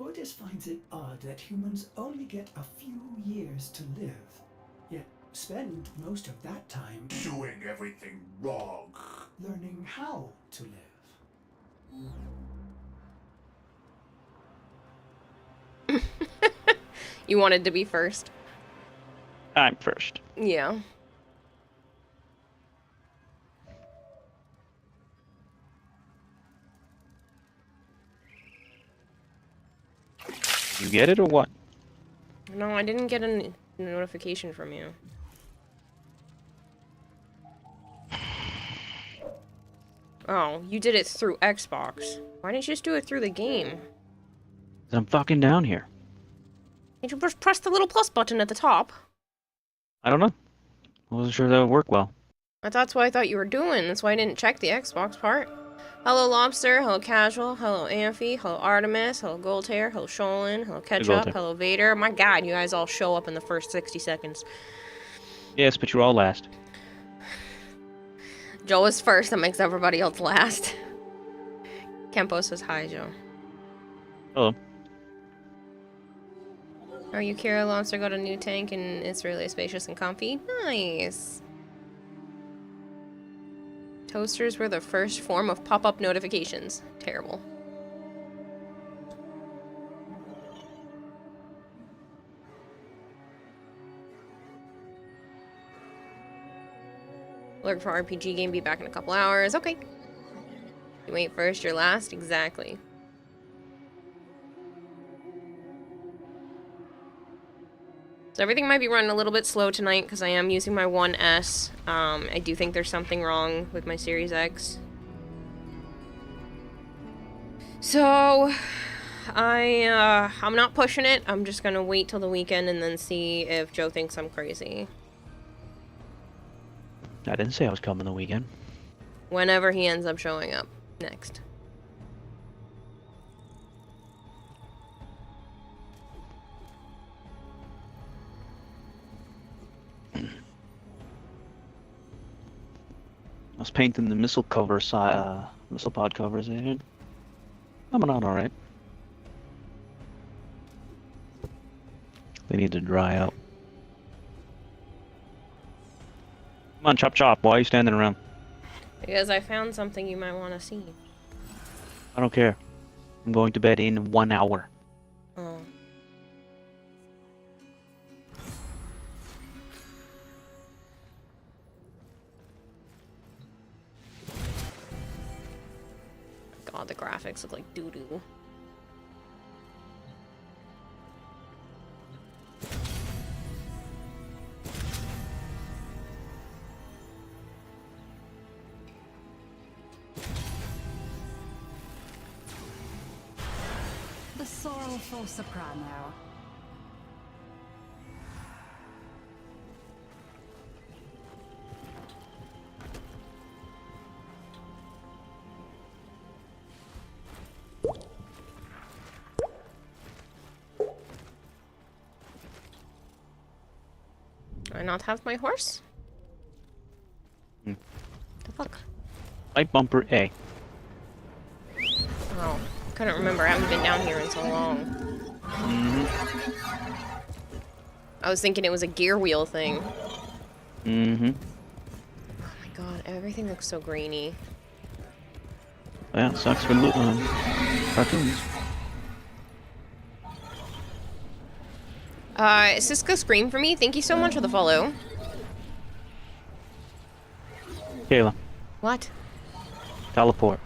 Otis finds it odd that humans only get a few years to live, yet spend most of that time Doing everything wrong. learning how to live. You wanted to be first. I'm first. Yeah. You get it or what? No, I didn't get a notification from you. Oh, you did it through Xbox. Why didn't you just do it through the game? I'm fucking down here. Did you just press the little plus button at the top? I don't know. I wasn't sure that would work well. That's what I thought you were doing. That's why I didn't check the Xbox part. Hello Lobster, hello Casual, hello Amphi, hello Artemis, hello Goldhair, hello Sholin, hello Ketchup, hello Vader. My god, you guys all show up in the first 60 seconds. Yes, but you're all last. Joe was first, that makes everybody else last. Kempo says hi, Joe. Hello. Are you Kira Lobster got a new tank and it's really spacious and comfy? Nice. Toasters were the first form of pop-up notifications. Terrible. Lurk for RPG game, be back in a couple hours. Okay. You ain't first, you're last. Exactly. So everything might be running a little bit slow tonight because I am using my 1S. I do think there's something wrong with my Series X. So I'm not pushing it. I'm just gonna wait till the weekend and then see if Joe thinks I'm crazy. I didn't say I was coming the weekend. Whenever he ends up showing up next. I was painting the missile cover missile pod covers in. Coming out alright. They need to dry out. Come on, chop chop. Why are you standing around? Because I found something you might want to see. I don't care. I'm going to bed in 1 hour. Oh. God, the graphics look like doo-doo. The sorrowful soprano. Do I not have my horse? Hmm. The fuck? Light bumper A. Oh, couldn't remember. I haven't been down here in so long. I was thinking it was a gear wheel thing. Oh my god, everything looks so grainy. Yeah, it sucks for cartoons. Cisco Scream for me. Thank you so much for the follow. Kayla, What? teleport.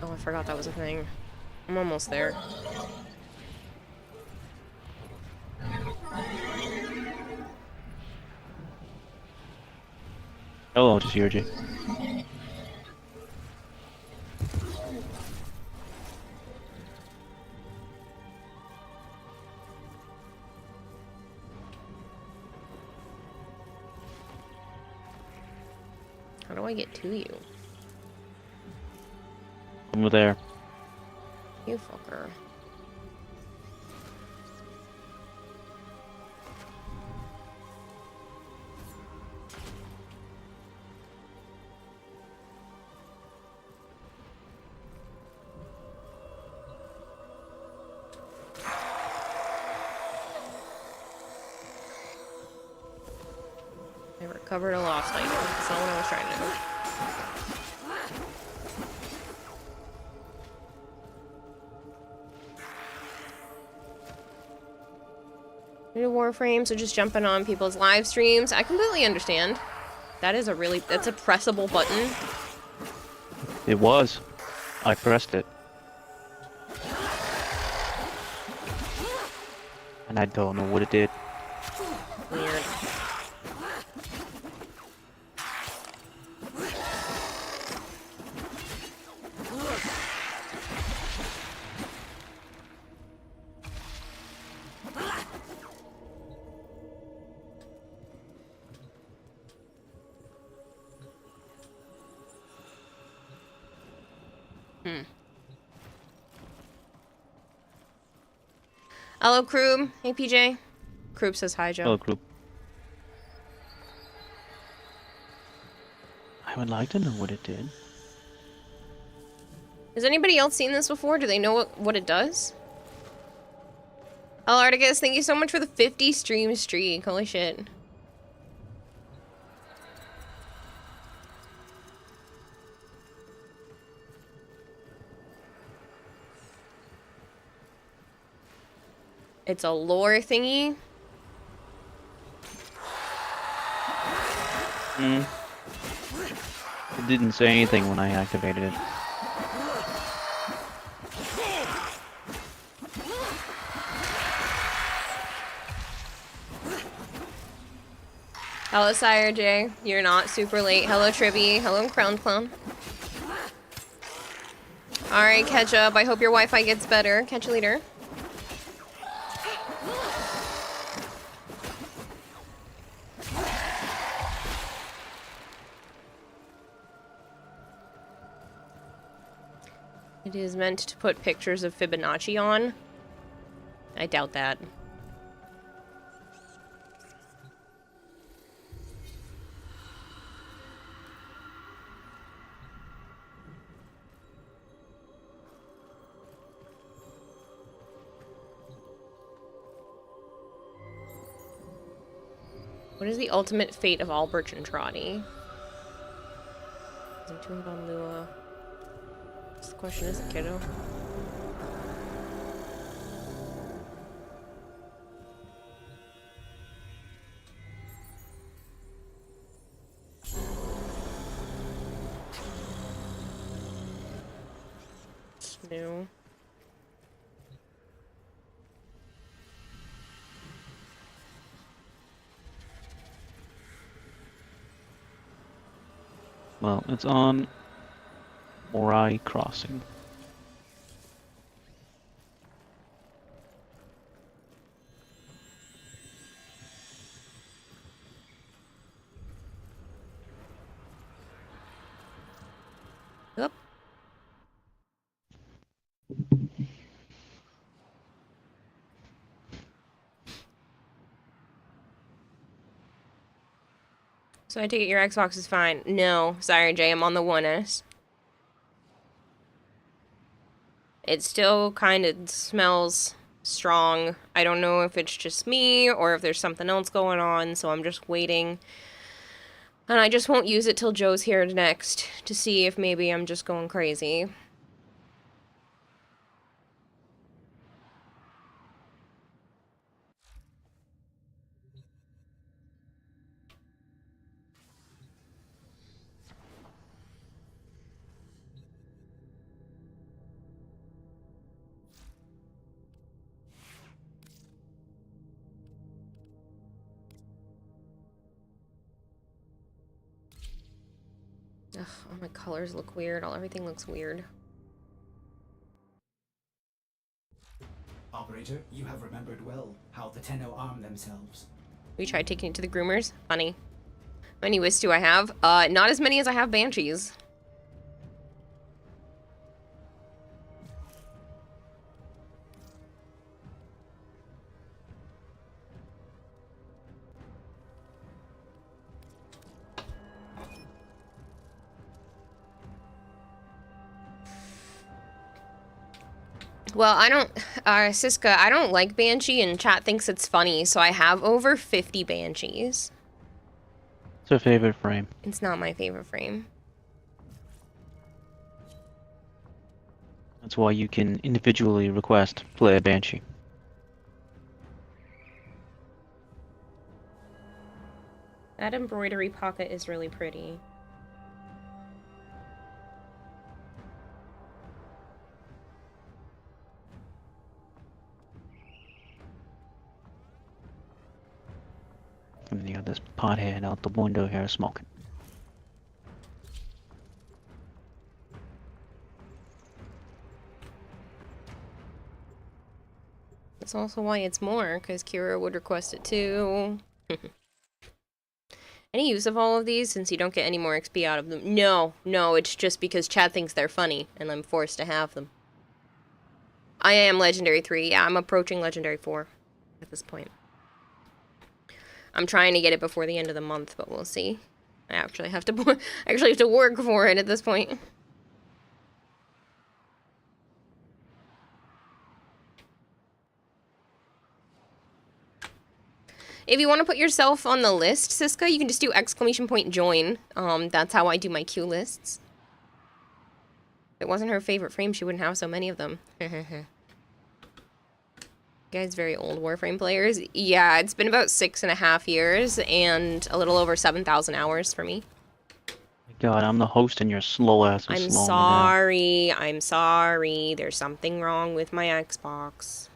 Oh, I forgot that was a thing. I'm almost there. Hello, just Yurji. How do I get to you? Over there. You fucker. Covered a lost item. That's not what I was trying to do. New Warframe, so just jumping on people's live streams. I completely understand. That is that's a pressable button. It was. I pressed it. And I don't know what it did. Weird. Hello, Kroob. Hey, PJ. Kroob says hi, Joe. Hello, group. I would like to know what it did. Has anybody else seen this before? Do they know what it does? Hello, Articus. Thank you so much for the 50 stream streak. Holy shit. It's a lore thingy. It didn't say anything when I activated it. Hello, Sire J. You're not super late. Hello, Tribby. Hello, Crown Clown. Alright, Ketchup. I hope your Wi-Fi gets better. Catch you later. It is meant to put pictures of Fibonacci on. I doubt that. What is the ultimate fate of Albert and Trotty? Tomb Von Lua. What's the question, is it, kiddo? It's new. Well, it's on Morai Crossing. Yep. So I take it your Xbox is fine. No, sorry, Jay, I'm on the One S. It still kind of smells strong. I don't know if it's just me or if there's something else going on, so I'm just waiting. And I just won't use it till Joe's here next to see if maybe I'm just going crazy. Ugh, all my colors look weird. Everything looks weird. Operator, you have remembered well how the Tenno arm themselves. We tried taking it to the groomers. Funny. How many wisps do I have? Not as many as I have banshees. Well, I don't, Siska, I don't like Banshee and chat thinks it's funny, so I have over 50 Banshees. It's her favorite frame. It's not my favorite frame. That's why you can individually request play a Banshee. That embroidery pocket is really pretty. And then you got this pothead out the window here smoking. That's also why it's more, because Kira would request it too. Any use of all of these, since you don't get any more XP out of them? No, it's just because Chad thinks they're funny, and I'm forced to have them. I am Legendary 3. Yeah, I'm approaching Legendary 4 at this point. I'm trying to get it before the end of the month, but we'll see. I actually have to work for it at this point. If you want to put yourself on the list, Siska, you can just do !join. That's how I do my queue lists. If it wasn't her favorite frame, she wouldn't have so many of them. You guys very old Warframe players? Yeah, it's been about 6.5 years and a little over 7,000 hours for me. God, I'm the host and you're slow ass. I'm sorry. There's something wrong with my Xbox.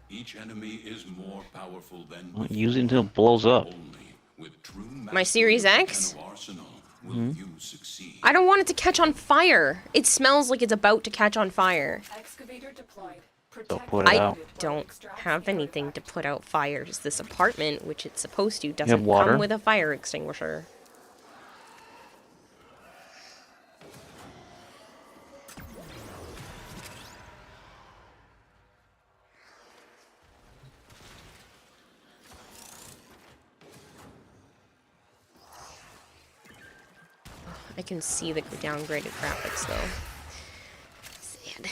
Each enemy is more powerful than Well, use it until it blows up. only with true My Series X? arsenal will you succeed. I don't want it to catch on fire. It smells like it's about to catch on fire. Excavator deployed. So put it I out. don't have anything to put out fires. This apartment, which it's supposed to, doesn't water? come with a fire extinguisher. I can see the downgraded graphics though. Sad.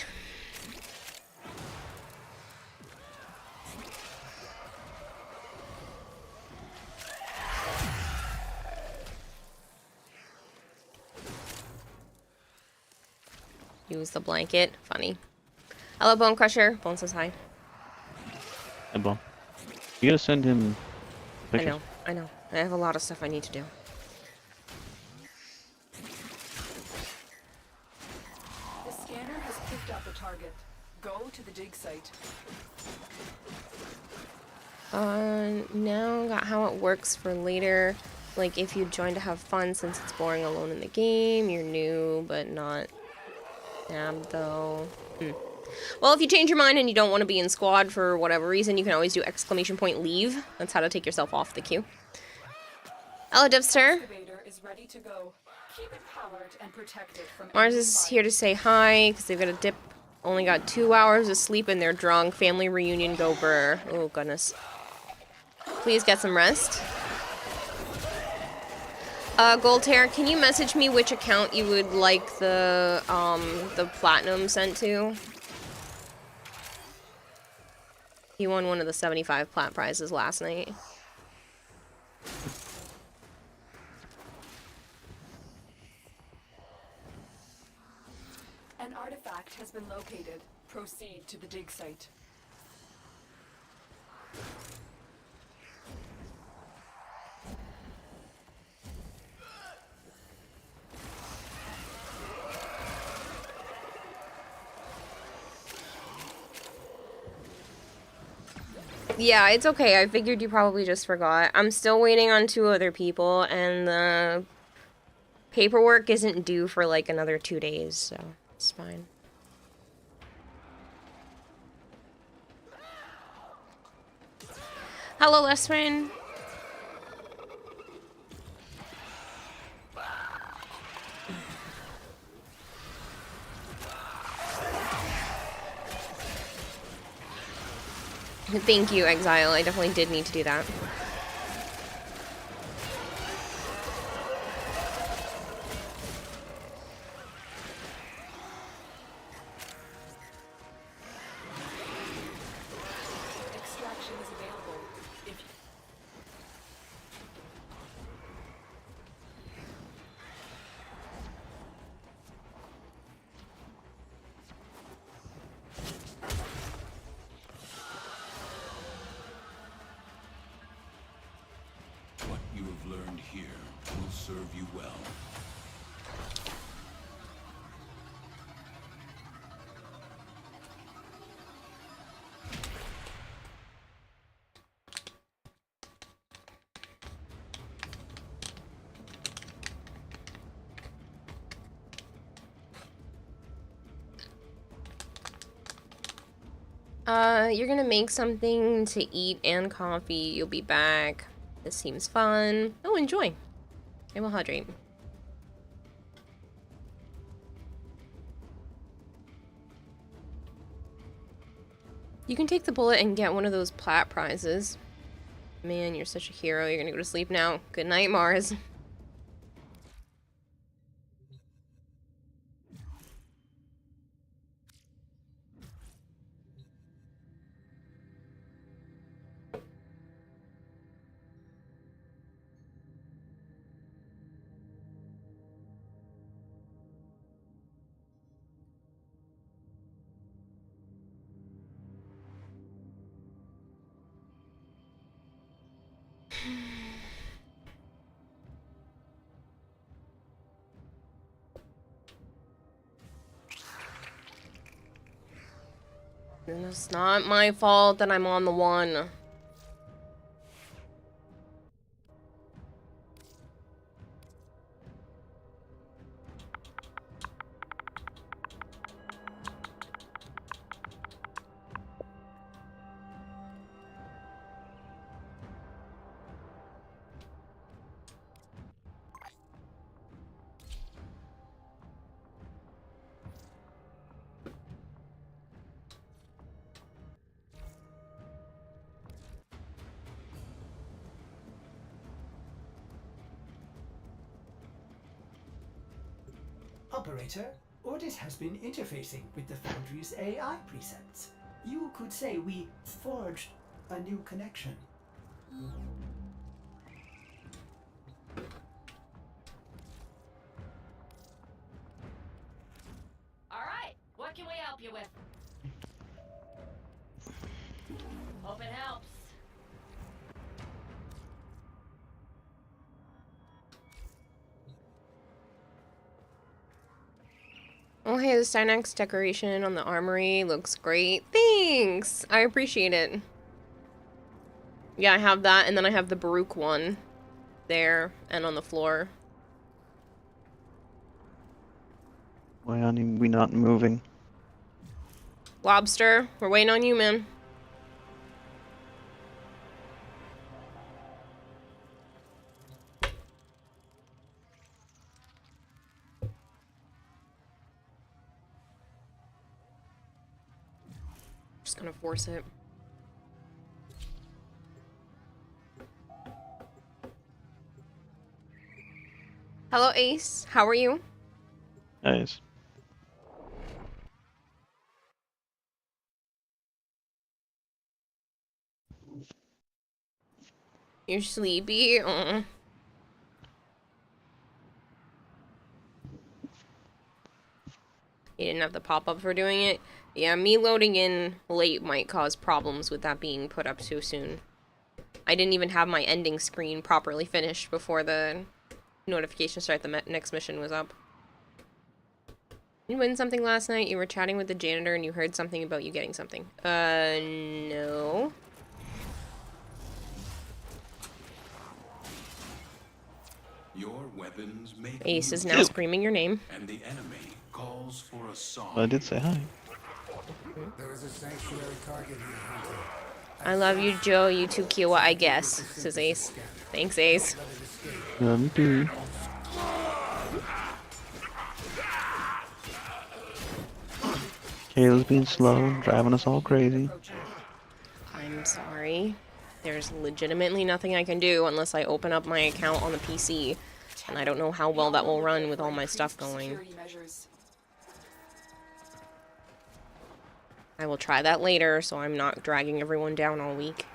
Use the blanket. Funny. Hello, Bone Crusher. Bone says hi. Hey, Bum. You gotta send him pictures. I know. I have a lot of stuff I need to do. The scanner has picked up a target. Go to the dig site. Now got how it works for later. Like, if you join to have fun, since it's boring alone in the game, you're new, but not nabbed, though. Well, if you change your mind and you don't want to be in squad for whatever reason, you can always do !leave. That's how to take yourself off the queue. Hello, Devster. Excavator is ready to go. Keep it powered and protected from Mars enemy is fire. here to say hi, because they've got a dip. Only got 2 hours of sleep and they're drunk. Family reunion, go brr. Oh, goodness. Please get some rest. Goldhair, can you message me which account you would like the platinum sent to? He won one of the 75 plat prizes last night. An artifact has been located. Proceed to the dig site. Yeah, it's okay. I figured you probably just forgot. I'm still waiting on 2 other people, and the paperwork isn't due for like another 2 days, so it's fine. Hello, Lesman. Thank you, Exile. I definitely did need to do that. Extraction is available. If serve you well. You're gonna make something to eat and coffee. You'll be back. This seems fun. Oh, enjoy. I will hydrate. You can take the bullet and get one of those plat prizes. Man, you're such a hero. You're gonna go to sleep now. Good night, Mars. And it's not my fault that I'm on the one. Operator, Ordis has been interfacing with the Foundry's AI precepts. You could say we forged a new connection. All right, what can we help you with? Hope it helps. Oh, hey, the Stynax decoration on the armory looks great. Thanks! I appreciate it. Yeah, I have that, and then I have the Baruch one there and on the floor. Why are we not moving? Lobster, we're waiting on you, man. Just gonna force it. Hello, Ace. How are you? Guys. You're sleepy? You didn't have the pop-up for doing it? Yeah, me loading in late might cause problems with that being put up too soon. I didn't even have my ending screen properly finished before the notification to start the next mission was up. You win something last night? You were chatting with the janitor and you heard something about you getting something. No. Your weapons make Ace is you- now screaming your name. and the enemy calls for a song. Well, I did say hi. There is a sanctuary target here, Hunter. I love you, Joe. You too, Kiowa, I guess, says Ace. Thanks, Ace. Me too. Kayla's being slow, driving us all crazy. I'm sorry. There's legitimately nothing I can do unless I open up my account on the PC. And I don't know how well that will run with all my stuff going. Security measures. I will try that later so I'm not dragging everyone down all week.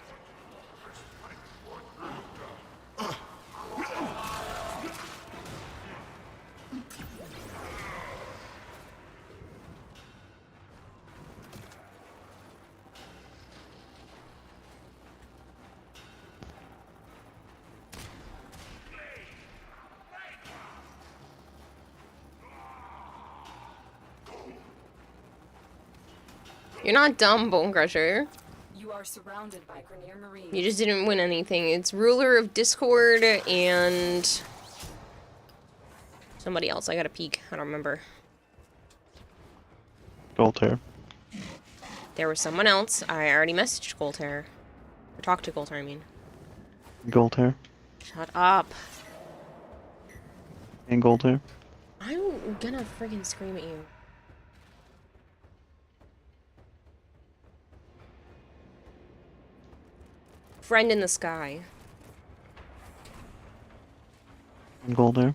You're not dumb, Bone Crusher. You are surrounded by Grineer Marines. You just didn't win anything. It's Ruler of Discord and somebody else. I gotta peek. I don't remember. Goltair. There was someone else. I already messaged Goltair. Or talked to Goltair, I mean. Goltair. Shut up. And Goltair. I'm gonna friggin' scream at you. Friend in the sky. And Goltair.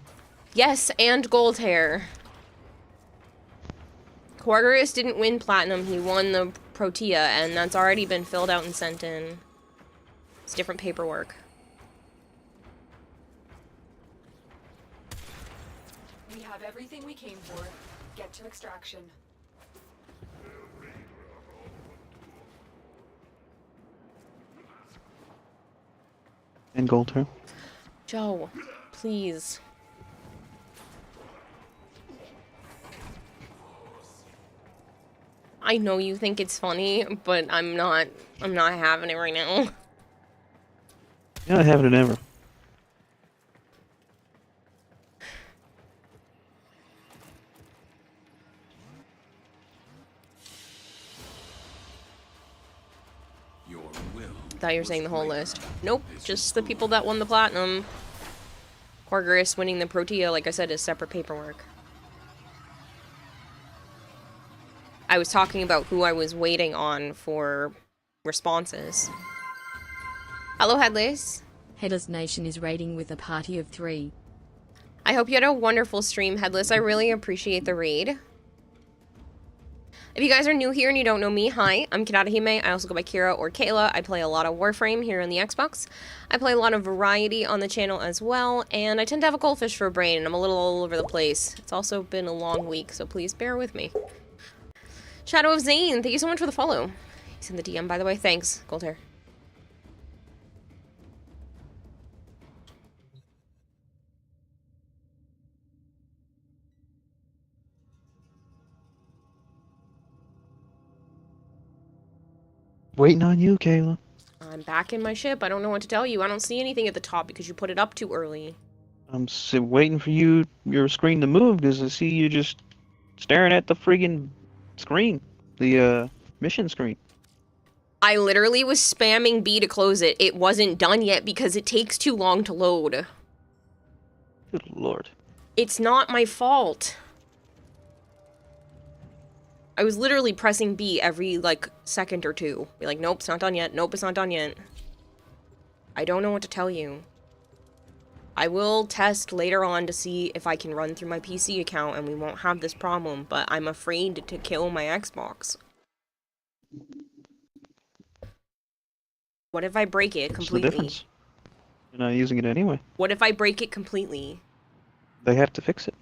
Yes, and Goltair. Quarterus didn't win Platinum, he won the Protea, and that's already been filled out and sent in. It's different paperwork. We have everything we came for. Get to extraction. And Goltair. Joe, please. I know you think it's funny, but I'm not having it right now. Yeah, I haven't ever. Your will. I thought you were saying the whole list. Nope, just the people that won the Platinum. Quarterus winning the Protea, like I said, is separate paperwork. I was talking about who I was waiting on for responses. Hello, Headless. Headless Nation is raiding with a party of 3. I hope you had a wonderful stream, Headless. I really appreciate the raid. If you guys are new here and you don't know me, hi, I'm Kinatahime. I also go by Kira or Kayla. I play a lot of Warframe here on the Xbox. I play a lot of variety on the channel as well, and I tend to have a goldfish for a brain, and I'm a little all over the place. It's also been a long week, so please bear with me. Shadow of Zane, thank you so much for the follow. He's in the DM, by the way. Thanks, Goltair. Waiting on you, Kayla. I'm back in my ship. I don't know what to tell you. I don't see anything at the top because you put it up too early. I'm waiting for your screen to move because I see you just staring at the friggin' screen. The, mission screen. I literally was spamming B to close it. It wasn't done yet because it takes too long to load. Good lord. It's not my fault. I was literally pressing B every, like, second or two. Be like, nope, it's not done yet. Nope, it's not done yet. I don't know what to tell you. I will test later on to see if I can run through my PC account and we won't have this problem, but I'm afraid to kill my Xbox. What if I break it completely? What's the difference? You're not using it anyway. What if I break it completely? They have to fix it.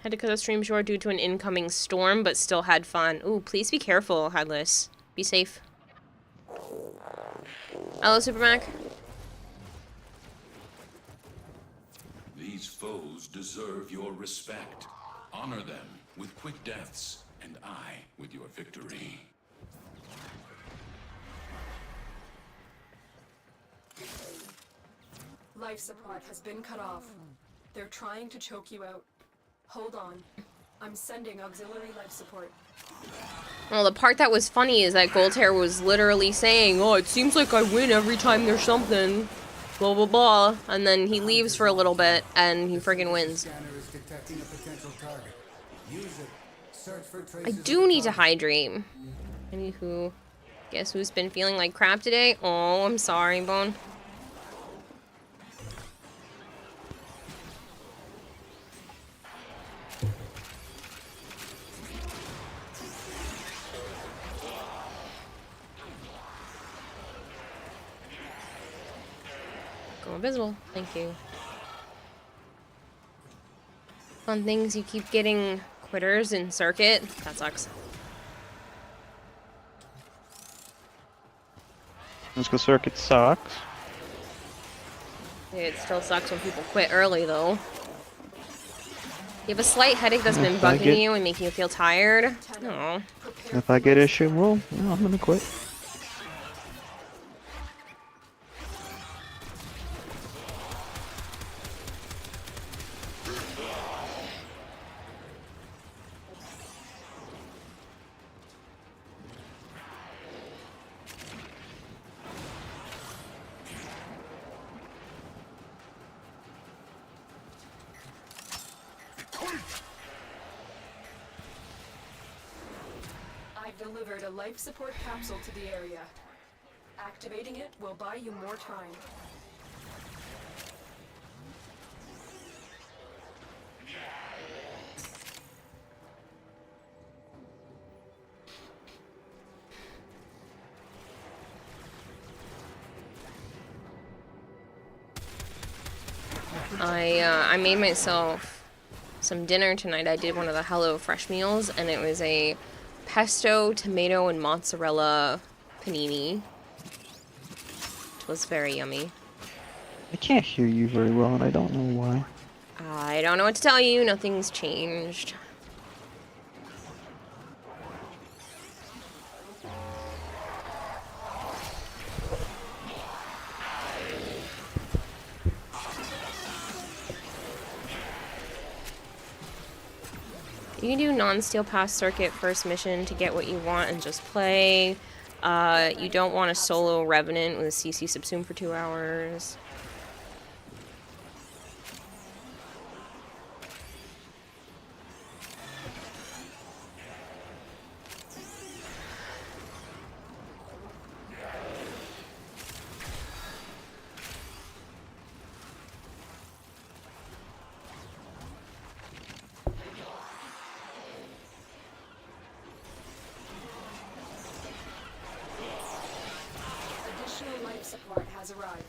Had to cut the stream short due to an incoming storm, but still had fun. Ooh, please be careful, Headless. Be safe. Hello, Supermac. These foes deserve your respect. Honor them with quick deaths, and I with your victory. Life support has been cut off. They're trying to choke you out. Hold on. I'm sending auxiliary life support. Well, the part that was funny is that Goltair was literally saying, oh, it seems like I win every time there's something. Blah, blah, blah. And then he leaves for a little bit, and he friggin' wins. Scanner is detecting a potential target. Use it. Search for I traces do of need to target. hydrate. Anywho, guess who's been feeling like crap today? Oh, I'm sorry, Bone. Go invisible. Thank you. Fun things, you keep getting quitters in circuit. That sucks. Cisco Circuit sucks. It still sucks when people quit early, though. You have a slight headache that's been If I bugging get- you and making you feel tired? Oh. If I get issue, well, I'm gonna quit. I've delivered a life support capsule to the area. Activating it will buy you more time. I made myself some dinner tonight. I did one of the Hello Fresh meals, and it was a pesto, tomato, and mozzarella panini. It was very yummy. I can't hear you very well, and I don't know why. I don't know what to tell you. Nothing's changed. You can do non-steel pass circuit first mission to get what you want and just play. You don't want a solo Revenant with a CC subsume for 2 hours. Additional life support has arrived.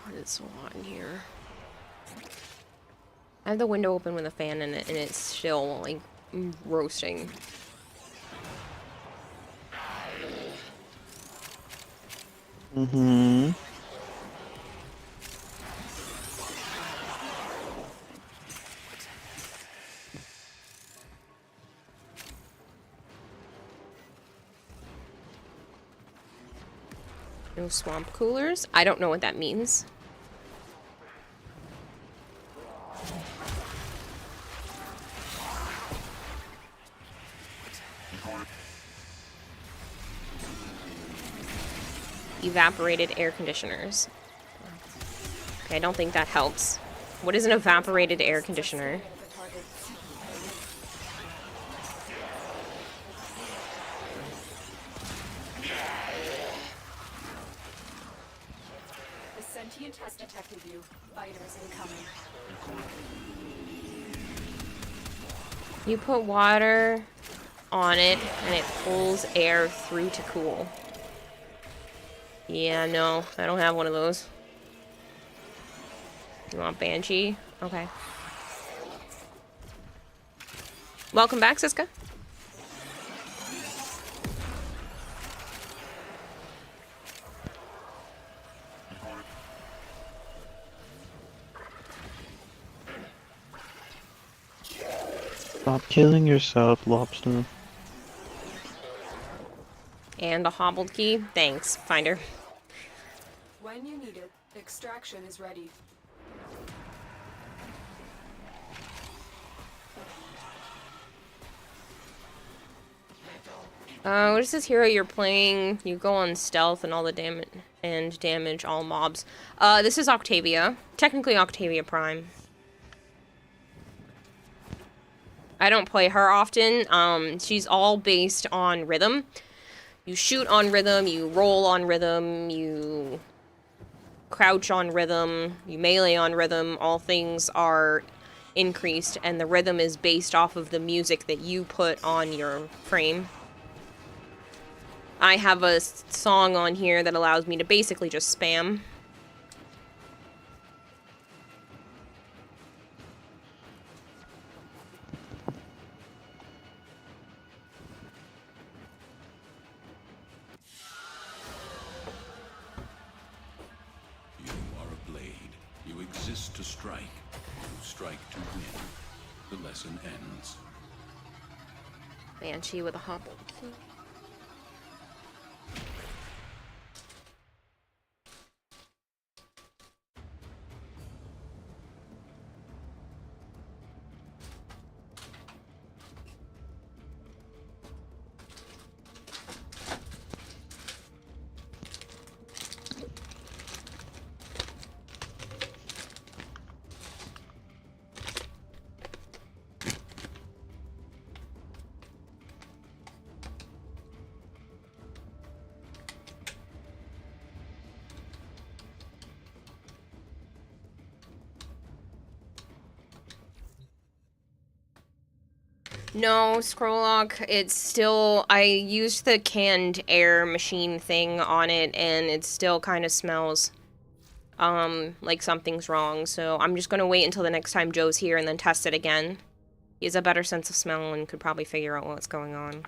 God, it's so hot in here. I have the window open with a fan in it, and it's still, like, roasting. Mm-hmm. No swamp coolers? I don't know what that means. Evaporated air conditioners. Okay, I don't think that helps. What is an evaporated air conditioner? The target. The sentient has detected you. Fighters incoming. You put water on it and it pulls air through to cool. Yeah, no, I don't have one of those. You want Banshee? Okay. Welcome back, Siska. Stop killing yourself, Lobster. And a hobbled key. Thanks, Finder. When you need it, extraction is ready. What is this hero you're playing? You go on stealth and all the damage all mobs. This is Octavia. Technically Octavia Prime. I don't play her often. She's all based on rhythm. You shoot on rhythm, you roll on rhythm, you crouch on rhythm, you melee on rhythm. All things are increased, and the rhythm is based off of the music that you put on your frame. I have a song on here that allows me to basically just spam. You are a blade. You exist to strike. You strike to win. The lesson ends. Banshee with a hobble. No, scroll lock, it's still, I used the canned air machine thing on it, and it still kind of smells, like something's wrong, so I'm just gonna wait until the next time Joe's here and then test it again. He has a better sense of smell and could probably figure out what's going on.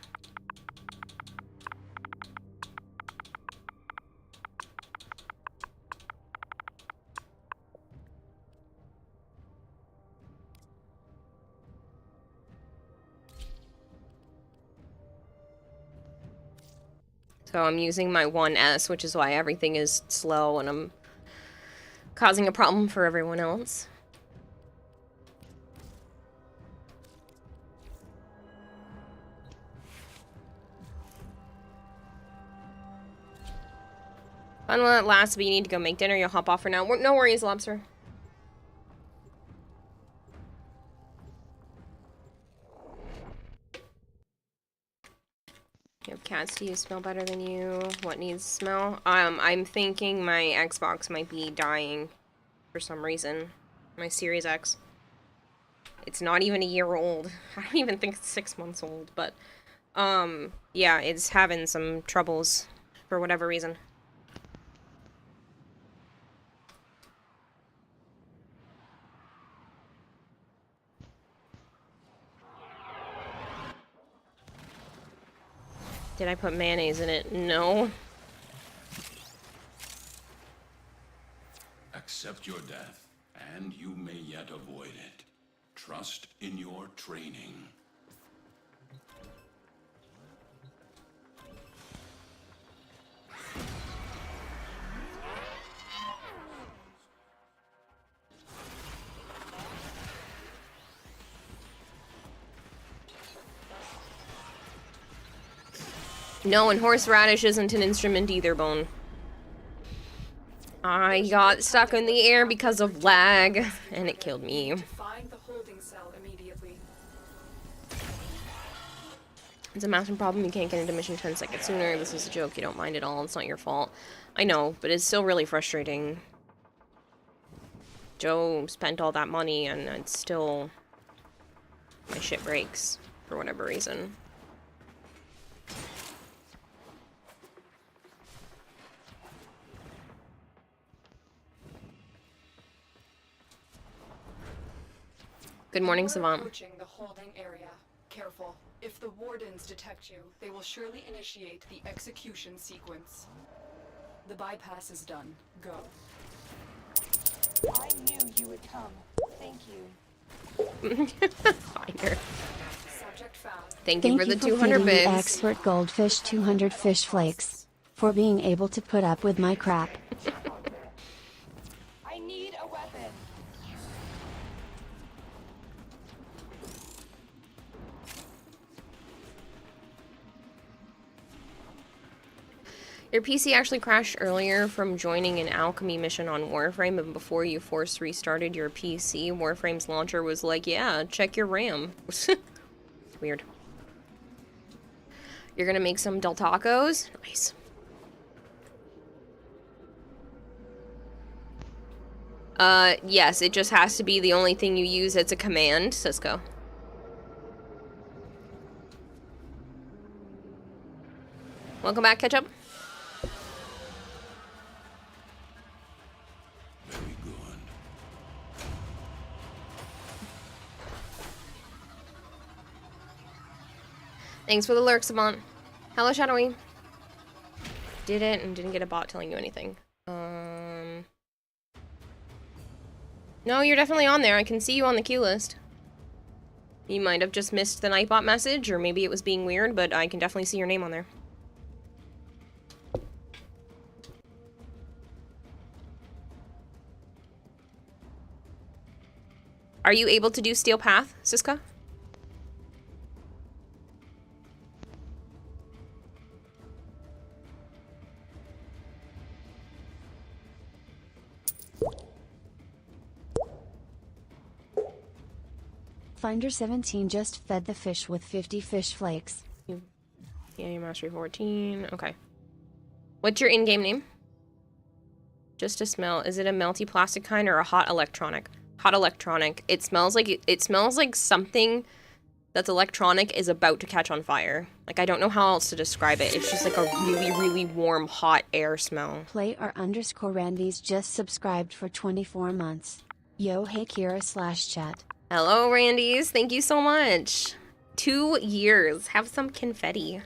So I'm using my 1S, which is why everything is slow and I'm causing a problem for everyone else. Fun while it lasts, but you need to go make dinner. You'll hop off for now. No worries, Lobster. You have cats. Do you smell better than you? What needs smell? I'm thinking my Xbox might be dying for some reason. My Series X. It's not even a year old. I don't even think it's 6 months old, but yeah, it's having some troubles for whatever reason. Did I put mayonnaise in it? No. Accept your death, and you may yet avoid it. Trust in your training. No, and horseradish isn't an instrument either, Bone. I got stuck in the air because of lag, and it killed me. Find the holding cell immediately. It's a massive problem. You can't get into mission 10 seconds sooner. This is a joke. You don't mind at all. It's not your fault. I know, but it's still really frustrating. Joe spent all that money, and it's still... my shit breaks, for whatever reason. Good morning, Savant. Approaching the holding area. Careful. If the wardens detect you, they will surely initiate the execution sequence. The bypass is done. Go. I knew you would come. Thank you. Fire. Subject found. Thank you for the 200 feeding bits. the expert goldfish 200 fish flakes. For being able to put up with my crap. I need a weapon. Your PC actually crashed earlier from joining an alchemy mission on Warframe, and before you force restarted your PC, Warframe's launcher was like, yeah, check your RAM. It's weird. You're gonna make some Del Tacos? Nice. Yes, it just has to be the only thing you use as a command, Cisco. Welcome back, Ketchup. Very good. Thanks for the lurk, Savant. Hello, Shadowy. Did it and didn't get a bot telling you anything. No, you're definitely on there. I can see you on the queue list. You might have just missed the Nightbot message, or maybe it was being weird, but I can definitely see your name on there. Are you able to do Steel Path, Siska? Finder 17 just fed the fish with 50 fish flakes. Yeah, you mastery 14. Okay. What's your in-game name? Just a smell. Is it a melty plastic kind or a hot electronic? Hot electronic. It smells like something that's electronic is about to catch on fire. Like, I don't know how else to describe it. It's just like a really, really warm, hot air smell. Player_Randy's just subscribed for 24 months. Yo, hey Kira/chat. Hello, Randy's. Thank you so much. 2 years. Have some confetti.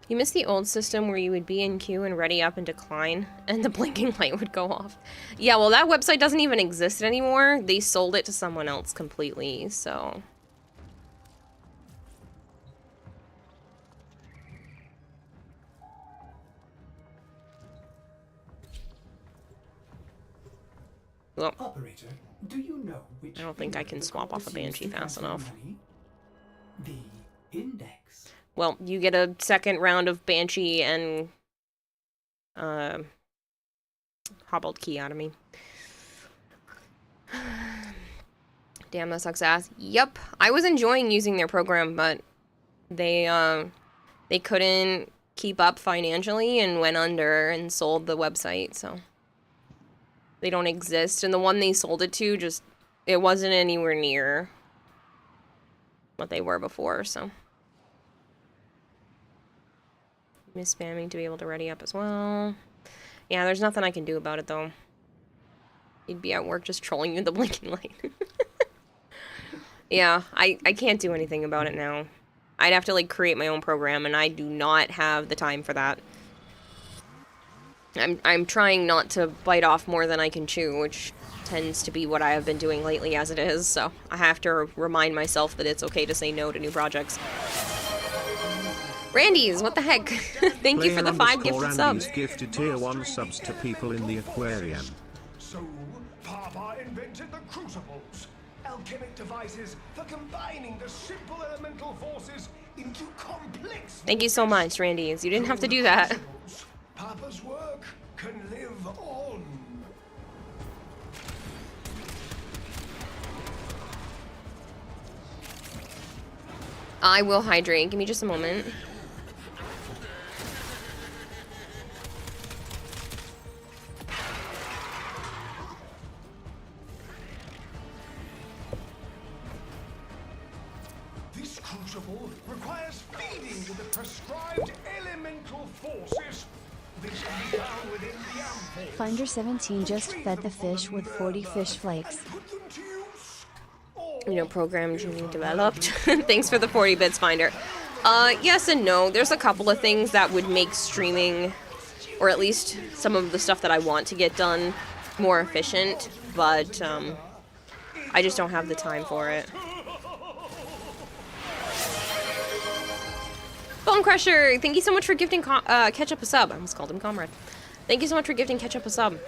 You missed the old system where you would be in queue and ready up and decline, and the blinking light would go off. Yeah, well, that website doesn't even exist anymore. They sold it to someone else completely, so... Well, Operator, do you know which I don't think I can swap off a Banshee fast enough. The index. Well, you get a second round of Banshee and hobbled key out of me. Damn, that sucks ass. Yep, I was enjoying using their program, but they couldn't keep up financially and went under and sold the website, so they don't exist. And the one they sold it to it wasn't anywhere near what they were before, so. Miss spamming to be able to ready up as well. Yeah, there's nothing I can do about it, though. You'd be at work just trolling you with the blinking light. Yeah, I can't do anything about it now. I'd have to, like, create my own program, and I do not have the time for that. I'm trying not to bite off more than I can chew, which tends to be what I have been doing lately as it is, so I have to remind myself that it's okay to say no to new projects. Randy's, what the heck? Thank you for the 5 gifted subs. Gifted tier 1 subs to people in the aquarium. So, Papa invented the crucibles, alchemic devices for combining the simple elemental forces into complex. Thank you so much, Randy's. You didn't have to do that. Papa's work can live on. I will hydrate. Give me just a moment. This crucible requires feeding to the prescribed elemental forces. This can be found within the amphib. Finder 17 just fed the fish with 40 fish flakes. You know, programs being developed. Thanks for the 40 bits, Finder. Yes and no. There's a couple of things that would make streaming, or at least some of the stuff that I want to get done, more efficient, but I just don't have the time for it. Bone Crusher, thank you so much for gifting Ketchup a sub. I almost called him Comrade. Thank you so much for gifting Ketchup a sub.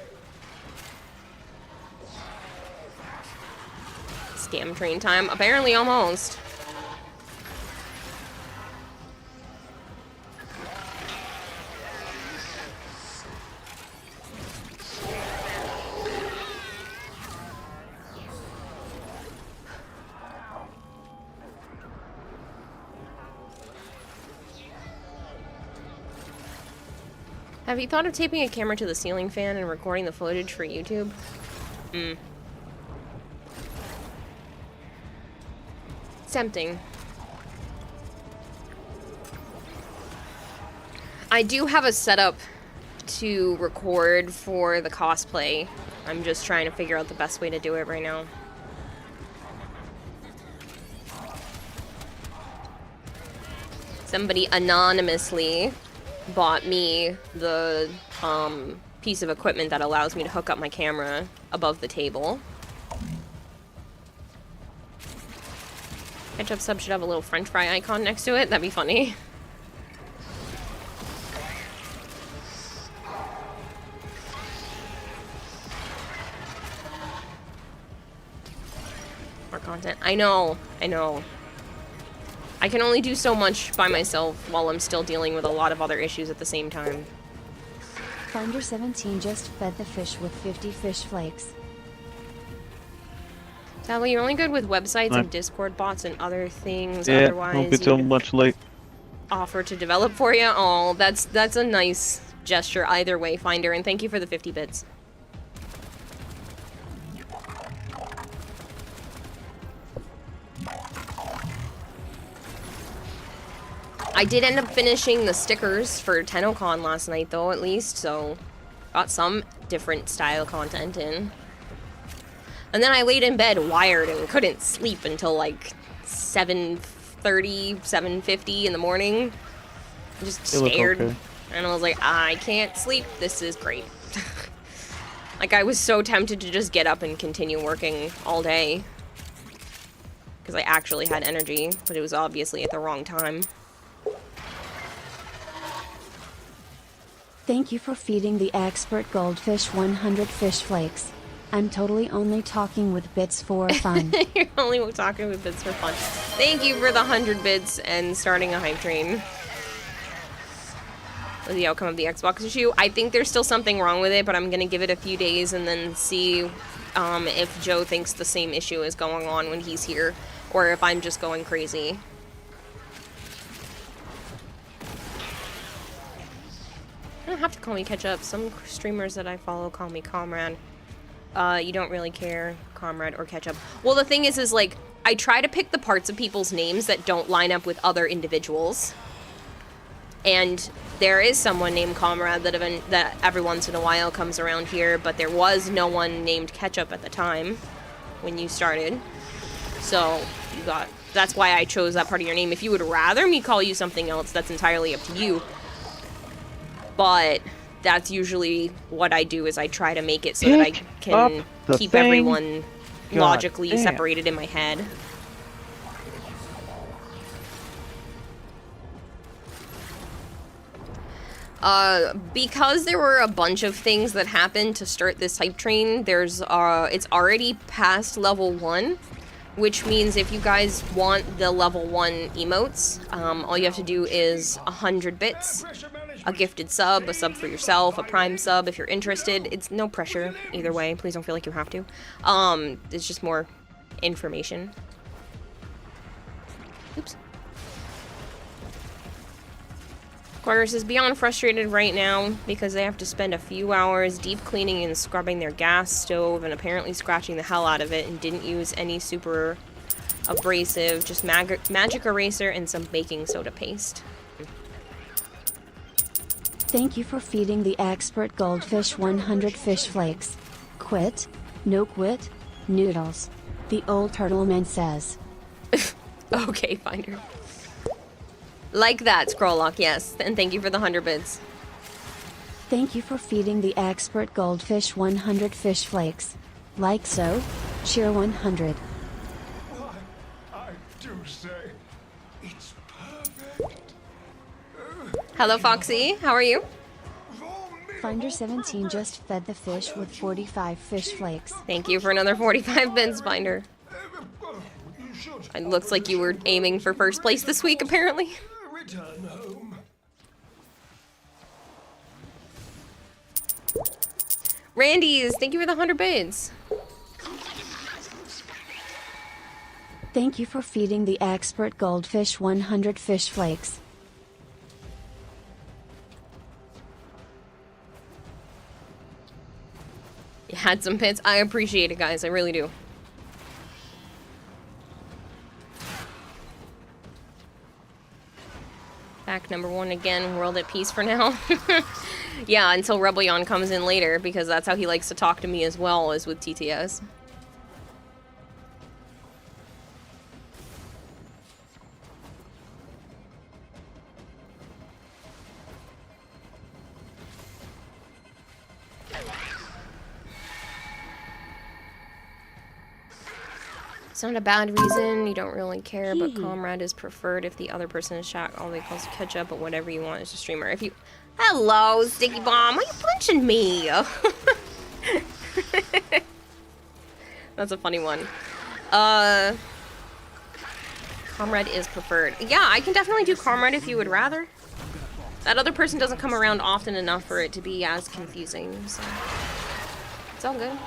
Scam train time. Apparently, almost. Have you thought of taping a camera to the ceiling fan and recording the footage for YouTube? It's tempting. I do have a setup to record for the cosplay. I'm just trying to figure out the best way to do it right now. Somebody anonymously bought me the piece of equipment that allows me to hook up my camera above the table. Ketchup sub should have a little french fry icon next to it. That'd be funny. More content. I know. I can only do so much by myself while I'm still dealing with a lot of other issues at the same time. Finder17 just fed the fish with 50 fish flakes. Sally, you're only good with websites and Discord bots and other things. Yeah, Otherwise, won't be till much late. Offer to develop for you. Oh, that's a nice gesture either way, Finder, and thank you for the 50 bits. I did end up finishing the stickers for TennoCon last night, though, at least, so got some different style content in. And then I laid in bed wired and couldn't sleep until like 7:30, 7:50 in the morning. Just scared. Okay. And I was like, I can't sleep. This is great. Like, I was so tempted to just get up and continue working all day. Because I actually had energy, but it was obviously at the wrong time. Thank you for feeding the expert goldfish 100 fish flakes. I'm totally only talking with bits for fun. You're only talking with bits for fun. Thank you for the 100 bits and starting a hype train. The outcome of the Xbox issue. I think there's still something wrong with it, but I'm gonna give it a few days and then see if Joe thinks the same issue is going on when he's here, or if I'm just going crazy. You don't have to call me Ketchup. Some streamers that I follow call me Comrade. You don't really care, Comrade or Ketchup. Well, the thing is like, I try to pick the parts of people's names that don't line up with other individuals. And there is someone named Comrade that every once in a while comes around here, but there was no one named Ketchup at the time when you started. So, that's why I chose that part of your name. If you would rather me call you something else, that's entirely up to you. But that's usually what I do, is I try to make it so that I can keep everyone logically separated in my head. Because there were a bunch of things that happened to start this hype train, it's already past level 1. Which means if you guys want the level 1 emotes, all you have to do is 100 bits, a gifted sub, a sub for yourself, a prime sub if you're interested. It's no pressure either way. Please don't feel like you have to. It's just more information. Oops. Aquarius is beyond frustrated right now because they have to spend a few hours deep cleaning and scrubbing their gas stove and apparently scratching the hell out of it, and didn't use any super abrasive, just magic eraser and some baking soda paste. Thank you for feeding the expert goldfish 100 fish flakes. Quit? No quit? Noodles. The old turtle man says. Okay, Finder. Like that, Scrolllock, yes. And thank you for the 100 bits. Thank you for feeding the expert goldfish 100 fish flakes. Like so. Cheer 100. Why, I do say, it's perfect. Hello, Foxy. How are you? Finder17 just fed the fish with 45 fish flakes. Thank you for another 45 bits, Finder. It looks like you were aiming for first place this week, apparently. Return home. Randy's, thank you for the 100 bits. Thank you for feeding the expert goldfish 100 fish flakes. You had some pits. I appreciate it, guys. I really do. Fact number 1 again, world at peace for now. Yeah, until Rebellion comes in later, because that's how he likes to talk to me as well as with TTS. It's not a bad reason, you don't really care, but comrade is preferred if the other person is shot. All they call is catch up, but whatever you want is a streamer. If you... Hello, Sticky Bomb! Why are you punching me? That's a funny one. Comrade is preferred. Yeah, I can definitely do comrade if you would rather. That other person doesn't come around often enough for it to be as confusing, so... It's all good.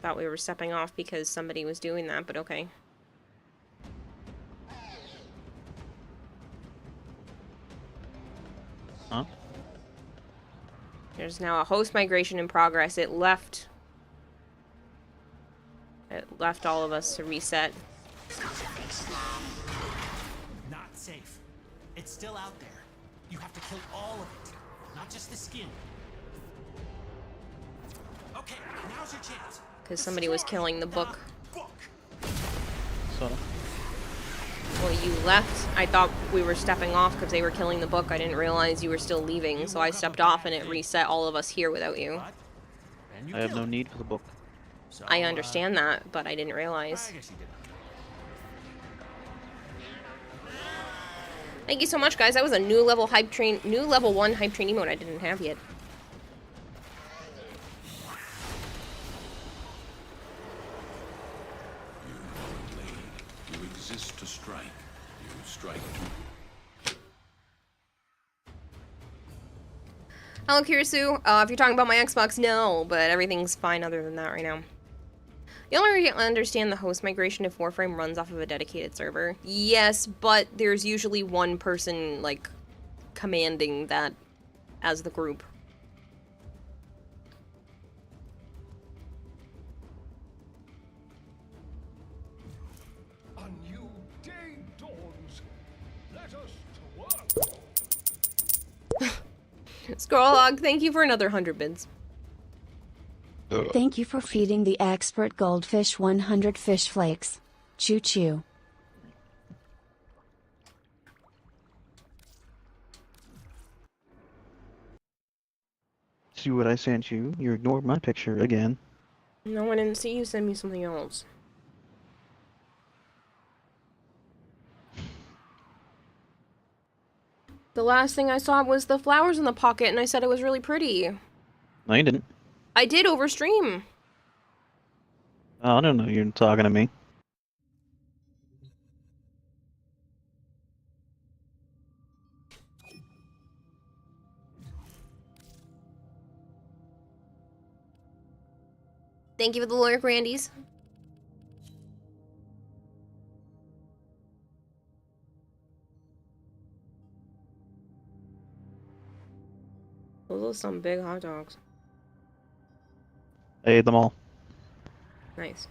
Thought we were stepping off because somebody was doing that, but okay. Huh? There's now a host migration in progress. It left all of us to reset. Not safe. It's still out there. You have to kill all of it, not just the skin. Okay, now's your chance. Because somebody was killing the book. So. Well, you left. I thought we were stepping off because they were killing the book. I didn't realize you were still leaving, so I stepped off and it reset all of us here without you. I have no need for the book. I understand that, but I didn't realize. Thank you so much, guys. That was a new level 1 hype train emote I didn't have yet. To strike. You strike to... Hello, Kirisu. If you're talking about my Xbox, no, but everything's fine other than that right now. You'll only understand the host migration if Warframe runs off of a dedicated server. Yes, but there's usually one person, like, commanding that as the group. Scrollhog, thank you for another 100 bids. Thank you for feeding the expert goldfish 100 fish flakes. Choo choo. See what I sent you? You ignored my picture again. No, I didn't see you send me something else. The last thing I saw was the flowers in the pocket, and I said it was really pretty. No, you didn't. I did over stream. Oh, I don't know. You're talking to me. Thank you for the lurk, Randy's. Those are some big hot dogs. I ate them all. Nice.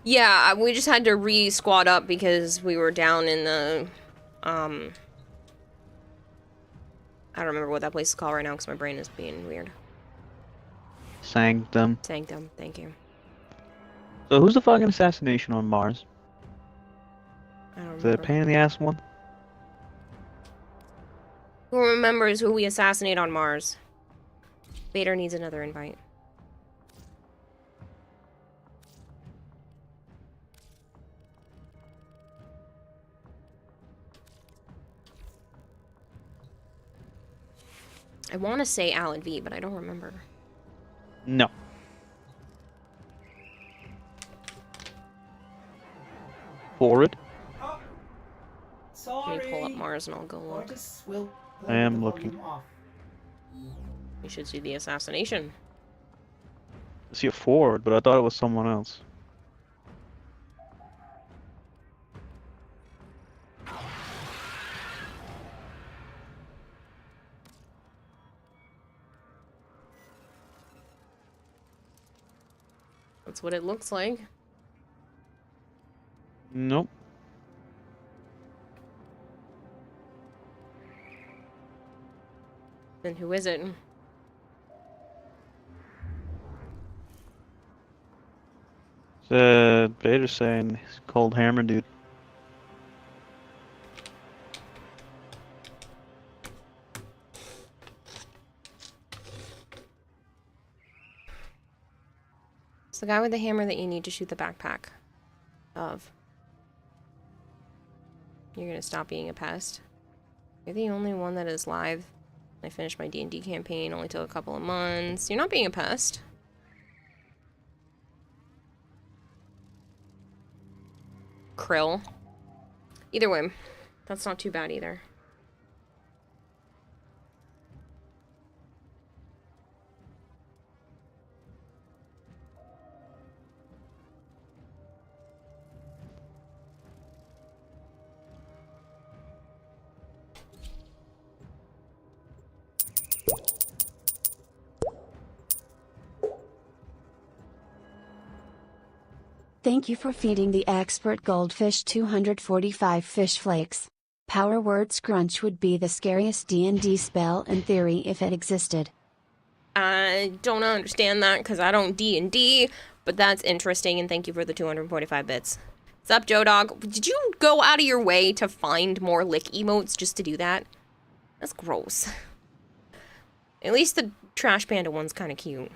Yeah, we just had to re-squad up because we were down in the, I don't remember what that place is called right now because my brain is being weird. Sanctum. Sanctum, thank you. So who's the fucking assassination on Mars? I don't The remember. pain in the ass one? Who remembers who we assassinate on Mars? Vader needs another invite. I want to say Alan V, but I don't remember. No. Forward. Oh, Let sorry. me pull up Mars and I'll go look. Mortis will I am the looking. volume off. We should see the assassination. I see a forward, but I thought it was someone else. That's what it looks like. Nope. Then who is it? Vader's saying he's called Hammer Dude. It's the guy with the hammer that you need to shoot the backpack of. You're gonna stop being a pest. You're the only one that is live. I finished my D&D campaign, only took a couple of months. You're not being a pest. Krill. Either way, that's not too bad either. Thank you for feeding the expert goldfish 245 fish flakes. Power word scrunch would be the scariest D&D spell in theory if it existed. I don't understand that because I don't D&D, but that's interesting, and thank you for the 245 bits. What's up, Joe Dog? Did you go out of your way to find more lick emotes just to do that? That's gross. At least the Trash Panda one's kind of cute.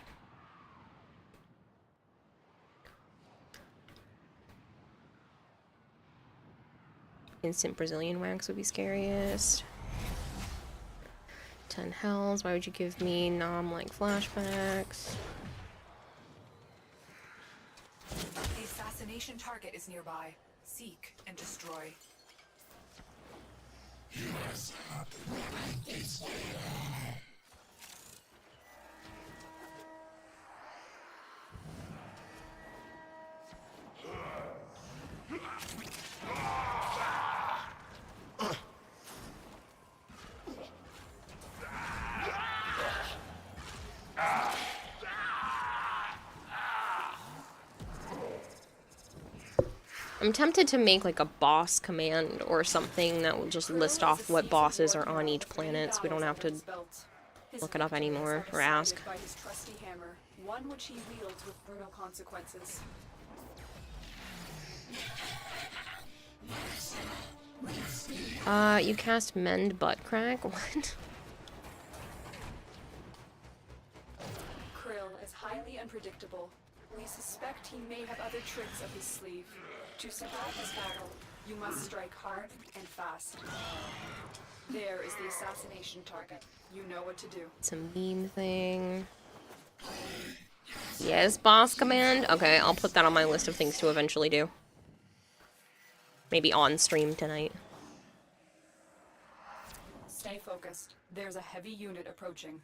Instant Brazilian wax would be scariest. 10 hells. Why would you give me nom-like flashbacks? The assassination target is nearby. Seek and destroy. I'm tempted to make like a boss command or something that will just list off what bosses are on each planet so we don't have to look it up anymore or ask. By his trusty hammer, one which he wields with brutal consequences. You cast Mend Butt Crack? What? Krill is highly unpredictable. We suspect he may have other tricks up his sleeve. To survive this battle, you must strike hard and fast. There is the assassination target. You know what to do. It's a meme thing. Yes, boss command? Okay, I'll put that on my list of things to eventually do. Maybe on stream tonight. Stay focused. There's a heavy unit approaching.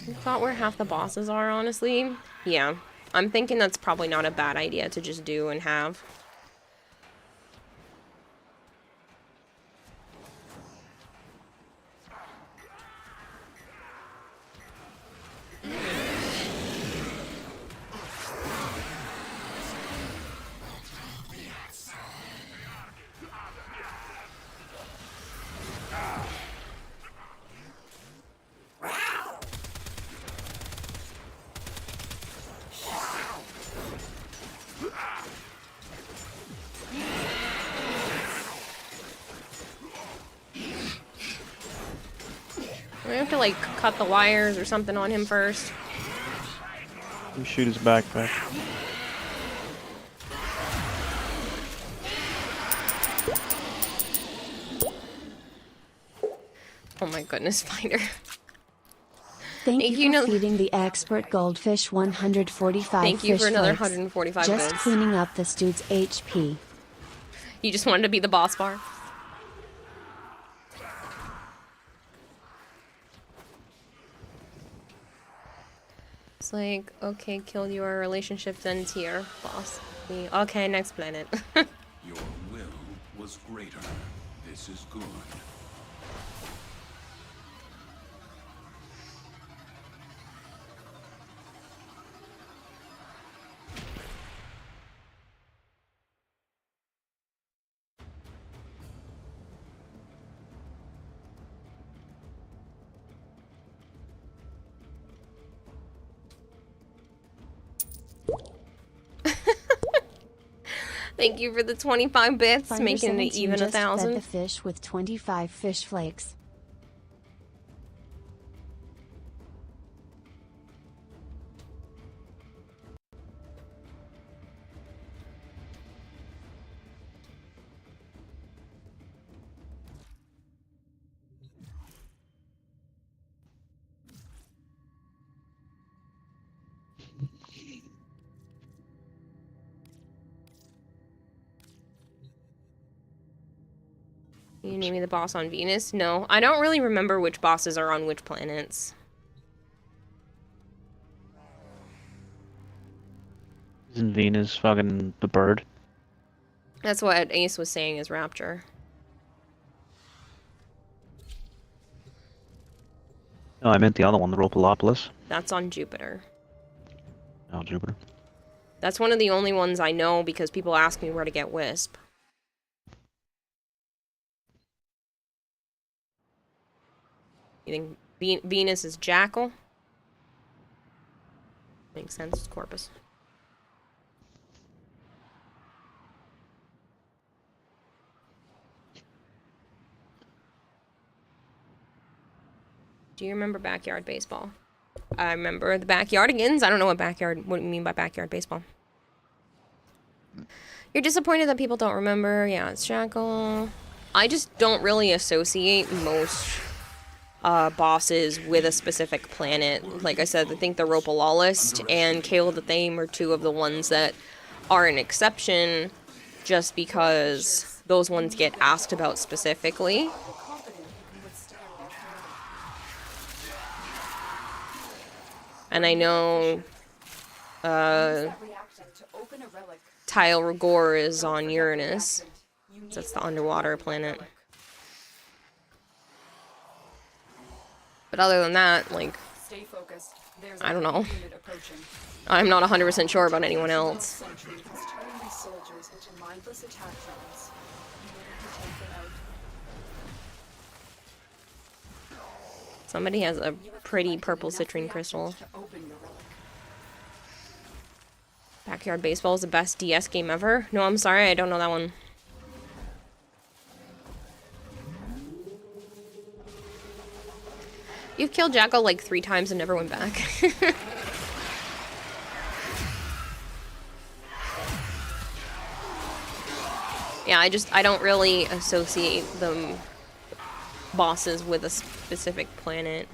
You thought where half the bosses are, honestly? Yeah. I'm thinking that's probably not a bad idea to just do and have. We have to, like, cut the wires or something on him first. You shoot his backpack. Oh my goodness, Spider. Thank you for no- feeding the expert goldfish 145 Thank you fish for another flakes. 145 Just bits. cleaning up this dude's HP. You just wanted to be the boss bar. It's like, okay, kill your relationship ends here, boss. Okay, next planet. Your will was greater. This is good. Thank you for the 25 bits, Thunder making it 17 even just fed 1,000. the fish with 25 fish flakes. You name me the boss on Venus? No, I don't really remember which bosses are on which planets. Isn't Venus fucking the bird? That's what Ace was saying is Rapture. No, I meant the other one, the Rhopalopolis. That's on Jupiter. Oh, Jupiter. That's one of the only ones I know because people ask me where to get Wisp. You think Venus is Jackal? Makes sense, it's Corpus. Do you remember Backyard Baseball? I remember the Backyardigans. I don't know what you mean by Backyard Baseball. You're disappointed that people don't remember. Yeah, it's Jackal. I just don't really associate most bosses with a specific planet. Like I said, I think the Rhopalopolis and Kale the Thame are two of the ones that are an exception just because those ones get asked about specifically. And I know Tile Rigor is on Uranus. That's the underwater planet. But other than that, like, I don't know. I'm not 100% sure about anyone else. Somebody has a pretty purple citrine crystal. Backyard Baseball is the best DS game ever? No, I'm sorry, I don't know that one. You've killed Jackal like 3 times and never went back. Yeah, I don't really associate the bosses with a specific planet.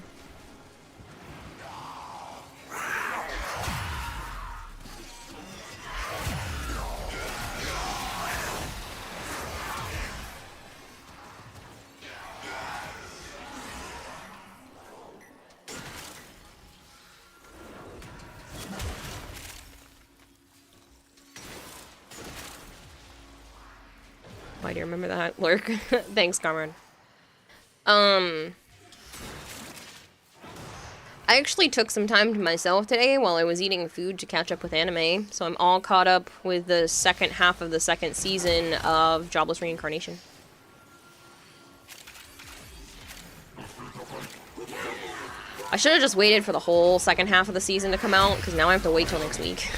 Why do you remember that, Lurk? Thanks, comrade. I actually took some time to myself today while I was eating food to catch up with anime, so I'm all caught up with the second half of the second season of Jobless Reincarnation. I should have just waited for the whole second half of the season to come out, because now I have to wait till next week.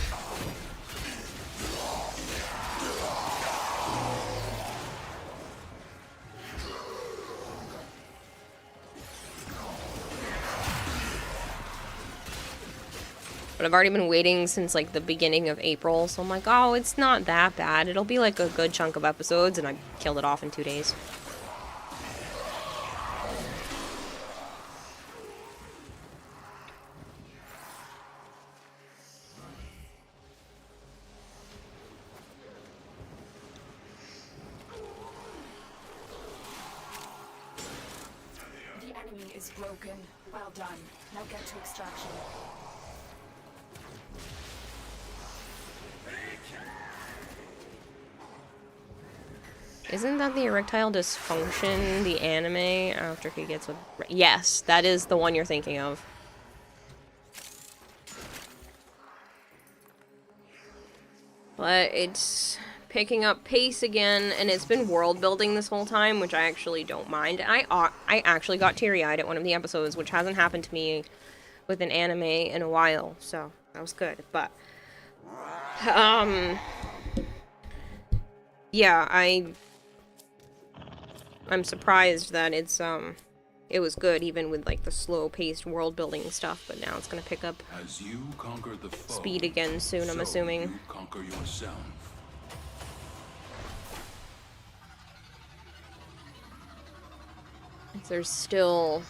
But I've already been waiting since like the beginning of April, so I'm like, oh, it's not that bad. It'll be like a good chunk of episodes, and I killed it off in 2 days. is broken. Well done. Now get to extraction. Isn't that the erectile dysfunction, the anime, after he gets with... Yes, that is the one you're thinking of. But it's picking up pace again, and it's been world building this whole time, which I actually don't mind. I actually got teary-eyed at one of the episodes, which hasn't happened to me with an anime in a while, so that was good. But, yeah, I'm surprised that it was good, even with, like, the slow-paced world-building stuff, but now it's gonna pick up As you conquer the foe, speed again soon, I'm assuming. You conquer yourself. There's still,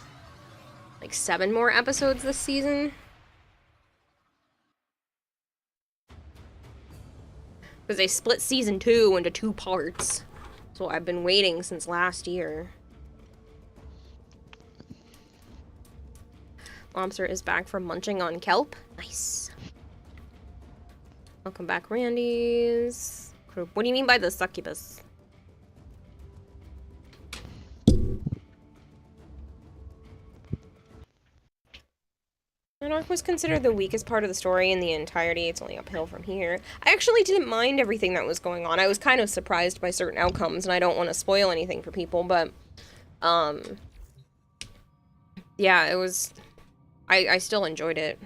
like, 7 more episodes this season. Because they split season 2 into 2 parts. So I've been waiting since last year. Lobster is back from munching on kelp. Nice. Welcome back, Randy's group. What do you mean by the succubus? Monarch was considered the weakest part of the story in the entirety. It's only uphill from here. I actually didn't mind everything that was going on. I was kind of surprised by certain outcomes, and I don't want to spoil anything for people, but, yeah, it was... I still enjoyed it.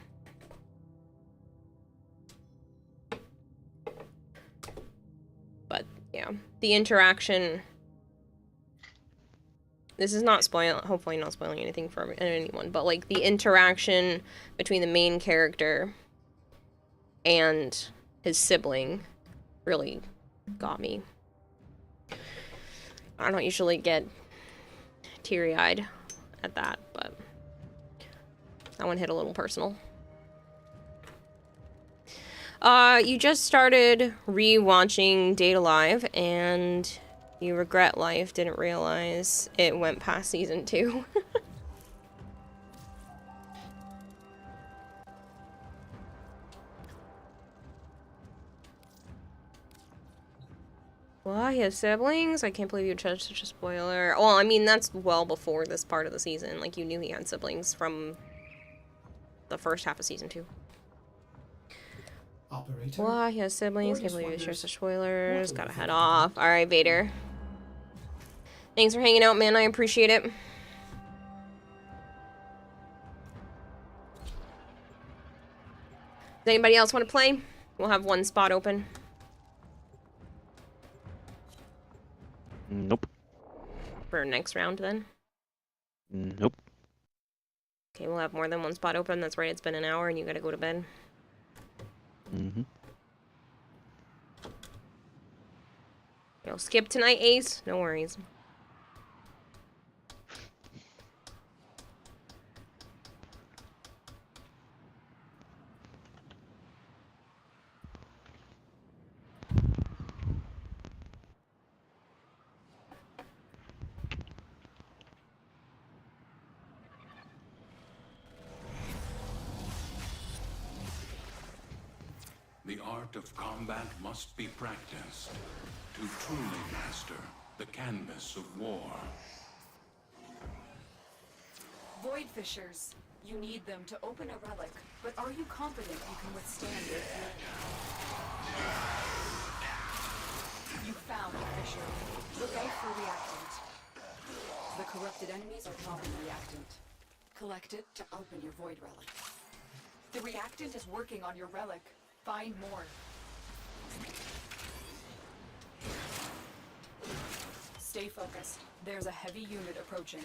But, yeah. The interaction... This is not hopefully not spoiling anything for anyone, but, like, the interaction between the main character and his sibling really got me. I don't usually get teary-eyed at that, but that one hit a little personal. You just started re-watching Date Alive, and you regret life, didn't realize it went past season 2. Well, he has siblings? I can't believe you chose such a spoiler. Well, I mean, that's well before this part of the season. Like, you knew he had siblings from the first half of season 2. Operator. Why he has siblings? Can't believe you chose such spoilers. Gotta head off. Alright, Vader. Thanks for hanging out, man. I appreciate it. Does anybody else want to play? We'll have one spot open. Nope. For next round, then? Nope. Okay, we'll have more than one spot open. That's right, it's been an hour and you gotta go to bed. Mm-hmm. You'll skip tonight, Ace? No worries. The art of combat must be practiced to truly master the canvas of war. Void Fissures. You need them to open a relic, but are you confident you can withstand their fury? You found a fissure. Look out for reactant. The corrupted enemies are dropping reactant. Collect it to open your void relic. The reactant is working on your relic. Find more. Stay focused. There's a heavy unit approaching.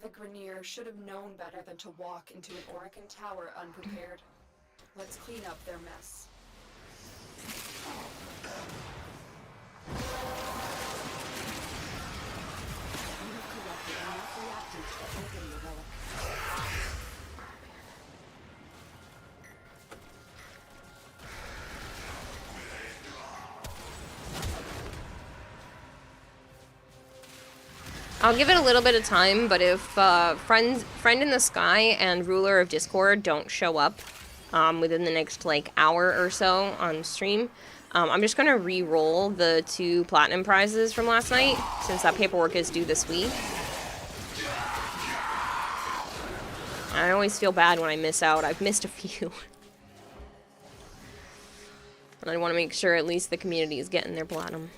The Grineer should have known better than to walk into an Orokin tower unprepared. Let's clean up their mess. You have collected enough reactants to open the relic. I'll give it a little bit of time, but if Friend in the Sky and Ruler of Discord don't show up within the next like hour or so on stream, I'm just gonna re-roll the 2 platinum prizes from last night, since that paperwork is due this week. I always feel bad when I miss out. I've missed a few. And I want to make sure at least the community is getting their platinum.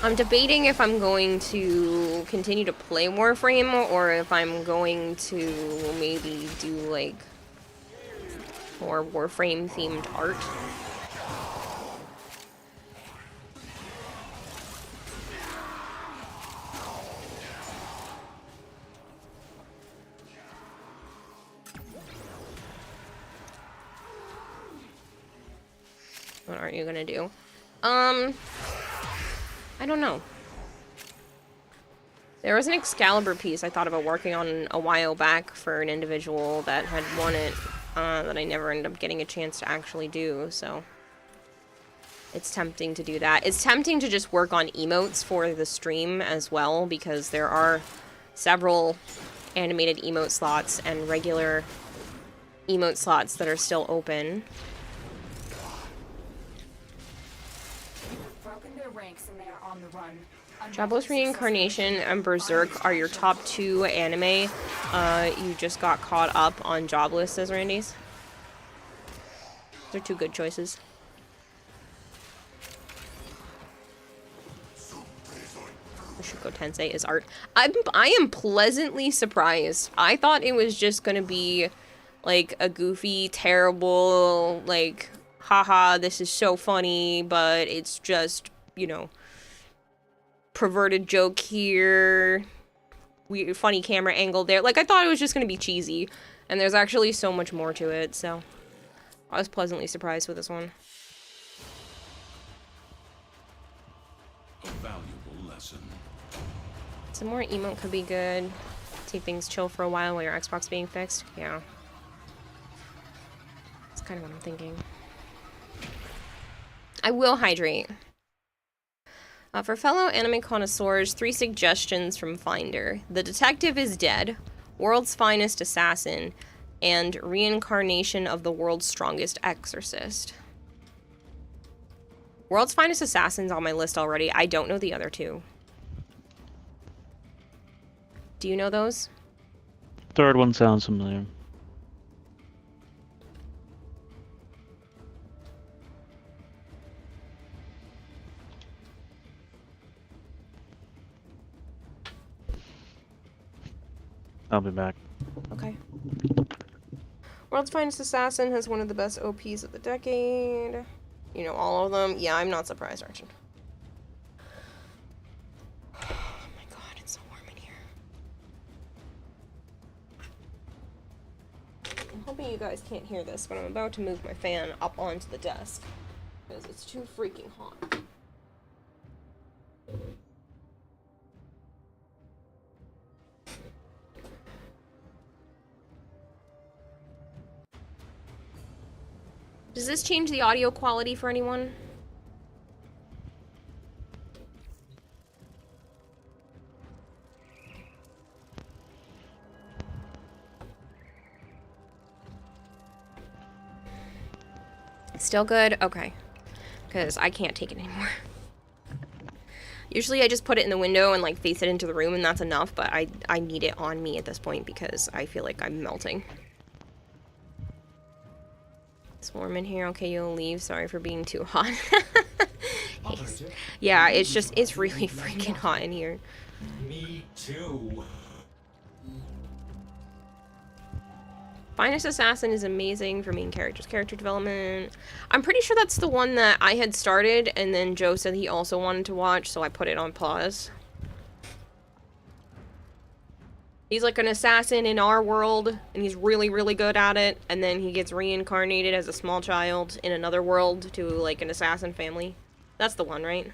I'm debating if I'm going to continue to play Warframe or if I'm going to maybe do like more Warframe themed art. What aren't you gonna do? I don't know. There was an Excalibur piece I thought about working on a while back for an individual that had won it, that I never ended up getting a chance to actually do, so it's tempting to do that. It's tempting to just work on emotes for the stream as well, because there are several animated emote slots and regular emote slots that are still open. Jobless Reincarnation and Berserk are your top 2 anime. You just got caught up on Jobless, says Randy's. They're 2 good choices. Mushoku Tensei is art. I am pleasantly surprised. I thought it was just gonna be like a goofy, terrible, like, haha, this is so funny, but it's just, you know, perverted joke here, weird, funny camera angle there. Like, I thought it was just gonna be cheesy, and there's actually so much more to it, so I was pleasantly surprised with this one. A valuable lesson. Some more emote could be good. Take things chill for a while your Xbox being fixed. Yeah. That's kind of what I'm thinking. I will hydrate. For fellow anime connoisseurs, 3 suggestions from Finder. The Detective is Dead, World's Finest Assassin, and Reincarnation of the World's Strongest Exorcist. World's Finest Assassin's on my list already. I don't know the other 2. Do you know those? Third one sounds familiar. I'll be back. Okay. World's Finest Assassin has one of the best OPs of the decade. You know all of them? Yeah, I'm not surprised, Archon. Oh my god, it's so warm in here. I'm hoping you guys can't hear this, but I'm about to move my fan up onto the desk because it's too freaking hot. Does this change the audio quality for anyone? Still good? Okay. Because I can't take it anymore. Usually I just put it in the window and like face it into the room and that's enough, but I need it on me at this point because I feel like I'm melting. It's warm in here. Okay, you'll leave. Sorry for being too hot. Yeah, it's really freaking hot in here. Me too. Finest Assassin is amazing for main character development. I'm pretty sure that's the one that I had started and then Joe said he also wanted to watch, so I put it on pause. He's like an assassin in our world, and he's really, really good at it, and then he gets reincarnated as a small child in another world to, like, an assassin family. That's the one, right?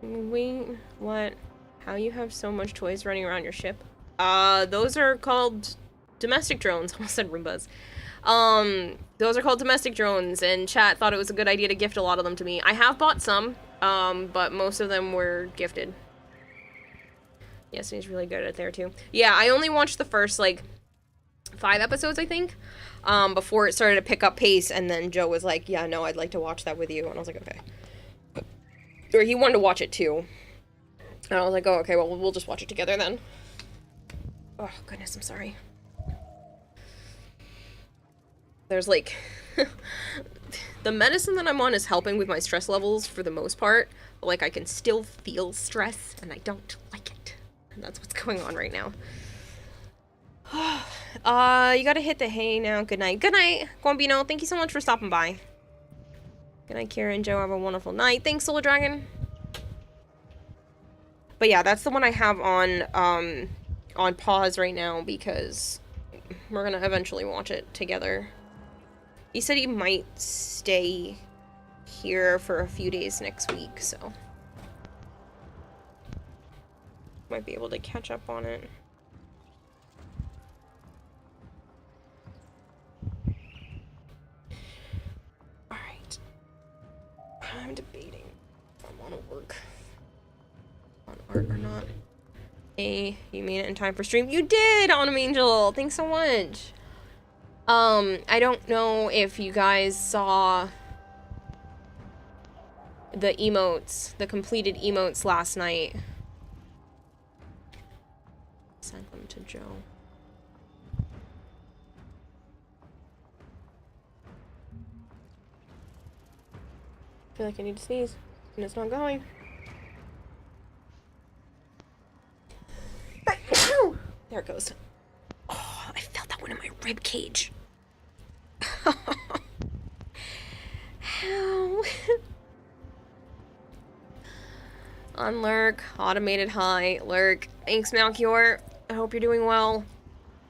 Wait, what? How you have so much toys running around your ship? Those are called domestic drones. I almost said Roombas. Those are called domestic drones, and chat thought it was a good idea to gift a lot of them to me. I have bought some, but most of them were gifted. Yes, he's really good at there too. Yeah, I only watched the first, like, 5 episodes, I think, before it started to pick up pace, and then Joe was like, yeah, no, I'd like to watch that with you, and I was like, okay. Or he wanted to watch it too. And I was like, oh, okay, well, we'll just watch it together then. Oh, goodness, I'm sorry. There's, like... the medicine that I'm on is helping with my stress levels for the most part. But, like, I can still feel stress, and I don't like it. And that's what's going on right now. You gotta hit the hay now. Good night. Good night, Guambino. Thank you so much for stopping by. Good night, Kira and Joe. Have a wonderful night. Thanks, Solar Dragon. But yeah, that's the one I have on pause right now because we're gonna eventually watch it together. He said he might stay here for a few days next week, so might be able to catch up on it. Alright. I'm debating if I want to work on art or not. Hey, you made it in time for stream. You did, Autumn Angel! Thanks so much! I don't know if you guys saw the emotes, the completed emotes last night. Send them to Joe. I feel like I need to sneeze, and it's not going. There it goes. Oh, I felt that one in my rib cage. Ow. On Lurk, automated hi, Lurk. Thanks, Malchior. I hope you're doing well.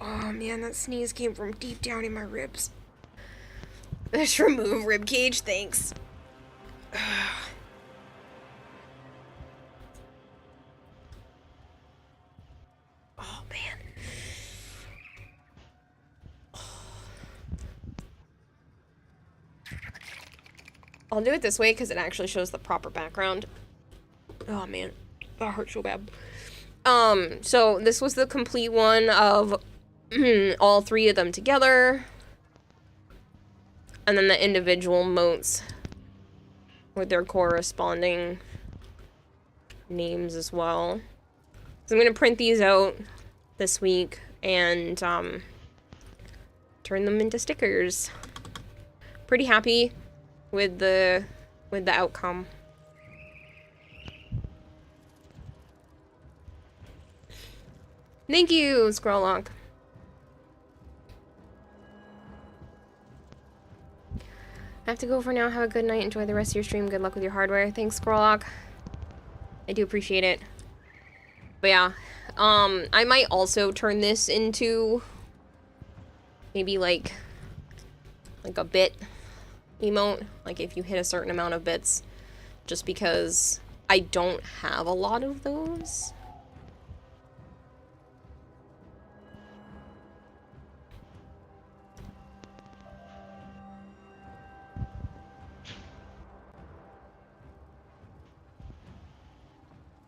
Oh man, that sneeze came from deep down in my ribs. Let's remove rib cage, thanks. Oh man. I'll do it this way because it actually shows the proper background. Oh man, that hurt so bad. So this was the complete one of all 3 of them together. And then the individual motes with their corresponding names as well. So I'm gonna print these out this week and turn them into stickers. Pretty happy with the outcome. Thank you, Scrolllock. I have to go for now. Have a good night. Enjoy the rest of your stream. Good luck with your hardware. Thanks, Scrolllock. I do appreciate it. But yeah, I might also turn this into maybe like a bit emote. Like if you hit a certain amount of bits, just because I don't have a lot of those.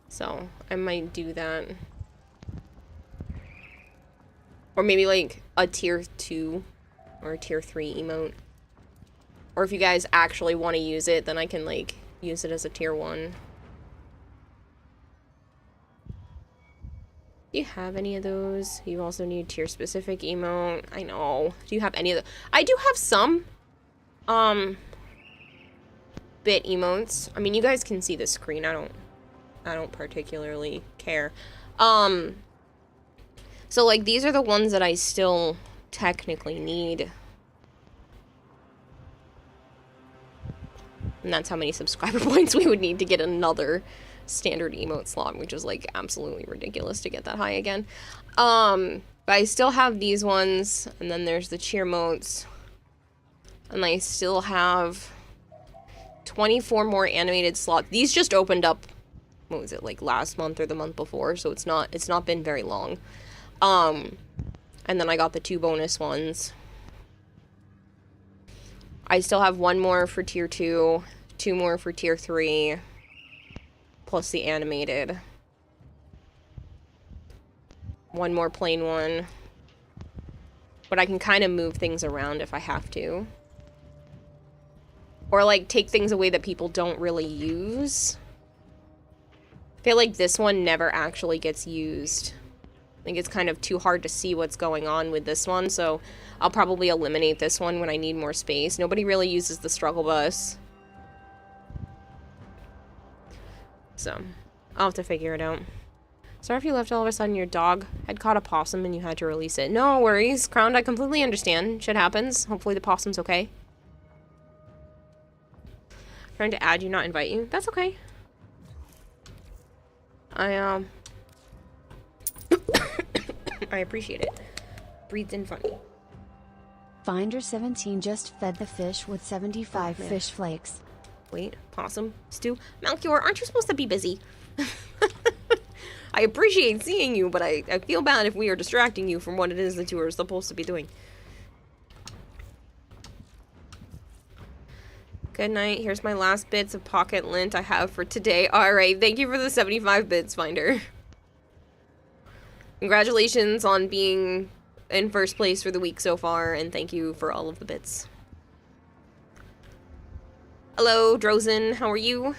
So, I might do that. Or maybe like a tier 2 or a tier 3 emote. Or if you guys actually want to use it, then I can like use it as a tier 1. Do you have any of those? You also need tier specific emote. I know. Do you have any of the? I do have some bit emotes. I mean, you guys can see the screen. I don't particularly care. So like these are the ones that I still technically need. And that's how many subscriber points we would need to get another standard emote slot, which is like absolutely ridiculous to get that high again. But I still have these ones, and then there's the cheer motes. And I still have 24 more animated slots. These just opened up what was it, like last month or the month before, so it's not been very long. And then I got the 2 bonus ones. I still have 1 more for tier 2, 2 more for tier 3, plus the animated. 1 more plain one. But I can kind of move things around if I have to. Or, like, take things away that people don't really use. I feel like this one never actually gets used. I think it's kind of too hard to see what's going on with this one, so I'll probably eliminate this one when I need more space. Nobody really uses the struggle bus. So, I'll have to figure it out. Sorry if you left all of a sudden your dog had caught a possum and you had to release it. No worries, Crowned, I completely understand. Shit happens. Hopefully the possum's okay. Trying to add you, not invite you. That's okay. I appreciate it. Breathed in funny. Finder17 just fed the fish with 75 fish flakes. Wait, possum? Stew? Malchior, aren't you supposed to be busy? I appreciate seeing you, but I feel bad if we are distracting you from what it is that you are supposed to be doing. Good night. Here's my last bits of pocket lint I have for today. Alright, thank you for the 75 bits, Finder. Congratulations on being in first place for the week so far, and thank you for all of the bits. Hello, Drozen. How are you?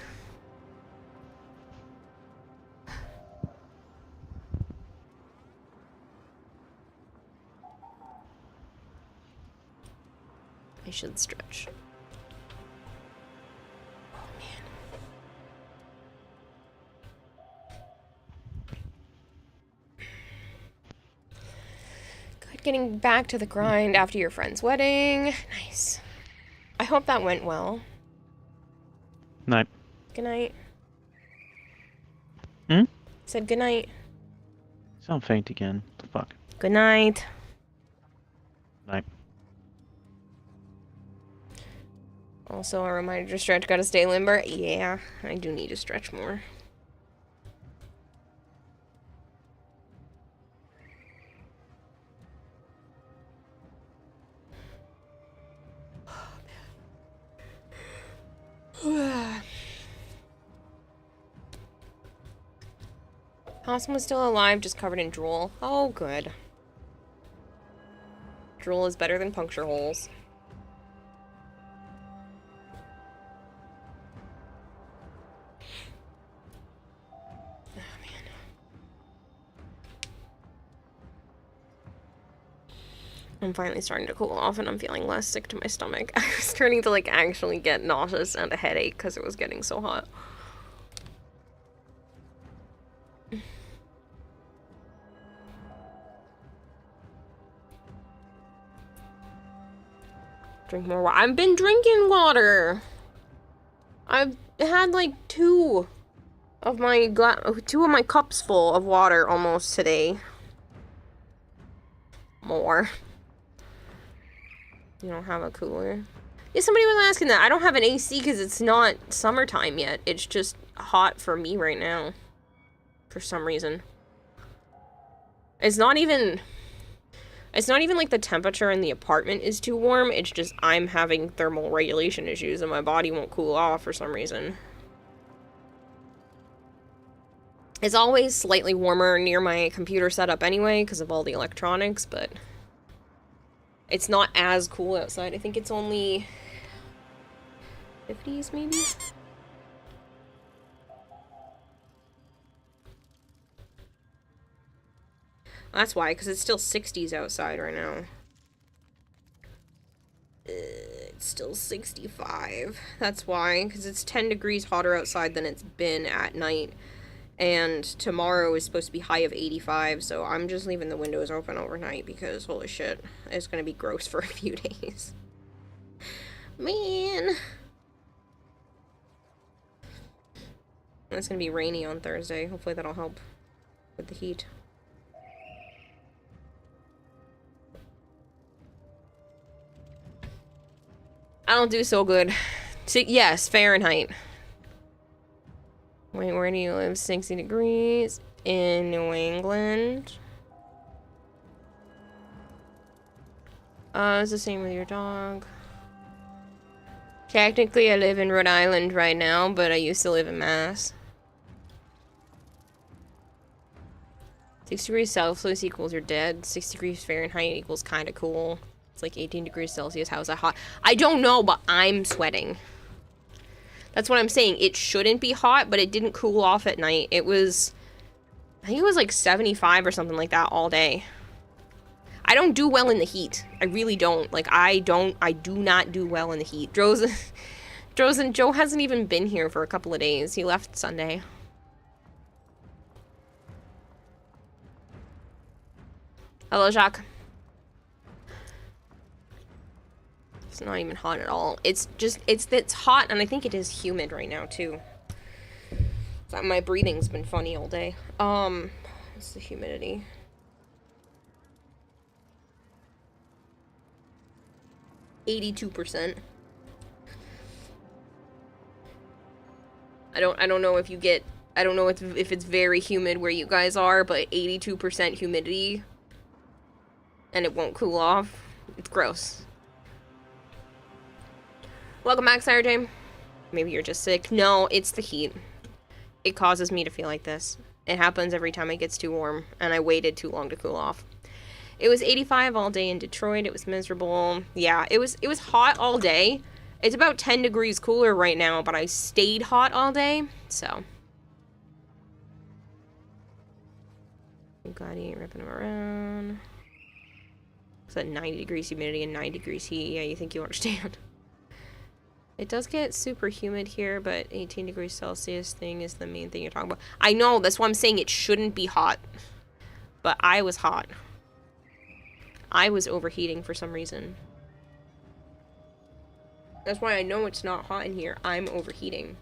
I should stretch. Oh, man. Good getting back to the grind after your friend's wedding. Nice. I hope that went well. Night. Good night. Hmm? Said good night. Sound faint again. What the fuck? Good night. Night. Also, a reminder to stretch, gotta stay limber. Yeah, I do need to stretch more. Possum was still alive, just covered in drool. Oh, good. Drool is better than puncture holes. I'm finally starting to cool off and I'm feeling less sick to my stomach. I was starting to, like, actually get nauseous and a headache because it was getting so hot. Drink more water. I've been drinking water! I've had, like, two of my cups full of water almost today. More. You don't have a cooler? Yeah, somebody was asking that. I don't have an AC because it's not summertime yet. It's just hot for me right now. For some reason. It's not even like the temperature in the apartment is too warm. It's just I'm having thermal regulation issues and my body won't cool off for some reason. It's always slightly warmer near my computer setup anyway because of all the electronics, but it's not as cool outside. I think it's only 50s maybe? That's why, because it's still 60s outside right now. It's still 65. That's why, because it's 10 degrees hotter outside than it's been at night. And tomorrow is supposed to be high of 85, so I'm just leaving the windows open overnight because, holy shit, it's gonna be gross for a few days. Man. It's gonna be rainy on Thursday. Hopefully that'll help with the heat. I don't do so good. Yes, Fahrenheit. Wait, where do you live? 60 degrees in New England. It's the same with your dog. Technically, I live in Rhode Island right now, but I used to live in Mass. 6 degrees Celsius equals you're dead. 6 degrees Fahrenheit equals kind of cool. It's like 18 degrees Celsius. How is that hot? I don't know, but I'm sweating. That's what I'm saying. It shouldn't be hot, but it didn't cool off at night. It was, I think it was like 75 or something like that all day. I don't do well in the heat. I really don't. Like, I do not do well in the heat. Drozen, Joe hasn't even been here for a couple of days. He left Sunday. Hello, Jacques. It's not even hot at all. It's hot, and I think it is humid right now, too. My breathing's been funny all day. What's the humidity? %. I don't know if you get, I don't know if it's very humid where you guys are, but 82% humidity and it won't cool off. It's gross. Welcome back, Sire Jane. Maybe you're just sick. No, it's the heat. It causes me to feel like this. It happens every time it gets too warm and I waited too long to cool off. It was 85 all day in Detroit. It was miserable. Yeah, it was hot all day. It's about 10 degrees cooler right now, but I stayed hot all day, so. Bugatti ripping him around. It's at 90 degrees humidity and 90 degrees heat. Yeah, you think you understand. It does get super humid here, but 18 degrees Celsius thing is the main thing you're talking about. I know, that's why I'm saying it shouldn't be hot. But I was hot. I was overheating for some reason. That's why I know it's not hot in here. I'm overheating.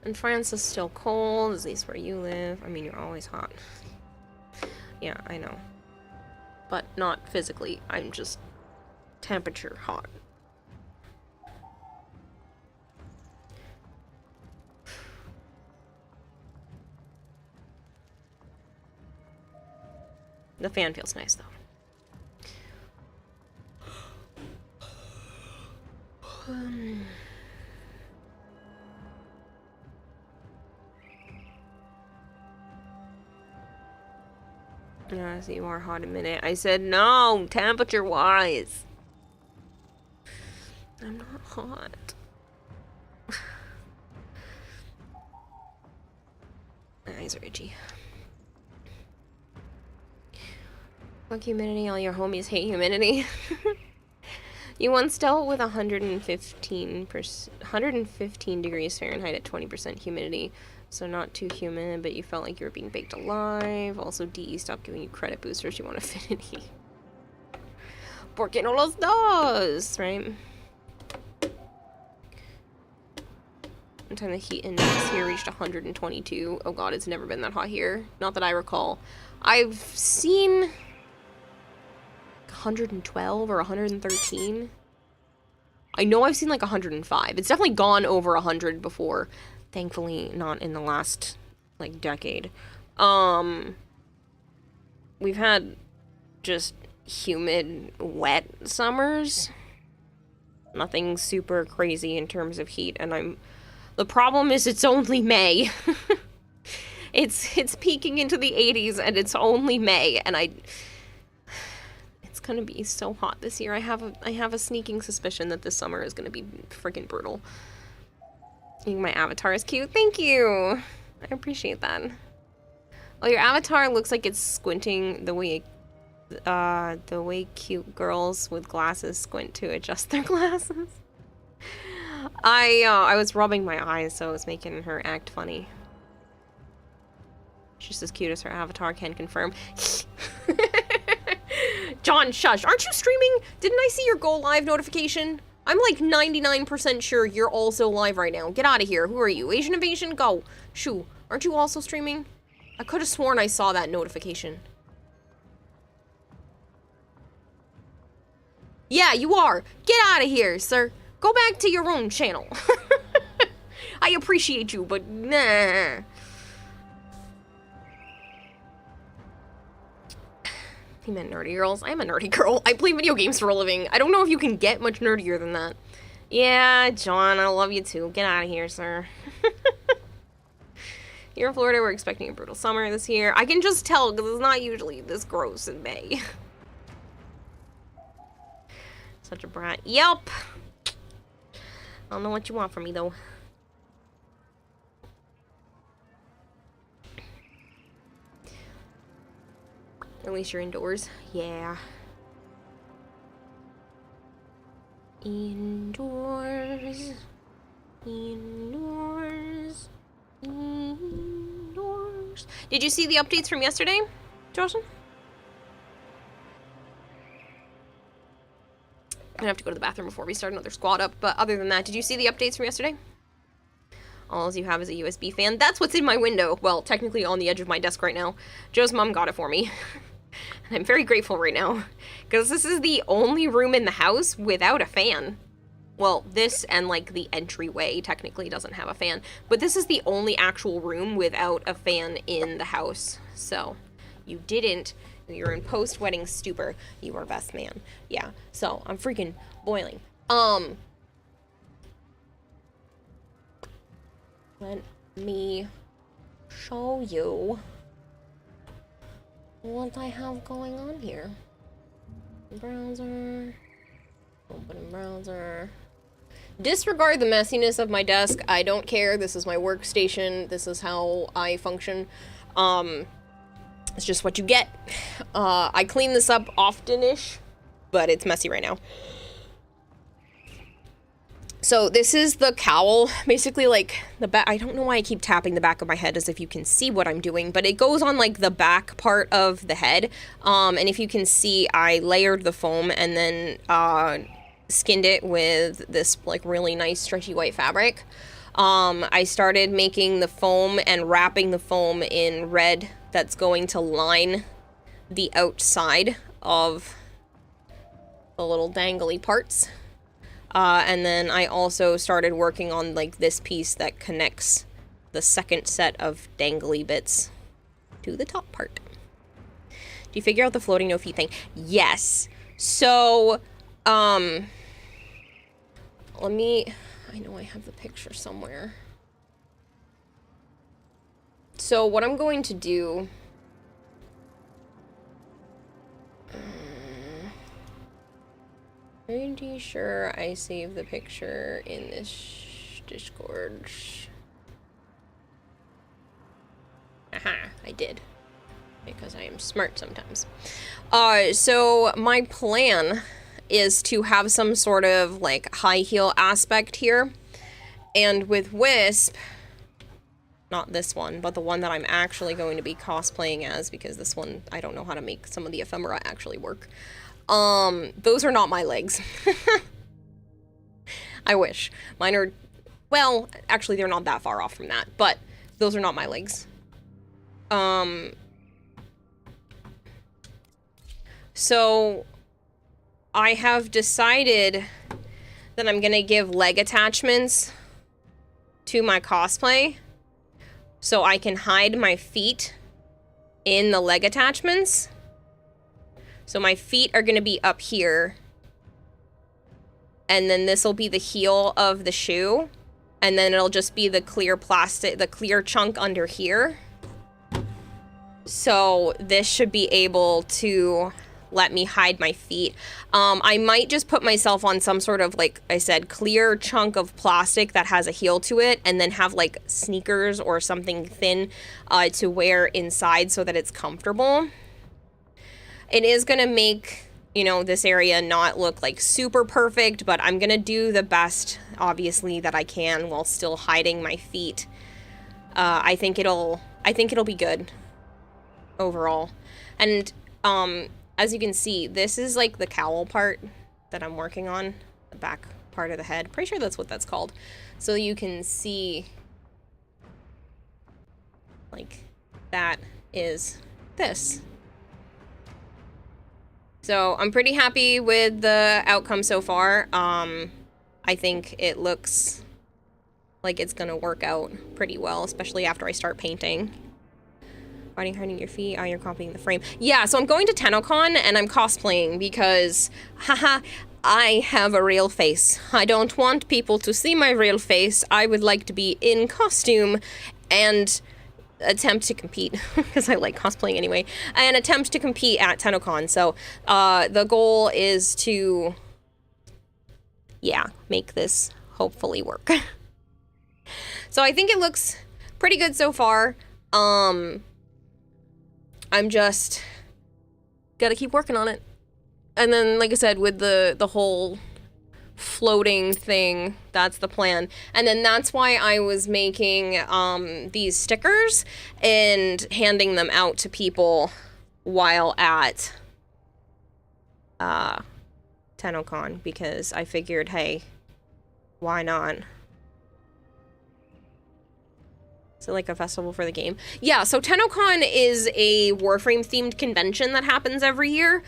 And France is still cold, at least where you live. I mean, you're always hot. Yeah, I know. But not physically. I'm just temperature hot. The fan feels nice, though. Yeah, so you are hot a minute. I said no, temperature-wise. I'm not hot. My eyes are itchy. Fuck humidity, all your homies hate humidity. You once dealt with 115 degrees Fahrenheit at 20% humidity. So not too humid, but you felt like you were being baked alive. Also, DE stopped giving you credit boosters. You want affinity. Porque no los dos, right? One time the heat index here reached 122. Oh god, it's never been that hot here. Not that I recall. I've seen 112 or 113. I know I've seen like 105. It's definitely gone over 100 before. Thankfully, not in the last, like, decade. We've had just humid, wet summers. Nothing super crazy in terms of heat, and the problem is it's only May. It's peaking into the 80s, and it's only May, and it's gonna be so hot this year. I have a sneaking suspicion that this summer is gonna be freaking brutal. My avatar is cute. Thank you. I appreciate that. Well, your avatar looks like it's squinting the way cute girls with glasses squint to adjust their glasses. I was rubbing my eyes, so it was making her act funny. She's as cute as her avatar can confirm. John, shush. Aren't you streaming? Didn't I see your Go Live notification? I'm like 99% sure you're also live right now. Get out of here. Who are you? Asian Invasion? Go. Shoo. Aren't you also streaming? I could have sworn I saw that notification. Yeah, you are. Get out of here, sir. Go back to your own channel. I appreciate you, but nah. He meant nerdy girls. I'm a nerdy girl. I play video games for a living. I don't know if you can get much nerdier than that. Yeah, John, I love you too. Get out of here, sir. Here in Florida, we're expecting a brutal summer this year. I can just tell because it's not usually this gross in May. Such a brat. Yep. I don't know what you want from me, though. At least you're indoors. Yeah. Indoors. Indoors. Indoors. Did you see the updates from yesterday, Jocelyn? I'm gonna have to go to the bathroom before we start another squad up, but other than that, did you see the updates from yesterday? All you have is a USB fan. That's what's in my window. Well, technically on the edge of my desk right now. Joe's mom got it for me. And I'm very grateful right now. Because this is the only room in the house without a fan. Well, this and like the entryway technically doesn't have a fan. But this is the only actual room without a fan in the house. So, you didn't. You're in post-wedding stupor. You are best man. Yeah, so I'm freaking boiling. Let me show you what I have going on here. Browser. Open browser. Disregard the messiness of my desk. I don't care. This is my workstation. This is how I function. It's just what you get. I clean this up often-ish, but it's messy right now. So this is the cowl, basically like the back. I don't know why I keep tapping the back of my head as if you can see what I'm doing, but it goes on like the back part of the head. And if you can see, I layered the foam and then skinned it with this like really nice stretchy white fabric. I started making the foam and wrapping the foam in red that's going to line the outside of the little dangly parts. And then I also started working on like this piece that connects the second set of dangly bits to the top part. Do you figure out the floating no feet thing? Yes. So, let me, I know I have the picture somewhere. So what I'm going to do, pretty sure I saved the picture in this Discord. Aha, I did. Because I am smart sometimes. So my plan is to have some sort of like high heel aspect here. And with Wisp, not this one, but the one that I'm actually going to be cosplaying as, because this one, I don't know how to make some of the ephemera actually work. Those are not my legs. I wish. Mine are, well, actually they're not that far off from that, but those are not my legs. So I have decided that I'm gonna give leg attachments to my cosplay so I can hide my feet in the leg attachments. So my feet are gonna be up here, and then this will be the heel of the shoe, and then it'll just be the clear plastic, the clear chunk under here. So this should be able to let me hide my feet. I might just put myself on some sort of, like I said, clear chunk of plastic that has a heel to it, and then have like sneakers or something thin to wear inside so that it's comfortable. It is gonna make, you know, this area not look like super perfect, but I'm gonna do the best, obviously, that I can while still hiding my feet. I think it'll be good overall. And as you can see, this is like the cowl part that I'm working on, the back part of the head. Pretty sure that's what that's called. So you can see, like, that is this. So I'm pretty happy with the outcome so far. I think it looks like it's gonna work out pretty well, especially after I start painting. Hiding your feet, you're copying the frame. Yeah, so I'm going to TennoCon and I'm cosplaying because, haha, I have a real face. I don't want people to see my real face. I would like to be in costume and attempt to compete, because I like cosplaying anyway, and attempt to compete at TennoCon. So the goal is to, yeah, make this hopefully work. So I think it looks pretty good so far. I'm just gotta keep working on it. And then, like I said, with the whole floating thing, that's the plan. And then that's why I was making these stickers and handing them out to people while at TennoCon, because I figured, hey, why not? So like a festival for the game. Yeah, so TennoCon is a Warframe-themed convention that happens every year.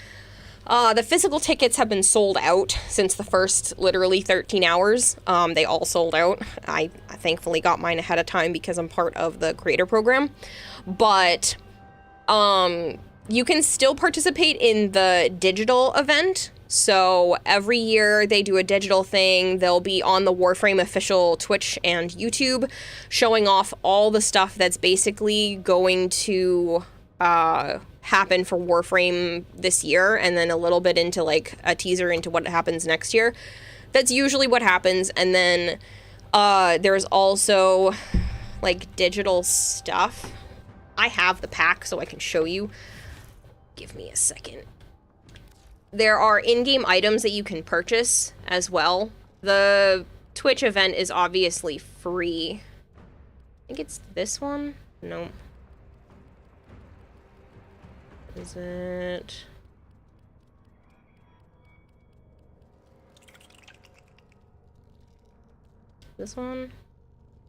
The physical tickets have been sold out since the first, literally, 13 hours. They all sold out. I thankfully got mine ahead of time because I'm part of the creator program. But you can still participate in the digital event. So every year they do a digital thing. They'll be on the Warframe official Twitch and YouTube showing off all the stuff that's basically going to happen for Warframe this year, and then a little bit into like a teaser into what happens next year. That's usually what happens. And then there's also like digital stuff. I have the pack so I can show you. Give me a second. There are in-game items that you can purchase as well. The Twitch event is obviously free. I think it's this one? No. Is it? This one?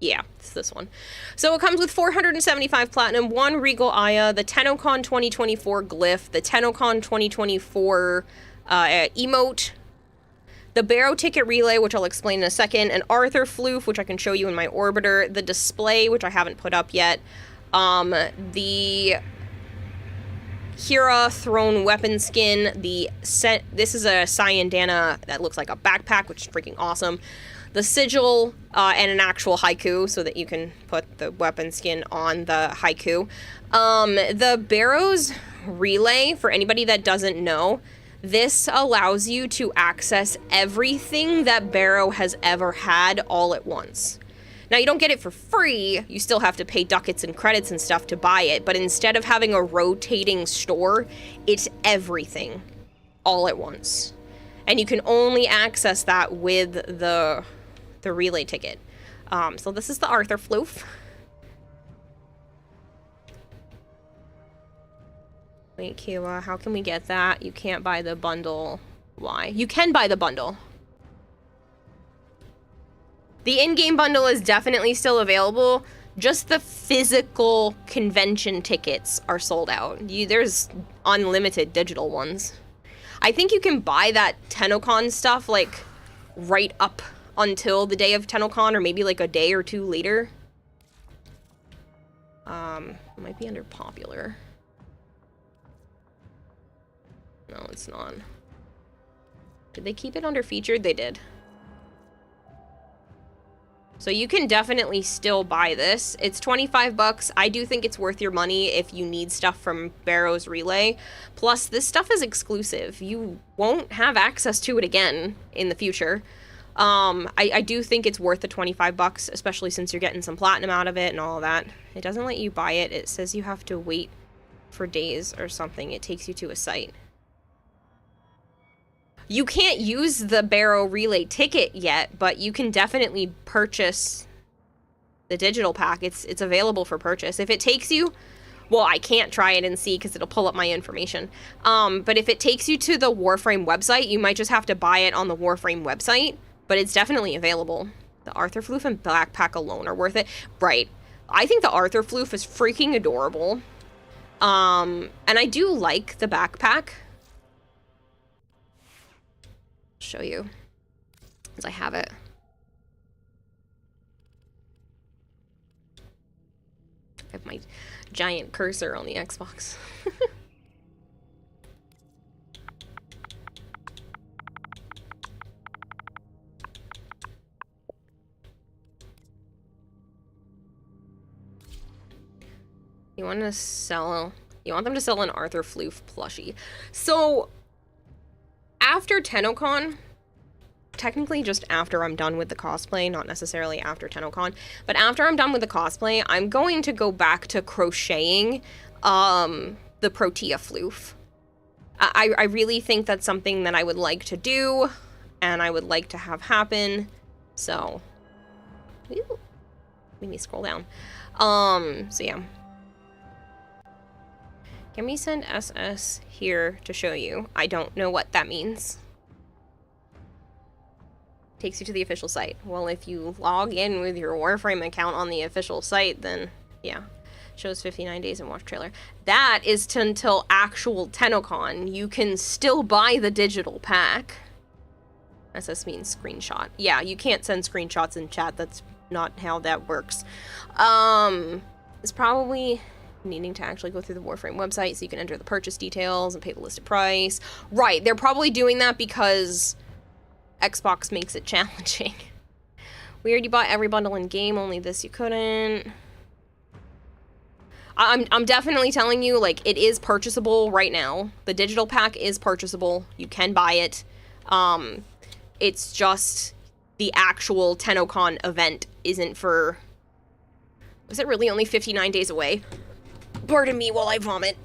Yeah, it's this one. So it comes with 475 platinum, 1 Regal Aya, the TennoCon 2024 glyph, the TennoCon 2024 emote, the Barrow ticket relay, which I'll explain in a second, an Arthur floof, which I can show you in my orbiter, the display, which I haven't put up yet, the Hira Throne weapon skin, the set. This is a Cyandana that looks like a backpack, which is freaking awesome. The sigil, and an actual haiku so that you can put the weapon skin on the haiku. The Barrows relay, for anybody that doesn't know, this allows you to access everything that Barrow has ever had all at once. Now, you don't get it for free. You still have to pay ducats and credits and stuff to buy it, but instead of having a rotating store, it's everything all at once. And you can only access that with the relay ticket. So this is the Arthur floof. Wait, Kayla, how can we get that? You can't buy the bundle. Why? You can buy the bundle. The in-game bundle is definitely still available. Just the physical convention tickets are sold out. There's unlimited digital ones. I think you can buy that TennoCon stuff, like, right up until the day of TennoCon, or maybe, like, a day or two later. It might be under popular. No, it's not. Did they keep it under featured? They did. So you can definitely still buy this. It's 25 bucks. I do think it's worth your money if you need stuff from Barrow's Relay. Plus, this stuff is exclusive. You won't have access to it again in the future. I do think it's worth the 25 bucks, especially since you're getting some platinum out of it and all of that. It doesn't let you buy it. It says you have to wait for days or something. It takes you to a site. You can't use the Barrow Relay ticket yet, but you can definitely purchase the digital pack. It's available for purchase. If it takes you, well, I can't try it and see because it'll pull up my information. But if it takes you to the Warframe website, you might just have to buy it on the Warframe website, but it's definitely available. The Arthur floof and backpack alone are worth it. Right. I think the Arthur floof is freaking adorable. And I do like the backpack. Show you. Because I have it. I have my giant cursor on the Xbox. You want them to sell an Arthur Floof plushie. So, after TennoCon, technically just after I'm done with the cosplay, not necessarily after TennoCon, but after I'm done with the cosplay, I'm going to go back to crocheting the Protea Floof. I really think that's something that I would like to do, and I would like to have happen, so... Ooh, let me scroll down. So yeah. Can we send SS here to show you? I don't know what that means. Takes you to the official site. Well, if you log in with your Warframe account on the official site, then yeah. Shows 59 days and watch trailer. That is until actual TennoCon. You can still buy the digital pack. SS means screenshot. Yeah, you can't send screenshots in chat. That's not how that works. It's probably needing to actually go through the Warframe website so you can enter the purchase details and pay the listed price. Right, they're probably doing that because Xbox makes it challenging. We already bought every bundle in game, only this you couldn't. I'm definitely telling you, like, it is purchasable right now. The digital pack is purchasable. You can buy it. It's just the actual TennoCon event isn't for... Is it really only 59 days away? Pardon me while I vomit.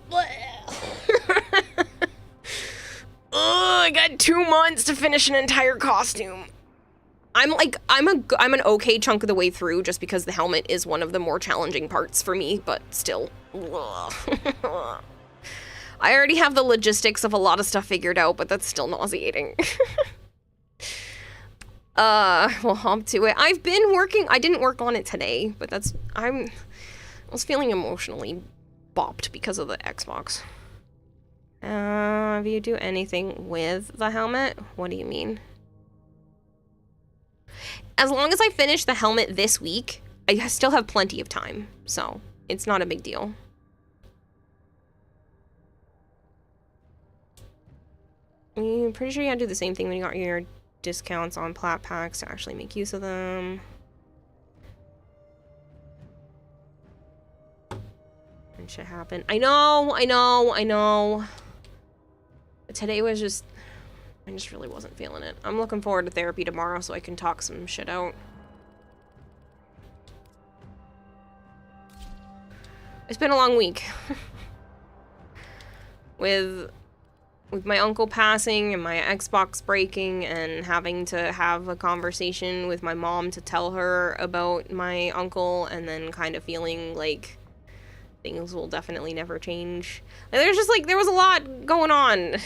I got 2 months to finish an entire costume. I'm an okay chunk of the way through just because the helmet is one of the more challenging parts for me, but still. I already have the logistics of a lot of stuff figured out, but that's still nauseating. We'll hop to it. I've been working, I didn't work on it today, but I was feeling emotionally bopped because of the Xbox. If you do anything with the helmet, what do you mean? As long as I finish the helmet this week, I still have plenty of time, so it's not a big deal. I'm pretty sure you had to do the same thing when you got your discounts on plat packs to actually make use of them. And shit happened. I know. But today was just... I just really wasn't feeling it. I'm looking forward to therapy tomorrow so I can talk some shit out. It's been a long week. With my uncle passing and my Xbox breaking and having to have a conversation with my mom to tell her about my uncle and then kind of feeling like things will definitely never change. And there's just like, there was a lot going on.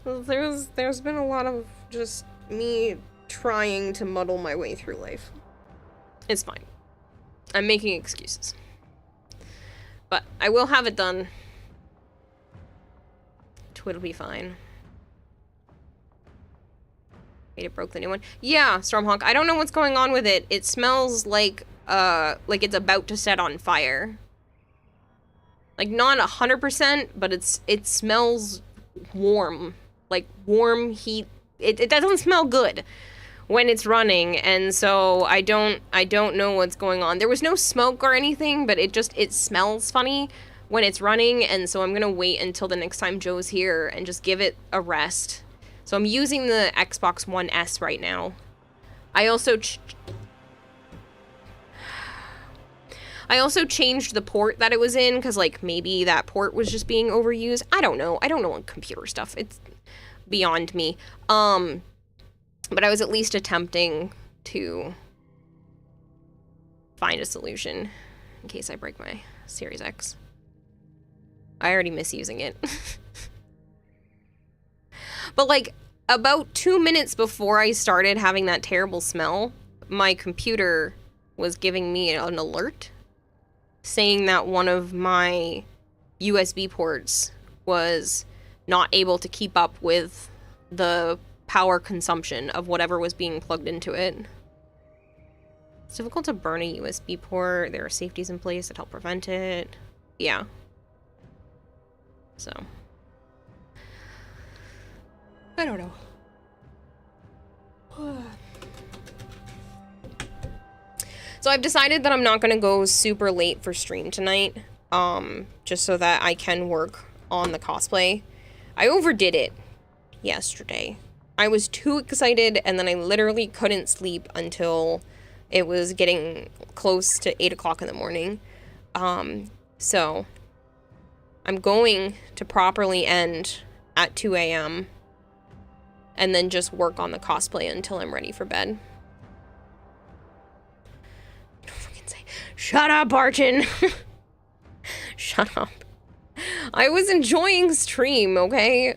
There's been a lot of just me trying to muddle my way through life. It's fine. I'm making excuses. But I will have it done. It'll be fine. Wait, it broke the new one? Yeah, Stormhawk. I don't know what's going on with it. It smells like it's about to set on fire. Like, not 100%, but it smells warm. Like, warm heat. It doesn't smell good when it's running, and so I don't know what's going on. There was no smoke or anything, but it smells funny when it's running, and so I'm gonna wait until the next time Joe's here and just give it a rest. So I'm using the Xbox One S right now. I also changed the port that it was in, because, like, maybe that port was just being overused. I don't know on computer stuff. It's beyond me. But I was at least attempting to find a solution in case I break my Series X. I already miss using it. But, like, about 2 minutes before I started having that terrible smell, my computer was giving me an alert saying that one of my USB ports was not able to keep up with the power consumption of whatever was being plugged into it. It's difficult to burn a USB port. There are safeties in place that help prevent it. Yeah. So. I don't know. So I've decided that I'm not going to go super late for stream tonight. Just so that I can work on the cosplay. I overdid it yesterday. I was too excited, and then I literally couldn't sleep until it was getting close to 8 o'clock in the morning. So I'm going to properly end at 2 a.m. and then just work on the cosplay until I'm ready for bed. Don't fucking say, shut up, Archon! Shut up. I was enjoying stream, okay?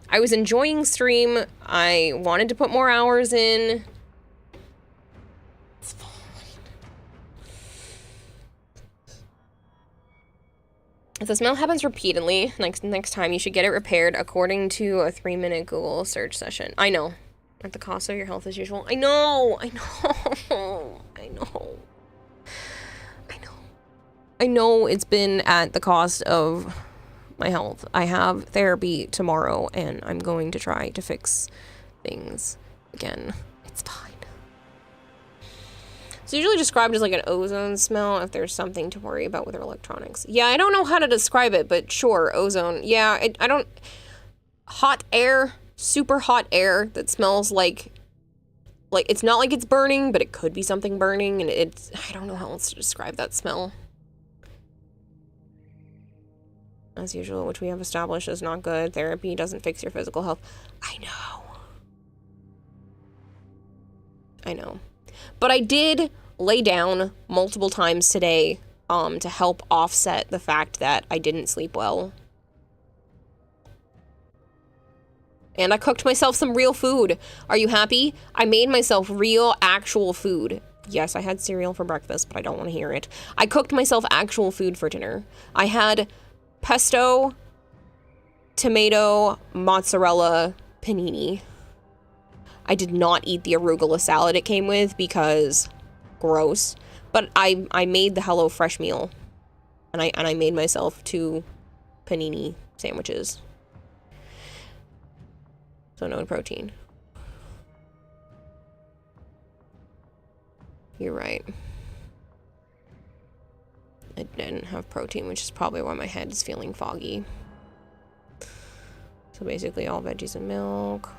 I was enjoying stream. I wanted to put more hours in. It's fine. If the smell happens repeatedly, next time you should get it repaired according to a 3-minute Google search session. I know. At the cost of your health as usual. I know. I know. I know. I know it's been at the cost of my health. I have therapy tomorrow, and I'm going to try to fix things again. It's fine. It's usually described as like an ozone smell if there's something to worry about with electronics. Yeah, I don't know how to describe it, but sure, ozone. Yeah, I don't... Hot air, super hot air that smells like it's not like it's burning, but it could be something burning, and it's... I don't know how else to describe that smell. As usual, which we have established is not good. Therapy doesn't fix your physical health. I know. But I did lay down multiple times today to help offset the fact that I didn't sleep well. And I cooked myself some real food. Are you happy? I made myself real, actual food. Yes, I had cereal for breakfast, but I don't want to hear it. I cooked myself actual food for dinner. I had pesto, tomato, mozzarella, panini. I did not eat the arugula salad it came with because gross. But I made the HelloFresh meal. And I made myself 2 panini sandwiches. So no protein. You're right. I didn't have protein, which is probably why my head is feeling foggy. So basically all veggies and milk.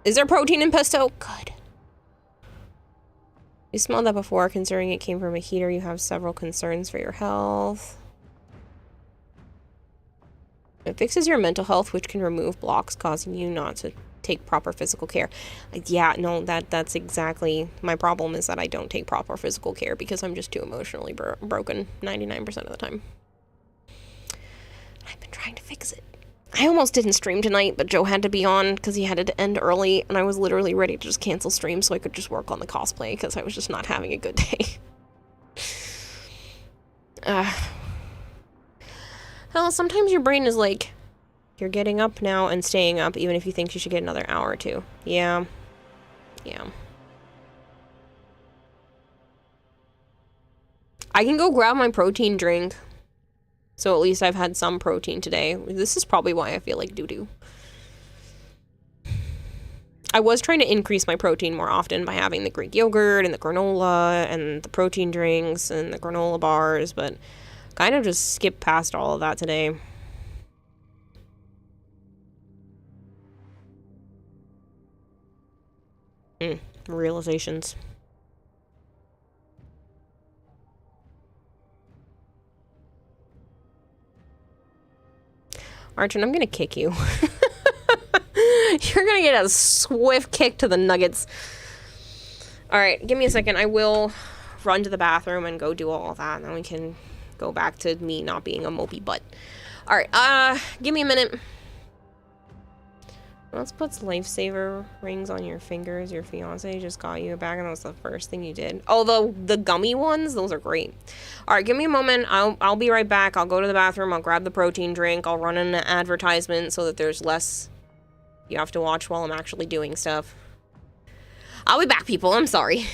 Is there protein in pesto? Good. You smelled that before. Considering it came from a heater, you have several concerns for your health. It fixes your mental health, which can remove blocks causing you not to take proper physical care. Yeah, no, that's exactly my problem, is that I don't take proper physical care because I'm just too emotionally broken 99% of the time. I've been trying to fix it. I almost didn't stream tonight, but Joe had to be on because he had to end early, and I was literally ready to just cancel stream so I could just work on the cosplay because I was just not having a good day. Hell, sometimes your brain is like, you're getting up now and staying up even if you think you should get another hour or two. Yeah. Yeah. I can go grab my protein drink. So at least I've had some protein today. This is probably why I feel like doo-doo. I was trying to increase my protein more often by having the Greek yogurt and the granola and the protein drinks and the granola bars, but kind of just skipped past all of that today. Realizations. Archon, I'm gonna kick you. You're gonna get a swift kick to the nuggets. Alright, give me a second. I will run to the bathroom and go do all of that, and then we can go back to me not being a mopey butt. Alright, give me a minute. Let's put lifesaver rings on your fingers. Your fiance just got you back, and that was the first thing you did. Oh, the gummy ones, those are great. All right, give me a moment. I'll be right back. I'll go to the bathroom. I'll grab the protein drink. I'll run an advertisement so that there's less you have to watch while I'm actually doing stuff. I'll be back, people. I'm sorry.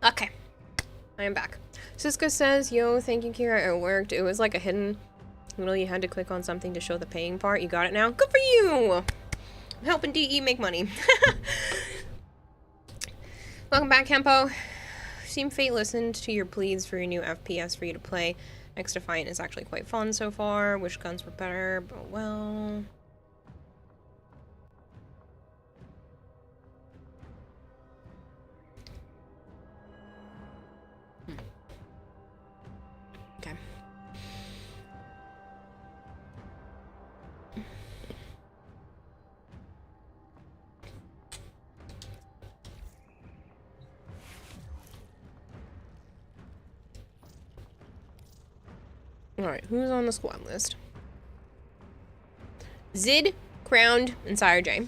Okay. I am back. Siska says, yo, thank you, Kira. It worked. It was like a hidden... You had to click on something to show the paying part. You got it now? Good for you! I'm helping DE make money. Welcome back, Kempo. Team Fate listened to your pleas for your new FPS for you to play. Next Defiant is actually quite fun so far. Wish guns were better, but well... Okay. Alright, who's on the squad list? Zid, Crowned, and Sire J.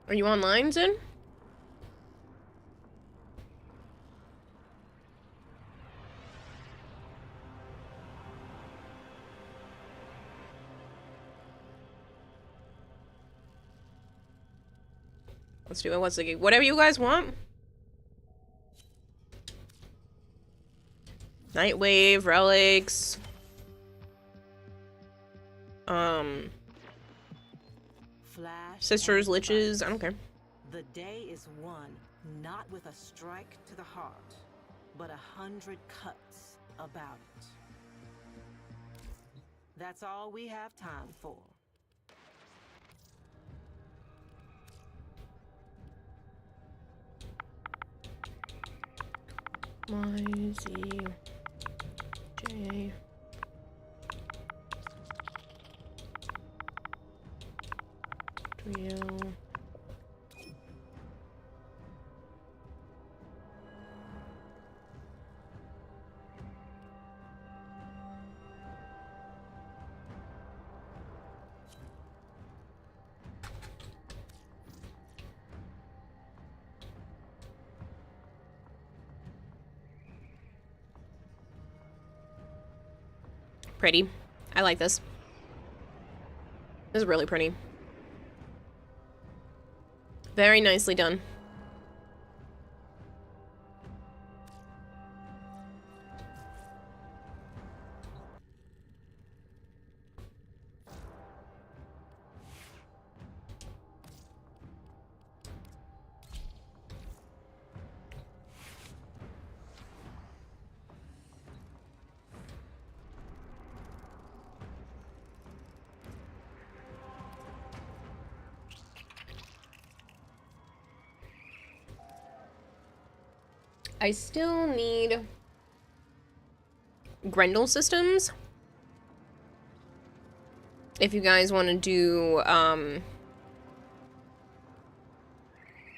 Are you online, Zid? Let's do it. What's the gig? Whatever you guys want. Nightwave, relics. Flash Sisters, liches. I don't care. The day is won, not with a strike to the heart, but 100 cuts about it. That's all we have time for. Y, Z, J. Trio. Pretty. I like this. This is really pretty. Very nicely done. I still need Grendel systems. If you guys want to do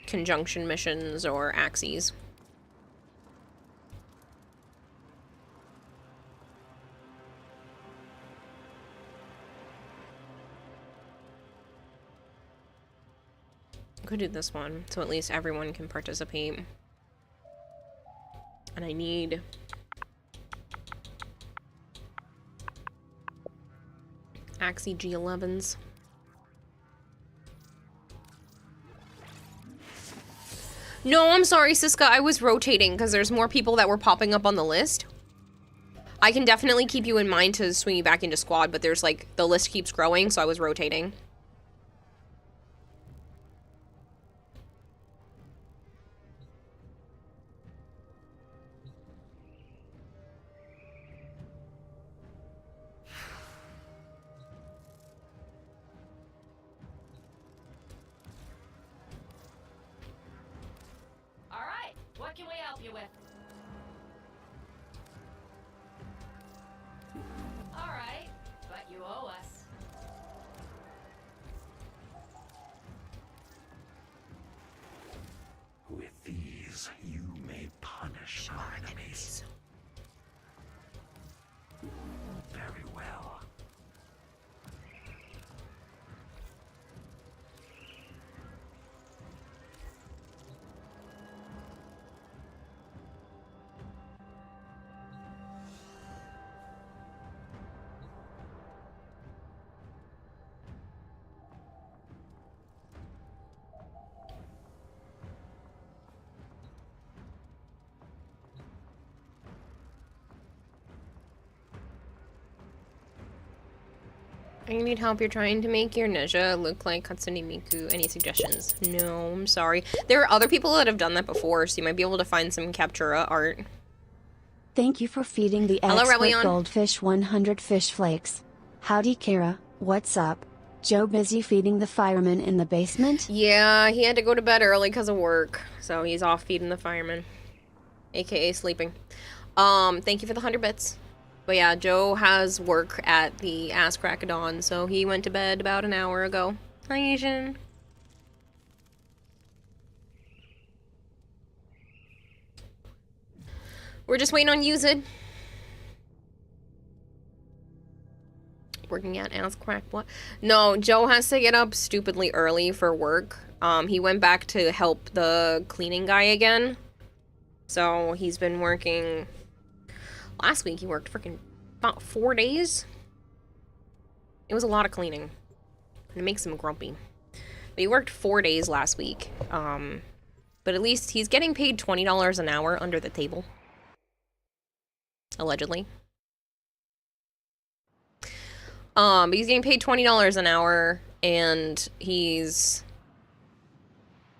conjunction missions or axes. Could do this one, so at least everyone can participate. And I need Axie G11s. No, I'm sorry, Siska. I was rotating because there's more people that were popping up on the list. I can definitely keep you in mind to swing you back into squad, but there's like, the list keeps growing, so I was rotating. I need help. You're trying to make your ninja look like Hatsune Miku. Any suggestions? No, I'm sorry. There are other people that have done that before, so you might be able to find some Captura art. Thank you for feeding the Hello, expert Relion. goldfish 100 fish flakes. Howdy, Kara. What's up? Joe busy feeding the fireman in the basement? Yeah, he had to go to bed early because of work, so he's off feeding the fireman, aka sleeping. Thank you for the 100 bits. But yeah, Joe has work at the Ass Crack of Dawn, so he went to bed about an hour ago. Hi, Asian. We're just waiting on Yuzid. Working at Ass Crack, what? No, Joe has to get up stupidly early for work. He went back to help the cleaning guy again. So he's been working... Last week he worked freaking about 4 days. It was a lot of cleaning. And it makes him grumpy. But he worked 4 days last week. But at least he's getting paid $20 an hour under the table. Allegedly. But he's getting paid $20 an hour, and he's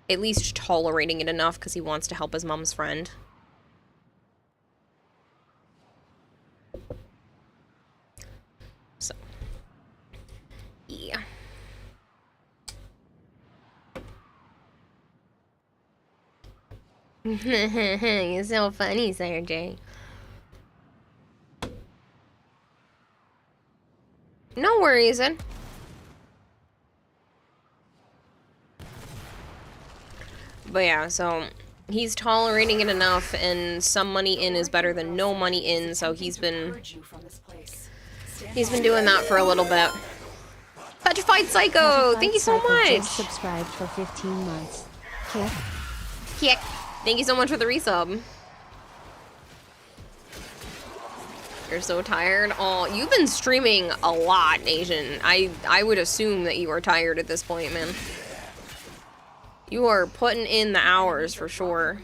at least tolerating it enough because he wants to help his mom's friend. So, yeah. You're so funny, Sergey. No worries, then. But yeah, so he's tolerating it enough, and some money in is better than no money in, so he's been doing that for a little bit. Petrified Psycho, thank you so much. Just subscribed for 15 months. Kick. Kick. Thank you so much for the resub. You're so tired. Oh, you've been streaming a lot, Asian. I would assume that you are tired at this point, man. You are putting in the hours for sure.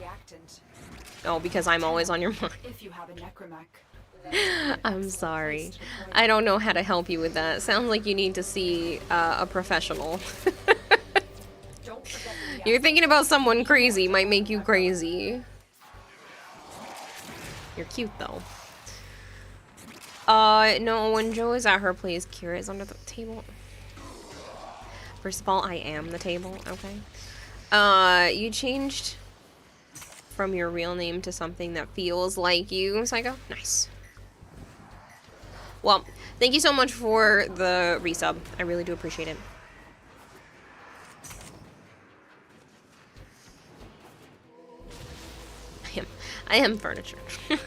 Oh, because I'm always on your mind. If you have a necromech. I'm sorry. I don't know how to help you with that. Sounds like you need to see a professional. You're thinking about someone crazy might make you crazy. You're cute though. No, when Joe is at her place, Kira is under the table. First of all, I am the table, okay? You changed from your real name to something that feels like you, Psycho? Nice. Well, thank you so much for the resub. I really do appreciate it. I am furniture. This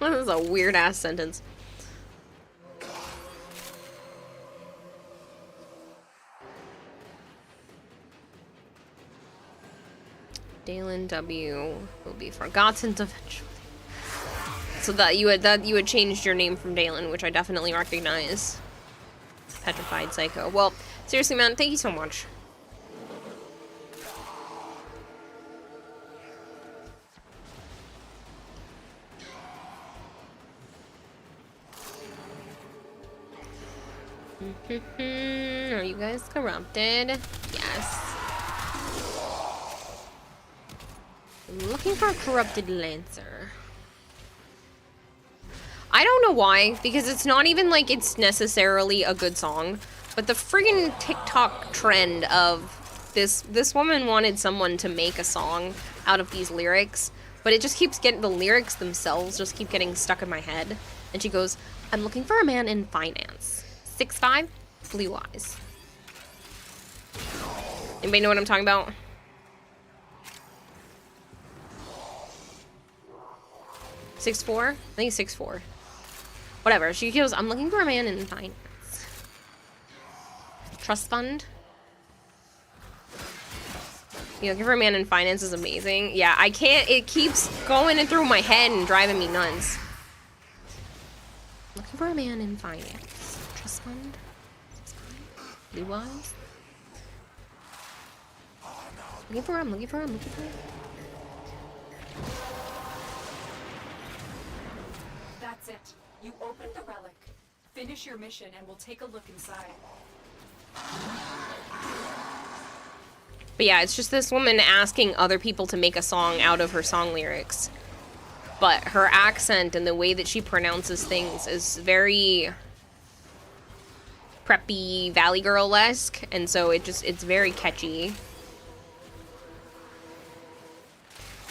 is a weird ass sentence. Dalen W will be forgotten eventually. So that you had changed your name from Dalen, which I definitely recognize. Petrified Psycho. Well, seriously, man, thank you so much. Are you guys corrupted? Yes. I'm looking for a corrupted Lancer. I don't know why, because it's not even like it's necessarily a good song, but the friggin' TikTok trend of this woman wanted someone to make a song out of these lyrics, but it just keeps getting, the lyrics themselves just keep getting stuck in my head. And she goes, I'm looking for a man in finance. 6'5", blue eyes. Anybody know what I'm talking about? $6'4"? I think it's 6'4". Whatever. She goes, I'm looking for a man in finance. Trust fund? You looking for a man in finance is amazing. Yeah, I can't, it keeps going in through my head and driving me nuts. Looking for a man in finance. Trust fund? Blue eyes? Looking for him, looking for him, looking for him. That's it. You opened the relic. Finish your mission and we'll take a look inside. But yeah, it's just this woman asking other people to make a song out of her song lyrics. But her accent and the way that she pronounces things is very preppy Valley Girl-esque, and so it's very catchy.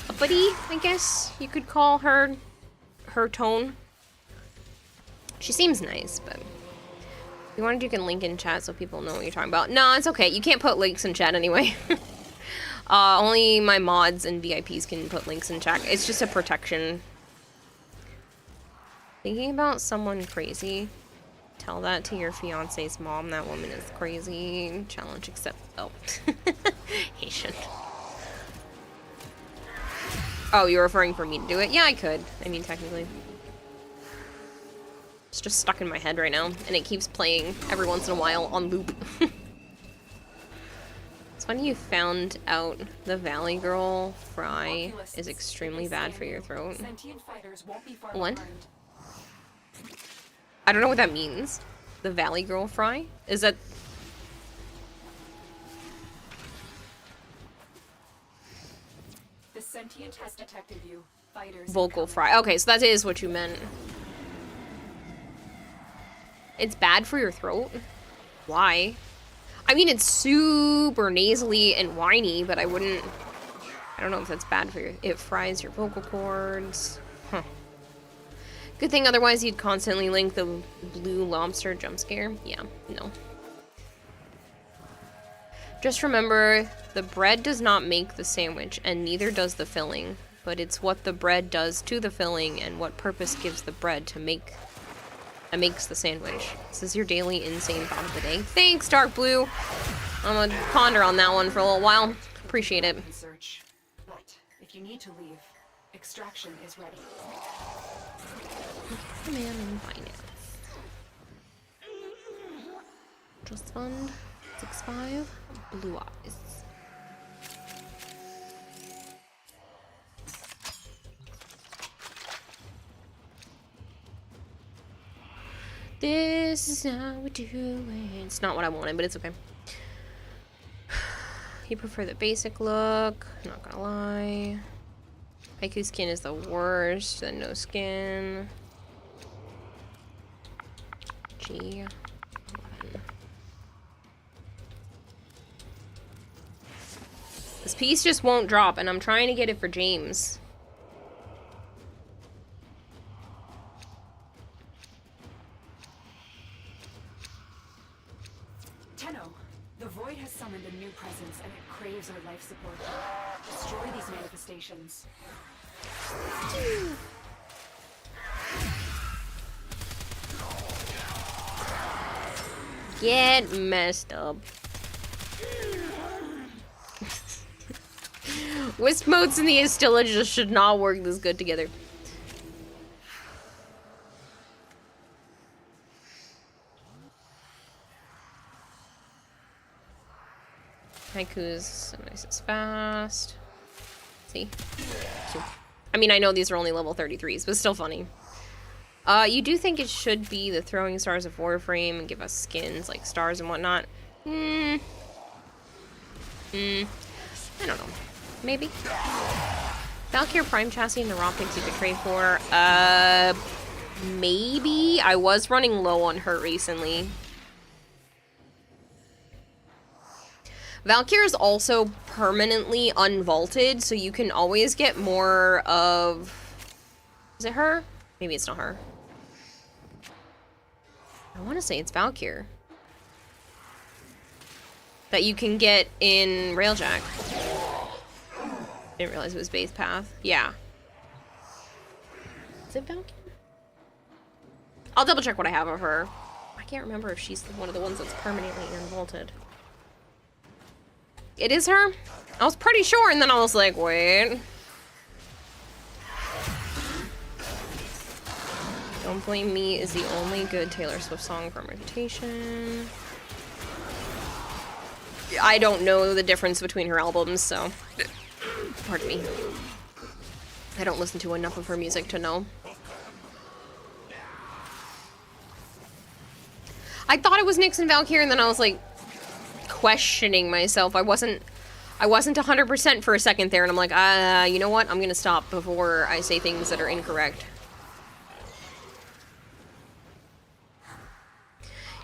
Uppity, I guess you could call her tone. She seems nice, but if you wanted, you can link in chat so people know what you're talking about. No, it's okay. You can't put links in chat anyway. Only my mods and VIPs can put links in chat. It's just a protection. Thinking about someone crazy. Tell that to your fiance's mom. That woman is crazy. Challenge accept. Oh. Haitian. Oh, you're referring for me to do it? Yeah, I could. I mean, technically. It's just stuck in my head right now, and it keeps playing every once in a while on loop. It's funny you found out the Valley Girl fry is extremely bad for your throat. What? I don't know what that means. The Valley Girl fry? Is that... The sentient has detected you. Fighters vocal fry. Okay, so that is what you meant. It's bad for your throat? Why? I mean, it's super nasally and whiny, but I wouldn't... I don't know if that's bad for your... It fries your vocal cords. Huh. Good thing otherwise you'd constantly link the blue lobster jump scare. Yeah, no. Just remember, the bread does not make the sandwich, and neither does the filling. But it's what the bread does to the filling and what purpose gives the bread to make... That makes the sandwich. This is your daily insane thought of the day. Thanks, Dark Blue. I'm gonna ponder on that one for a little while. Appreciate it. Research. But if you need to leave, extraction is ready. Man in finance. Trust fund 65. Blue eyes. This is how we do it. It's not what I wanted, but it's okay. You prefer the basic look, not gonna lie. Haiku skin is the worst, then no skin. G11. This piece just won't drop, and I'm trying to get it for James. Tenno, the Void has summoned a new presence, and it craves our life support. Destroy these manifestations. Get messed up. Wisp modes and the Astilla just should not work this good together. Haiku's so nice as fast. See? I mean, I know these are only level 33s, but still funny. You do think it should be the Throwing Stars of Warframe and give us skins like stars and whatnot? I don't know. Maybe. Valkyr Prime Chassis and Neuroptics you could trade for. Maybe. I was running low on her recently. Valkyr is also permanently unvaulted, so you can always get more of... Is it her? Maybe it's not her. I want to say it's Valkyr. That you can get in Railjack. Didn't realize it was Base Path. Yeah. Is it Valkyr? I'll double check what I have of her. I can't remember if she's one of the ones that's permanently unvaulted. It is her? I was pretty sure, and then I was like, wait. Don't Blame Me is the only good Taylor Swift song from Reputation. I don't know the difference between her albums, so... Pardon me. I don't listen to enough of her music to know. I thought it was Nyx and Valkyrie, and then I was like questioning myself. I wasn't 100% for a second there, and I'm like, you know what? I'm gonna stop before I say things that are incorrect.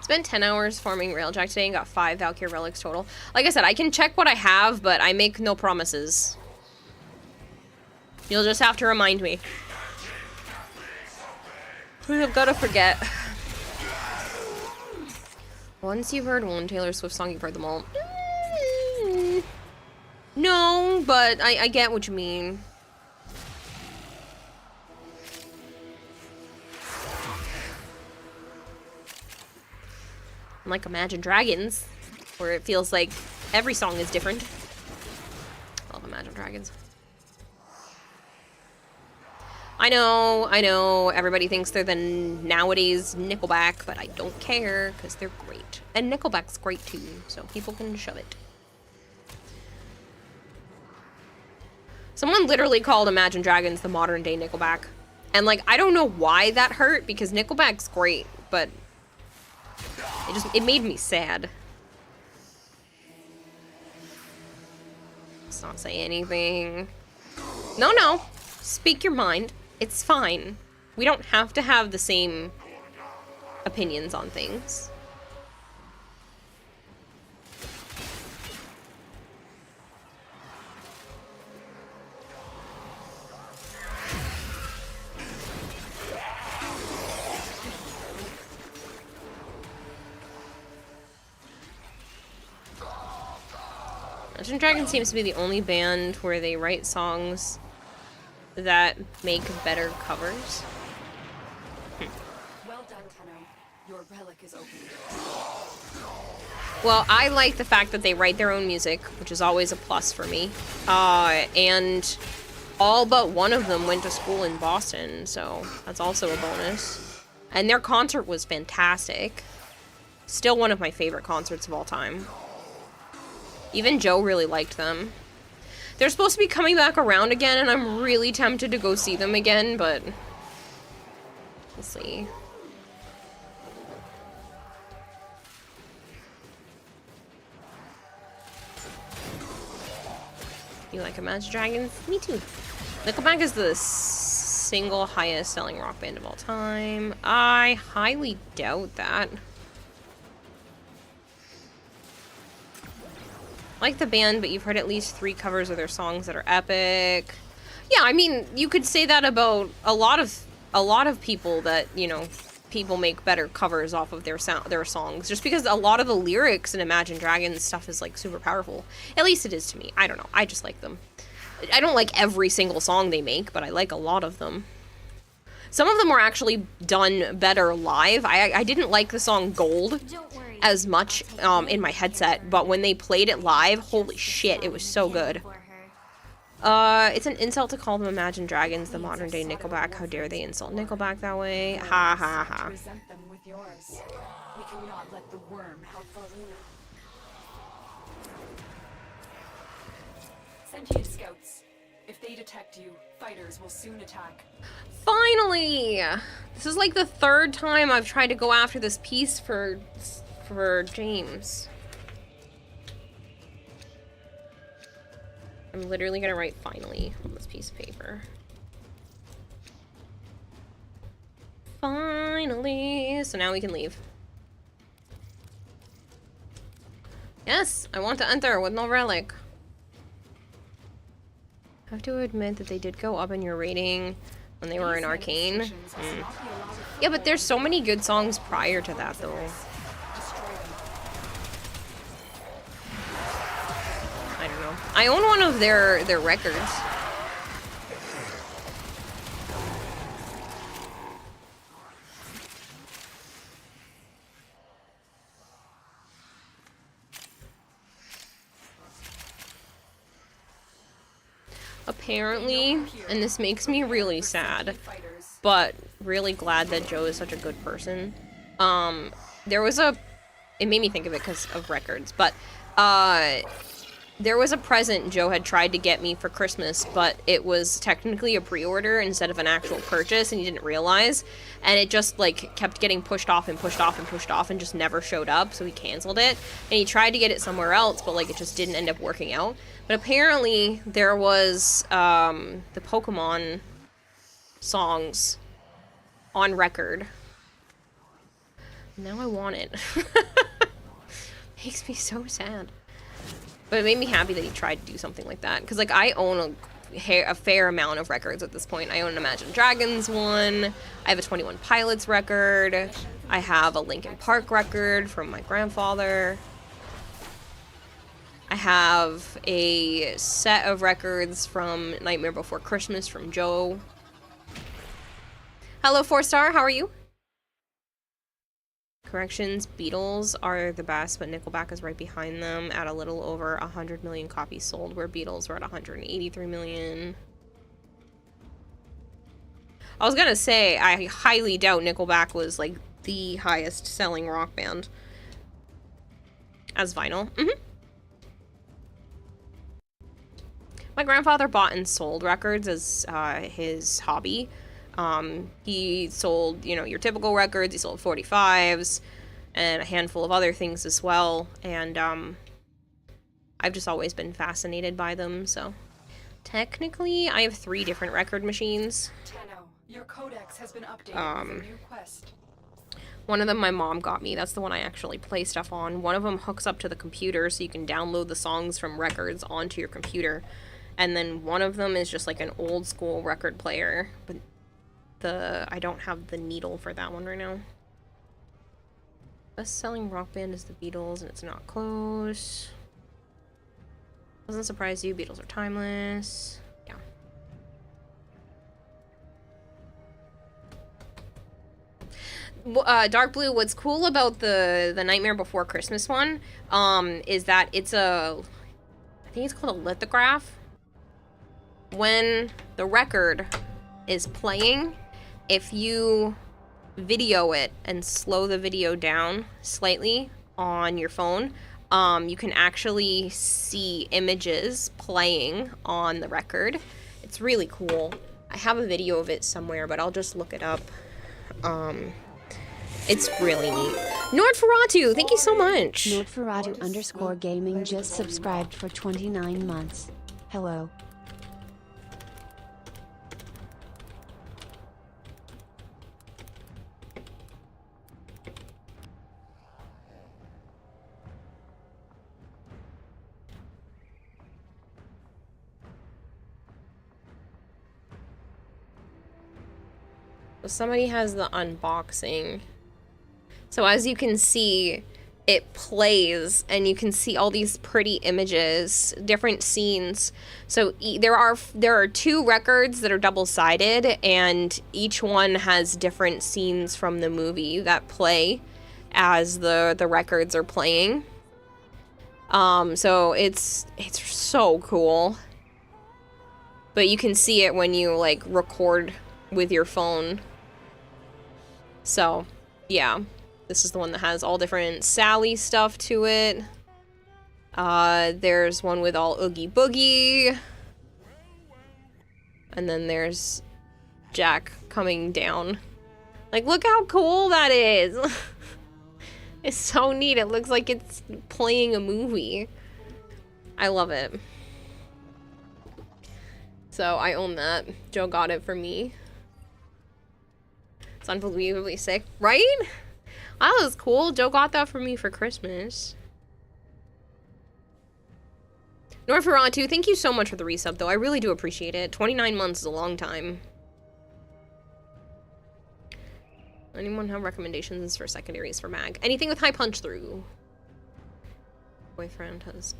Spent 10 hours farming Railjack today and got 5 Valkyrie relics total. Like I said, I can check what I have, but I make no promises. You'll just have to remind me. I've got to forget. Once you've heard one Taylor Swift song, you've heard them all. No, but I get what you mean. Like Imagine Dragons, where it feels like every song is different. I love Imagine Dragons. I know, everybody thinks they're the nowadays Nickelback, but I don't care, because they're great. And Nickelback's great too, so people can shove it. Someone literally called Imagine Dragons the modern day Nickelback. And like, I don't know why that hurt, because Nickelback's great, but it made me sad. Let's not say anything. No. Speak your mind. It's fine. We don't have to have the same opinions on things. Imagine Dragons seems to be the only band where they write songs that make better covers. Well done, Tenno. Your relic is open. Well, I like the fact that they write their own music, which is always a plus for me. And all but one of them went to school in Boston, so that's also a bonus. And their concert was fantastic. Still one of my favorite concerts of all time. Even Joe really liked them. They're supposed to be coming back around again, and I'm really tempted to go see them again, but we'll see. You like Imagine Dragons? Me too. Nickelback is the single highest selling rock band of all time. I highly doubt that. Like the band, but you've heard at least 3 covers of their songs that are epic. Yeah, I mean, you could say that about a lot of people that, you know, people make better covers off of their songs, just because a lot of the lyrics in Imagine Dragons stuff is like super powerful. At least it is to me. I don't know. I just like them. I don't like every single song they make, but I like a lot of them. Some of them were actually done better live. I didn't like the song Gold as much in my headset, but when they played it live, holy shit, it was so good. It's an insult to call them Imagine Dragons, the modern day Nickelback. How dare they insult Nickelback that way? Ha ha ha. Present them with yours. We cannot let the worm help Faruna. Sentient scouts. If they detect you, fighters will soon attack. Finally! This is like the 3rd time I've tried to go after this piece for James. I'm literally gonna write finally on this piece of paper. Finally! So now we can leave. Yes, I want to enter with no relic. I have to admit that they did go up in your rating when they were in Arcane. Yeah, but there's so many good songs prior to that, though. I don't know. I own one of their records. Apparently, and this makes me really sad, but really glad that Joe is such a good person. There was it made me think of it because of records, but there was a present Joe had tried to get me for Christmas, but it was technically a pre-order instead of an actual purchase, and he didn't realize. And it just, like, kept getting pushed off and pushed off and pushed off and just never showed up, so he canceled it. And he tried to get it somewhere else, but, like, it just didn't end up working out. But apparently, there was, the Pokemon songs on record. Now I want it. Makes me so sad. But it made me happy that he tried to do something like that. Because, like, I own a fair amount of records at this point. I own an Imagine Dragons one. I have a 21 Pilots record. I have a Linkin Park record from my grandfather. I have a set of records from Nightmare Before Christmas from Joe. Hello, 4-star. How are you? Corrections, Beatles are the best, but Nickelback is right behind them at a little over 100 million copies sold, where Beatles were at 183 million. I was gonna say, I highly doubt Nickelback was, like, the highest selling rock band. As vinyl. My grandfather bought and sold records as his hobby. He sold, you know, your typical records, he sold 45s, and a handful of other things as well, and, I've just always been fascinated by them, so. Technically, I have 3 different record machines. Tenno, your codex has been updated with a new quest. One of them my mom got me, that's the one I actually play stuff on. One of them hooks up to the computer, so you can download the songs from records onto your computer. And then one of them is just like an old school record player, but I don't have the needle for that one right now. Best-selling rock band is the Beatles, and it's not close. Doesn't surprise you, Beatles are timeless. Yeah. Dark Blue, what's cool about the Nightmare Before Christmas one, is that it's I think it's called a lithograph. When the record is playing, if you video it and slow the video down slightly on your phone, you can actually see images playing on the record. It's really cool. I have a video of it somewhere, but I'll just look it up. It's really neat. Nordferatu, thank you so much. Nordferatu_gaming just subscribed for 29 months. Hello. Somebody has the unboxing. So as you can see, it plays and you can see all these pretty images, different scenes. So there are 2 records that are double-sided, and each one has different scenes from the movie that play as the records are playing. So it's so cool. But you can see it when you like record with your phone. So, yeah. This is the one that has all different Sally stuff to it. There's one with all Oogie Boogie. And then there's Jack coming down. Like, look how cool that is! It's so neat. It looks like it's playing a movie. I love it. So, I own that. Joe got it for me. It's unbelievably sick, right? That was cool. Joe got that for me for Christmas. Norferatu, thank you so much for the resub, though. I really do appreciate it. 29 months is a long time. Anyone have recommendations for secondaries for Mag? Anything with high punch through? My boyfriend has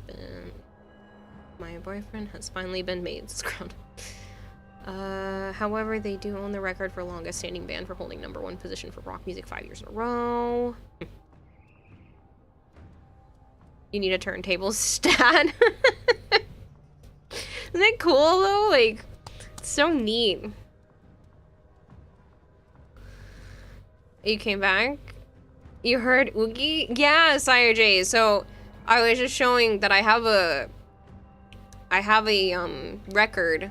finally been made. Scround. However, they do own the record for longest standing band for holding #1 position for rock music 5 years in a row. You need a turntable stat. Isn't that cool though? Like, it's so neat. You came back? You heard Oogie? Yeah, Sire J. So, I was just showing that I have a I have a record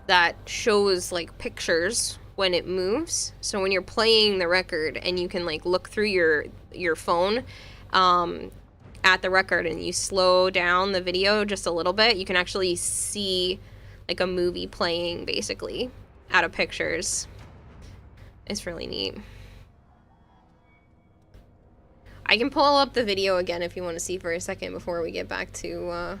that shows like pictures when it moves. So when you're playing the record and you can like look through your phone at the record and you slow down the video just a little bit, you can actually see like a movie playing basically out of pictures. It's really neat. I can pull up the video again if you want to see for a second before we get back to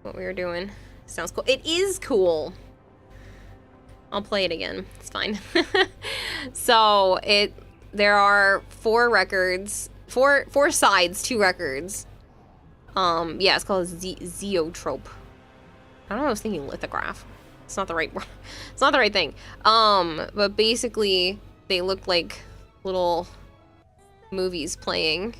what we were doing. Sounds cool. It is cool. I'll play it again. It's fine. So there are 4 records, four sides, 2 records. Yeah, it's called Zeotrope. I don't know, I was thinking lithograph. It's not the right it's not the right thing. But basically they look like little movies playing.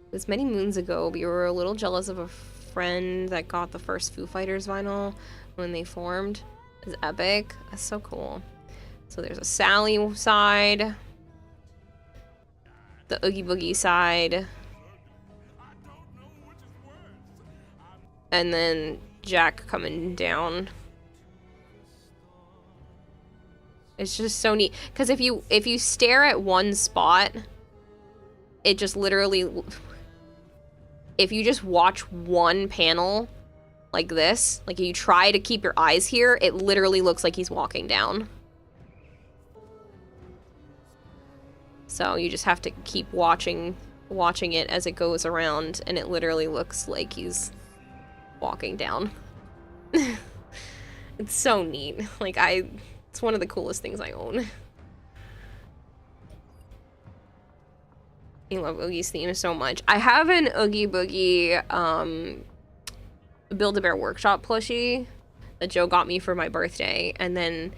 It was many moons ago, we were a little jealous of a friend that got the first Foo Fighters vinyl when they formed. It's epic. That's so cool. So there's a Sally side, the Oogie Boogie side, and then Jack coming down. It's just so neat because if you stare at one spot, it just literally, if you just watch one panel like this, like you try to keep your eyes here, it literally looks like he's walking down. So you just have to keep watching it as it goes around, and it literally looks like he's walking down. It's so neat. Like it's one of the coolest things I own. I love Oogie's theme so much. I have an Oogie Boogie Build-A-Bear Workshop plushie that Joe got me for my birthday, and then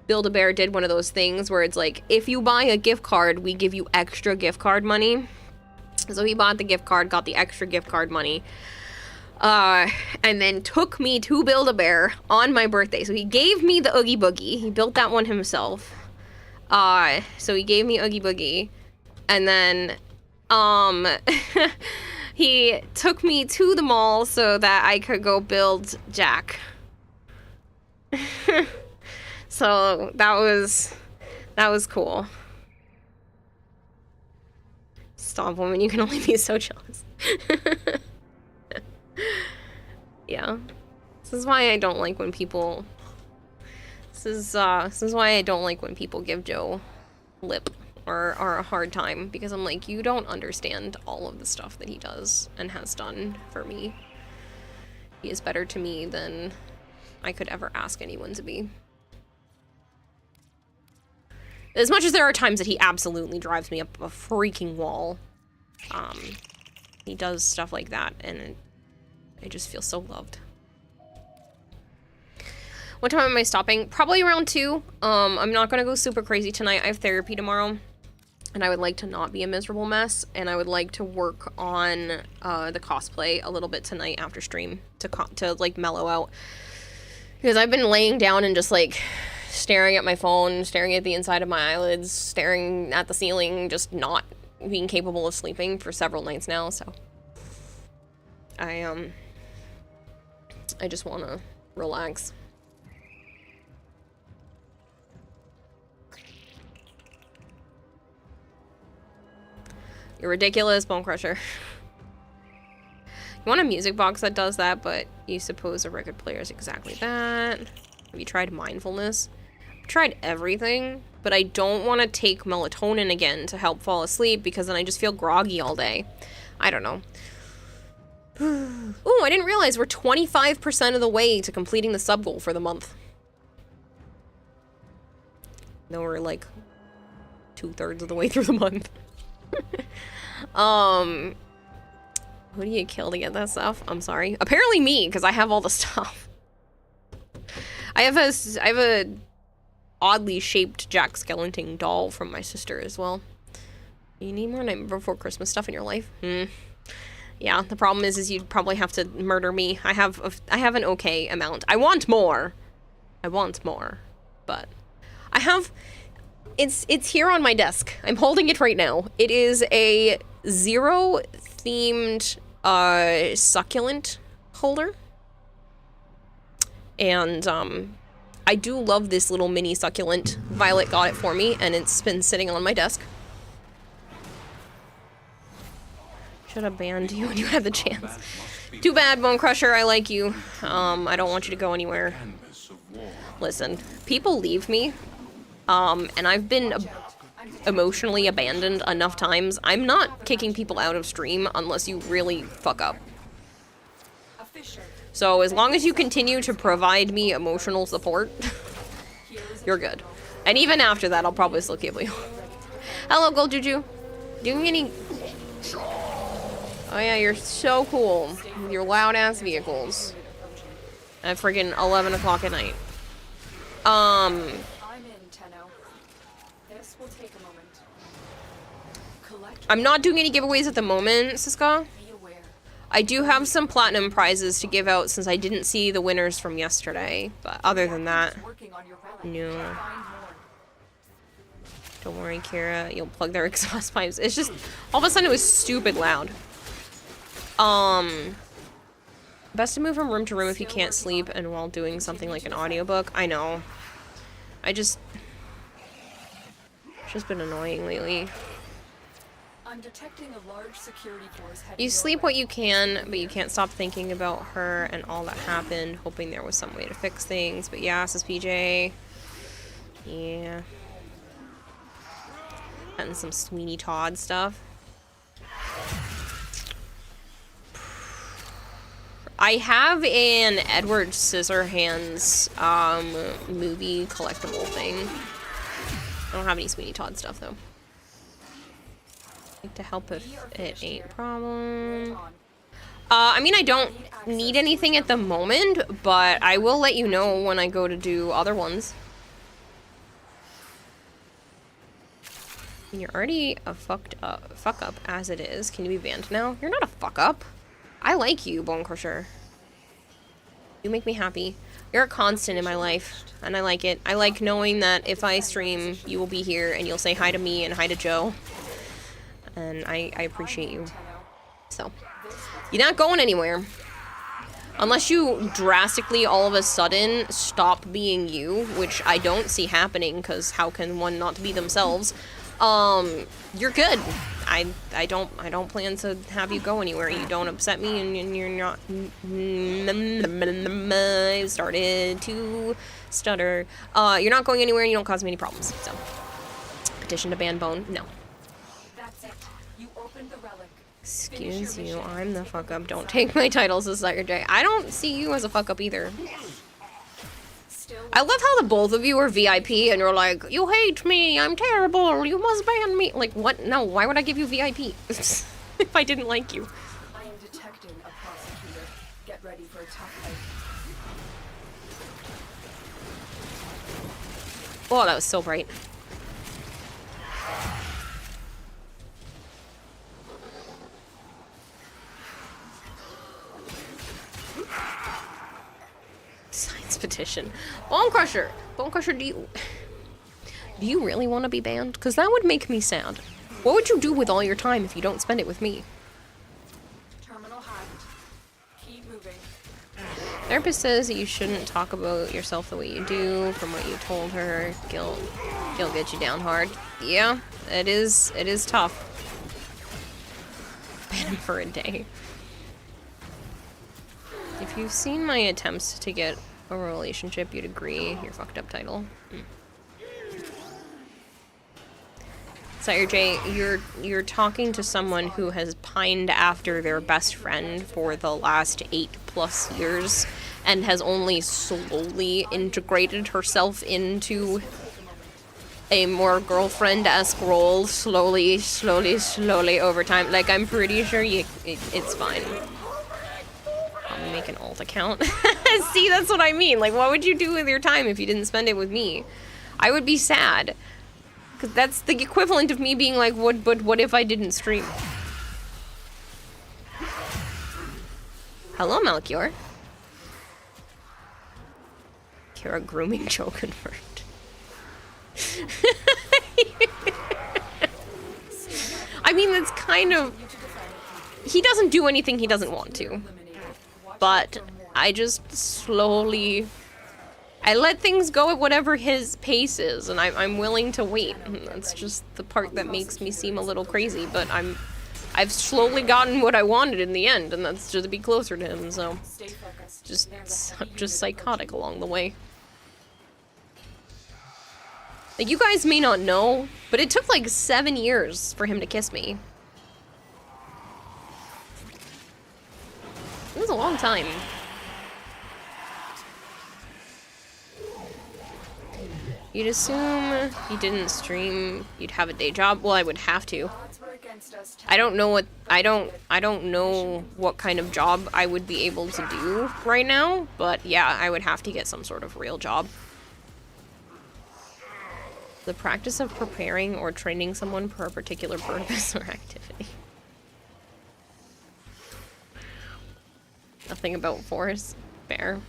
Build-A-Bear did one of those things where it's like, if you buy a gift card, we give you extra gift card money. So he bought the gift card, got the extra gift card money, and then took me to Build-A-Bear on my birthday. So he gave me the Oogie Boogie. He built that one himself. So he gave me Oogie Boogie. And then, he took me to the mall so that I could go build Jack. So that was cool. Stop, woman, you can only be so jealous. Yeah. This is why I don't like when people, this is why I don't like when people give Joe lip or a hard time, because I'm like, you don't understand all of the stuff that he does and has done for me. He is better to me than I could ever ask anyone to be. As much as there are times that he absolutely drives me up a freaking wall, he does stuff like that, and I just feel so loved. What time am I stopping? Probably around 2. I'm not gonna go super crazy tonight. I have therapy tomorrow, and I would like to not be a miserable mess, and I would like to work on the cosplay a little bit tonight after stream to like mellow out, because I've been laying down and just like staring at my phone, staring at the inside of my eyelids, staring at the ceiling, just not being capable of sleeping for several nights now. So I just want to relax. You're ridiculous, Bone Crusher. You want a music box that does that, but you suppose a record player is exactly that. Have you tried mindfulness? I've tried everything, but I don't want to take melatonin again to help fall asleep, because then I just feel groggy all day. I don't know. Ooh, I didn't realize we're 25% of the way to completing the sub goal for the month. No, we're like 2/3 of the way through the month. Who do you kill to get that stuff? I'm sorry. Apparently me, because I have all the stuff. I have a oddly shaped Jack Skellington doll from my sister as well. You need more Nightmare Before Christmas stuff in your life? Yeah, the problem is you'd probably have to murder me. I have an okay amount. I want more, but I have. It's here on my desk. I'm holding it right now. It is a Zero themed succulent holder. And I do love this little mini succulent. Violet got it for me, and it's been sitting on my desk. Should have banned you when you had the chance. Too bad, Bone Crusher, I like you. I don't want you to go anywhere. Listen, people leave me, and I've been emotionally abandoned enough times. I'm not kicking people out of stream unless you really fuck up. So as long as you continue to provide me emotional support, you're good. And even after that, I'll probably still kill you. Hello, Gold Juju. Doing any... Oh yeah, you're so cool with your loud-ass vehicles. At friggin' 11 o'clock at night. I'm in, Tenno. This will take a moment. I'm not doing any giveaways at the moment, Siska. I do have some platinum prizes to give out since I didn't see the winners from yesterday. But other than that, no. Don't worry, Kira. You'll plug their exhaust pipes. It's just, all of a sudden it was stupid loud. Best to move from room to room if you can't sleep and while doing something like an audiobook. I know. It's just been annoying lately. I'm detecting a large security force heading You your sleep way. what you can, but you can't stop thinking about her and all that happened, hoping there was some way to fix things. But yeah, says PJ. Yeah. And some Sweeney Todd stuff. I have an Edward Scissorhands movie collectible thing. I don't have any Sweeney Todd stuff though. Like to help if it ain't a problem. I mean, I don't need anything at the moment, but I will let you know when I go to do other ones. You're already a fuck up as it is. Can you be banned now? You're not a fuck up. I like you, Bone Crusher. You make me happy. You're a constant in my life, and I like it. I like knowing that if I stream, you will be here, and you'll say hi to me and hi to Joe. And I appreciate you. So, you're not going anywhere. Unless you drastically, all of a sudden, stop being you, which I don't see happening, because how can one not be themselves? You're good. I don't plan to have you go anywhere. You don't upset me, and you're not... I started to stutter. You're not going anywhere, and you don't cause me any problems, so. Petition to ban Bone? No. That's it. You opened the relic. Excuse you, I'm the fuck up. Don't take my titles as Secretary. I don't see you as a fuck up either. I love how the both of you are VIP and you're like, you hate me, I'm terrible, you must ban me. Like, what? No, why would I give you VIP if I didn't like you? I am detecting a prosecutor. Get ready for a tough fight. Oh, that was so bright. Science petition. Bone Crusher! Bone Crusher, do you really want to be banned? Because that would make me sad. What would you do with all your time if you don't spend it with me? Terminal hacked. Keep moving. Therapist says that you shouldn't talk about yourself the way you do. From what you told her, guilt get you down hard. Yeah, it is tough. Ban him for a day. If you've seen my attempts to get a relationship, you'd agree. Your fucked up title. Sire J, you're talking to someone who has pined after their best friend for the last 8+ years and has only slowly integrated herself into a more girlfriend-esque role slowly over time. Like, I'm pretty sure it's fine. I'll make an alt account. See, that's what I mean. Like, what would you do with your time if you didn't spend it with me? I would be sad. Because that's the equivalent of me being like, but what if I didn't stream? Hello, Melchior. Kira grooming Joe confirmed. I mean, that's kind kind of... He doesn't do anything he doesn't want to. But I just slowly... I let things go at whatever his pace is, and I'm willing to wait. And that's just the part that makes me seem a little crazy, but I've slowly gotten what I wanted in the end, and that's just to be closer to him, so... Just psychotic along the way. Like, you guys may not know, but it took like 7 years for him to kiss me. It was a long time. You'd assume you didn't stream, you'd have a day job. Well, I would have to. I don't know what kind of job I would be able to do right now, but yeah, I would have to get some sort of real job. The practice of preparing or training someone for a particular purpose or activity. Nothing about force. Fair.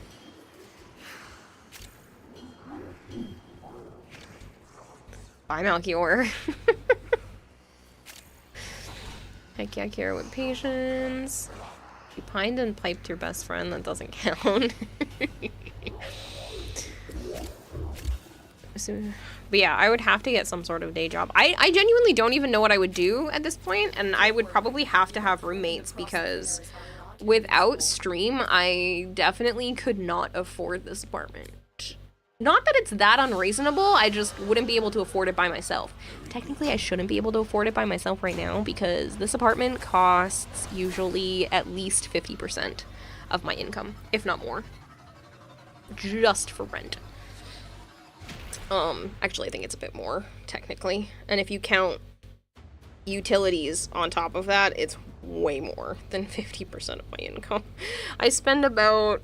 Bye, Malchior. Heck yeah, Kira with patience. You pined and piped your best friend, that doesn't count. But yeah, I would have to get some sort of day job. I genuinely don't even know what I would do at this point, and I would probably have to have roommates because without stream, I definitely could not afford this apartment. Not that it's that unreasonable, I just wouldn't be able to afford it by myself. Technically, I shouldn't be able to afford it by myself right now because this apartment costs usually at least 50% of my income, if not more. Just for rent. Actually, I think it's a bit more, technically. And if you count utilities on top of that, it's way more than 50% of my income. I spend about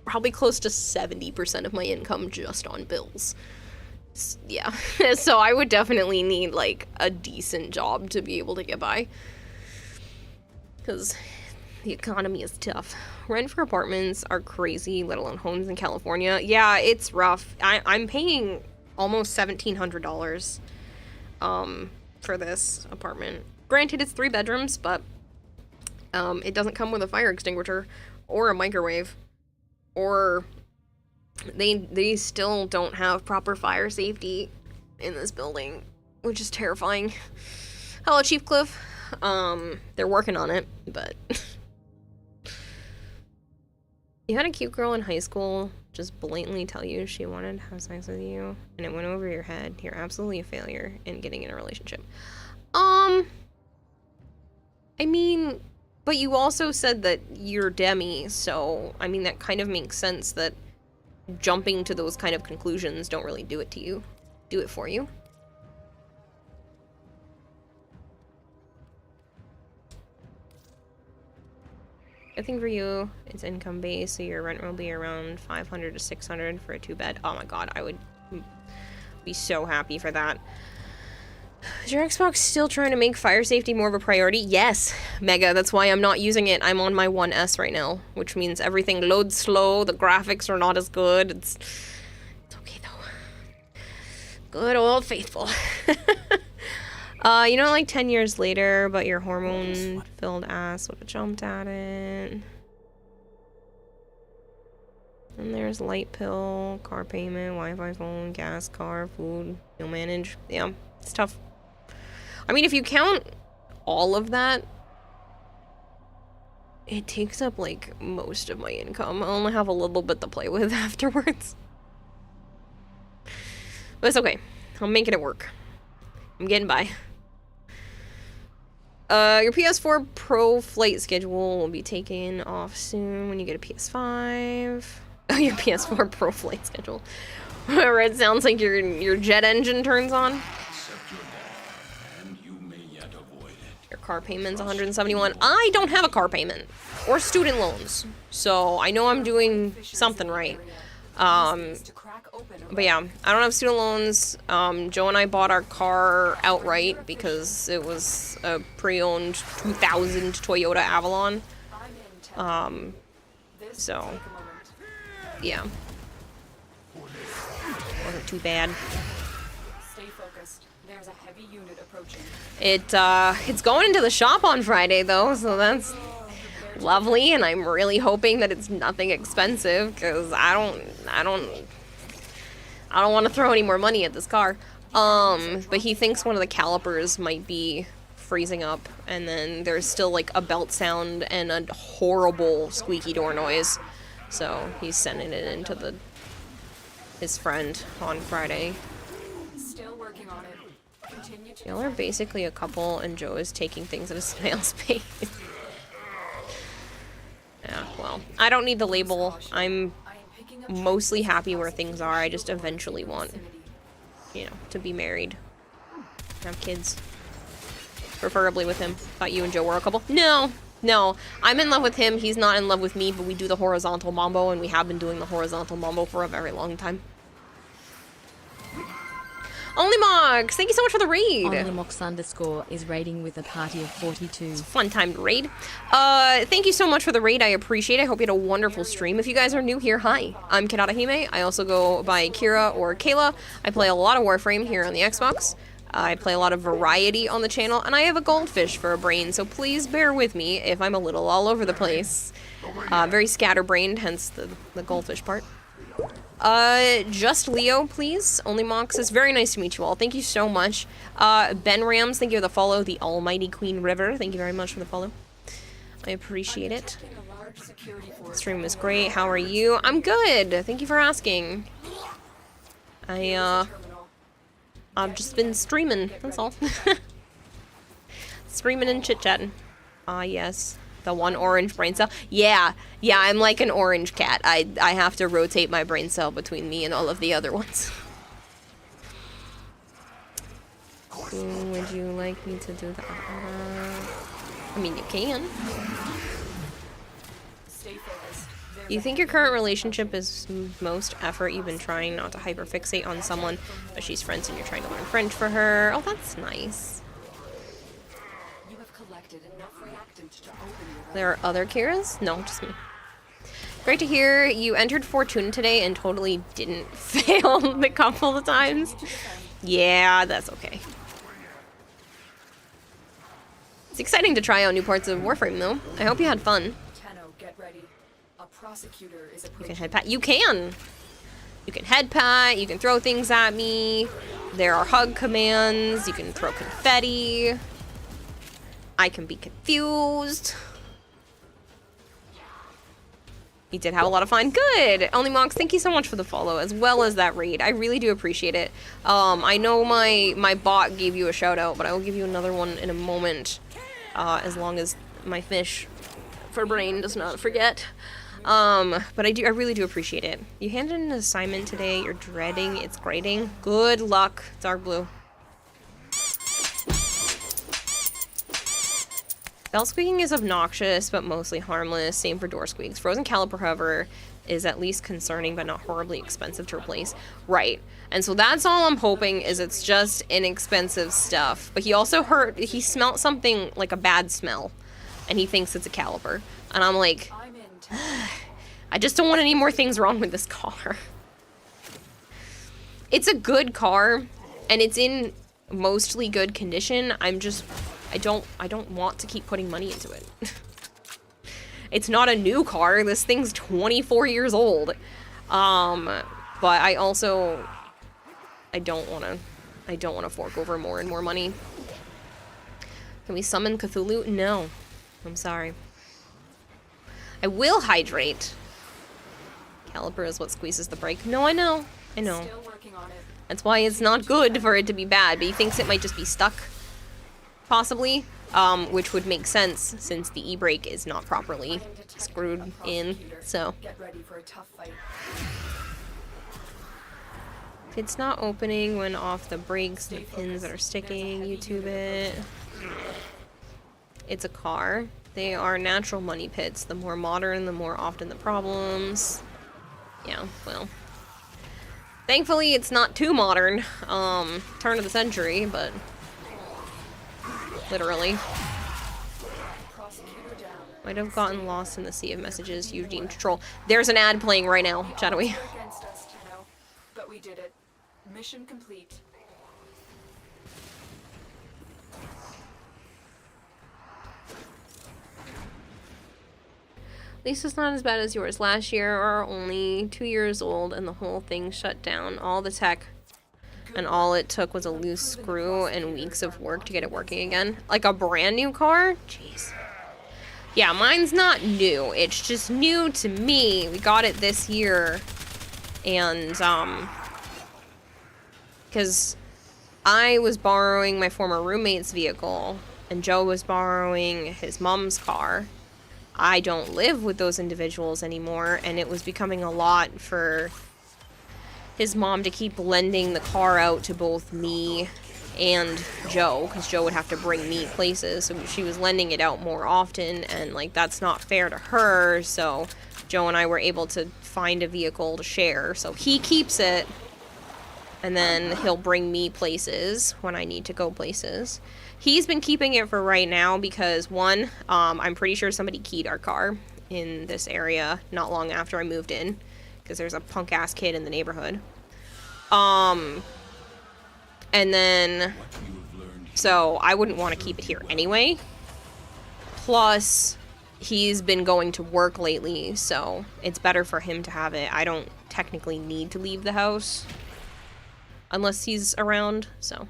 probably close to 70% of my income just on bills. Yeah, so I would definitely need, like, a decent job to be able to get by. Because the economy is tough. Rent for apartments are crazy, let alone homes in California. Yeah, it's rough. I'm paying almost $1,700 for this apartment. Granted, it's 3 bedrooms, but it doesn't come with a fire extinguisher or a microwave. Or they still don't have proper fire safety in this building, which is terrifying. Hello, Chief Cliff. They're working on it, but... You had a cute girl in high school just blatantly tell you she wanted to have sex with you, and it went over your head. You're absolutely a failure in getting in a relationship. I mean, but you also said that you're Demi, so, I mean, that kind of makes sense that jumping to those kind of conclusions don't really do it to you. Do it for you. I think for you, it's income based, so your rent will be around $500 to $600 for a 2-bed. Oh my god, I would be so happy for that. Is your Xbox still trying to make fire safety more of a priority? Yes, Mega, that's why I'm not using it. I'm on my 1S right now, which means everything loads slow, the graphics are not as good. It's okay though. Good old faithful. You know, like 10 years later, but your hormone-filled ass would have jumped at it. And there's light pill, car payment, Wi-Fi phone, gas, car, food, you'll manage. Yeah, it's tough. I mean, if you count all of that, it takes up, like, most of my income. I only have a little bit to play with afterwards. But it's okay. I'm making it work. I'm getting by. Your PS4 Pro flight schedule will be taken off soon when you get a PS5. Oh, your PS4 Pro flight schedule. Where it sounds like your jet engine turns on. Your car payment's $171. I don't have a car payment or student loans, so I know I'm doing something right. But yeah, I don't have student loans. Joe and I bought our car outright because it was a pre-owned 2000 Toyota Avalon. So yeah, wasn't too bad. Stay focused. There's a heavy unit approaching. It's going into the shop on Friday though, so that's lovely, and I'm really hoping that it's nothing expensive, because I don't want to throw any more money at this car. But he thinks one of the calipers might be freezing up, and then there's still like a belt sound and a horrible squeaky door noise. So he's sending it into his friend on Friday. Still working on it. Continue to Y'all are basically a couple, and Joe is taking things at a snail's pace. Yeah, well, I don't need the label. I'm mostly happy where things are. I just eventually want, you know, to be married. Have kids. Preferably with him. Thought you and Joe were a couple. No, I'm in love with him. He's not in love with me, but we do the horizontal mambo, and we have been doing the horizontal mambo for a very long time. Onlymox, thank you so much for the raid. Onlymox_ is raiding with a party of 42. Fun time to raid. Thank you so much for the raid. I appreciate it. I hope you had a wonderful stream. If you guys are new here, hi. I'm Kanata Hime. I also go by Kira or Kayla. I play a lot of Warframe here on the Xbox. I play a lot of variety on the channel, and I have a goldfish for a brain, so please bear with me if I'm a little all over the place. Very scatterbrained, hence the goldfish part. Just Leo, please. Onlymox, it's very nice to meet you all. Thank you so much. Ben Rams, thank you for the follow. The Almighty Queen River, thank you very much for the follow. I appreciate it. Stream was great. How are you? I'm good. Thank you for asking. I've just been streaming, that's all. Streaming and chit-chatting. Yes. The one orange brain cell. Yeah, I'm like an orange cat. I have to rotate my brain cell between me and all of the other ones. Would you like me to do that? I mean, you can. stay focused. You think your current relationship is most effort you've been trying not to hyperfixate on someone, but she's French and you're trying to learn French for her? Oh, that's nice. You have collected enough reactant to open your There are other Kiras? No, just me. Great to hear you entered Fortuna today and totally didn't fail the couple of times. Yeah, that's okay. It's exciting to try out new parts of Warframe, though. I hope you had fun. Tenno, get ready. A prosecutor is You can head pat. You can! You can head pat, you can throw things at me. There are hug commands, you can throw confetti. I can be confused. You did have a lot of fun. Good! Onlymox, thank you so much for the follow, as well as that raid. I really do appreciate it. I know my bot gave you a shout out, but I will give you another one in a moment. As long as my fish for brain does not forget. But I really do appreciate it. You handed in an assignment today, you're dreading its grading. Good luck, Dark Blue. Bell squeaking is obnoxious, but mostly harmless. Same for door squeaks. Frozen Caliper, however, is at least concerning, but not horribly expensive to replace. Right. And so that's all I'm hoping, is it's just inexpensive stuff. But he also he smelled something like a bad smell, and he thinks it's a caliper. And I'm like, I just don't want any more things wrong with this car. It's a good car, and it's in mostly good condition. I don't want to keep putting money into it. It's not a new car. This thing's 24 years old. But I don't want to fork over more and more money. Can we summon Cthulhu? No. I'm sorry. I will hydrate. Caliper is what squeezes the brake. No, I know. I know. Still working on it. That's why it's not good for it to be bad, but he thinks it might just be stuck. Possibly, which would make sense since the e-brake is not properly screwed in, so. Get ready for a tough fight. If it's not opening when off the brakes, the pins that are sticking, YouTube it. It's a car. They are natural money pits. The more modern, the more often the problems. Yeah, well. Thankfully, it's not too modern. Turn of the century, but literally. Might have gotten lost in the sea of messages you deemed troll. There's an ad playing right now, Shadowy. Against us, Tenno, but we did it. Mission complete. At least it's not as bad as yours. Last year, are only 2 years old, and the whole thing shut down. All the tech, and all it took was a loose screw and weeks of work to get it working again. Like a brand new car? Jeez. Yeah, mine's not new. It's just new to me. We got it this year, and, because I was borrowing my former roommate's vehicle, and Joe was borrowing his mom's car. I don't live with those individuals anymore, and it was becoming a lot for his mom to keep lending the car out to both me and Joe, because Joe would have to bring me places, so she was lending it out more often, and like that's not fair to her. So Joe and I were able to find a vehicle to share, so he keeps it, and then he'll bring me places when I need to go places. He's been keeping it for right now because, one, I'm pretty sure somebody keyed our car in this area not long after I moved in, because there's a punk-ass kid in the neighborhood. And then, so I wouldn't want to keep it here anyway. Plus, he's been going to work lately, so it's better for him to have it. I don't technically need to leave the house unless he's around, so.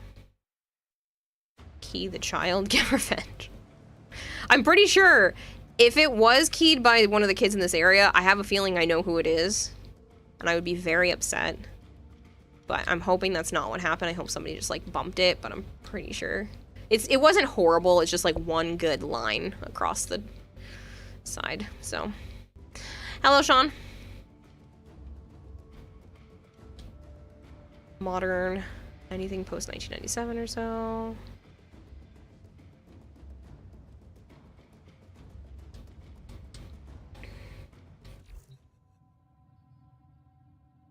Key the child, get revenge. I'm pretty sure if it was keyed by one of the kids in this area, I have a feeling I know who it is, and I would be very upset. But I'm hoping that's not what happened. I hope somebody just like bumped it, but I'm pretty sure. It wasn't horrible, it's just like one good line across the side, so. Hello, Sean. Modern, anything post 1997 or so.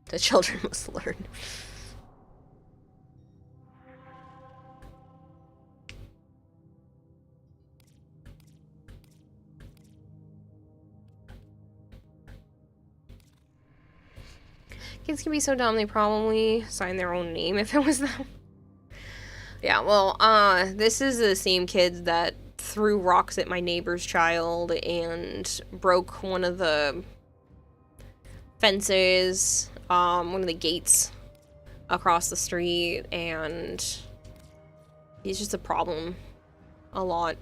The children must learn. Kids can be so dumb, they probably sign their own name if it was them. Yeah, well, this is the same kid that threw rocks at my neighbor's child and broke one of the fences, one of the gates across the street, and he's just a problem a lot.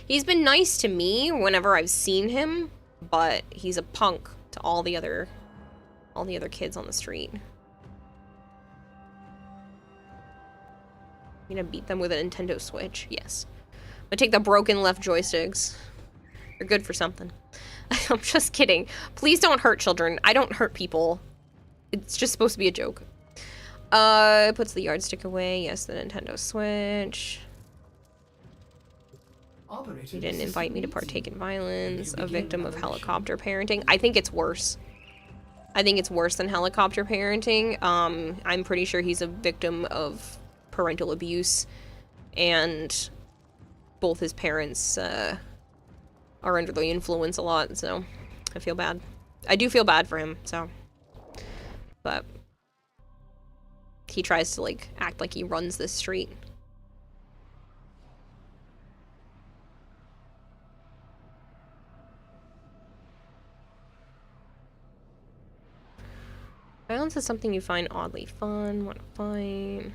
He's been nice to me whenever I've seen him, but he's a punk to all the other kids on the street. I'm gonna beat them with a Nintendo Switch, yes. I'm gonna take the broken left joysticks. They're good for something. I'm just kidding. Please don't hurt children. I don't hurt people. It's just supposed to be a joke. Puts the yardstick away. Yes, the Nintendo Switch. He didn't invite me to partake in violence. A victim of helicopter parenting. I think it's worse. I think it's worse than helicopter parenting. I'm pretty sure he's a victim of parental abuse, and both his parents are under the influence a lot, so I feel bad. I do feel bad for him, so. But he tries to, like, act like he runs this street. Violence is something you find oddly fun, want to fight.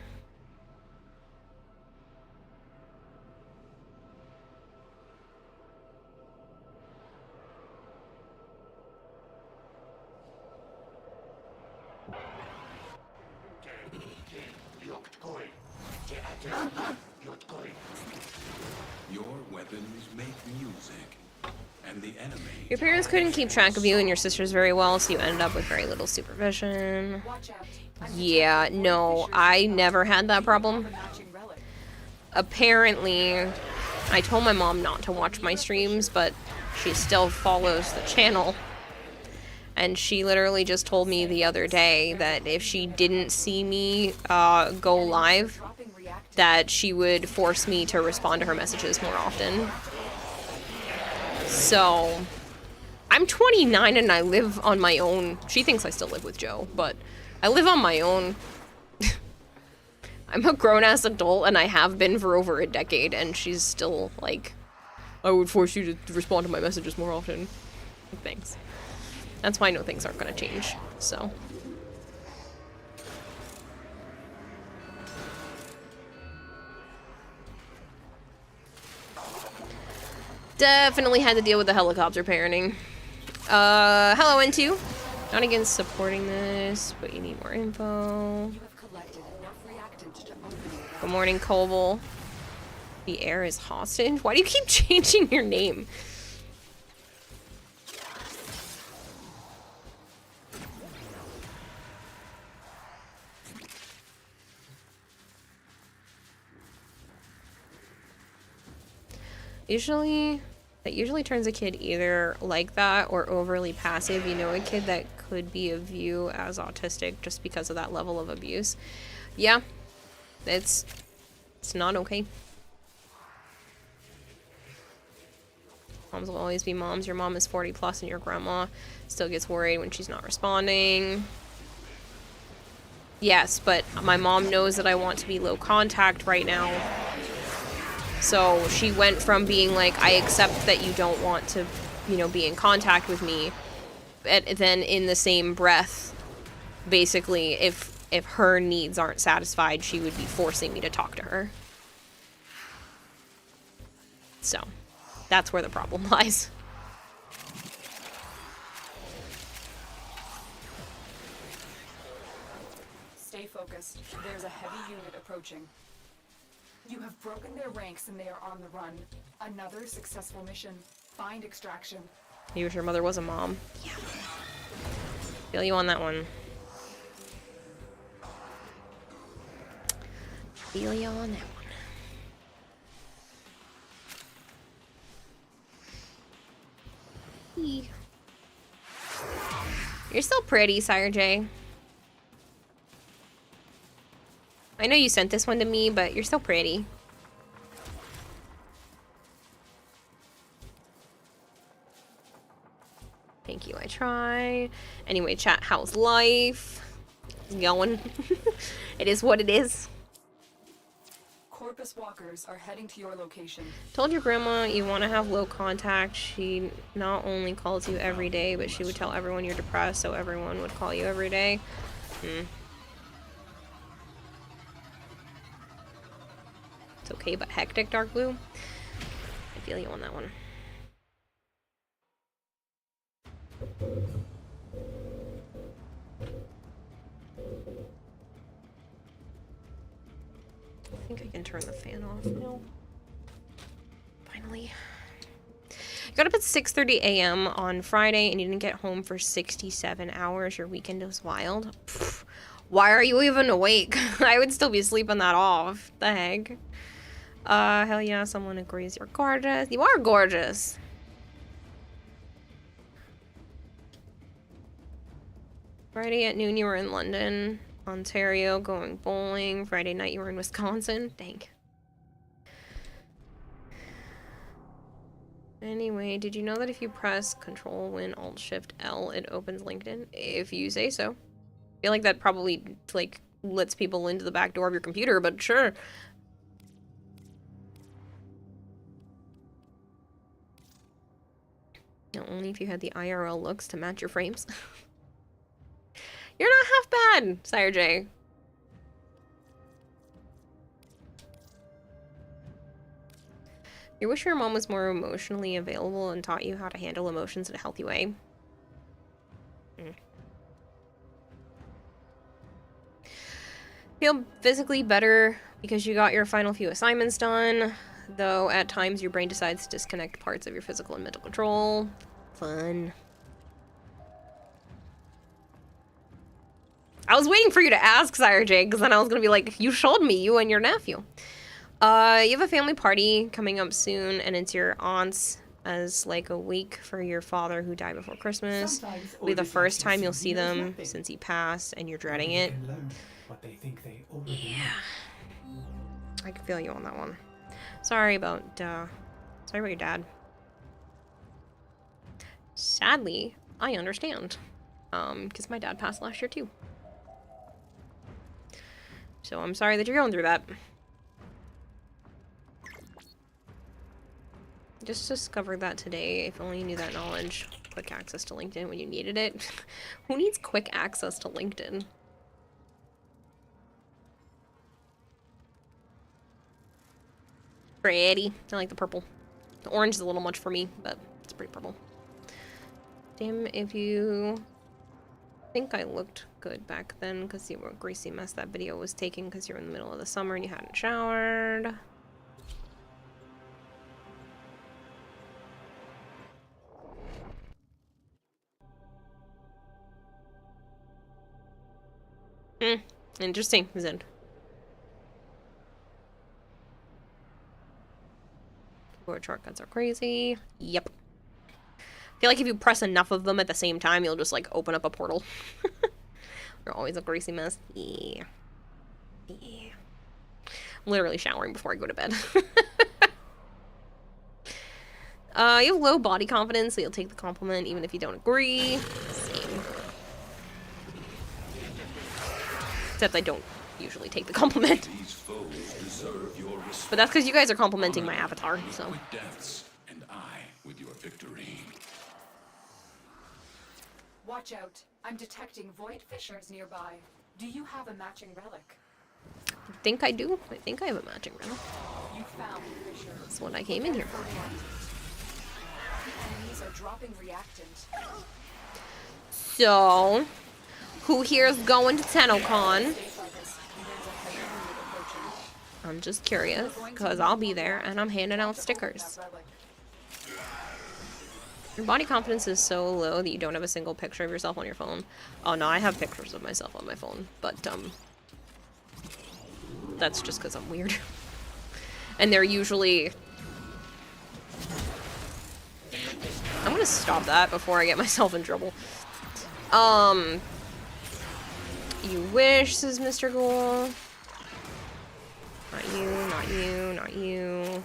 Your weapons make music, and the enemy. Your parents couldn't keep track of you and your sisters very well, so you ended up with very little supervision. Yeah, no, I never had that problem. Apparently, I told my mom not to watch my streams, but she still follows the channel. And she literally just told me the other day that if she didn't see me go live, that she would force me to respond to her messages more often. So, I'm 29 and I live on my own. She thinks I still live with Joe, but I live on my own. I'm a grown-ass adult and I have been for over a decade, and she's still, like, I would force you to respond to my messages more often. Thanks. That's why I know things aren't gonna change, so. Definitely had to deal with the helicopter parenting. Hello, N2. Not against supporting this, but you need more info. Good morning, Koval. The air is hostage? Why do you keep changing your name? That usually turns a kid either like that or overly passive. You know, a kid that could be a view as autistic just because of that level of abuse. Yeah, it's not okay. Moms will always be moms. Your mom is 40 plus and your grandma still gets worried when she's not responding. Yes, but my mom knows that I want to be low contact right now. So she went from being like, I accept that you don't want to, you know, be in contact with me. But then in the same breath, basically, if her needs aren't satisfied, she would be forcing me to talk to her. So, that's where the problem lies. Stay focused. There's a heavy unit approaching. You have broken their ranks and they are on the run. Another successful mission. Find extraction. You wish your mother was a mom. Yeah. Feel you on that one. Feel you on that one. Eee. You're so pretty, Sire J. I know you sent this one to me, but you're so pretty. Thank you, I try. Anyway, chat, how's life? It's going. It is what it is. Corpus walkers are heading to your location. Told your grandma you want to have low contact. She not only calls you every day, but she would tell everyone you're depressed, so everyone would call you every day. It's okay, but hectic, Dark Blue. I feel you on that one. I think I can turn the fan off now. Finally. Got up at 6:30 a.m. on Friday and you didn't get home for 67 hours. Your weekend was wild. Pfft. Why are you even awake? I would still be sleeping that off. The heck? Hell yeah, someone agrees you're gorgeous. You are gorgeous. Friday at noon you were in London, Ontario, going bowling. Friday night you were in Wisconsin. Dang. Anyway, did you know that if you press Control, Win, Alt, Shift, L, it opens LinkedIn? If you say so. I feel like that probably, like, lets people into the back door of your computer, but sure. No, only if you had the IRL looks to match your frames. You're not half bad, Sire J. You wish your mom was more emotionally available and taught you how to handle emotions in a healthy way. Feel physically better because you got your final few assignments done, though at times your brain decides to disconnect parts of your physical and mental control. Fun. I was waiting for you to ask, Sire J, because then I was going to be like, you showed me, you and your nephew. You have a family party coming up soon, and it's your aunt's as like a week for your father who died before Christmas. It'll be the first time you'll see them since he passed, and you're dreading it. Yeah. I can feel you on that one. Sorry about your dad. Sadly, I understand. Because my dad passed last year too. So I'm sorry that you're going through that. Just discovered that today. If only you knew that knowledge. Quick access to LinkedIn when you needed it. Who needs quick access to LinkedIn? Pretty. I like the purple. The orange is a little much for me, but it's pretty purple. Damn, if you think I looked good back then, because you were a greasy mess that video was taken because you're in the middle of the summer and you hadn't showered. Interesting, Zen. Keyboard shortcuts are crazy. Yep. I feel like if you press enough of them at the same time, you'll just, like, open up a portal. You're always a greasy mess. Yeah. Yeah. I'm literally showering before I go to bed. You have low body confidence, so you'll take the compliment even if you don't agree. Same. Except I don't usually take the compliment. But that's because you guys are complimenting my avatar, so. Deaths, and I with your victory. Watch out. I'm detecting void fissures nearby. Do you have a matching relic? I think I do. I think I have a matching relic. You found fissures. That's what I came in here for. Enemies are dropping reactant. So, who here is going to TennoCon? I'm just curious, because I'll be there, and I'm handing out stickers. Your body confidence is so low that you don't have a single picture of yourself on your phone. Oh no, I have pictures of myself on my phone, but, that's just because I'm weird. And they're usually... I'm gonna stop that before I get myself in trouble. You wish, says Mr. Ghoul. Not you, not you, not you.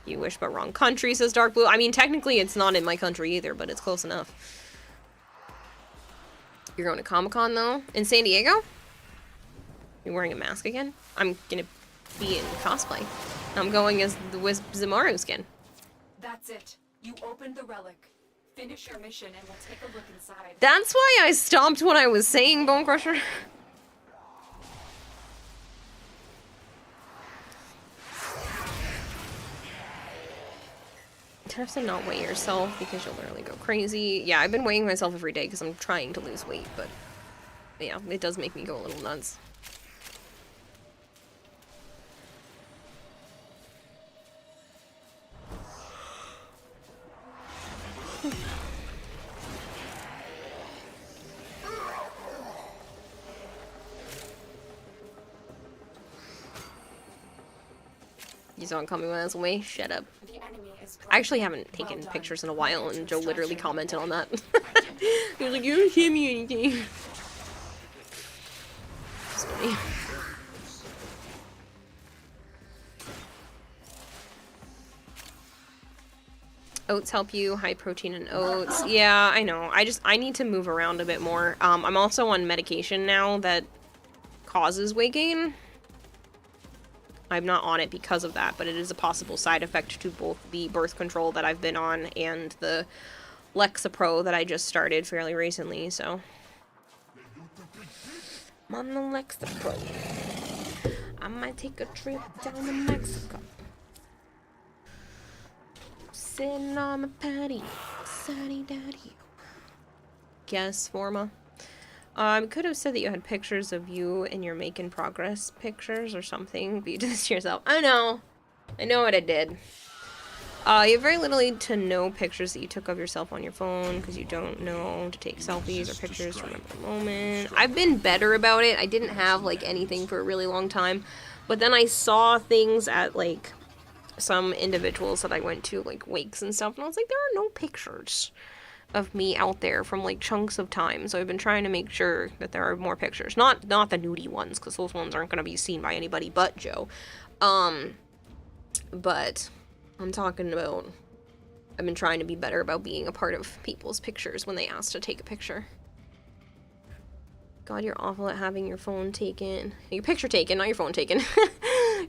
You wish but wrong country, says Dark Blue. I mean, technically it's not in my country either, but it's close enough. You're going to Comic-Con, though? In San Diego? You're wearing a mask again? I'm gonna be in cosplay. I'm going as the Wisp Zamaru skin. That's it. You opened the relic. Finish your mission and we'll take a look inside. That's why I stopped what I was saying, Bone Crusher. You have to not weigh yourself because you'll literally go crazy. Yeah, I've been weighing myself every day because I'm trying to lose weight, but yeah, it does make me go a little nuts. You saw it coming when I was away? Shut up. I actually haven't taken pictures in a while, and Joe literally commented on that. He was like, you don't give me anything. It's funny. Oats help you, high protein and oats. Yeah, I know. I need to move around a bit more. I'm also on medication now that causes weight gain. I'm not on it because of that, but it is a possible side effect to both the birth control that I've been on and the Lexapro that I just started fairly recently, so. I'm on the Lexapro. I might take a trip down to Mexico. Sitting on my patio, sunny daddy. Guess, Forma. Could have said that you had pictures of you in your make-in-progress pictures or something, but you did this to yourself. I know what I did. You have very little to no pictures that you took of yourself on your phone, because you don't know to take selfies or pictures to remember the moment. I've been better about it. I didn't have, like, anything for a really long time, but then I saw things at, like, some individuals that I went to, like, wakes and stuff, and I was like, there are no pictures of me out there from, like, chunks of time, so I've been trying to make sure that there are more pictures. Not the nudie ones, because those ones aren't going to be seen by anybody but Joe. But I'm talking about, I've been trying to be better about being a part of people's pictures when they ask to take a picture. God, you're awful at having your phone taken. Your picture taken, not your phone taken.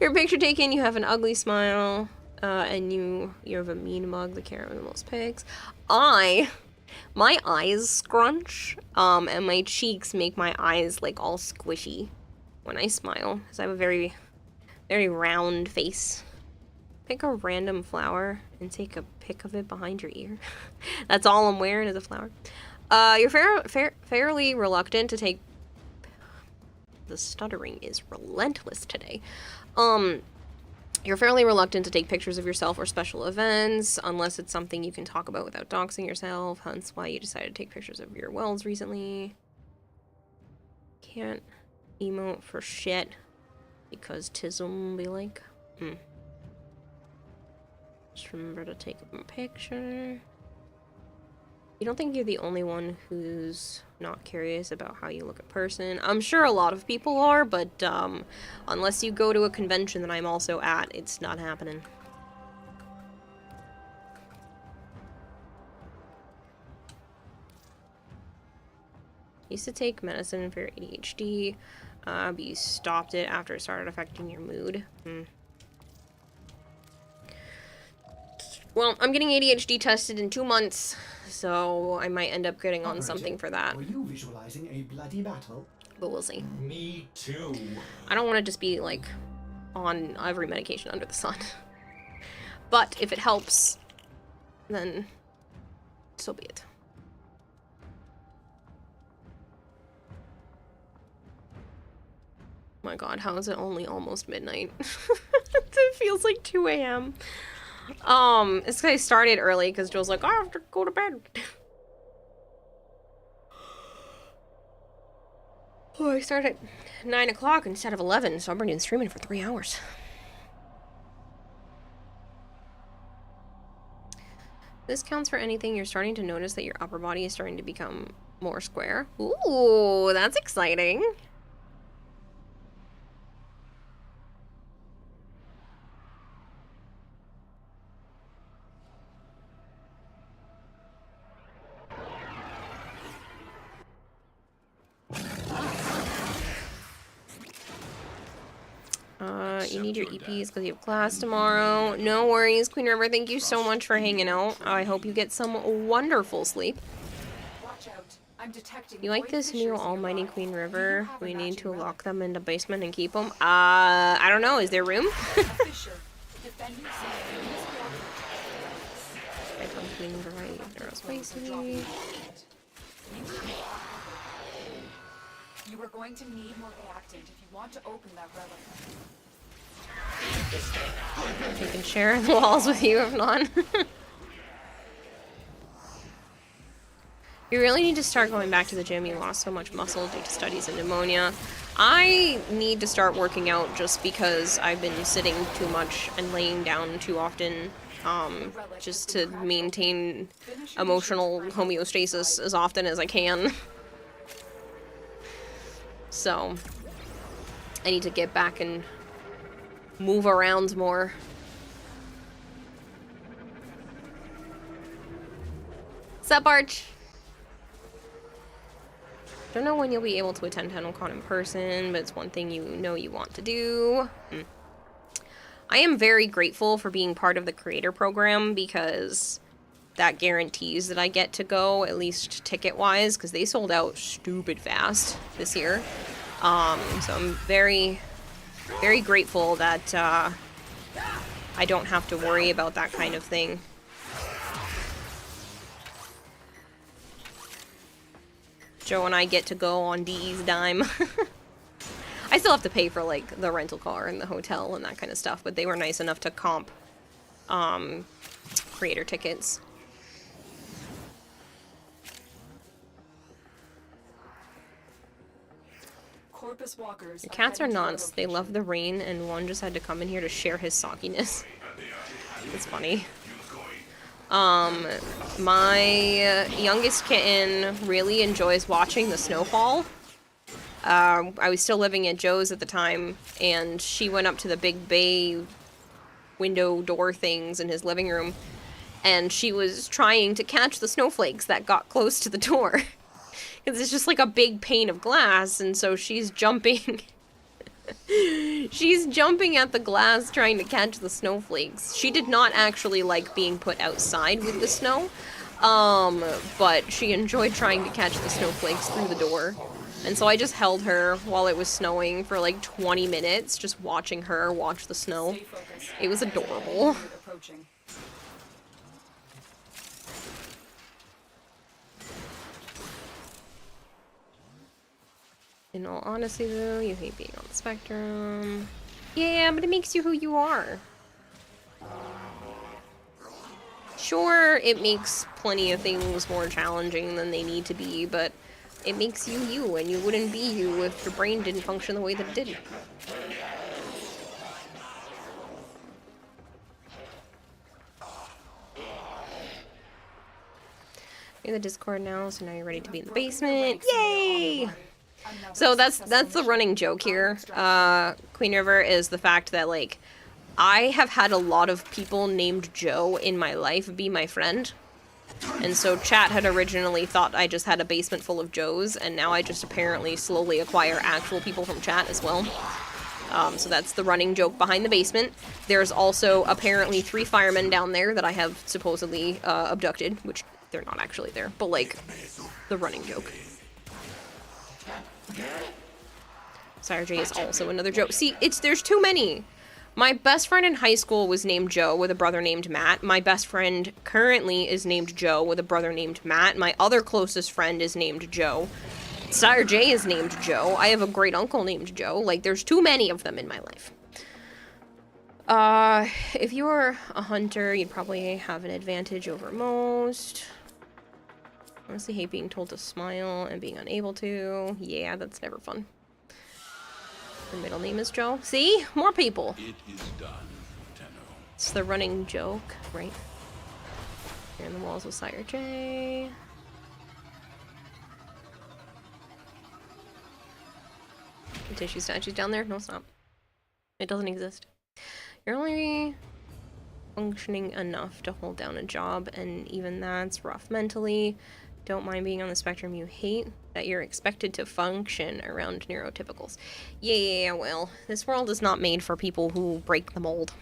Your picture taken, you have an ugly smile. and you have a mean mug, the carrot with the most pigs. My eyes scrunch, and my cheeks make my eyes like all squishy when I smile, because I have a very, very round face. Pick a random flower and take a pic of it behind your ear. That's all I'm wearing is a flower. You're fairly reluctant to take... The stuttering is relentless today. You're fairly reluctant to take pictures of yourself or special events, unless it's something you can talk about without doxing yourself, hence why you decided to take pictures of your wells recently. Can't emote for shit, because tism be like, Just remember to take a picture. You don't think you're the only one who's not curious about how you look in person. I'm sure a lot of people are, but unless you go to a convention that I'm also at, it's not happening. I used to take medicine for ADHD, but you stopped it after it started affecting your mood. Well, I'm getting ADHD tested in 2 months, so I might end up getting on something for that. Were you visualizing a bloody battle? But we'll see. Me too. I don't want to just be, like, on every medication under the sun. But if it helps, then so be it. My god, how is it only almost midnight? It feels like 2 a.m. It's 'cause I started early because Joel's like, I have to go to bed. Oh, I started at 9 o'clock instead of 11, so I've been streaming for 3 hours. This counts for anything. You're starting to notice that your upper body is starting to become more square. Ooh, that's exciting. You need your EPs because you have class tomorrow. No worries, Queen River. Thank you so much for hanging out. I hope you get some wonderful sleep. Watch out. I'm detecting You like void this new fissures almighty nearby. Queen Do you River? have a We need matching to relic? lock them in the basement and keep them. I don't know. Is there room? Fissure. Defend yourself. I come Queen Variety. Spicy. You are going to need more reactant if you want to open that relic. I can share the walls with you if not. You really need to start going back to the gym. You lost so much muscle due to studies and pneumonia. I need to start working out just because I've been sitting too much and laying down too often, just to maintain emotional homeostasis as often as I can. So, I need to get back and move around more. Sup, Arch? Don't know when you'll be able to attend TennoCon in person, but it's one thing you know you want to do. I am very grateful for being part of the creator program because that guarantees that I get to go, at least ticket-wise, because they sold out stupid fast this year. So I'm very, very grateful that I don't have to worry about that kind of thing. Joe and I get to go on DE's dime. I still have to pay for, like, the rental car and the hotel and that kind of stuff, but they were nice enough to comp creator tickets. Corpus walkers. The cats are nuts. They love the rain, and one just had to come in here to share his sogginess. It's funny. My youngest kitten really enjoys watching the snowfall. I was still living at Joe's at the time, and she went up to the big bay window door things in his living room, and she was trying to catch the snowflakes that got close to the door. Because it's just like a big pane of glass, and so she's jumping. She's jumping at the glass trying to catch the snowflakes. She did not actually like being put outside with the snow, but she enjoyed trying to catch the snowflakes through the door. And so I just held her while it was snowing for like 20 minutes, just watching her watch the snow. It was adorable. In all honesty though, you hate being on the spectrum. Yeah, but it makes you who you are. Sure, it makes plenty of things more challenging than they need to be, but it makes you you, and you wouldn't be you if your brain didn't function the way that it did. You're in the Discord now, so now you're ready to be in the basement. Yay! So that's the running joke here, Queen River, is the fact that, like, I have had a lot of people named Joe in my life be my friend. And so chat had originally thought I just had a basement full of Joes, and now I just apparently slowly acquire actual people from chat as well. So that's the running joke behind the basement. There's also apparently 3 firemen down there that I have supposedly abducted, which they're not actually there, but like, the running joke. Sire J is also another joke. See, there's too many. My best friend in high school was named Joe with a brother named Matt. My best friend currently is named Joe with a brother named Matt. My other closest friend is named Joe. Sire J is named Joe. I have a great uncle named Joe. Like, there's too many of them in my life. If you were a hunter, you'd probably have an advantage over most. Honestly, hate being told to smile and being unable to. Yeah, that's never fun. Her middle name is Joe. See? More people. It is done, Tenno. It's the running joke, right? Here in the walls with Sire J. The tissue statue's down there? No, it's not. It doesn't exist. You're only functioning enough to hold down a job, and even that's rough mentally. Don't mind being on the spectrum you hate, that you're expected to function around neurotypicals. Yeah, well, this world is not made for people who break the mold.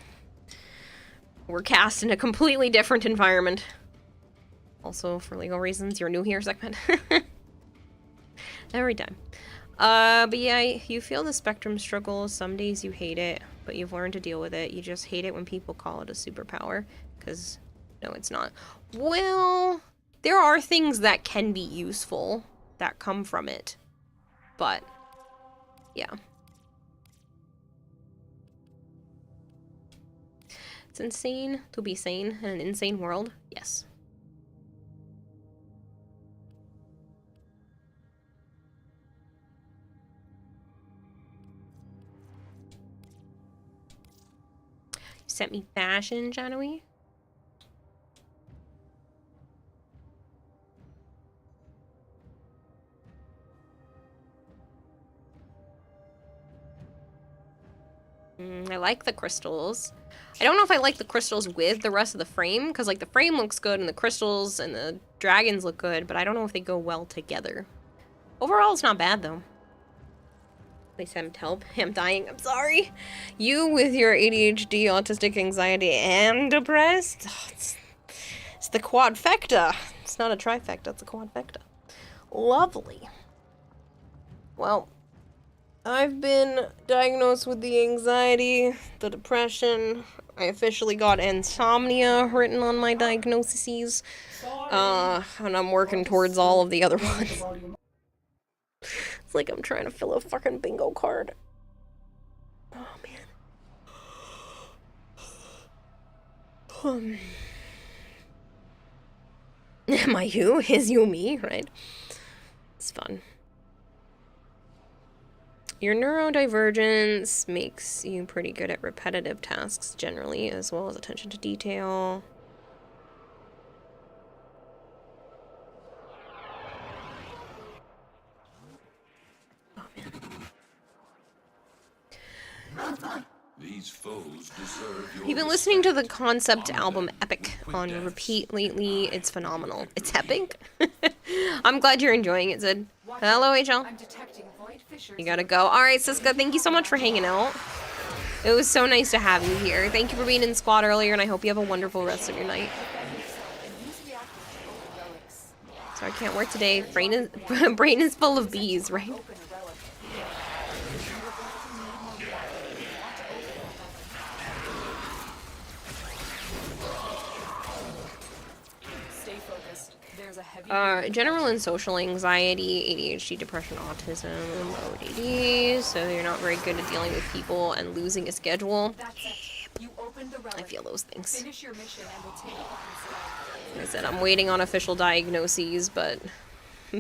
We're cast in a completely different environment. Also, for legal reasons, you're new here, Zekmed. Every time. But yeah, you feel the spectrum struggle. Some days you hate it, but you've learned to deal with it. You just hate it when people call it a superpower, because no, it's not. Well, there are things that can be useful that come from it, but yeah. It's insane to be sane in an insane world. Yes. You sent me fashion, Janoe? I like the crystals. I don't know if I like the crystals with the rest of the frame, because like the frame looks good and the crystals and the dragons look good, but I don't know if they go well together. Overall, it's not bad though. Please send help. I'm dying. I'm sorry. You with your ADHD, autistic, anxiety, and depressed. Oh, it's the quadfecta. It's not a trifecta, it's a quadfecta. Lovely. Well, I've been diagnosed with the anxiety, the depression. I officially got insomnia written on my diagnoses. And I'm working towards all of the other ones. It's like I'm trying to fill a fucking bingo card. Oh, man. Am I you? Is you me? Right? It's fun. Your neurodivergence makes you pretty good at repetitive tasks generally, as well as attention to detail. Oh, man. These foes deserve your You've been listening to the concept album Epic on repeat lately. It's phenomenal. It's epic? I'm glad you're enjoying it, Zed. Hello, HL. You gotta go. Alright, Siska, thank you so much for hanging out. It was so nice to have you here. Thank you for being in squad earlier, and I hope you have a wonderful rest of your night. So I can't work today. Brain is full of bees, right? General and social anxiety, ADHD, depression, autism, ODD, so you're not very good at dealing with people and losing a schedule. I feel those things. Like I said, I'm waiting on official diagnoses, but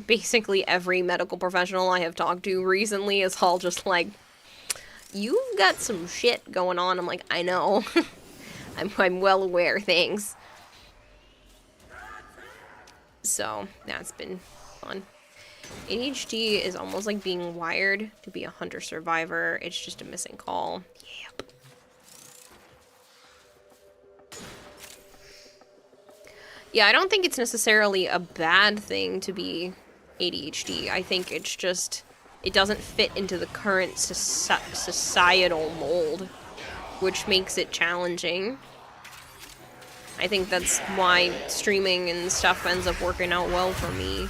basically every medical professional I have talked to recently is all just like, you've got some shit going on. I'm like, I know. I'm well aware, thanks. So, that's been fun. ADHD is almost like being wired to be a hunter-survivor. It's just a missing call. Yep. Yeah, I don't think it's necessarily a bad thing to be ADHD. I think it's just, it doesn't fit into the current societal mold, which makes it challenging. I think that's why streaming and stuff ends up working out well for me.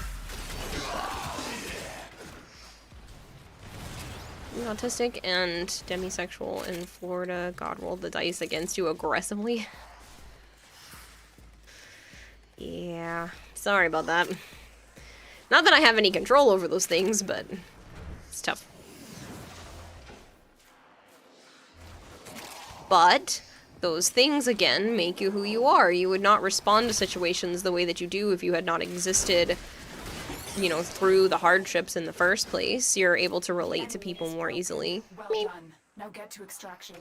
But autistic and demisexual in Florida, God rolled the dice against you aggressively. Yeah, sorry about that. Not that I have any control over those things, but it's tough. But those things, again, make you who you are. You would not respond to situations the way that you do if you had not existed, you know, through the hardships in the first place. You're able to relate to people more easily. Well done. Now get to extraction.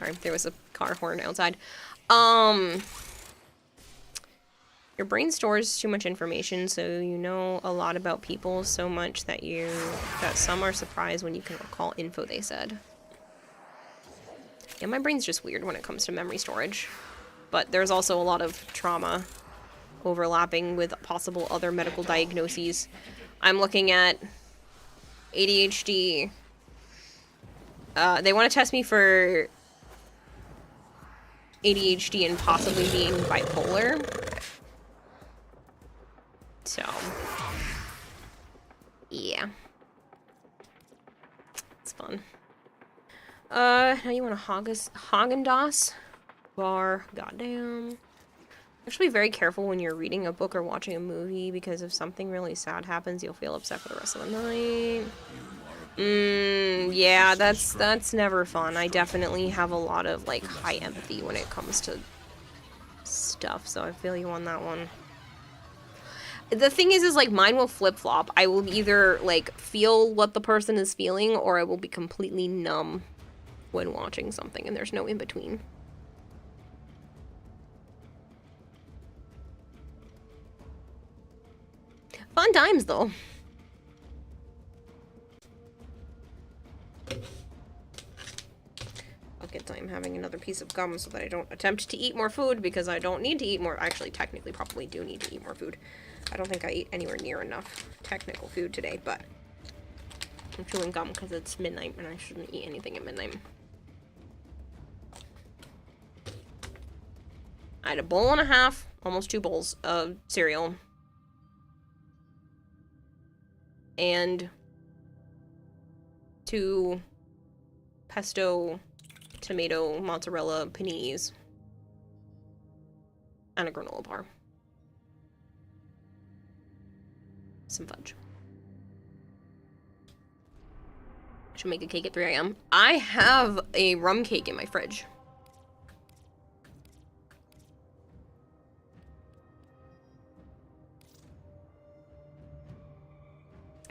Sorry, there was a car horn outside. Your brain stores too much information, so you know a lot about people so much that some are surprised when you can recall info they said. Yeah, my brain's just weird when it comes to memory storage. But there's also a lot of trauma overlapping with possible other medical diagnoses. I'm looking at ADHD. They want to test me for ADHD and possibly being bipolar. So, yeah. It's fun. Now you want a Haagen-Dazs bar. Goddamn. Actually, be very careful when you're reading a book or watching a movie, because if something really sad happens, you'll feel upset for the rest of the night. Yeah, that's never fun. I definitely have a lot of, like, high empathy when it comes to stuff, so I feel you on that one. The thing is like, mine will flip-flop. I will either, like, feel what the person is feeling, or I will be completely numb when watching something, and there's no in-between. Fun times, though. Buckets, I'm having another piece of gum so that I don't attempt to eat more food, because I don't need to eat more. Actually, technically, probably do need to eat more food. I don't think I ate anywhere near enough technical food today, but I'm chewing gum because it's midnight and I shouldn't eat anything at midnight. I had a bowl and a half, almost 2 bowls of cereal. And 2 pesto, tomato, mozzarella paninis. And a granola bar. Some fudge. I should make a cake at 3 a.m. I have a rum cake in my fridge.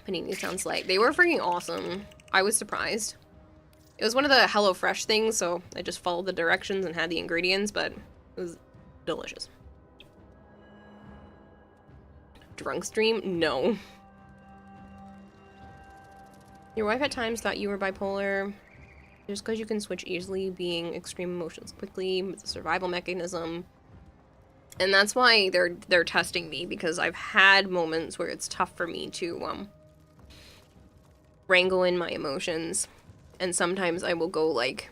Panini sounds like. They were freaking awesome. I was surprised. It was one of the HelloFresh things, so I just followed the directions and had the ingredients, but it was delicious. Drunk stream? No. Your wife at times thought you were bipolar just because you can switch easily, being extreme emotions quickly. It's a survival mechanism. And that's why they're testing me, because I've had moments where it's tough for me to wrangle in my emotions. And sometimes I will go, like,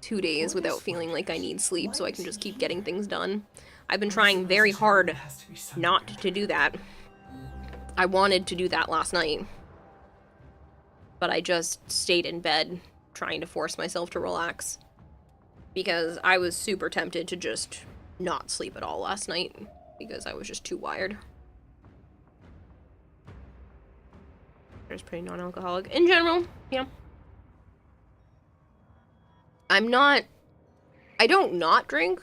2 days without feeling like I need sleep so I can just keep getting things done. I've been trying very hard not to do that. I wanted to do that last night, but I just stayed in bed trying to force myself to relax because I was super tempted to just not sleep at all last night because I was just too wired. There's pretty non-alcoholic in general, yeah. I don't not drink,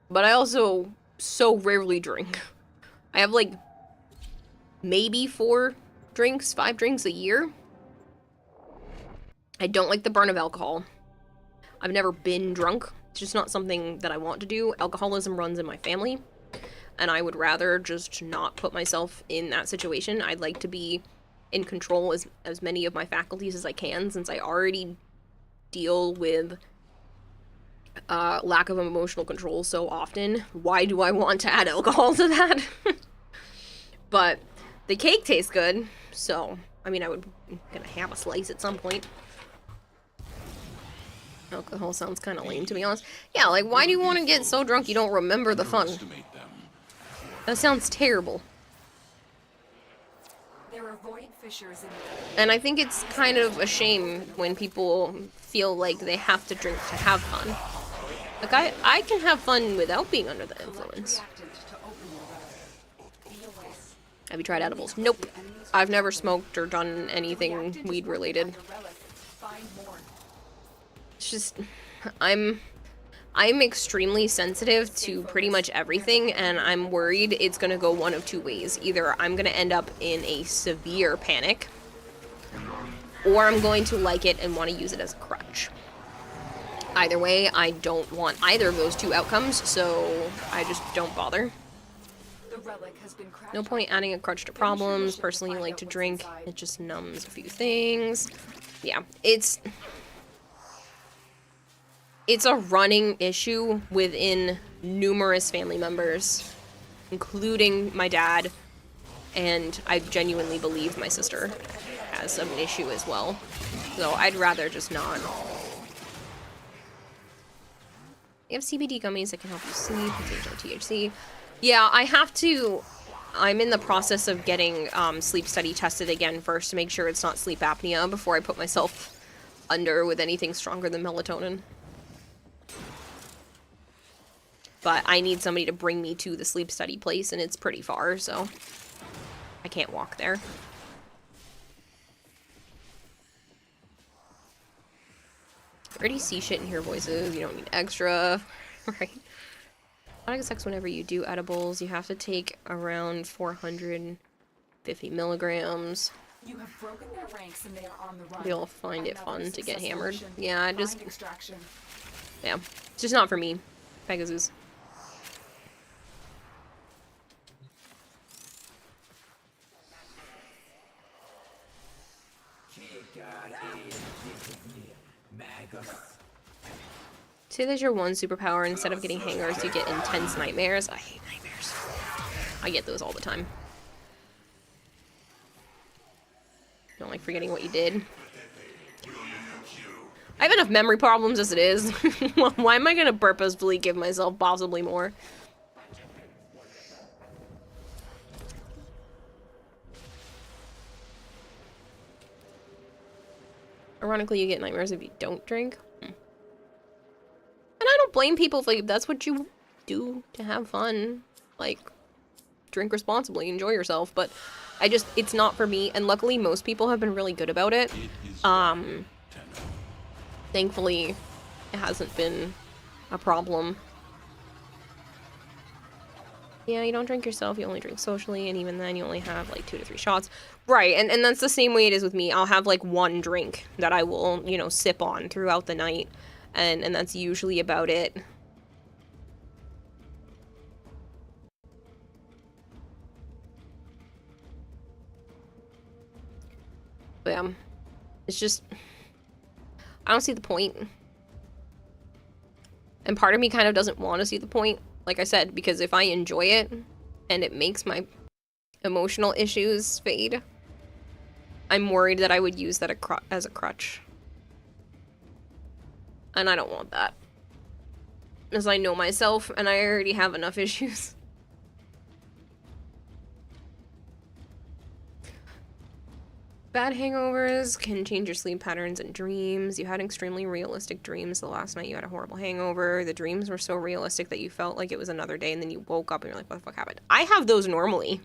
but I also so rarely drink. I have like maybe 5 drinks a year. I don't like the burn of alcohol. I've never been drunk. It's just not something that I want to do. Alcoholism runs in my family, and I would rather just not put myself in that situation. I'd like to be in control as many of my faculties as I can, since I already deal with lack of emotional control so often. Why do I want to add alcohol to that? But the cake tastes good, so I mean, I'm gonna have a slice at some point. Alcohol sounds kind of lame, to be honest. Yeah, like, why do you want to get so drunk you don't remember the fun? That sounds terrible. There are void fissures in And I think it's kind of a shame when people feel like they have to drink to have fun. Like, I can have fun without being under the influence. Have you tried edibles? Nope. I've never smoked or done anything weed related. It's just, I'm extremely sensitive to pretty much everything, and I'm worried it's gonna go one of 2 ways. Either I'm gonna end up in a severe panic, or I'm going to like it and want to use it as a crutch. Either way, I don't want either of those 2 outcomes, so I just don't bother. No point adding a crutch to problems. Personally, I like to drink. It just numbs a few things. Yeah, it's a running issue within numerous family members, including my dad, and I genuinely believe my sister has an issue as well. So I'd rather just not. You have CBD gummies that can help you sleep. THC. Yeah, I have to. I'm in the process of getting sleep study tested again first to make sure it's not sleep apnea before I put myself under with anything stronger than melatonin. But I need somebody to bring me to the sleep study place, and it's pretty far, so I can't walk there. You already see shit and hear voices. You don't need extra, right? Automatic sex whenever you do edibles. You have to take around 450 milligrams. You have broken their ranks and they are on the run. You'll find it fun to get hammered. Yeah, I just... Extraction. Yeah. It's just not for me. Pegasus. Say there's your one superpower. Instead of getting hangers, you get intense nightmares. I hate nightmares. I get those all the time. Don't like forgetting what you did. I have enough memory problems as it is. Why am I gonna purposefully give myself possibly more? Ironically, you get nightmares if you don't drink. And I don't blame people if that's what you do to have fun. Like, drink responsibly, enjoy yourself, but it's not for me, and luckily most people have been really good about it. Thankfully, it hasn't been a problem. Yeah, you don't drink yourself, you only drink socially, and even then you only have like 2 to 3 shots. Right, and that's the same way it is with me. I'll have like 1 drink that I will, you know, sip on throughout the night, and that's usually about it. But yeah, it's just, I don't see the point. And part of me kind of doesn't want to see the point, like I said, because if I enjoy it and it makes my emotional issues fade, I'm worried that I would use that as a crutch. And I don't want that. As I know myself, and I already have enough issues. Bad hangovers can change your sleep patterns and dreams. You had extremely realistic dreams the last night you had a horrible hangover. The dreams were so realistic that you felt like it was another day, and then you woke up and you're like, what the fuck happened? I have those normally.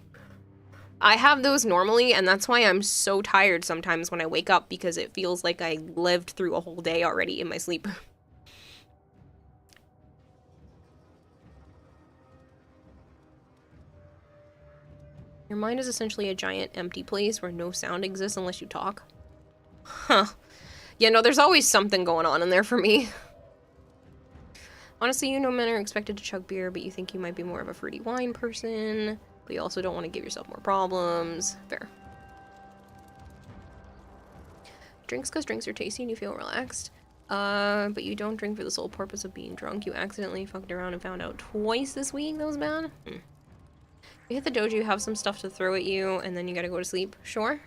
And that's why I'm so tired sometimes when I wake up, because it feels like I lived through a whole day already in my sleep. Your mind is essentially a giant empty place where no sound exists unless you talk. Huh. Yeah, no, there's always something going on in there for me. Honestly, you know men are expected to chug beer, but you think you might be more of a fruity wine person. But you also don't want to give yourself more problems. Fair. Drinks because drinks are tasty and you feel relaxed. But you don't drink for the sole purpose of being drunk. You accidentally fucked around and found out twice this week that was bad. You hit the dojo, you have some stuff to throw at you, and then you gotta go to sleep. Sure?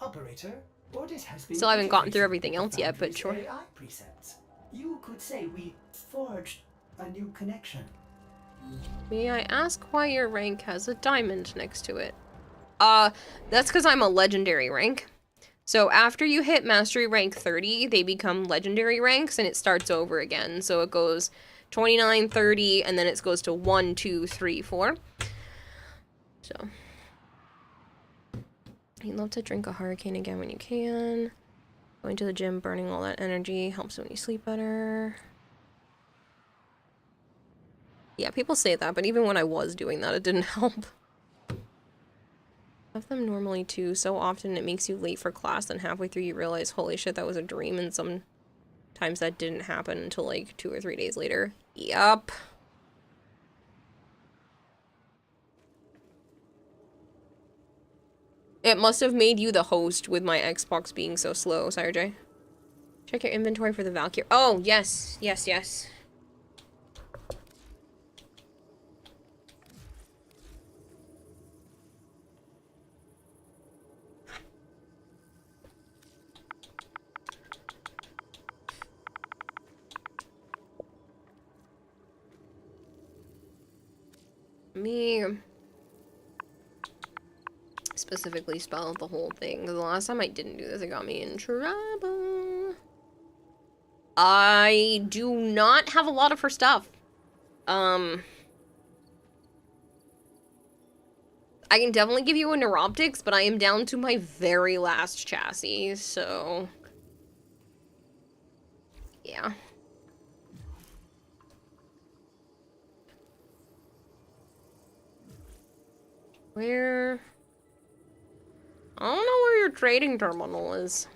Operator, Ordis has been Still haven't gotten through everything else yet, but sure. AI precepts. You could say we forged a new connection. May I ask why your rank has a diamond next to it? That's because I'm a legendary rank. So after you hit mastery rank 30, they become legendary ranks, and it starts over again. So it goes 29, 30, and then it goes to 1, 2, 3, 4. So. You love to drink a hurricane again when you can. Going to the gym, burning all that energy helps when you sleep better. Yeah, people say that, but even when I was doing that, it didn't help. I have them normally too. So often it makes you late for class, and halfway through you realize, holy shit, that was a dream, and sometimes that didn't happen until like 2 or 3 days later. Yup. It must have made you the host with my Xbox being so slow, Sire J. Check your inventory for the Valkyrie. Oh, yes. Yes, yes. Me specifically spell out the whole thing, because the last time I didn't do this, it got me in trouble. I do not have a lot of her stuff. I can definitely give you a Neuroptics, but I am down to my very last chassis, so yeah. Where? I don't know where your trading terminal is.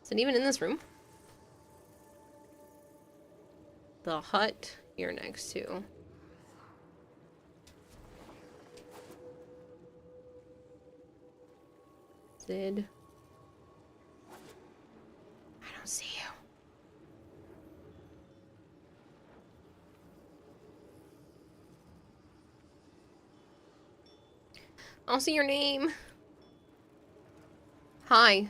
Is it even in this room? The hut you're next to. Sid. I don't see you. I don't see your name. Hi.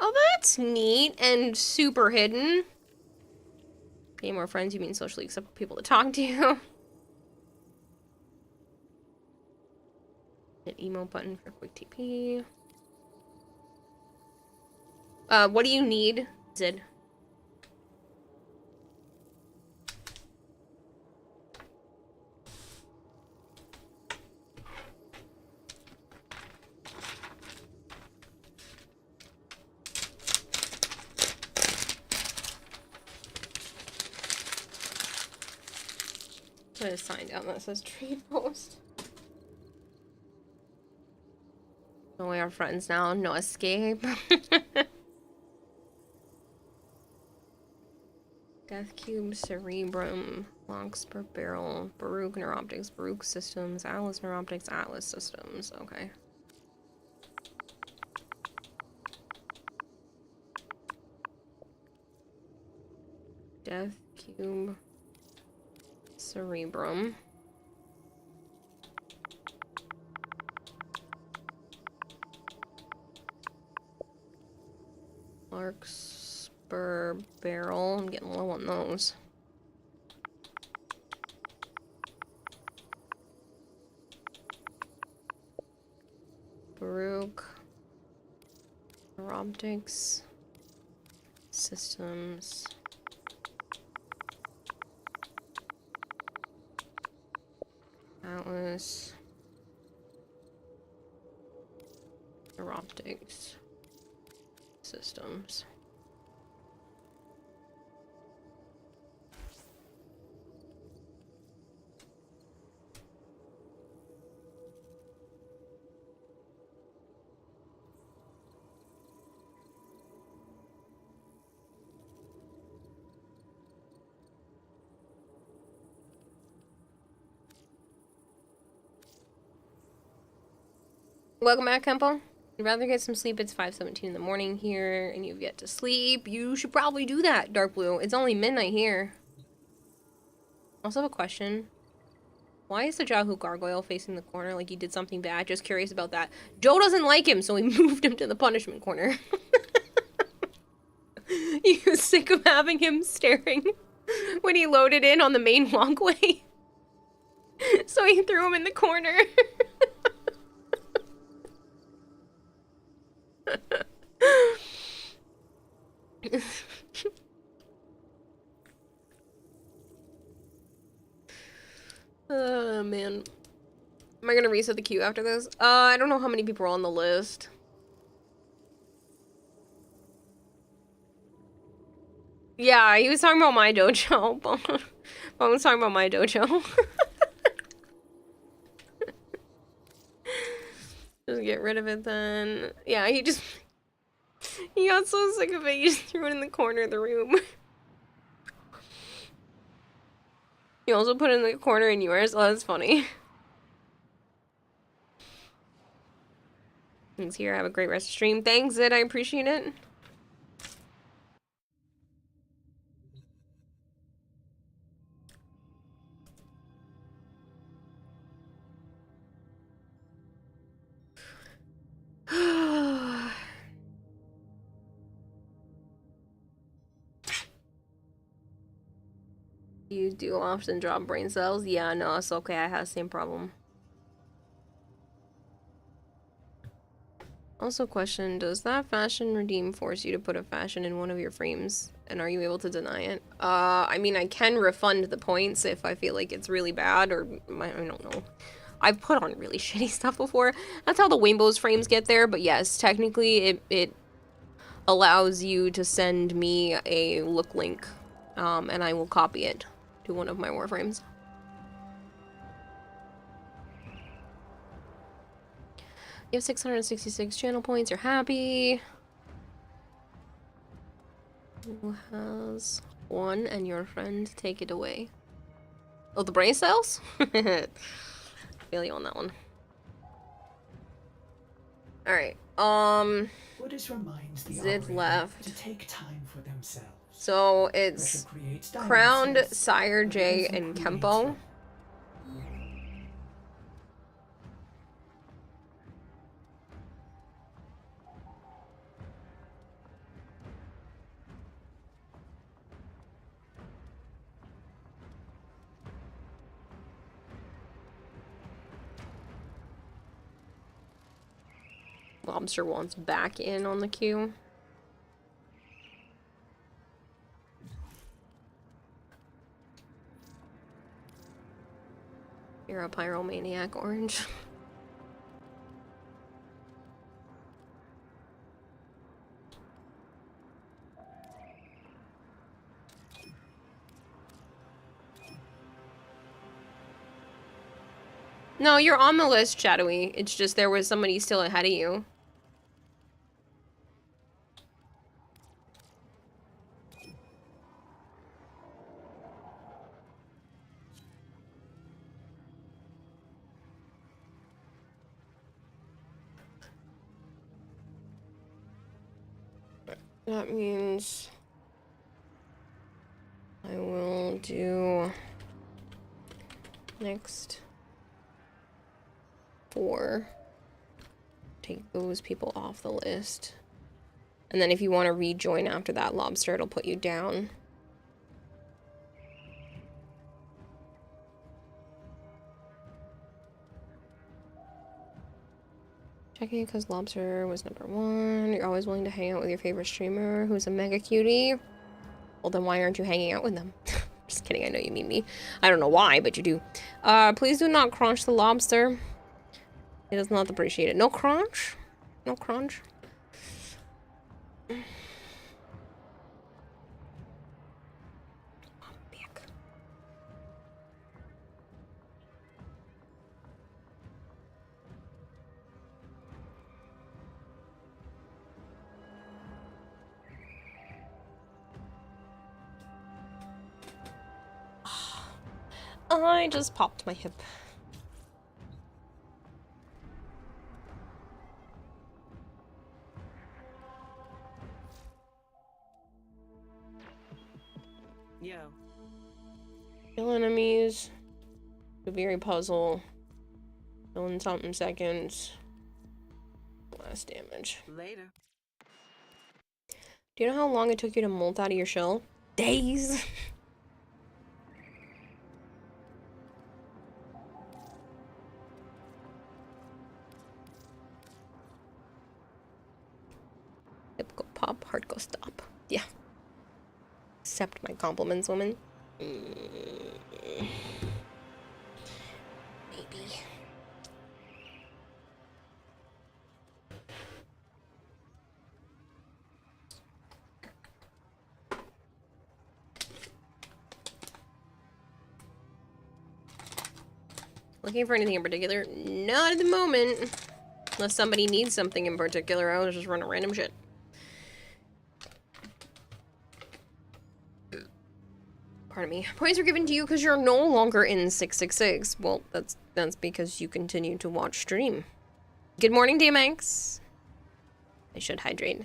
Oh, that's neat and super hidden. Gain more friends, you mean socially acceptable people to talk to you. An emote button for quick TP. What do you need, Zid? Put a sign down that says trade post. So we are friends now. No escape. Death Cube, Cerebrum, Longsper Barrel, Baruch Neuroptics, Baruch Systems, Atlas Neuroptics, Atlas Systems. Okay. Death Cube, Cerebrum. Larkspur Barrel. I'm getting low on those. Baruch. Neuroptics. Systems. Atlas. Neuroptics. Systems. Welcome back, Kempo. You'd rather get some sleep. It's 5:17 in the morning here, and you've yet to sleep. You should probably do that, Dark Blue. It's only midnight here. I also have a question. Why is the Jahu Gargoyle facing the corner like he did something bad? Just curious about that. Joe doesn't like him, so he moved him to the punishment corner. He was sick of having him staring when he loaded in on the main walkway. So he threw him in the corner. Oh man. Am I gonna reset the queue after this? I don't know how many people are on the list. Yeah, he was talking about my dojo. I was talking about my dojo. Just get rid of it then. Yeah, he got so sick of it, he just threw it in the corner of the room. You also put it in the corner in yours? Oh, that's funny. Thanks here. Have a great rest of stream. Thanks, Zid. I appreciate it. You do often drop brain cells? Yeah, no, it's okay. I have the same problem. Also question, does that fashion redeem force you to put a fashion in one of your frames? And are you able to deny it? I mean, I can refund the points if I feel like it's really bad, or I don't know. I've put on really shitty stuff before. That's how the Waymbos frames get there, but yes, technically it allows you to send me a look link, and I will copy it to one of my Warframes. You have 666 channel points, you're happy. Who has one and your friend take it away? Oh, the brain cells? Feel you on that one. Alright, Buddhist reminds the Zid operator left. to take time for themselves. So it's Crowned, Sire J, and Kempo. Lobster wants back in on the queue. You're a pyromaniac, Orange. No, you're on the list, Shadowy. It's just there was somebody still ahead of you. That means I will do next 4. Take those people off the list. And then if you want to rejoin after that, Lobster, it'll put you down. Checking because Lobster was number 1. You're always willing to hang out with your favorite streamer who's a mega cutie. Well, then why aren't you hanging out with them? Just kidding, I know you mean me. I don't know why, but you do. Please do not crunch the Lobster. He does not appreciate it. No crunch? No crunch? I just popped my hip. Yo. Kill enemies. Very puzzle. Kill in something seconds. Last damage. Later. Do you know how long it took you to molt out of your shell? Days! Hip go pop, heart go stop. Yeah. Accept my compliments, woman. Maybe. Looking for anything in particular? Not at the moment. Unless somebody needs something in particular, I was just running random shit. Pardon me. Points were given to you because you're no longer in 666. Well, that's because you continue to watch stream. Good morning, DMX. I should hydrate.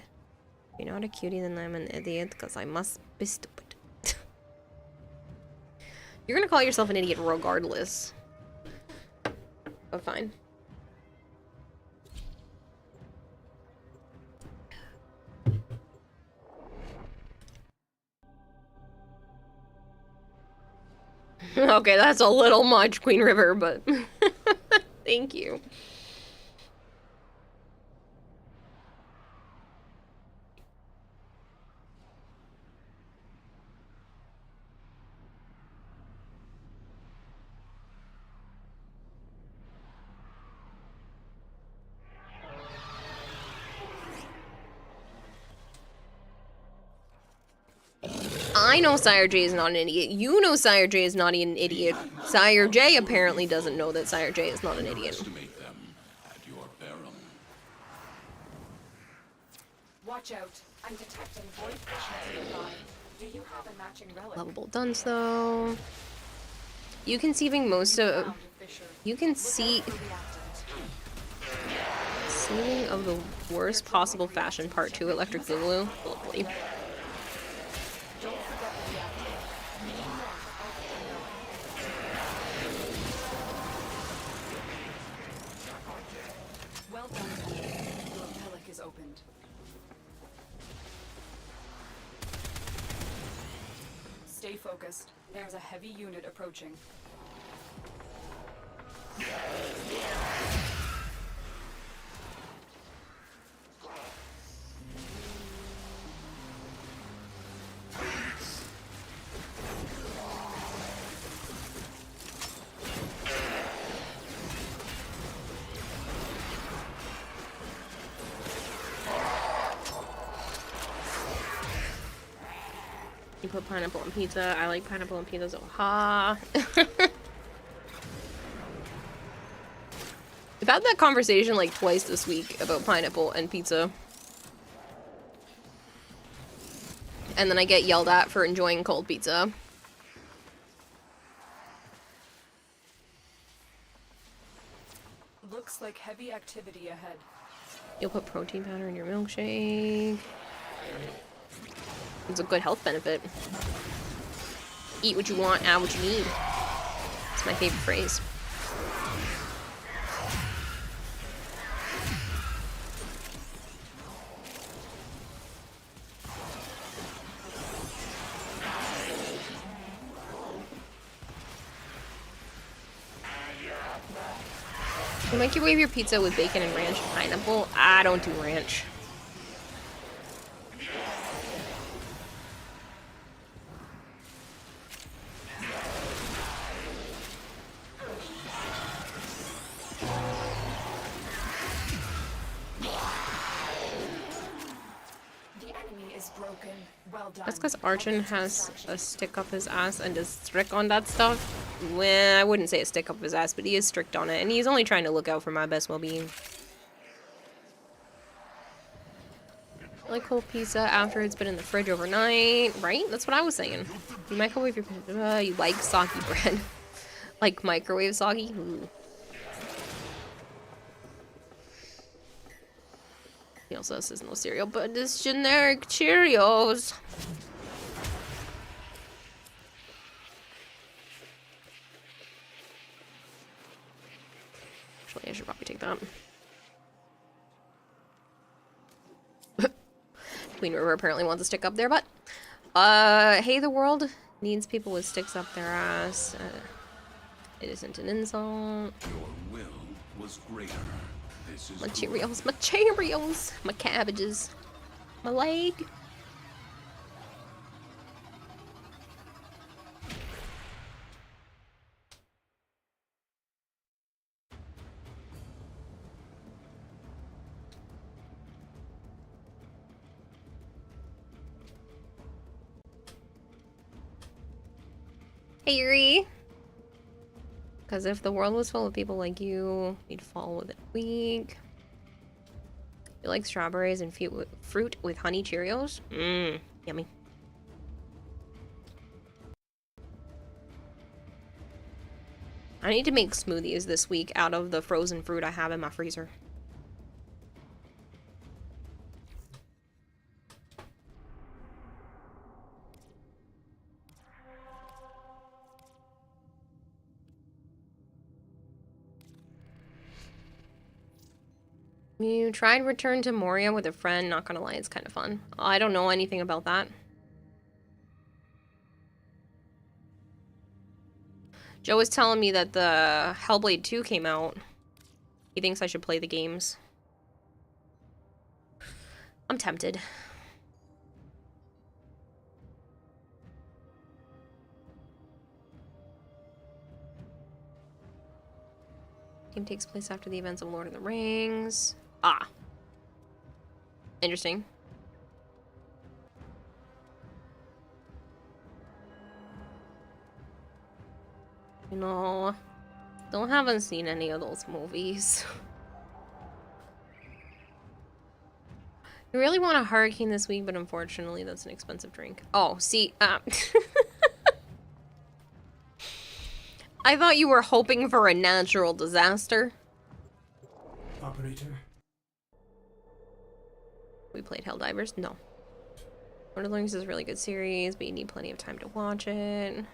You're not a cutie, then I'm an idiot because I must be stupid. You're gonna call yourself an idiot regardless. But fine. Okay, that's a little much, Queen River, but thank you. I know Sire J is not an idiot. You know Sire J is not an idiot. Sire J apparently doesn't know that Sire J is not an idiot. Estimate them at your peril. Watch out. I'm detecting void fishes nearby. Do you have a matching relic? Lovable dunce though. You conceiving most of... You can see... Conceiving of the worst possible fashion part 2 Electric Boogaloo. Lovely. Well done. Your relic is opened. Stay focused. There's a heavy unit approaching. You put pineapple on pizza. I like pineapple on pizza, so ha. I've had that conversation like twice this week about pineapple and pizza. And then I get yelled at for enjoying cold pizza. Looks like heavy activity ahead. You'll put protein powder in your milkshake. It's a good health benefit. Eat what you want, add what you need. It's my favorite phrase. You microwave your pizza with bacon and ranch and pineapple? I don't do ranch. That's because Archon has a stick up his ass and is strict on that stuff. Well, I wouldn't say a stick up his ass, but he is strict on it, and he's only trying to look out for my best well-being. Like cold pizza after it's been in the fridge overnight, right? That's what I was saying. You microwave your pizza, you like soggy bread. Like microwave soggy? Ooh. He also says no cereal, but it's generic Cheerios. Actually, I should probably take that. Queen River apparently wants a stick up their butt. Hey, the world needs people with sticks up their ass. It isn't an insult. Your will was greater. This is My Cheerios, my Cheerios, my cabbages, my leg. Hey, Yuri. Because if the world was full of people like you, you'd fall within a week. You like strawberries and fruit with honey Cheerios? Mmm, yummy. I need to make smoothies this week out of the frozen fruit I have in my freezer. You tried Return to Moria with a friend, not gonna lie, it's kind of fun. I don't know anything about that. Joe was telling me that the Hellblade 2 came out. He thinks I should play the games. I'm tempted. Game takes place after the events of Lord of the Rings. Ah. Interesting. You know, still haven't seen any of those movies. You really want a hurricane this week, but unfortunately that's an expensive drink. Oh, see, I thought you were hoping for a natural disaster. Operator. We played Helldivers? No. Lord of the Rings is a really good series, but you need plenty of time to watch it.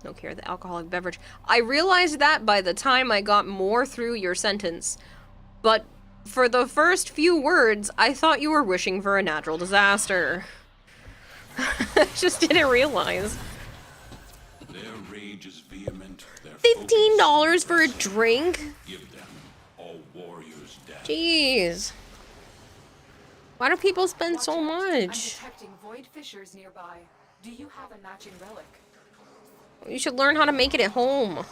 No care, the alcoholic beverage. I realized that by the time I got more through your sentence. But for the first few words, I thought you were wishing for a natural disaster. I just didn't realize. Their rage is vehement. Their $15 for a drink? Give them all warriors death. Jeez. Why do people spend so I'm much? detecting void fissures nearby. Do you have a matching relic? You should learn how to make it at home.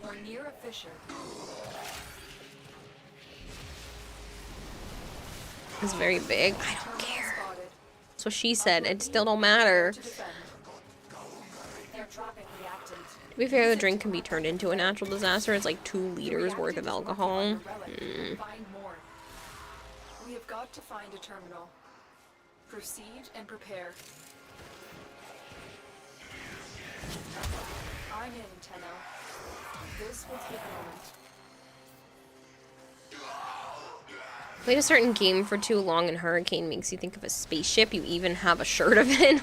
We're near a fissure. It's very big. I don't care. So she said, it still don't matter. They're dropping reactant. To be fair, the drink can be turned into a natural disaster. It's like 2 liters worth of alcohol. Find more. We have got to find a terminal. Proceed and prepare. I'm in, Tenno. This will take a moment. Played a certain game for too long and Hurricane makes you think of a spaceship. You even have a shirt of it.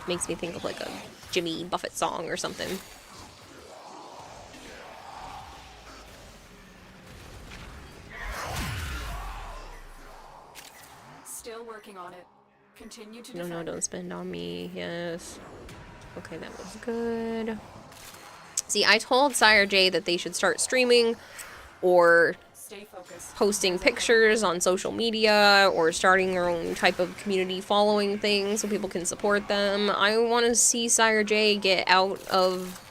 Makes me think of like a Jimmy Buffett song or something. Still working on it. Continue to No, defend. don't spend on me. Yes. Okay, that was good. See, I told Sire J that they should start streaming or Stay focused. posting pictures on social media or starting their own type of community following thing so people can support them. I want to see Sire J get out of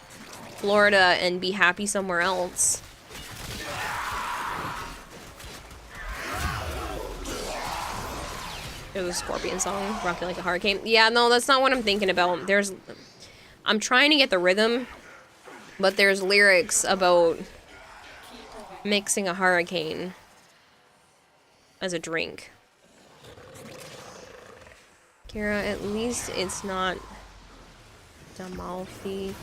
Florida and be happy somewhere else. It was a Scorpion song, Rock It Like a Hurricane. Yeah, no, that's not what I'm thinking about. I'm trying to get the rhythm, but there's lyrics about mixing a hurricane as a drink. Kira, at least it's not Amalfi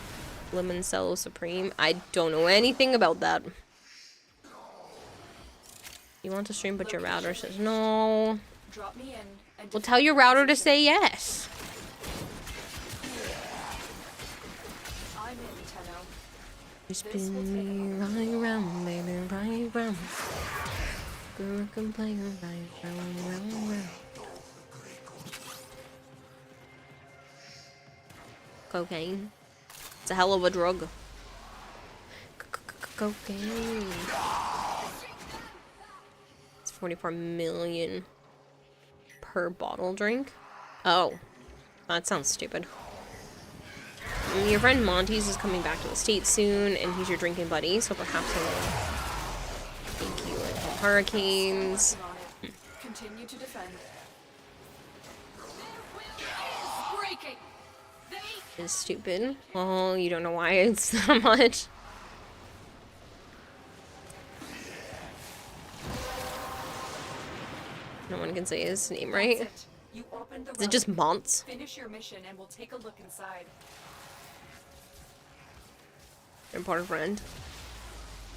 Limoncello Supreme. I don't know anything about that. You want to stream, but your router says no. Drop me in and Well, tell your router to say yes. I'm in, Tenno. You spin me right round, baby, right round. Girl can play her right round, round, round. Cocaine. It's a hell of a drug. Cocaine. It's 44 million per bottle drink. Oh, that sounds stupid. Your friend Monty's is coming back to the States soon, and he's your drinking buddy, so perhaps he'll thank you and hurricanes. Continue to defend. Is stupid. Well, you don't know why it's that much. No one can say his name right. That's it. You opened the Is it just Monts? Finish your mission and we'll take a look inside. Important friend.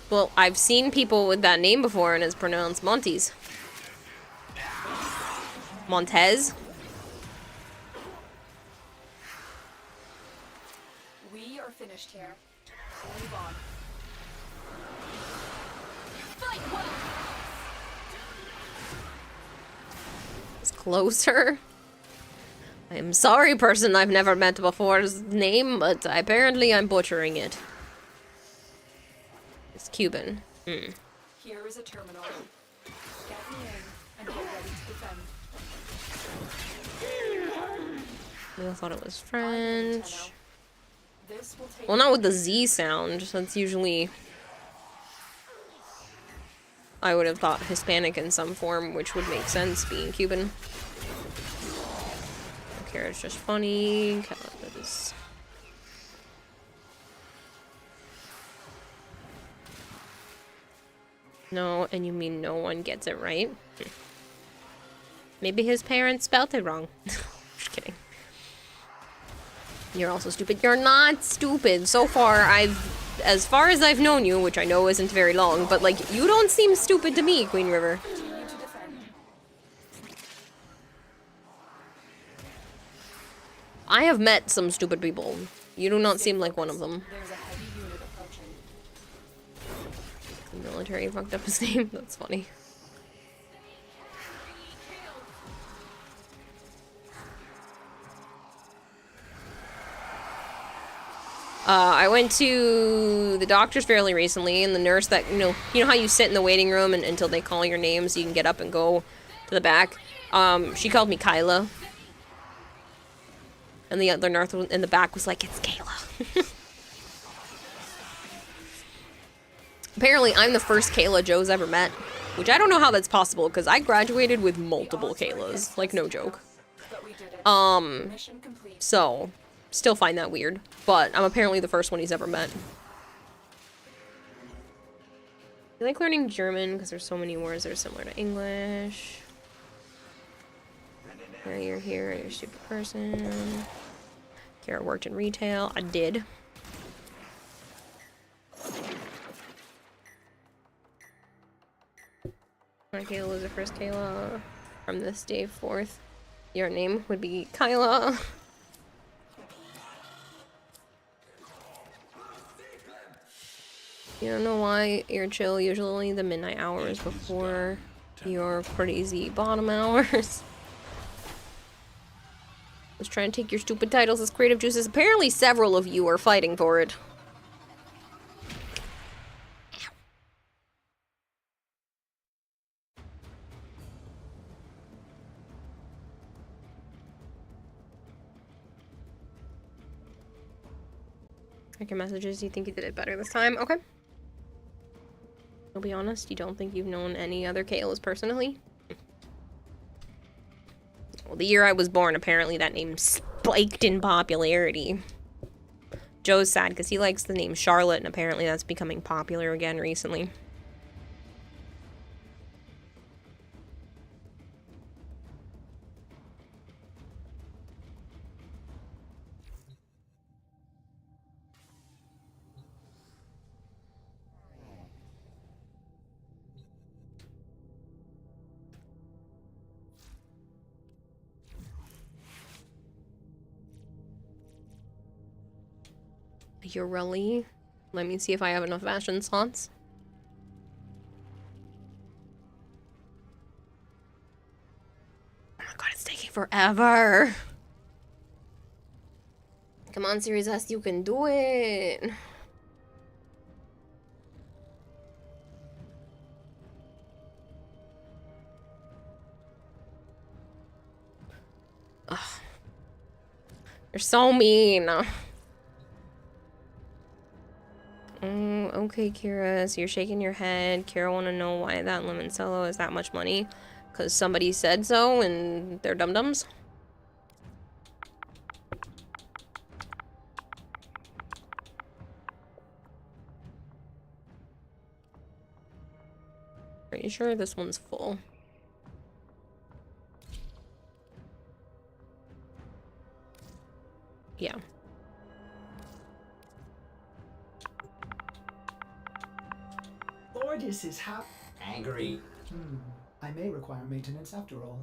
Well, I've seen people with that name before, and it's pronounced Montes. Montez. We are finished here. Move on. It's closer. I am sorry, person I've never met before's name, but apparently I'm butchering it. It's Cuban. Here is a terminal. Get me in and get ready to defend. I thought it was French. This will take Well, not with the Z sound. That's usually... I would have thought Hispanic in some form, which would make sense, being Cuban. Okay, it's just funny. No, and you mean no one gets it right? Maybe his parents spelled it wrong. Just kidding. You're also stupid. You're not stupid. So far, as far as I've known you, which I know isn't very long, but like, you don't seem stupid to me, Queen River. I have met some stupid people. You do not seem like one of them. There's a heavy unit approaching. The military fucked up his name. That's funny. I went to the doctor's fairly recently, and the nurse that, you know how you sit in the waiting room until they call your name so you can get up and go to the back? She called me Kyla. And the other nurse in the back was like, it's Kayla. Apparently, I'm the first Kayla Joe's ever met. Which I don't know how that's possible, because I graduated with multiple Kaylas. Like, no joke. So, still find that weird. But I'm apparently the first one he's ever met. I like learning German, because there's so many words that are similar to English. Yeah, you're here, you're a stupid person. Kara worked in retail. I did. My Kayla was the first Kayla. From this day forth, your name would be Kyla. You don't know why you're chill usually the midnight hours before your crazy bottom hours. Let's try and take your stupid titles as creative juices. Apparently several of you are fighting for it. Check your messages. You think you did it better this time? Okay. I'll be honest, you don't think you've known any other Kaylas personally? Well, the year I was born, apparently that name spiked in popularity. Joe's sad because he likes the name Charlotte, and apparently that's becoming popular again recently. Urelli. Let me see if I have enough fashion slots. Oh my god, it's taking forever. Come on, Series S, you can do it. Ugh. You're so mean. Okay, Kira, so you're shaking your head. Kira want to know why that Limoncello is that much money. Because somebody said so and they're dum-dums. Are you sure this one's full? Yeah. Ordis is angry. I may require maintenance after all.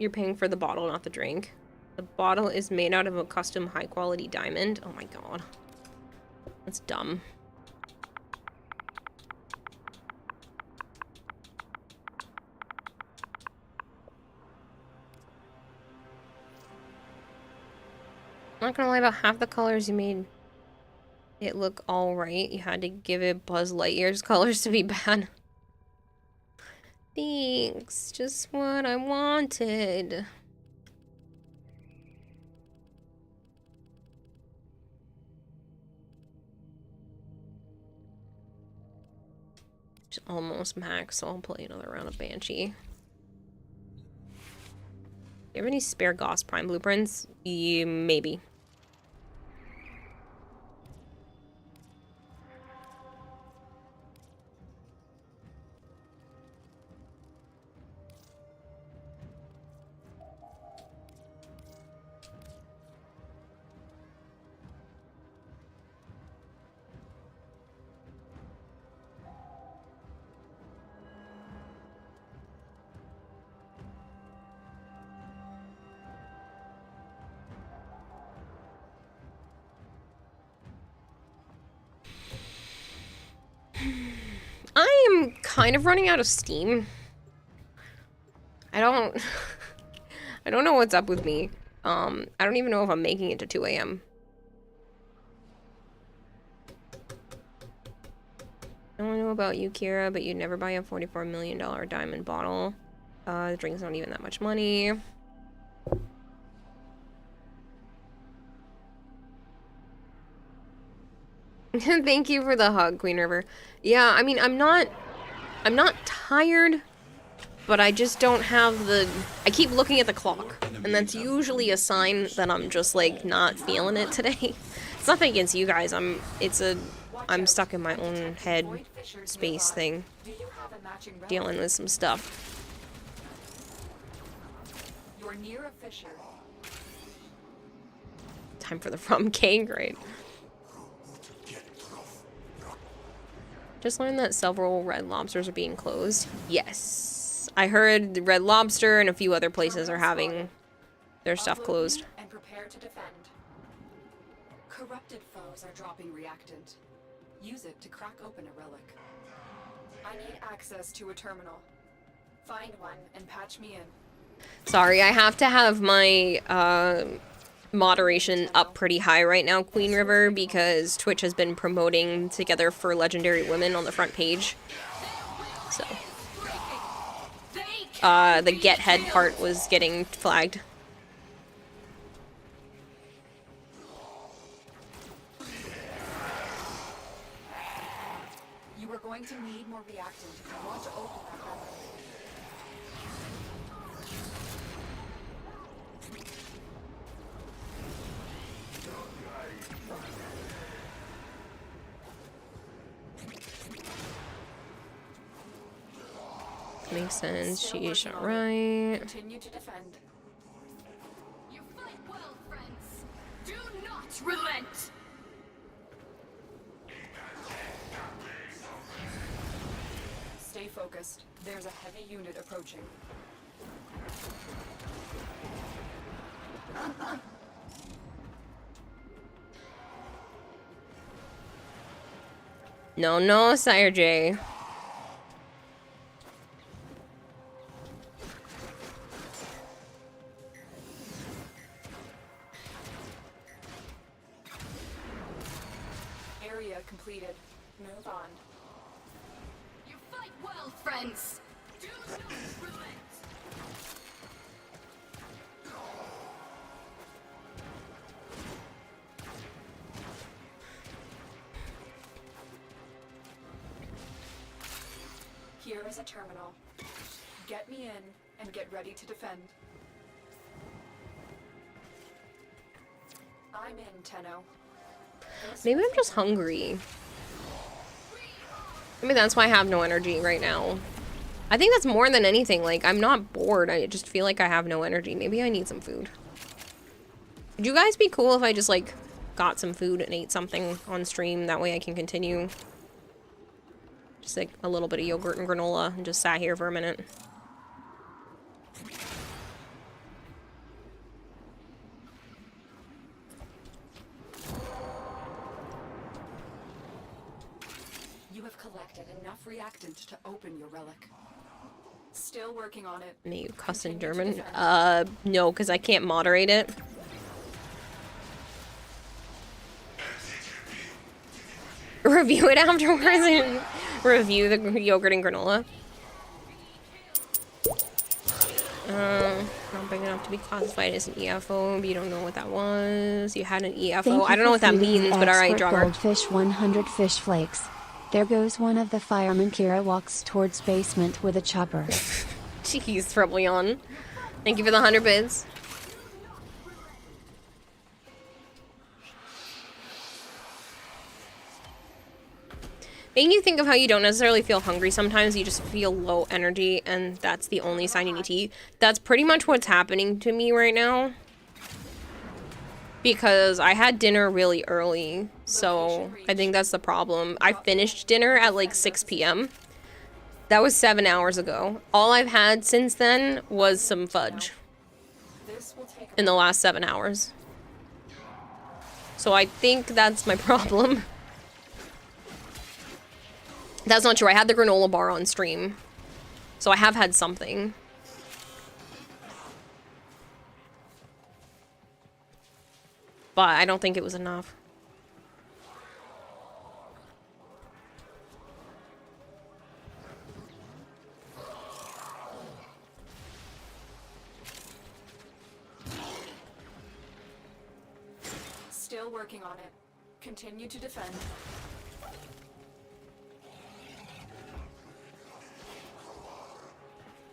You're paying for the bottle, not the drink. The bottle is made out of a custom high-quality diamond. Oh my god. That's dumb. I'm not gonna lie, about half the colors you made it look alright. You had to give it Buzz Lightyear's colors to be bad. Thanks, just what I wanted. It's almost max, so I'll play another round of Banshee. You have any spare Gauss Prime blueprints? Yeah, maybe. I am kind of running out of steam. I don't know what's up with me. I don't even know if I'm making it to 2 a.m. I don't know about you, Kira, but you'd never buy a $44 million diamond bottle. The drink's not even that much money. Thank you for the hug, Queen River. Yeah, I mean, I'm not tired, but I just don't have the... I keep looking at the clock. And that's usually a sign that I'm just, like, not feeling it today. It's nothing against you guys, I'm stuck in my own head space thing. Dealing with some stuff. You're near a fissure. Time for the From K grade. Just learned that several Red Lobsters are being closed. Yes. I heard the Red Lobster and a few other places are having their stuff closed. And prepare to defend. Corrupted foes are dropping reactant. Use it to crack open a relic. I need access to a terminal. Find one and patch me in. Sorry, I have to have my moderation up pretty high right now, Queen River, because Twitch has been promoting Together for Legendary Women on the front page. So, the get head part was getting flagged. You are going to need more reactant if you want to open that relic. Makes sense. She's right. Continue to defend. You fight well, friends. Do not relent. Stay focused. There's a heavy unit approaching. No, Sire J. Area completed. Move on. You fight well, friends. Do not relent. Here is a terminal. Get me in and get ready to defend. I'm in, Tenno. Maybe I'm just hungry. Maybe that's why I have no energy right now. I think that's more than anything. Like, I'm not bored. I just feel like I have no energy. Maybe I need some food. Would you guys be cool if I just, like, got some food and ate something on stream? That way I can continue. Just, like, a little bit of yogurt and granola and just sat here for a minute. You have collected enough reactant to open your relic. Still working on it. May you cuss in German? No, because I can't moderate it. Review it afterwards and review the yogurt and granola. Not big enough to be classified as an EFO, but you don't know what that was. You had an EFO. I don't know what that means, but alright, drummer. Goldfish 100 fish flakes. There goes one of the firemen. Kira walks towards basement with a chopper. Jeez, Trebleon. Thank you for the 100 bids. Making you think of how you don't necessarily feel hungry sometimes, you just feel low energy, and that's the only sign you need to eat. That's pretty much what's happening to me right now. Because I had dinner really early, so I think that's the problem. I finished dinner at like 6 p.m. That was 7 hours ago. All I've had since then was some fudge in the last 7 hours. So I think that's my problem. That's not true. I had the granola bar on stream. So I have had something. But I don't think it was enough. Still working on it. Continue to defend.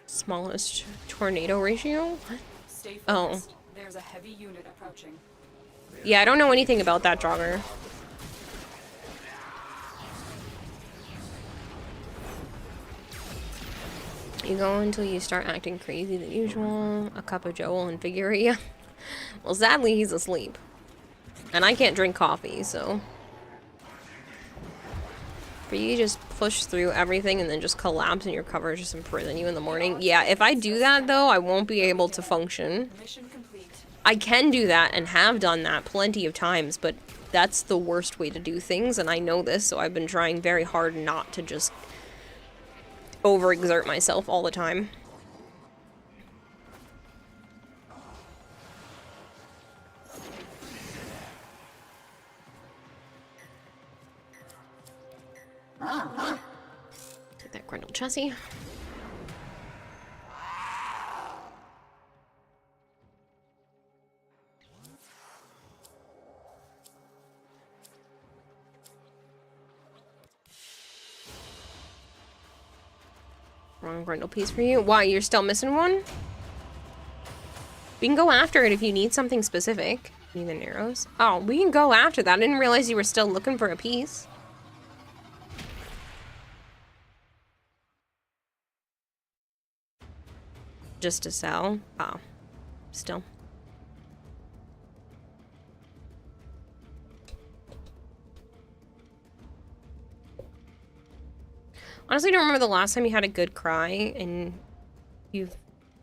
Smallest tornado ratio? What? Stay Oh. focused. There's a heavy unit approaching. Yeah, I don't know anything about that Draugr. You go until you start acting crazy than usual. A cup of joe will invigorate you. Well, sadly, he's asleep. And I can't drink coffee, so... For you to just push through everything and then just collapse and your cover just imprison you in the morning. Yeah, if I do that, though, I won't be able to function. Mission complete. I can do that and have done that plenty of times, but that's the worst way to do things, and I know this, so I've been trying very hard not to just overexert myself all the time. Take that Grendel chassis. Wrong Grendel piece for you. Why, you're still missing one? We can go after it if you need something specific. Need the arrows? Oh, we can go after that. I didn't realize you were still looking for a piece. Just to sell? Oh. Still. Honestly, I don't remember the last time you had a good cry, and you've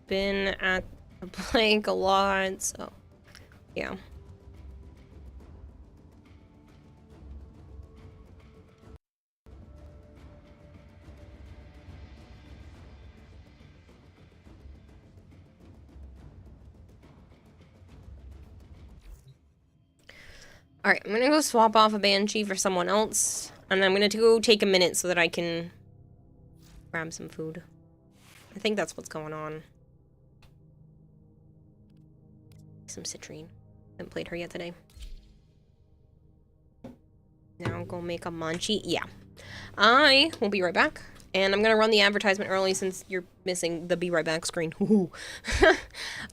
been at the blank a lot, so yeah. Alright, I'm gonna go swap off a Banshee for someone else, and I'm gonna go take a minute so that I can grab some food. I think that's what's going on. Some citrine. Haven't played her yet today. Now I'm gonna make a munchie. Yeah. I will be right back. And I'm gonna run the advertisement early since you're missing the be right back screen.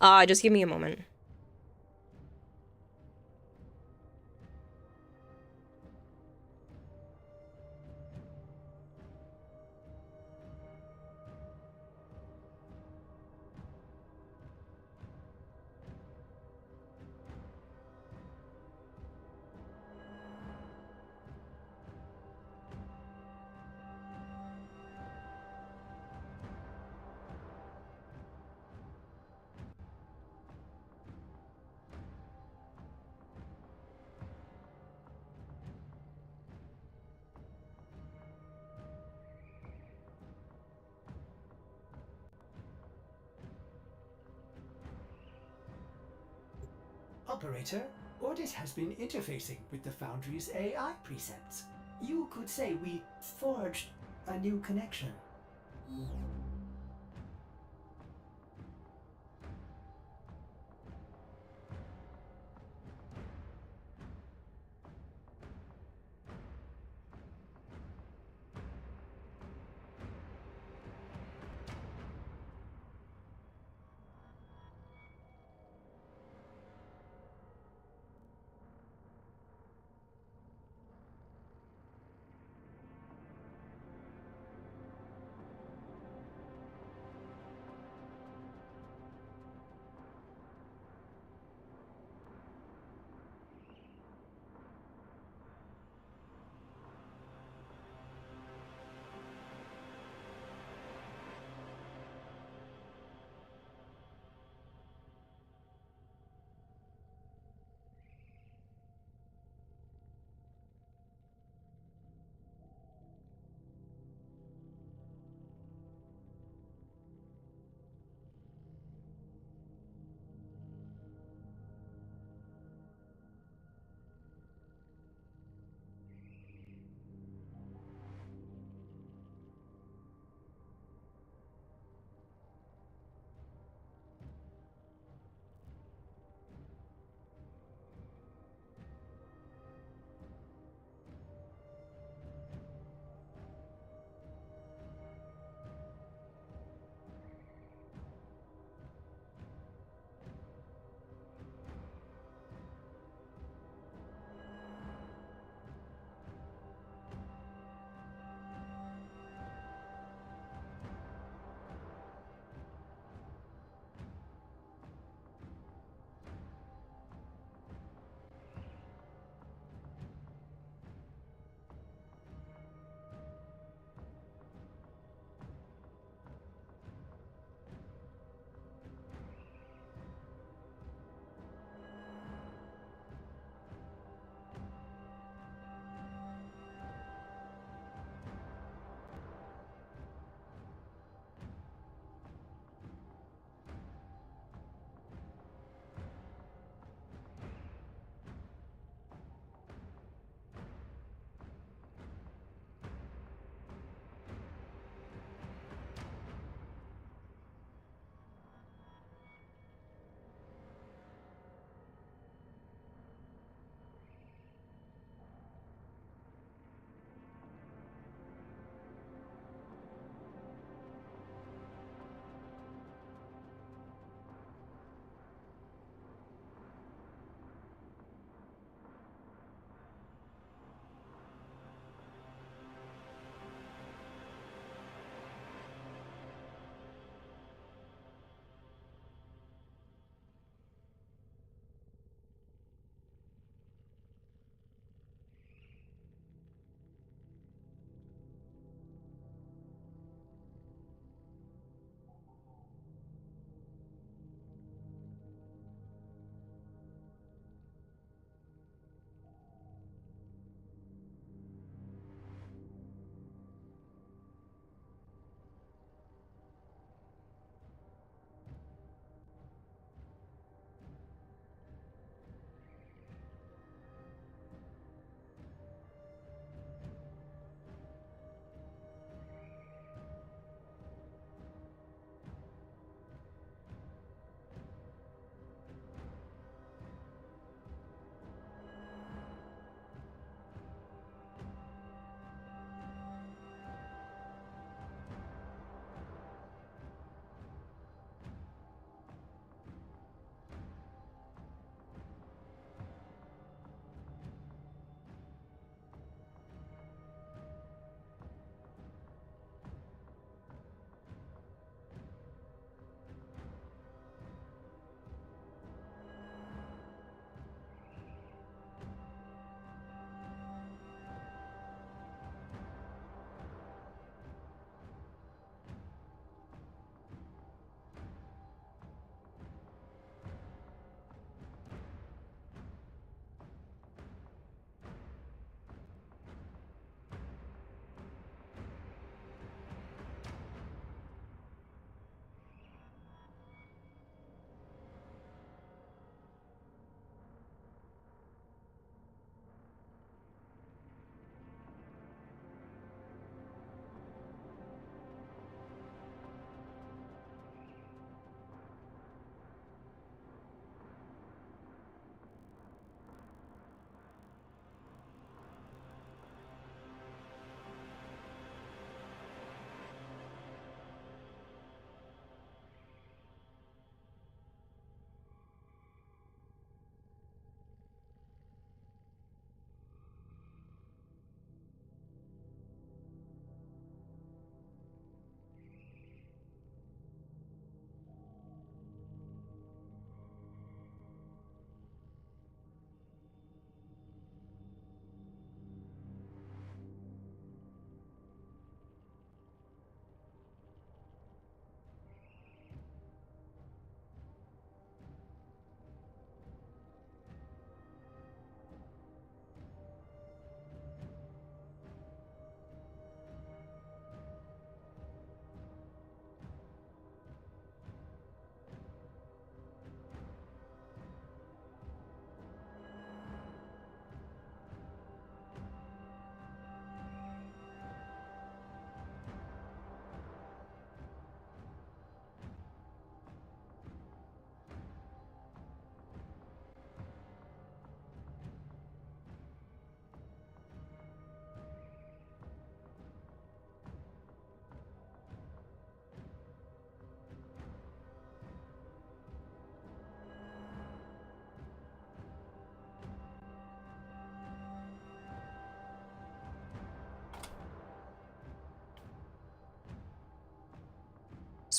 Just give me a moment. Operator, Ordis has been interfacing with the Foundry's AI precepts. You could say we forged a new connection.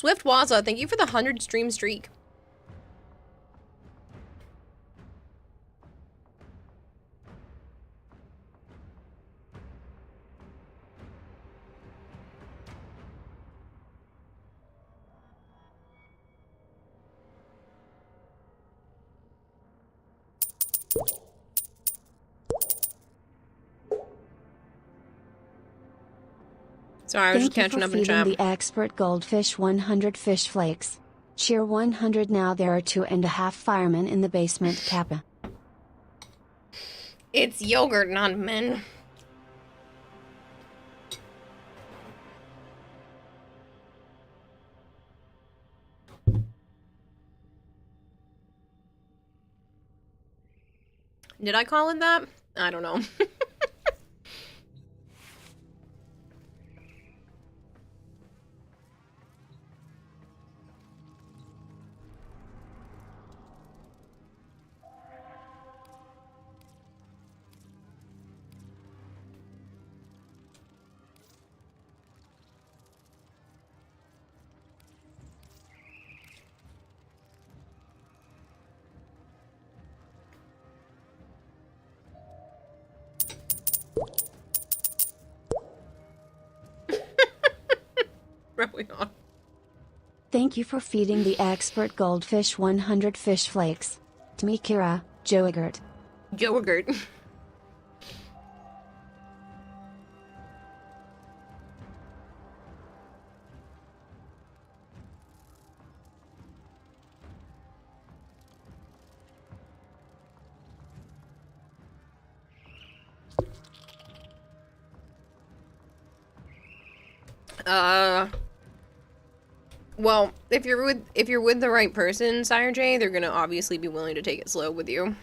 Swift Waza, thank you for the 100 stream streak. Sorry, I was just catching up in chat. Thank you for feeding the expert goldfish 100 fish flakes. Cheer 100 now. There are 2.5 firemen in the basement, Kappa. It's yogurt, not men. Did I call it that? I don't know. Thank you for feeding the expert goldfish 100 fish flakes. Tmikira, Joegert. Joegert. Well, if you're with the right person, Sire J, they're gonna obviously be willing to take it slow with you.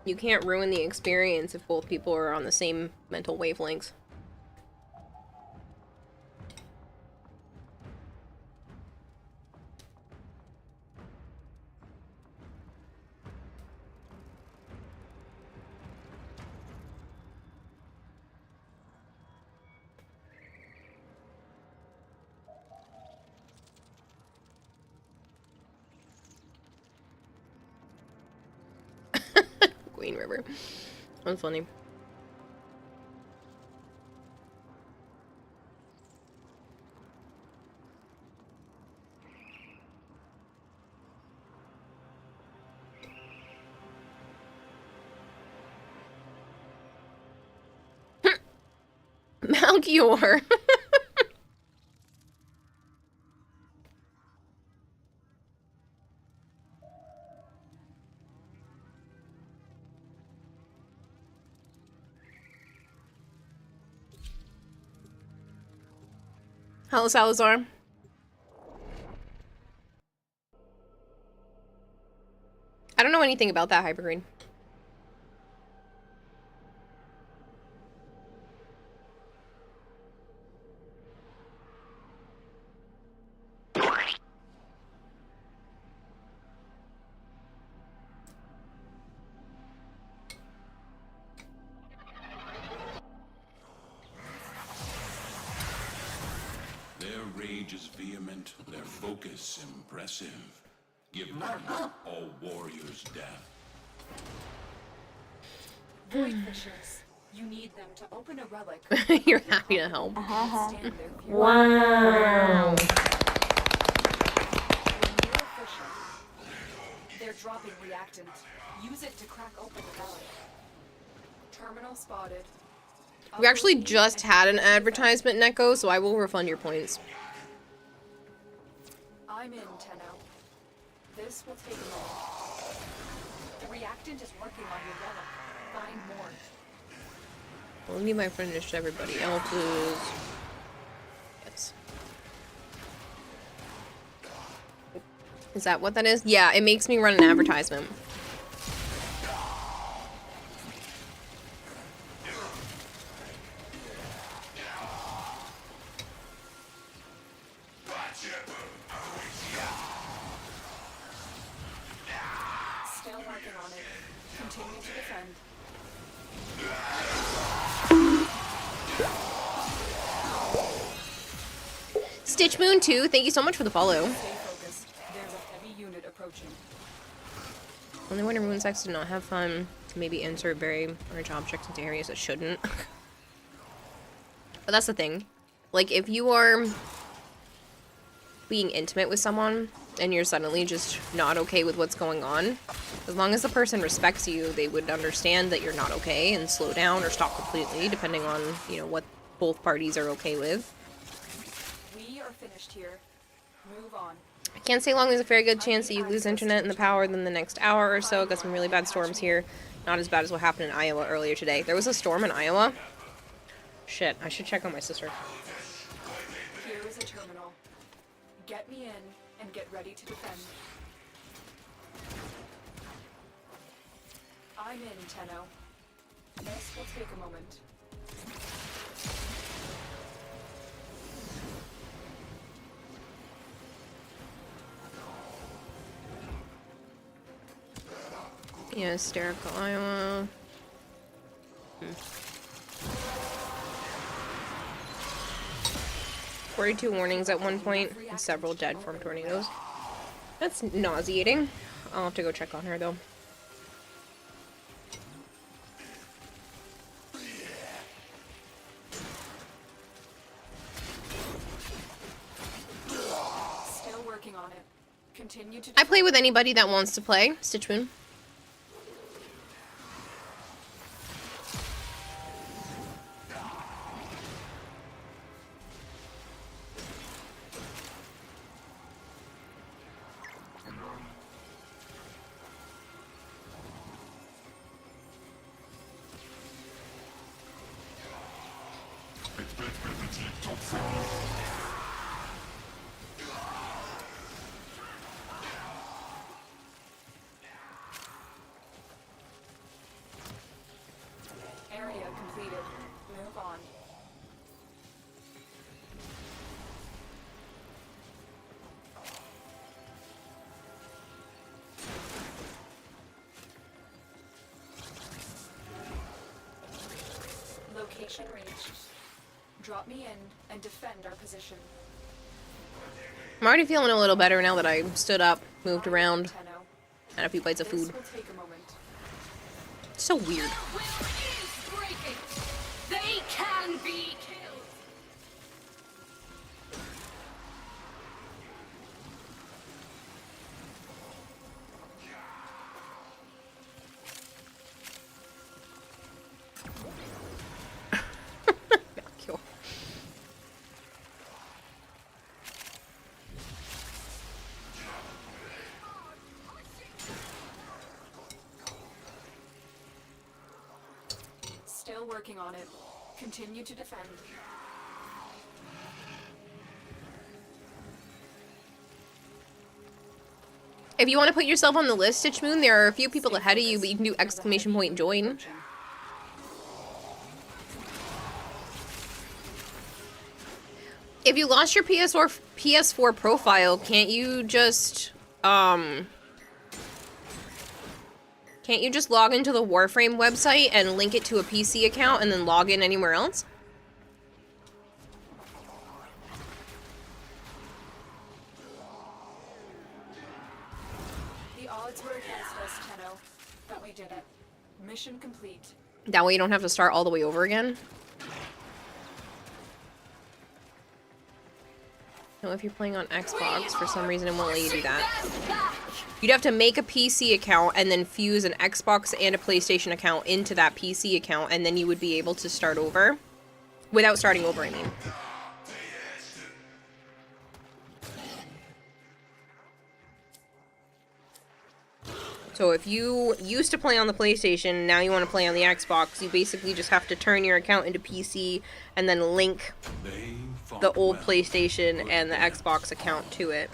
You can't ruin the experience if both people are on the same mental wavelengths. Queen River. That's funny. Malchior. Hello, Salazar. I don't know anything about that, Hypergreen. Is vehement, their focus impressive. Give them all warriors death. Voidfishers, you need them to open a relic. You're happy to help. Wow. They're dropping reactant. Use it to crack open the relic. Terminal spotted. We actually just had an advertisement, Neko, so I will refund your points. I'm in, Tenno. This will take a moment. The reactant is working on your relic. Find more. Well, me, my friend, is everybody else's. Yes. Is that what that is? Yeah, it makes me run an advertisement. Stitch Moon 2, thank you so much for the follow. Stay focused. There's a heavy unit approaching. Only when everyone sex did not have fun to maybe insert very large objects into areas that shouldn't. But that's the thing. Like, if you are being intimate with someone and you're suddenly just not okay with what's going on, as long as the person respects you, they would understand that you're not okay and slow down or stop completely, depending on, you know, what both parties are okay with. We are finished here. Move on. I can't say long there's a very good chance that you lose internet and the power within the next hour or so. Got some really bad storms here. Not as bad as what happened in Iowa earlier today. There was a storm in Iowa. Shit, I should check on my sister. Here is a terminal. Get me in and get ready to defend. I'm in, Tenno. This will take a moment. Yeah, hysterical Iowa. 42 warnings at one point, and several dead from tornadoes. That's nauseating. I'll have to go check on her, though. Still working on it. Continue to. I play with anybody that wants to play. Stitch Moon. Area completed. Move on. Location reached. Drop me in and defend our position. I'm already feeling a little better now that I stood up, moved around, Tenno. had a few bites of This food. will take a moment. So weird. They can be killed. Kill. Still working on it. Continue to defend. If you want to put yourself on the list, Stitch Moon, there are a few people ahead of you, but you can do exclamation point join. If you lost your PS4 profile, can't you just log into the Warframe website and link it to a PC account and then log in anywhere else? The odds were against us, Tenno, but we did it. Mission complete. That way you don't have to start all the way over again. No, if you're playing on Xbox, for some reason it won't let you do that. You'd have to make a PC account and then fuse an Xbox and a PlayStation account into that PC account, and then you would be able to start over. Without starting over, I mean. So if you used to play on the PlayStation, now you want to play on the Xbox, you basically just have to turn your account into PC and then link the old PlayStation and the Xbox account to it.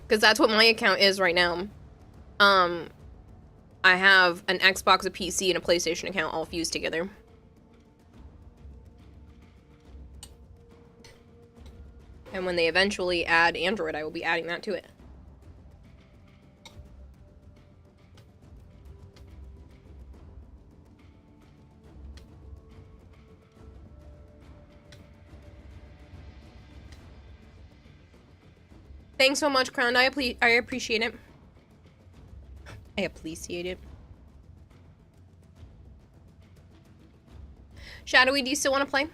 Because that's what my account is right now. I have an Xbox, a PC, and a PlayStation account all fused together. And when they eventually add Android, I will be adding that to it. Thanks so much, Crown. I appreciate it. I appreciate it. Shadowy, do you still want to play?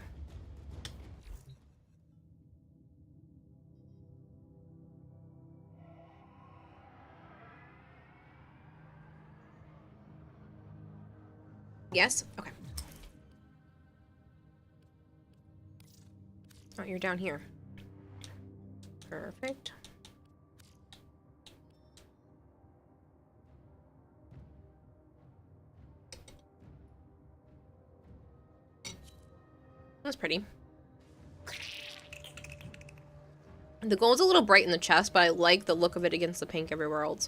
Yes? Okay. Oh, you're down here. Perfect. That's pretty. The gold's a little bright in the chest, but I like the look of it against the pink everywhere else.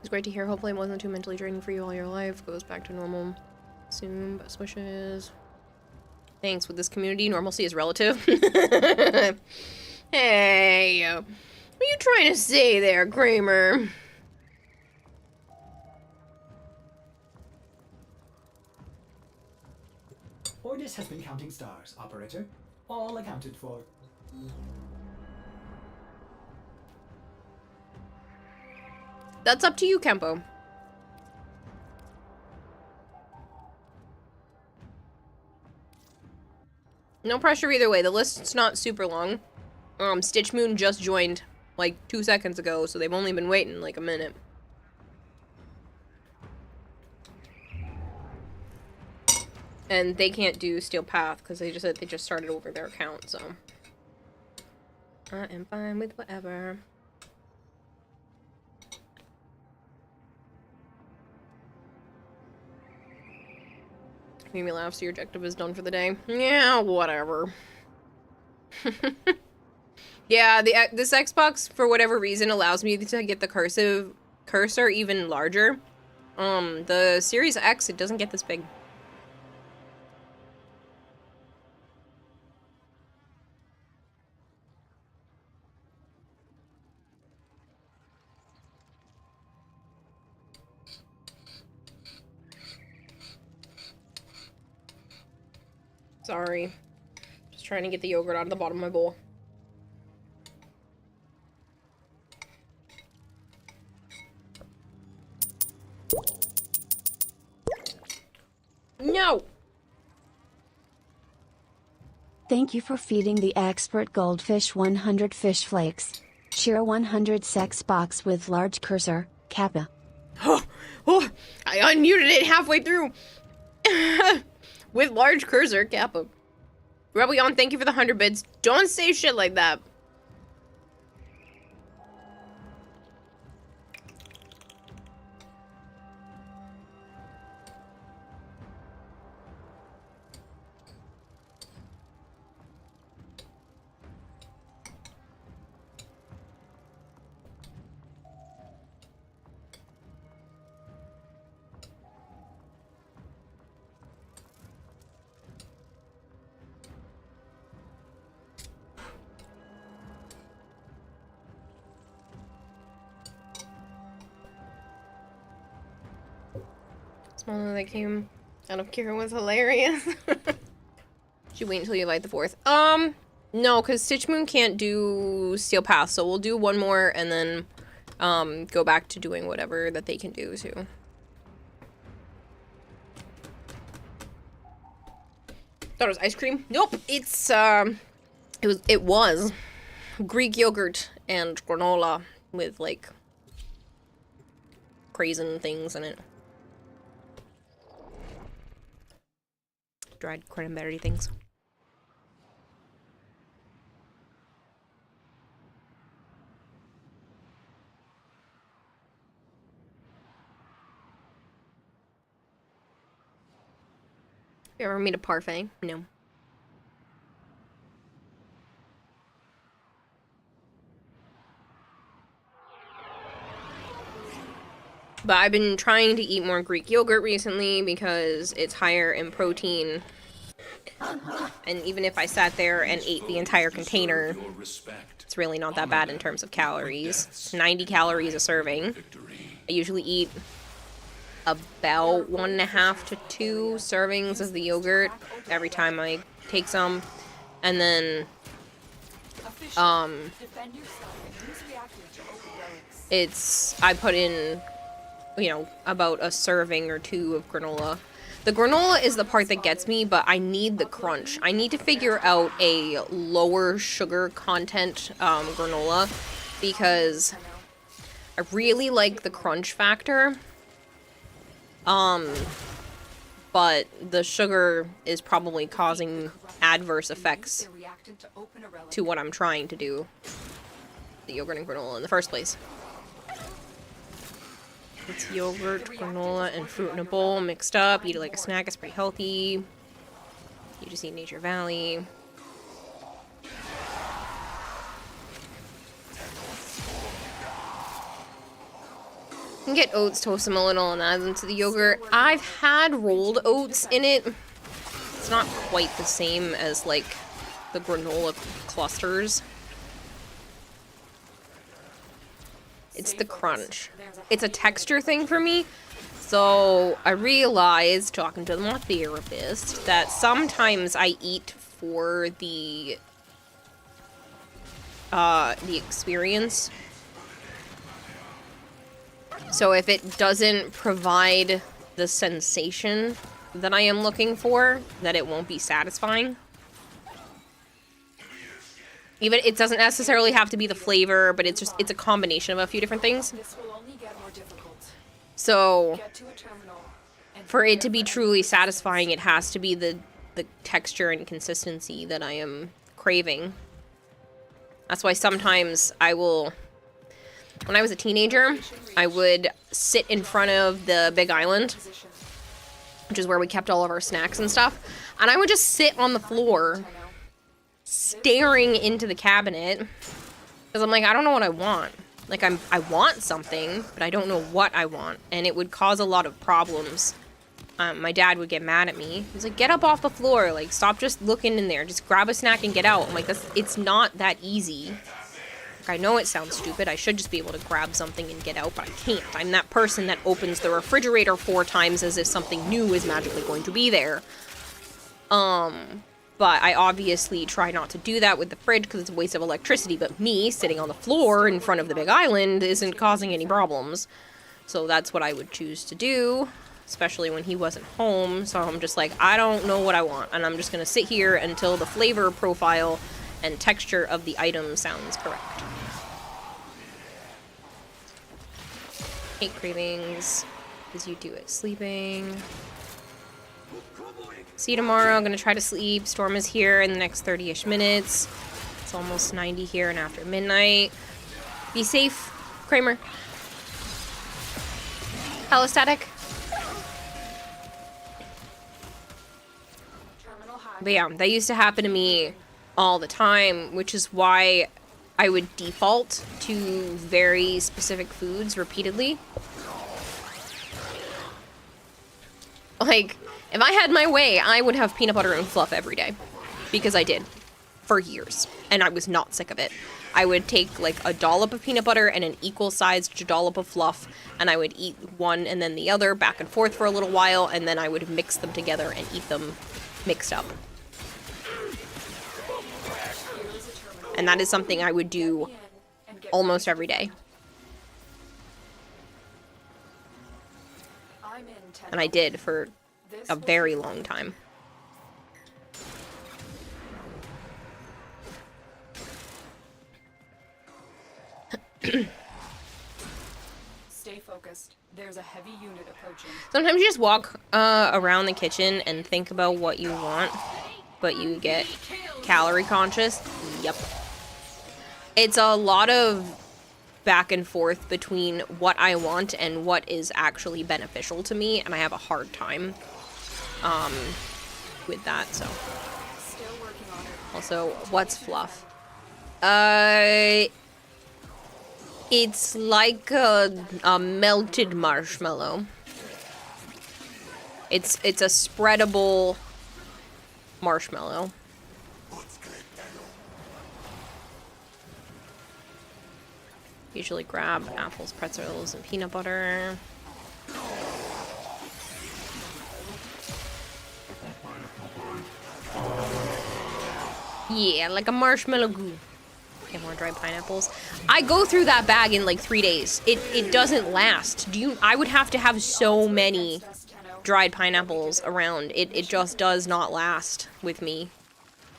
It's great to hear. Hopefully it wasn't too mentally draining for you all your life. Goes back to normal soon. Best wishes. Thanks. With this community, normalcy is relative. Hey, what are you trying to say there, Kramer? Ordis has been counting stars, operator. All accounted for. That's up to you, Kempo. No pressure either way. The list's not super long. Stitch Moon just joined like 2 seconds ago, so they've only been waiting like a minute. And they can't do Steel Path because they just said they just started over their account, so I am fine with whatever. Made me laugh, so your objective is done for the day. Yeah, whatever. Yeah, this Xbox, for whatever reason, allows me to get the cursor even larger. The Series X, it doesn't get this big. Sorry. Just trying to get the yogurt out of the bottom of my bowl. No! Thank you for feeding the expert goldfish 100 fish flakes. Share 100 sex box with large cursor, Kappa. Oh, I unmuted it halfway through. With large cursor, Kappa. Rebellion, thank you for the 100 bits. Don't say shit like that. Smaller that came out of Kira was hilarious. Should wait until you light the fourth. No, because Stitch Moon can't do Steel Path, so we'll do one more and then go back to doing whatever that they can do too. Thought it was ice cream. Nope, it's it was Greek yogurt and granola with like craisin things in it. Dried cranberry things. You ever made a parfait? No. But I've been trying to eat more Greek yogurt recently because it's higher in protein. And even if I sat there and ate the entire container, it's really not that bad in terms of calories. 90 calories a serving. I usually eat about 1.5 to 2 servings of the yogurt every time I take some. And then, I put in, you know, about a serving or 2 of granola. The granola is the part that gets me, but I need the crunch. I need to figure out a lower sugar content granola because I really like the crunch factor. But the sugar is probably causing adverse effects to what I'm trying to do. The yogurt and granola in the first place. It's yogurt, granola, and fruit in a bowl mixed up. Eat it like a snack. It's pretty healthy. You just eat Nature Valley. You can get oats, toast them a little, and add them to the yogurt. I've had rolled oats in it. It's not quite the same as, like, the granola clusters. It's the crunch. It's a texture thing for me. So I realized, talking to my therapist, that sometimes I eat for the experience. So if it doesn't provide the sensation that I am looking for, that it won't be satisfying. Even it doesn't necessarily have to be the flavor, but it's a combination of a few different things. So for it to be truly satisfying, it has to be the texture and consistency that I am craving. That's why sometimes I will, when I was a teenager, I would sit in front of the Big Island, which is where we kept all of our snacks and stuff, and I would just sit on the floor staring into the cabinet because I'm like, I don't know what I want. Like, I want something, but I don't know what I want, and it would cause a lot of problems. My dad would get mad at me. He's like, get up off the floor, like, stop just looking in there, just grab a snack and get out. I'm like, it's not that easy. Like, I know it sounds stupid, I should just be able to grab something and get out, but I can't. I'm that person that opens the refrigerator 4 times as if something new is magically going to be there. But I obviously try not to do that with the fridge because it's a waste of electricity, but me sitting on the floor in front of the Big Island isn't causing any problems. So that's what I would choose to do, especially when he wasn't home. So I'm just like, I don't know what I want, and I'm just going to sit here until the flavor profile and texture of the item sounds correct. Hate cravings, because you do it sleeping. See you tomorrow. I'm gonna try to sleep. Storm is here in the next 30-ish minutes. It's almost 90 here and after midnight. Be safe, Kramer. Hello, Static. But yeah, that used to happen to me all the time, which is why I would default to very specific foods repeatedly. Like, if I had my way, I would have peanut butter and fluff every day. Because I did. For years. And I was not sick of it. I would take, like, a dollop of peanut butter and an equal-sized dollop of fluff, and I would eat one and then the other back and forth for a little while, and then I would mix them together and eat them mixed up. And that is something I would do almost every day. And I did for a very long time. Stay focused. There's a heavy unit approaching. Sometimes you just walk around the kitchen and think about what you want, but you get calorie conscious. Yep. It's a lot of back and forth between what I want and what is actually beneficial to me, and I have a hard time with that, so. Still working on it. Also, what's fluff? It's like a melted marshmallow. It's a spreadable marshmallow. Usually grab apples, pretzels, and peanut butter. Yeah, like a marshmallow goo. Okay, more dried pineapples. I go through that bag in like 3 days. It doesn't last. I would have to have so many dried pineapples around. It just does not last with me.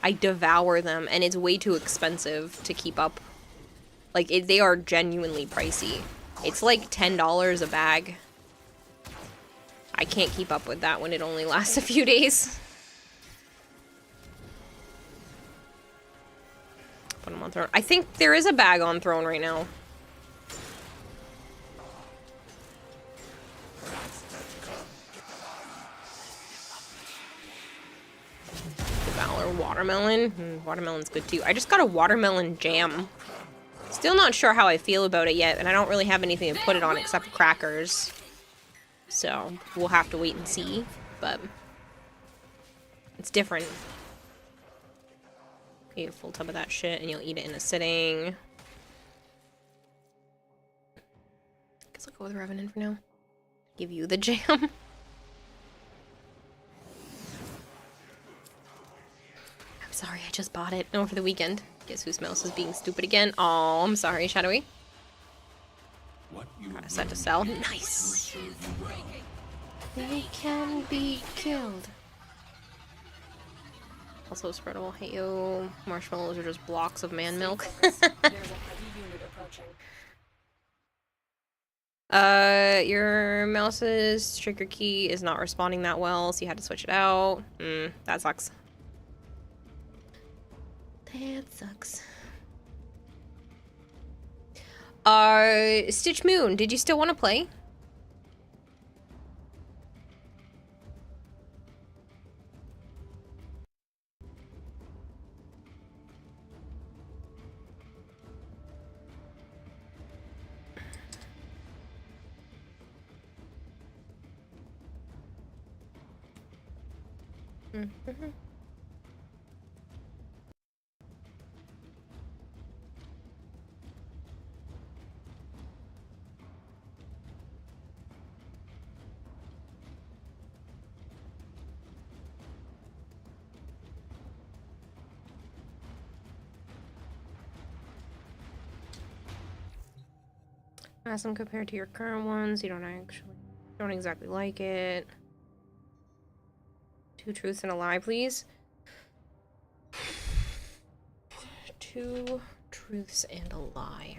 I devour them, and it's way too expensive to keep up. Like, they are genuinely pricey. It's like $10 a bag. I can't keep up with that when it only lasts a few days. Put them on Throne. I think there is a bag on Throne right now. Valor watermelon. Watermelon's good too. I just got a watermelon jam. Still not sure how I feel about it yet, and I don't really have anything to put it on except crackers. So, we'll have to wait and see, but it's different. Eat a full tub of that shit, and you'll eat it in a sitting. Guess I'll go with Revenant for now. Give you the jam. I'm sorry, I just bought it over the weekend. Guess whose mouse is being stupid again? Oh, I'm sorry, Shadowy. Got a set to sell. Nice. They can be killed. Also spreadable. Hey yo, marshmallows are just blocks of man milk. Your mouse's trigger key is not responding that well, so you had to switch it out. That sucks. That sucks. Stitch Moon, did you still want to play? Awesome compared to your current ones. You don't exactly like it. 2 truths and a lie, please. 2 truths and a lie.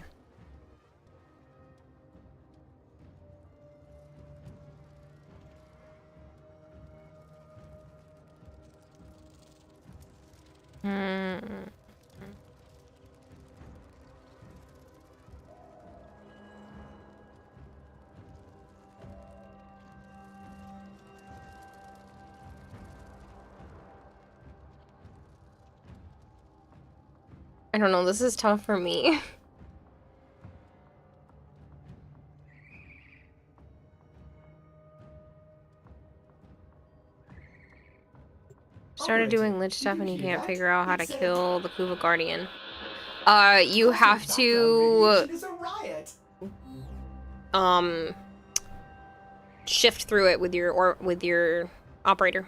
I don't know, this is tough for me. Started doing lich stuff and you can't figure out how to kill the Kuva Guardian. You have to shift through it with your operator.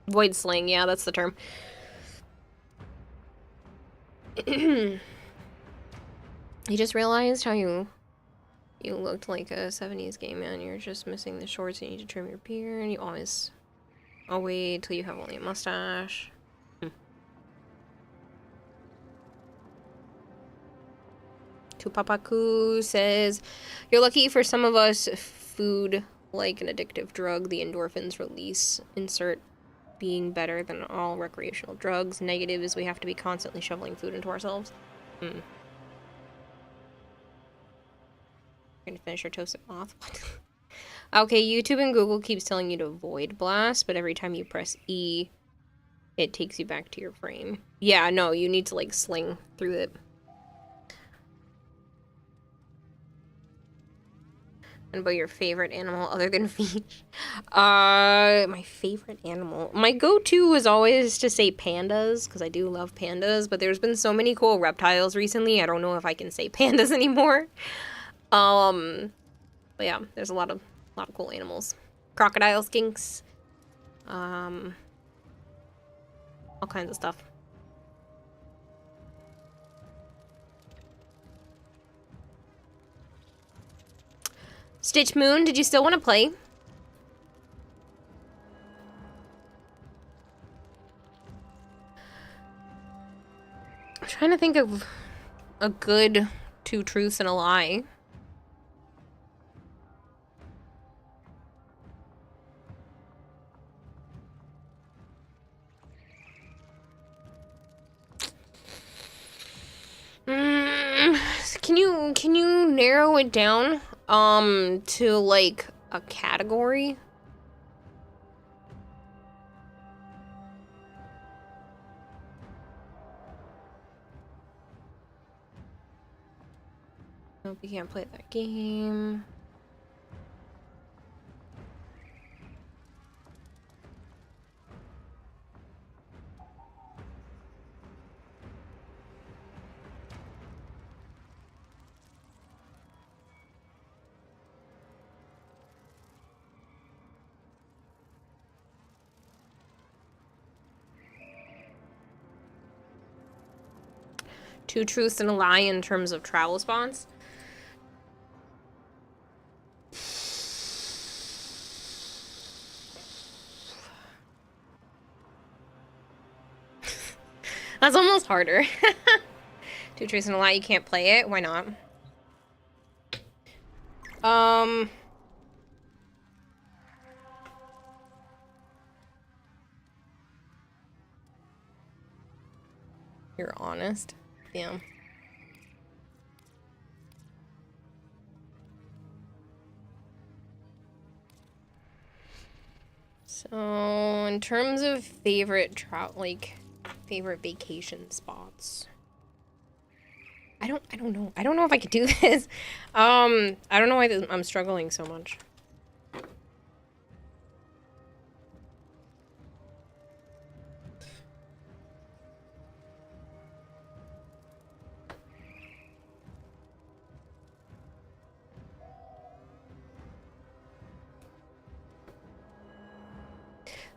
Void Sling, yeah, that's the term. You just realized how you looked like a 70s gay man. You're just missing the shorts. You need to trim your beard. You always... I'll wait till you have only a mustache. Tupapaku says, you're lucky. For some of us, food, like an addictive drug, the endorphins release. Insert being better than all recreational drugs. Negative is we have to be constantly shoveling food into ourselves. Gonna finish your toasted moth. Okay, YouTube and Google keeps telling you to void blast, but every time you press E, it takes you back to your frame. Yeah, no, you need to like sling through it. And about your favorite animal other than fish? My favorite animal. My go-to is always to say pandas, because I do love pandas, but there's been so many cool reptiles recently, I don't know if I can say pandas anymore. But yeah, there's a lot of cool animals. Crocodile skinks. All kinds of stuff. Stitch Moon, did you still want to play? I'm trying to think of a good 2 truths and a lie. Can you narrow it down to like a category? Nope, you can't play that game. Two truths and a lie in terms of travel spots. That's almost harder. 2 truths and a lie, you can't play it. Why not? You're honest. Yeah. So, in terms of favorite favorite vacation spots. I don't know. I don't know if I could do this. I don't know why I'm struggling so much.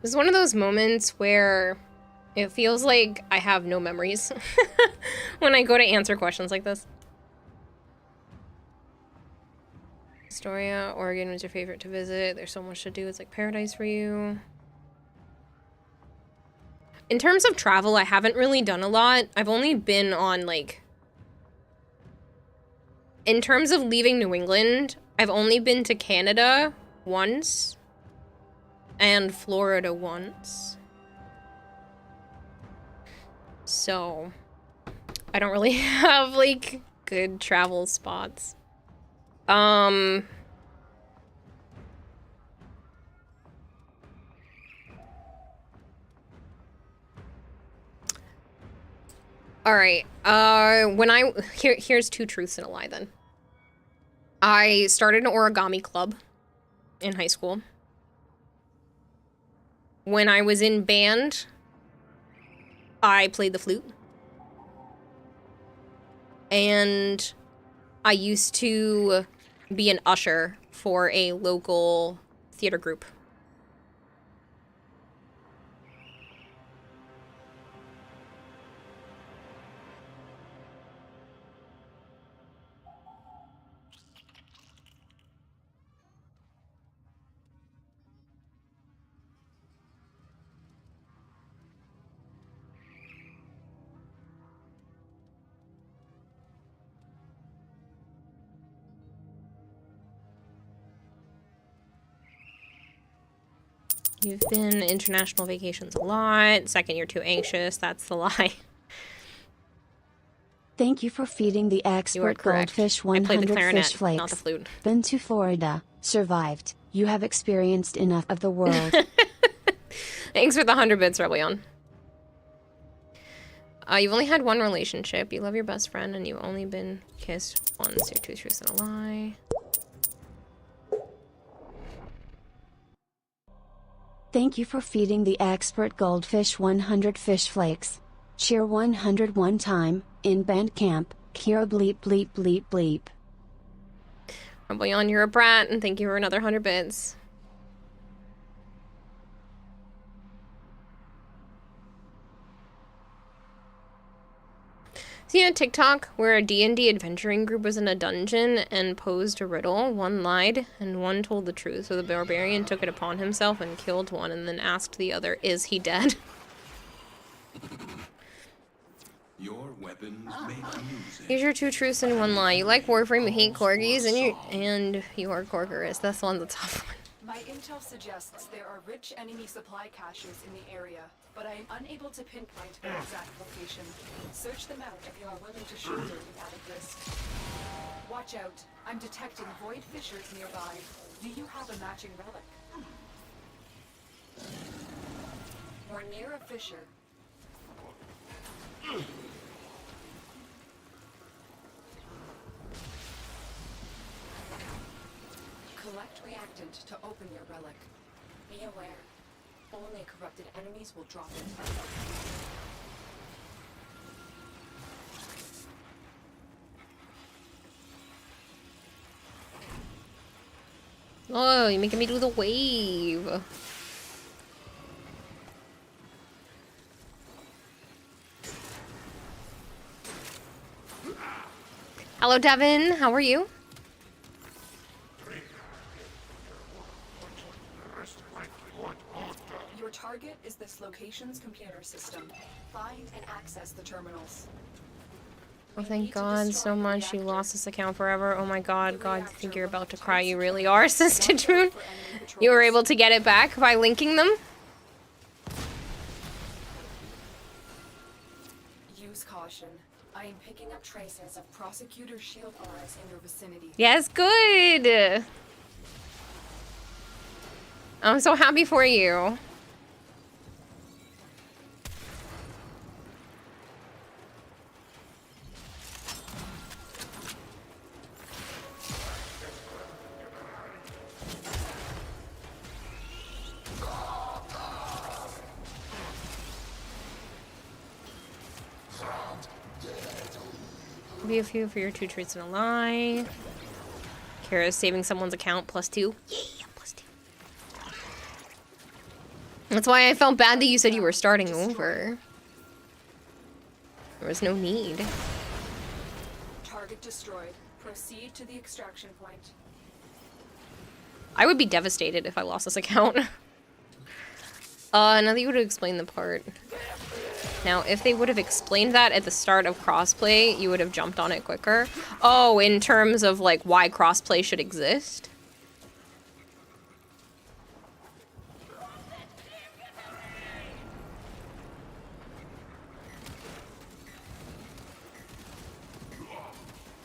This is one of those moments where it feels like I have no memories when I go to answer questions like this. Astoria, Oregon was your favorite to visit. There's so much to do. It's like paradise for you. In terms of travel, I haven't really done a lot. I've only been on, like... In terms of leaving New England, I've only been to Canada once. And Florida once. So, I don't really have, like, good travel spots. Alright, here's 2 truths and a lie then. I started an origami club in high school. When I was in band, I played the flute. And I used to be an usher for a local theater group. You've been international vacations a lot. Second, you're too anxious. That's the lie. Thank you for feeding the expert goldfish 100 fish flakes. Not the flute. Been to Florida. Survived. You have experienced enough of the world. Thanks for the 100 bits, Rebellion. You've only had one relationship. You love your best friend, and you've only been kissed once. You're 2 truths and a lie. Thank you for feeding the expert goldfish 100 fish flakes. Cheer 101 time, in band camp, Kira bleep bleep bleep bleep. Rumble you're a brat, and thank you for another 100 bits. Seen a TikTok where a D&D adventuring group was in a dungeon and posed a riddle. One lied and one told the truth. So the barbarian took it upon himself and killed one and then asked the other, "Is he dead?" Your weapons may lose it. Here's your 2 truths and 1 lie. You like Warframe, you hate corgis, and you are Corkerus. That's the one that's tough one. My intel suggests there are rich enemy supply caches in the area, but I am unable to pinpoint their exact location. Search them out if you are willing to shoulder the added risk. Watch out. I'm detecting void fissures nearby. Do you have a matching relic? We're near a fissure. Collect reactant to open your relic. Be aware. Only corrupted enemies will drop it. Oh, you're making me do the wave. Hello, Devin. How are you? Your target is this location's computer system. Find and access the terminals. Oh, thank God so much. You lost this account forever. Oh my God, God, I think you're about to cry. You really are, says Stitchmoon. You were able to get it back by linking them? Use caution. I am picking up traces of Prosecutor Shield R's in your vicinity. Yes, good. I'm so happy for you. Be a few for your 2 truths and a lie. Kara's saving someone's account +2. Yeah, +2. That's why I felt bad that you said you were starting over. There was no need. Target destroyed. Proceed to the extraction point. I would be devastated if I lost this account. Now that you would have explained the part. Now, if they would have explained that at the start of crossplay, you would have jumped on it quicker. Oh, in terms of, like, why crossplay should exist?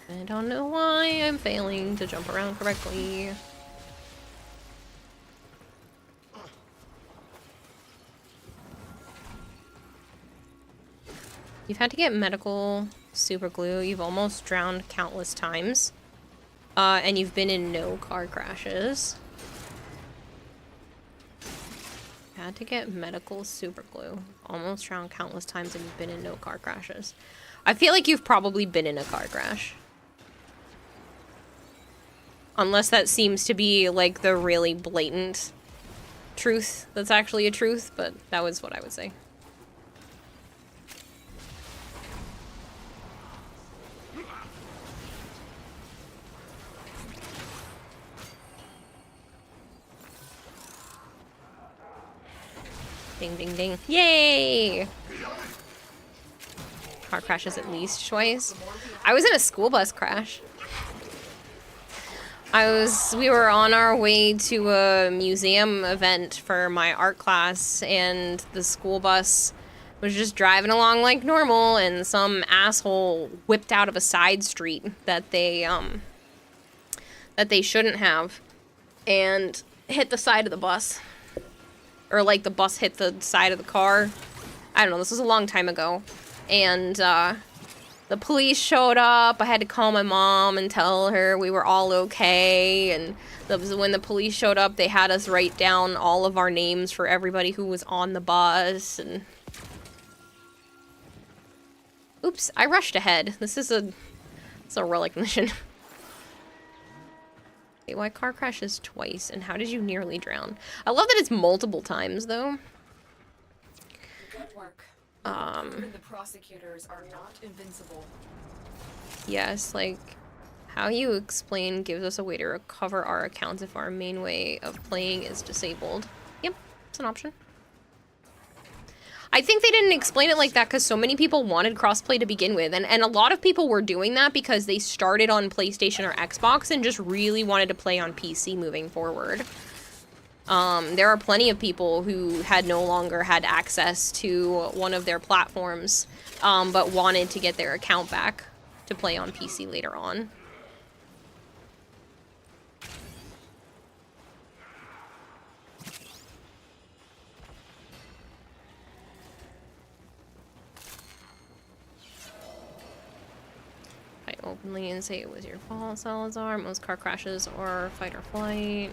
I don't know why I'm failing to jump around correctly. You've had to get medical super glue. You've almost drowned countless times. And you've been in no car crashes. Had to get medical super glue. Almost drowned countless times and you've been in no car crashes. I feel like you've probably been in a car crash. Unless that seems to be like the really blatant truth that's actually a truth, but that was what I would say. Ding, ding, ding. Yay! Car crashes at least twice. I was in a school bus crash. We were on our way to a museum event for my art class, and the school bus was just driving along like normal, and some asshole whipped out of a side street that they shouldn't have, and hit the side of the bus. Or, like, the bus hit the side of the car. I don't know, this was a long time ago. And, the police showed up. I had to call my mom and tell her we were all okay. And when the police showed up, they had us write down all of our names for everybody who was on the bus. And oops, I rushed ahead. This is a relic mission. Wait, why car crashes twice, and how did you nearly drown? I love that it's multiple times, though. Good work. The prosecutors are not invincible. Yes, like, how you explain gives us a way to recover our accounts if our main way of playing is disabled. Yep, it's an option. I think they didn't explain it like that because so many people wanted crossplay to begin with, and a lot of people were doing that because they started on PlayStation or Xbox and just really wanted to play on PC moving forward. There are plenty of people who had no longer had access to one of their platforms, but wanted to get their account back to play on PC later on. Fight openly and say it was your fault, Salazar. Most car crashes or fight or flight.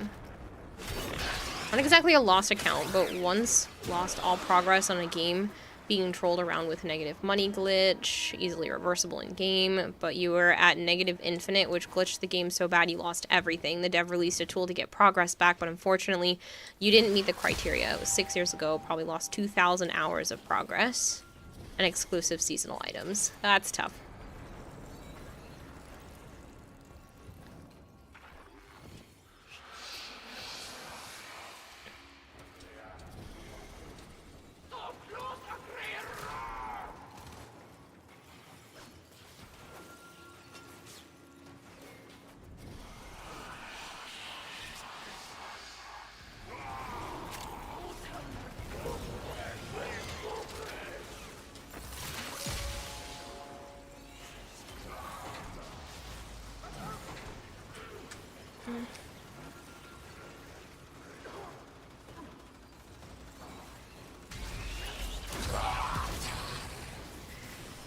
Not exactly a lost account, but once lost all progress on a game, being trolled around with negative money glitch, easily reversible in game, but you were at negative infinite, which glitched the game so bad you lost everything. The dev released a tool to get progress back, but unfortunately, you didn't meet the criteria. It was 6 years ago, probably lost 2,000 hours of progress and exclusive seasonal items. That's tough.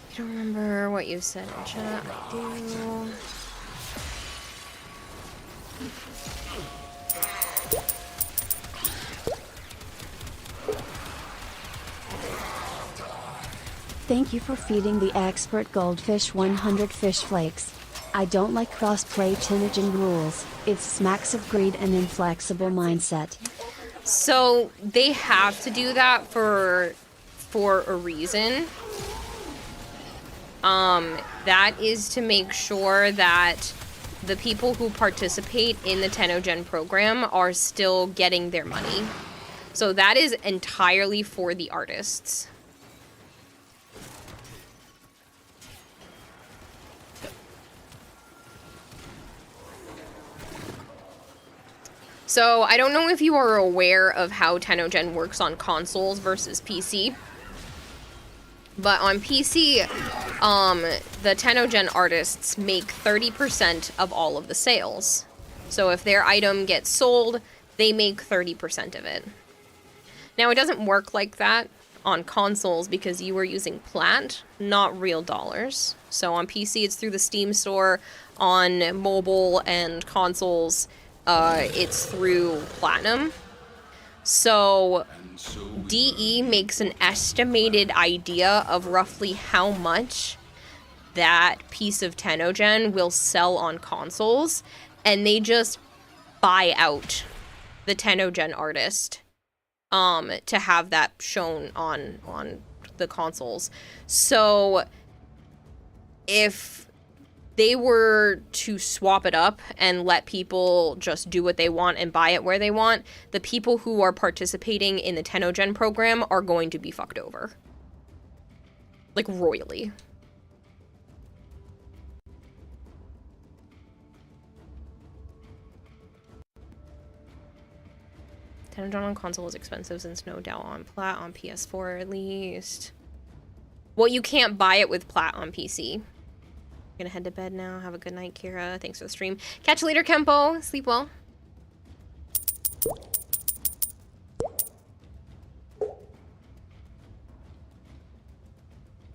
I don't remember what you said in chat. I do. Thank you for feeding the expert goldfish 100 fish flakes. I don't like crossplay Tenogen rules. It smacks of greed and inflexible mindset. So they have to do that for a reason. That is to make sure that the people who participate in the Tenogen program are still getting their money. So that is entirely for the artists. So I don't know if you are aware of how Tenogen works on consoles versus PC. But on PC, the Tenogen artists make 30% of all of the sales. So if their item gets sold, they make 30% of it. Now, it doesn't work like that on consoles because you are using plat, not real dollars. So on PC, it's through the Steam store. On mobile and consoles, it's through Platinum. So DE makes an estimated idea of roughly how much that piece of Tenogen will sell on consoles, and they just buy out the Tenogen artist to have that shown on the consoles. So if they were to swap it up and let people just do what they want and buy it where they want, the people who are participating in the Tenogen program are going to be fucked over. Like, royally. Tenogen on console is expensive since no doubt on plat, on PS4 at least. Well, you can't buy it with plat on PC. Gonna head to bed now. Have a good night, Kira. Thanks for the stream. Catch you later, Kempo. Sleep well.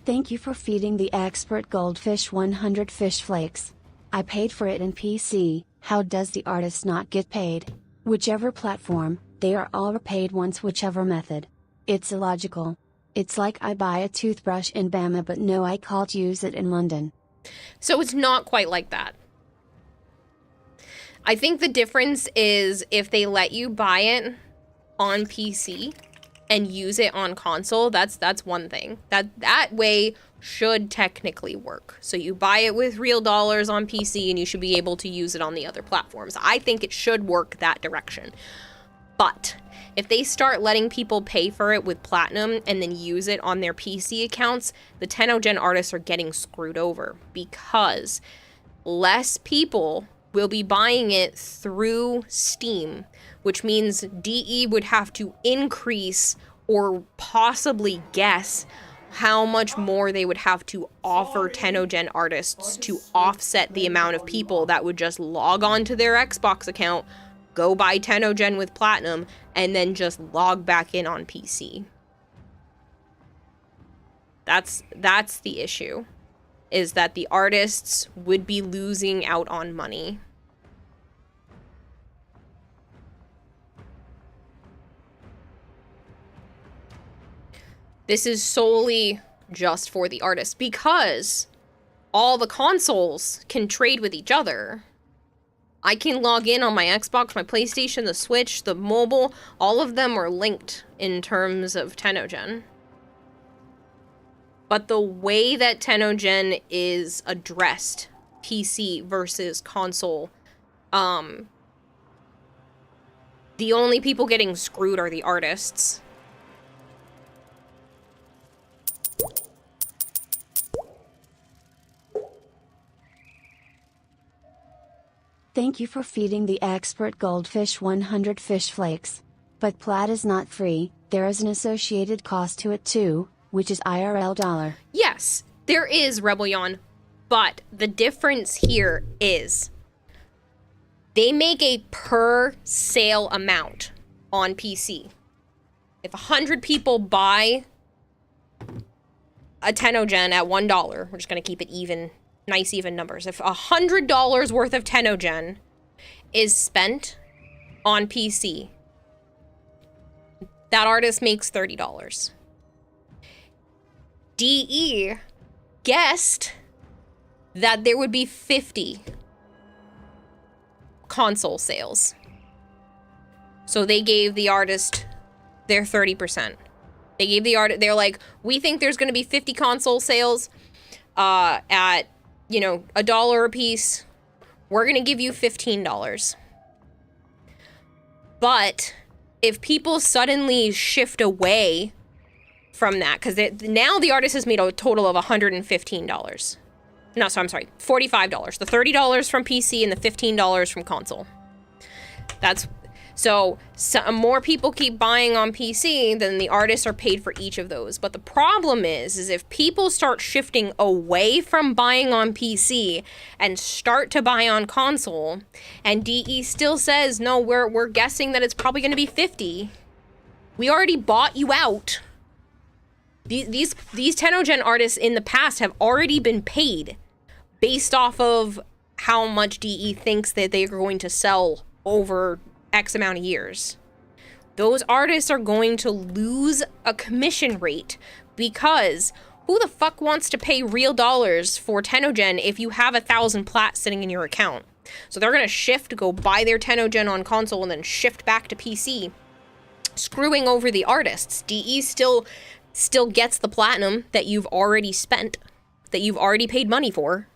Thank you for feeding the expert goldfish 100 fish flakes. I paid for it in PC. How does the artist not get paid? Whichever platform, they are all repaid once, whichever method. It's illogical. It's like I buy a toothbrush in Bama but no, I can't use it in London. So it's not quite like that. I think the difference is if they let you buy it on PC and use it on console, that's one thing. That way should technically work. So you buy it with real dollars on PC and you should be able to use it on the other platforms. I think it should work that direction. But if they start letting people pay for it with Platinum and then use it on their PC accounts, the Tenno-Gen artists are getting screwed over because less people will be buying it through Steam, which means DE would have to increase or possibly guess how much more they would have to offer Tenno-Gen artists to offset the amount of people that would just log on to their Xbox account, go buy Tenno-Gen with Platinum, and then just log back in on PC. That's the issue, is that the artists would be losing out on money. This is solely just for the artists because all the consoles can trade with each other. I can log in on my Xbox, my PlayStation, the Switch, the mobile. All of them are linked in terms of Tenno-Gen. But the way that Tenno-Gen is addressed, PC versus console, the only people getting screwed are the artists. Thank you for feeding the expert goldfish 100 fish flakes. But Plat is not free, there is an associated cost to it too, which is IRL $. Yes, there is, Rebellion, but the difference here is they make a per sale amount on PC. If 100 people buy a Tenno-Gen at $1, we're just going to keep it even, nice even numbers. If $100 worth of Tenno-Gen is spent on PC, that artist makes $30. DE guessed that there would be 50 console sales. So they gave the artist their 30%. They gave the artist, they're like, we think there's going to be 50 console sales at, you know, $1 a piece. We're going to give you $15. But if people suddenly shift away from that, because now the artist has made a total of $115. No, so I'm sorry, $45. The $30 from PC and the $15 from console. That's so more people keep buying on PC, then the artists are paid for each of those. But the problem is if people start shifting away from buying on PC and start to buy on console, and DE still says, no, we're guessing that it's probably going to be 50. We already bought you out. These Tenno-Gen artists in the past have already been paid based off of how much DE thinks that they are going to sell over X amount of years. Those artists are going to lose a commission rate because who the fuck wants to pay real dollars for Tenno-Gen if you have 1,000 plat sitting in your account? So they're going to shift, go buy their Tenno-Gen on console and then shift back to PC, screwing over the artists. DE still gets the platinum that you've already spent, that you've already paid money for.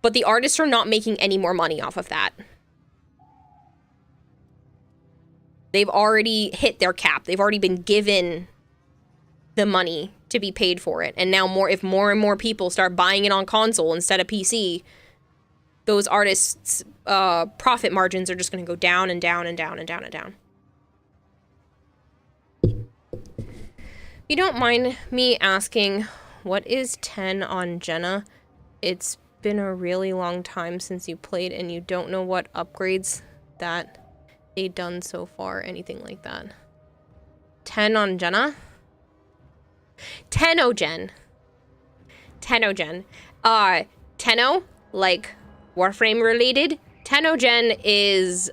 But the artists are not making any more money off of that. They've already hit their cap. They've already been given the money to be paid for it. And now if more and more people start buying it on console instead of PC, those artists' profit margins are just going to go down and down and down and down and down. You don't mind me asking, what is 10 on Jenna? It's been a really long time since you played and you don't know what upgrades that they done so far, anything like that. 10 on Jenna? Tenno-Gen. Tenno-Gen. Tenno, like Warframe related. Tenno-Gen is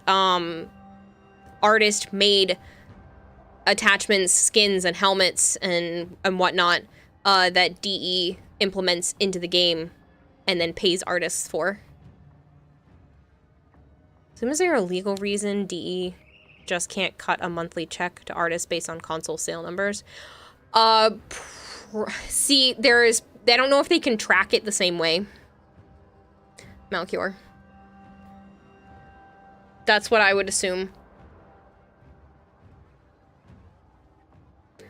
artist made attachments, skins, and helmets and whatnot that DE implements into the game and then pays artists for. So is there a legal reason DE just can't cut a monthly check to artists based on console sale numbers? See, I don't know if they can track it the same way. Malchior. That's what I would assume.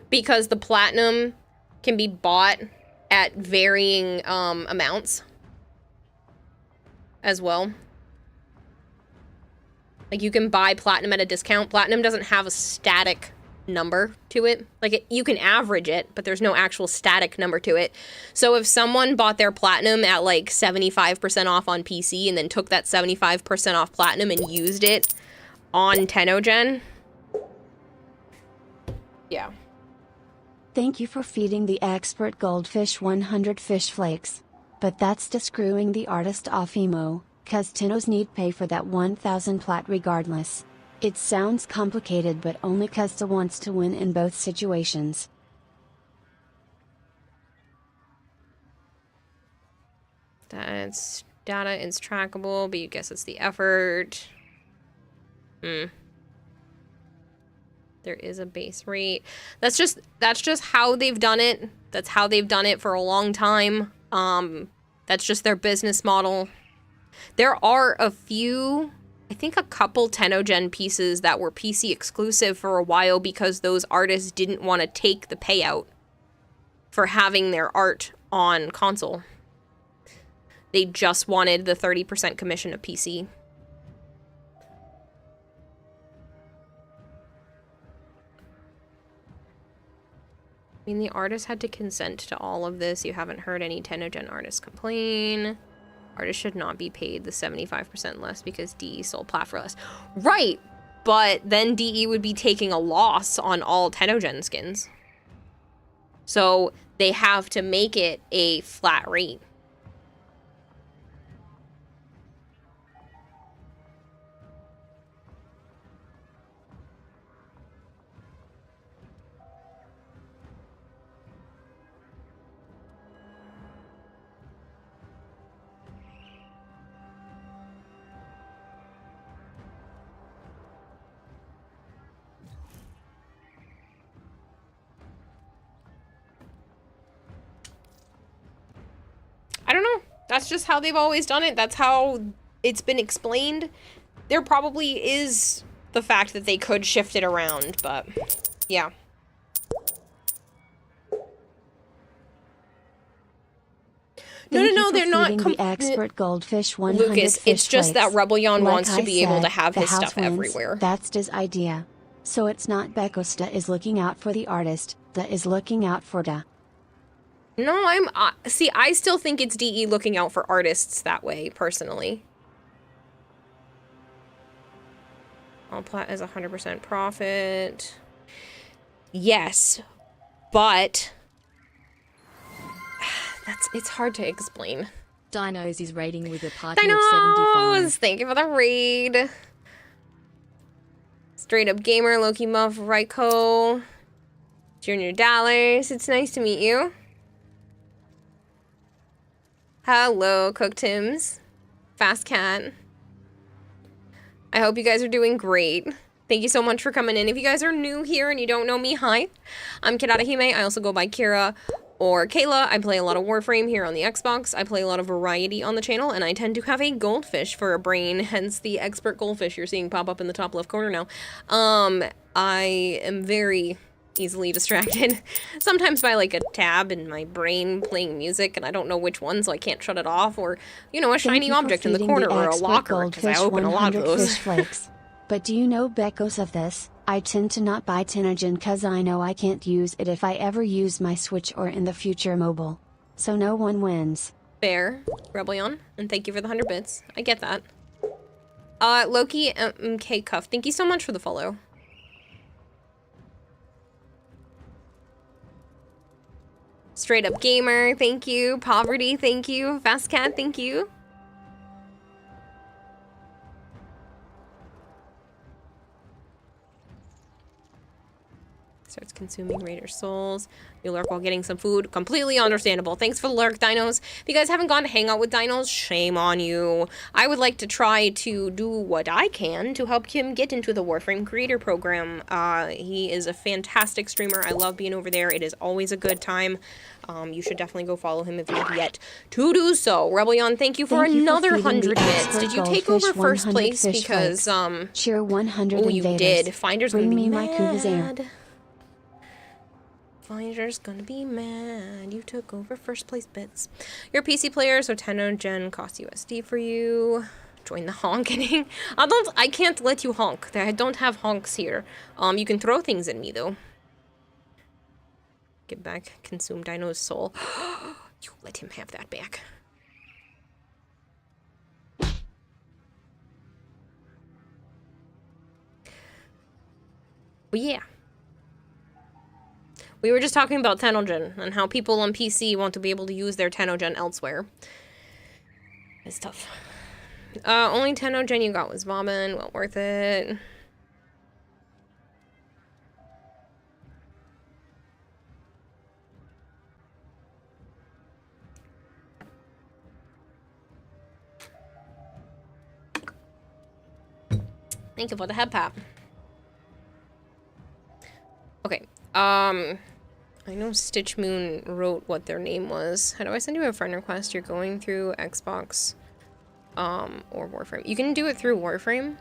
Because the platinum can be bought at varying amounts as well. Like, you can buy platinum at a discount. Platinum doesn't have a static number to it. Like, you can average it, but there's no actual static number to it. So if someone bought their platinum at like 75% off on PC and then took that 75% off platinum and used it on Tenogen, yeah. Thank you for feeding the expert goldfish 100 fish flakes. But that's just screwing the artist off emo, cause Tenos need pay for that 1000 plat regardless. It sounds complicated but only cause Te wants to win in both situations. That's data is trackable, but you guess it's the effort. There is a base rate. That's just how they've done it. That's how they've done it for a long time. That's just their business model. There are a few, I think a couple Tenogen pieces that were PC exclusive for a while because those artists didn't want to take the payout for having their art on console. They just wanted the 30% commission of PC. I mean, the artist had to consent to all of this. You haven't heard any Tenogen artists complain. Artists should not be paid the 75% less because DE sold plat for less. Right, but then DE would be taking a loss on all Tenogen skins. So they have to make it a flat rate. I don't know. That's just how they've always done it. That's how it's been explained. There probably is the fact that they could shift it around, but yeah. No, they're not. The expert goldfish 100 Lucas, fish it's just flakes. that Rebellion Like wants to I be able said, to have the his house stuff wins. everywhere. That's his idea. So it's not Bekosta is looking out for the artist, that is looking out for Da. No, see, I still think it's DE looking out for artists that way, personally. All plat is 100% profit. Yes, but it's hard to explain. Dinos is raiding with a party of 75. Thank you for the raid. Straight Up Gamer, Loki Muff, Raiko, Junior Dollars. It's nice to meet you. Hello, Cook Tims. Fast Cat. I hope you guys are doing great. Thank you so much for coming in. If you guys are new here and you don't know me, hi. I'm Kirata Hime. I also go by Kira or Kayla. I play a lot of Warframe here on the Xbox. I play a lot of variety on the channel, and I tend to have a goldfish for a brain, hence the expert goldfish you're seeing pop up in the top left corner now. I am very easily distracted, sometimes by like a tab in my brain playing music, and I don't know which one, so I can't shut it off, or, you know, a shiny object in the corner, or a locker, because I open a lot of those. Fish flakes. But do you know Bekos of this? I tend to not buy Tenogen cause I know I can't use it if I ever use my Switch or in the future mobile. So no one wins. Fair, Rebellion, and thank you for the 100 bits. I get that. Loki MK Cuff, thank you so much for the follow. Straight Up Gamer, thank you. Poverty, thank you. Fast Cat, thank you. Starts consuming Raider souls. You lurk while getting some food. Completely understandable. Thanks for the lurk, dinos. If you guys haven't gone to hang out with dinos, shame on you. I would like to try to do what I can to help him get into the Warframe Creator Program. He is a fantastic streamer. I love being over there. It is always a good time. You should definitely go follow him if you have yet to do so. Rebellion, thank you for another 100 bits. Did you take over first place? Because, cheer 100 oh, you invaders. did. Finder's Bring gonna be me my Kuvazir. mad. Finder's gonna be mad. You took over first place bits. You're a PC player, so 10 gen costs USD for you. Join the honking. I can't let you honk. I don't have honks here. You can throw things at me though. Get back, consume Dino's soul. You let him have that back. But yeah. We were just talking about Tenogen and how people on PC want to be able to use their Tenogen elsewhere. It's tough. Only Tenogen you got was Vauban. Well worth it. Thank you for the head pap. Okay. I know Stitch Moon wrote what their name was. How do I send you a friend request? You're going through Xbox, or Warframe. You can do it through Warframe.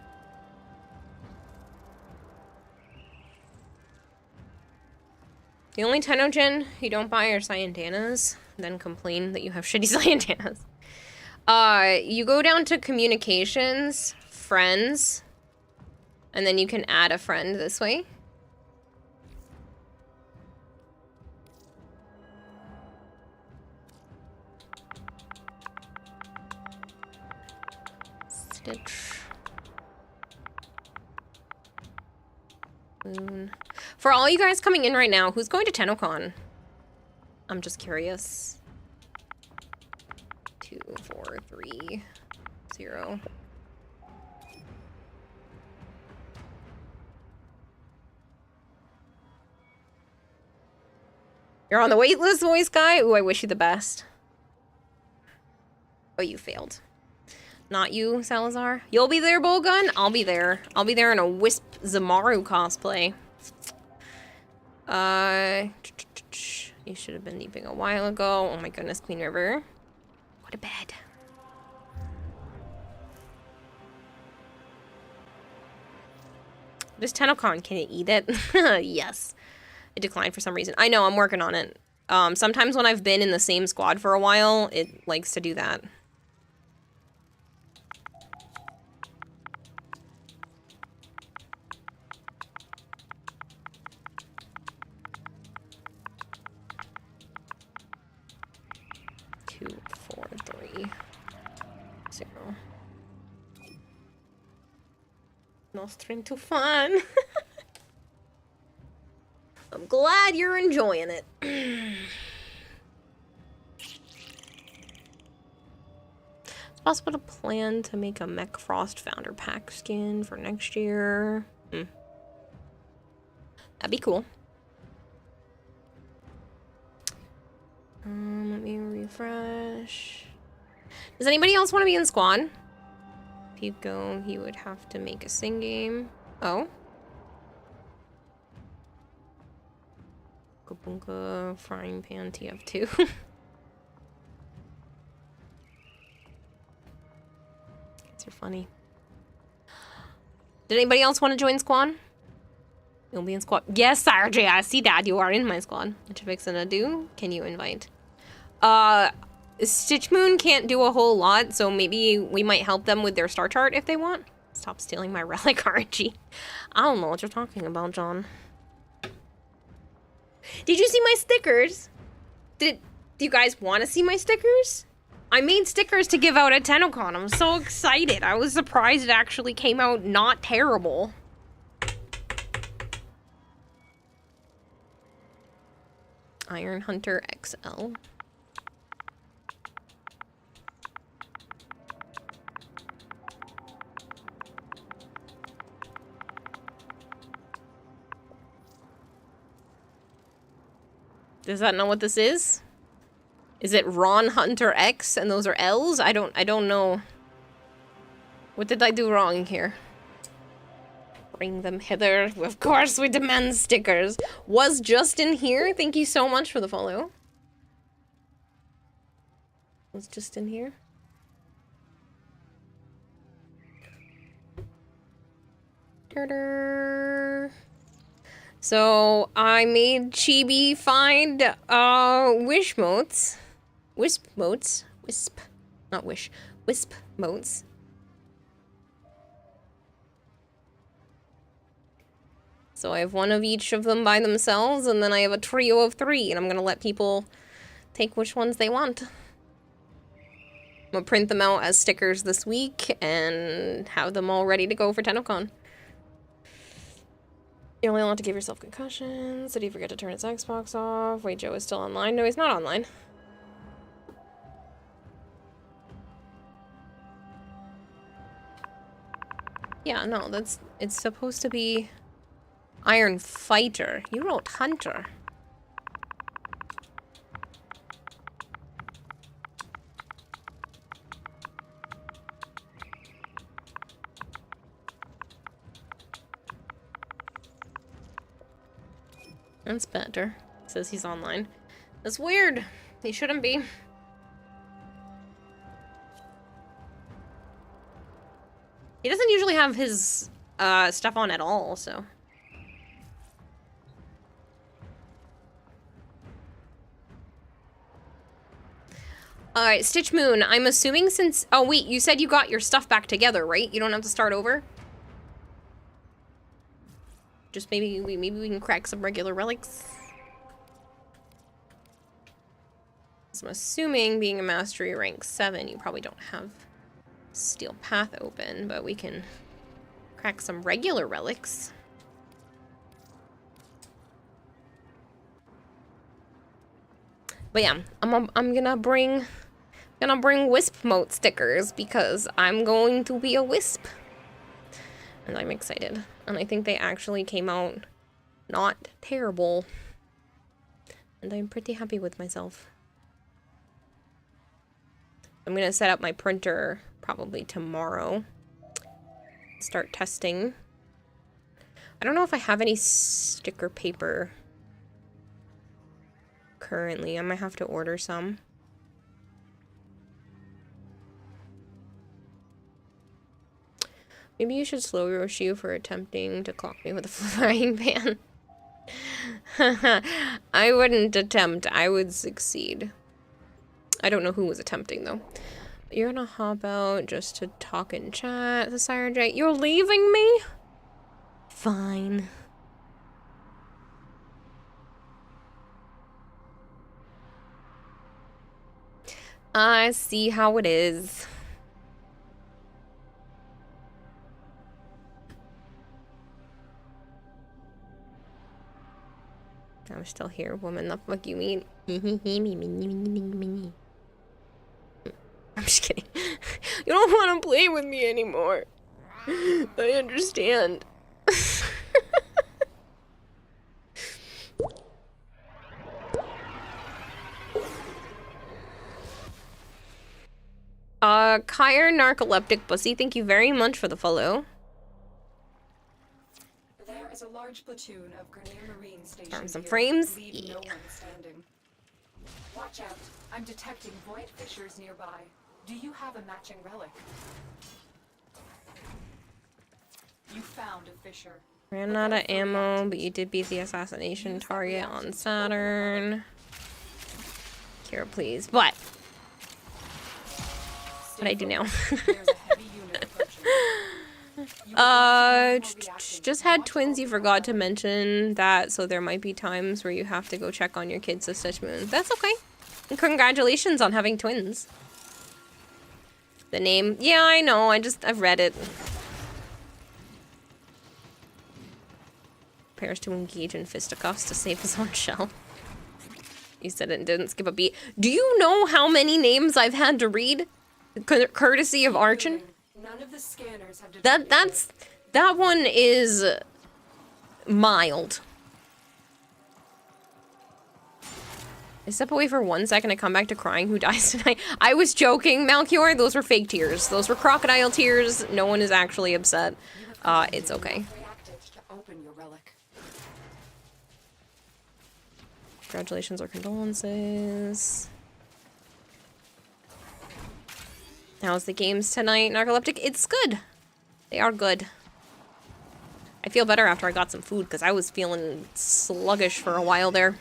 The only Tenogen you don't buy are Cyandanas, then complain that you have shitty Cyandanas. You go down to communications, friends, and then you can add a friend this way. Stitch. Moon. For all you guys coming in right now, who's going to TennoCon? I'm just curious. 2, 4, 3, 0. You're on the wait list, voice guy? Ooh, I wish you the best. Oh, you failed. Not you, Salazar. You'll be there, Bowgun? I'll be there. I'll be there in a Wisp Zamaru cosplay. You should have been leaping a while ago. Oh my goodness, Queen River. Go to bed. This TennoCon, can it eat it? Yes. It declined for some reason. I know, I'm working on it. Sometimes when I've been in the same squad for a while, it likes to do that. Nostrin to fun. I'm glad you're enjoying it. It's possible to plan to make a Mech Frost Founder pack skin for next year. That'd be cool. Let me refresh. Does anybody else want to be in squad? If he'd go, he would have to make a sing game. Oh. Kabunka, frying pan, TF2. Guys are funny. Did anybody else want to join squad? You'll be in squad. Yes, RJ, I see that. You are in my squad. What you fixing to do? Can you invite? Stitch Moon can't do a whole lot, so maybe we might help them with their star chart if they want. Stop stealing my relic, RNG. I don't know what you're talking about, John. Did you see my stickers? Do you guys want to see my stickers? I made stickers to give out at TennoCon. I'm so excited. I was surprised it actually came out not terrible. Iron Hunter XL. Does that know what this is? Is it Ron Hunter X and those are L's? I don't know. What did I do wrong here? Bring them hither. Of course we demand stickers. Was Justin here? Thank you so much for the follow. Was Justin here? So I made Chibi find wish motes. Wisp motes. Wisp. Not wish. Wisp motes. So I have one of each of them by themselves, and then I have a trio of 3, and I'm gonna let people take which ones they want. I'm gonna print them out as stickers this week, and have them all ready to go for TennoCon. You're only allowed to give yourself concussions. Did he forget to turn his Xbox off? Wait, Joe is still online? No, he's not online. Yeah, no, it's supposed to be Iron Fighter. You wrote Hunter. That's better. Says he's online. That's weird. He shouldn't be. He doesn't usually have his stuff on at all, so. Alright, Stitch Moon, I'm assuming since... Oh, wait, you said you got your stuff back together, right? You don't have to start over? Just maybe we can crack some regular relics. So I'm assuming being a mastery rank 7, you probably don't have Steel Path open, but we can crack some regular relics. But yeah, I'm gonna bring Wisp Mote stickers because I'm going to be a Wisp. And I'm excited. And I think they actually came out not terrible. And I'm pretty happy with myself. I'm gonna set up my printer probably tomorrow. Start testing. I don't know if I have any sticker paper currently. I might have to order some. Maybe you should slow roast you for attempting to clock me with a frying pan. I wouldn't attempt. I would succeed. I don't know who was attempting, though. You're gonna hop out just to talk and chat, the Sire J. You're leaving me? Fine. I see how it is. I'm still here, woman. The fuck you mean? I'm just kidding. You don't want to play with me anymore. I understand. Kyre Narcoleptic Pussy, thank you very much for the follow. There is a large platoon of Grenier Marine stationed Farm some here. frames. Leave Yeah. no one standing. Watch out. I'm detecting void fissures nearby. Do you have a matching relic? You found a fissure. Ran out of ammo, but you did beat the assassination target on Saturn. Kira, please. What I do now? Just had twins. You forgot to mention that, so there might be times where you have to go check on your kids of Stitch Moon. That's okay. And congratulations on having twins. The name, yeah, I know. I've read it. Prepares to engage in fisticuffs to save his own shell. You said it and didn't skip a beat. Do you know how many names I've had to read? Courtesy of Archon? None of the scanners have that one is mild. I step away for 1 second to come back to crying. Who dies tonight? I was joking, Melchior. Those were fake tears. Those were crocodile tears. No one is actually upset. It's okay. Congratulations or condolences. How's the games tonight, Narcoleptic? It's good. They are good. I feel better after I got some food because I was feeling sluggish for a while there.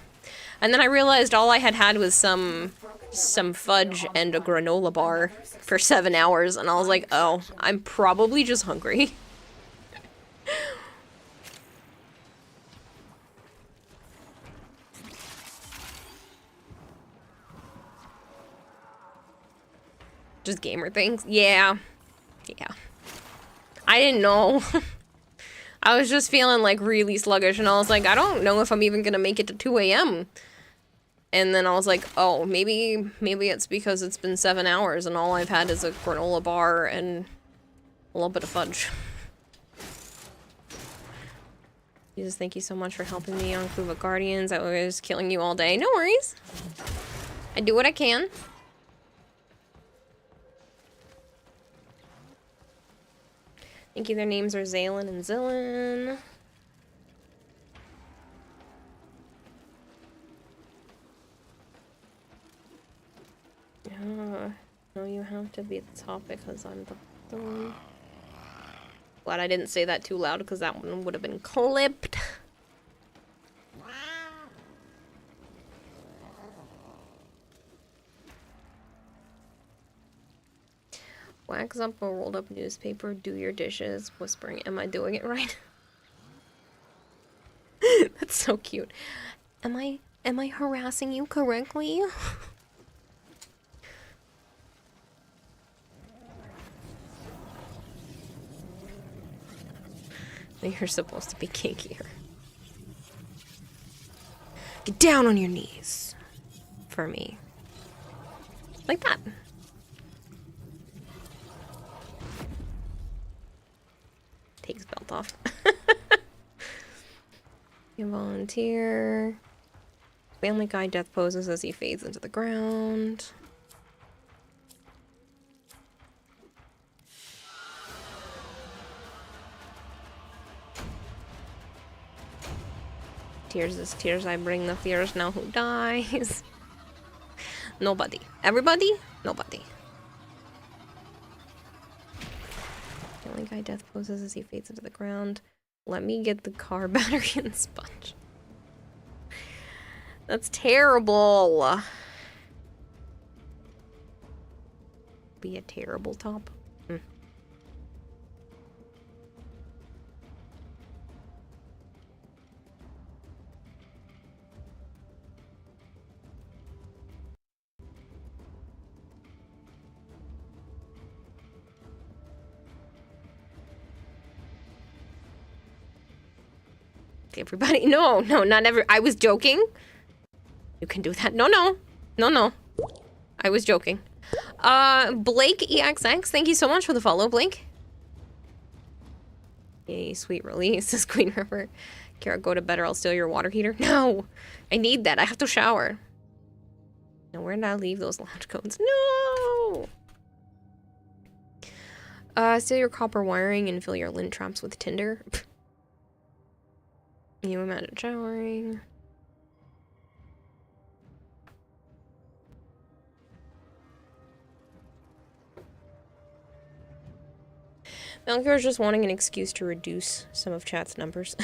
And then I realized all I had was some fudge and a granola bar for 7 hours, and I was like, oh, I'm probably just hungry. Just gamer things? Yeah. Yeah. I didn't know. I was just feeling like really sluggish, and I was like, I don't know if I'm even gonna make it to 2 a.m. And then I was like, oh, maybe it's because it's been 7 hours and all I've had is a granola bar and a little bit of fudge. Jesus, thank you so much for helping me on Club of Guardians. I was killing you all day. No worries. I do what I can. I think their names are Zaylin and Zillin. No, you have to be at the top because I'm the one. Glad I didn't say that too loud because that one would have been clipped. Wax up a rolled up newspaper, do your dishes, whispering, am I doing it right? That's so cute. Am I harassing you correctly? You're supposed to be kinkier. Get down on your knees. For me. Like that. Take his belt off. You volunteer. Family Guy death poses as he fades into the ground. Tears is tears, I bring the fears, now who dies? Nobody. Everybody? Nobody. Family Guy death poses as he fades into the ground. Let me get the car battery and sponge. That's terrible. Be a terrible top. Everybody, no, not every. I was joking. You can do that. No. I was joking. Blake EXX, thank you so much for the follow, Blake. Yay, sweet release, says Queen River. Kara, go to bed or I'll steal your water heater. No, I need that. I have to shower. Now, where did I leave those lounge codes? No. Steal your copper wiring and fill your lint traps with tinder. You imagine showering. Melchior is just wanting an excuse to reduce some of chat's numbers.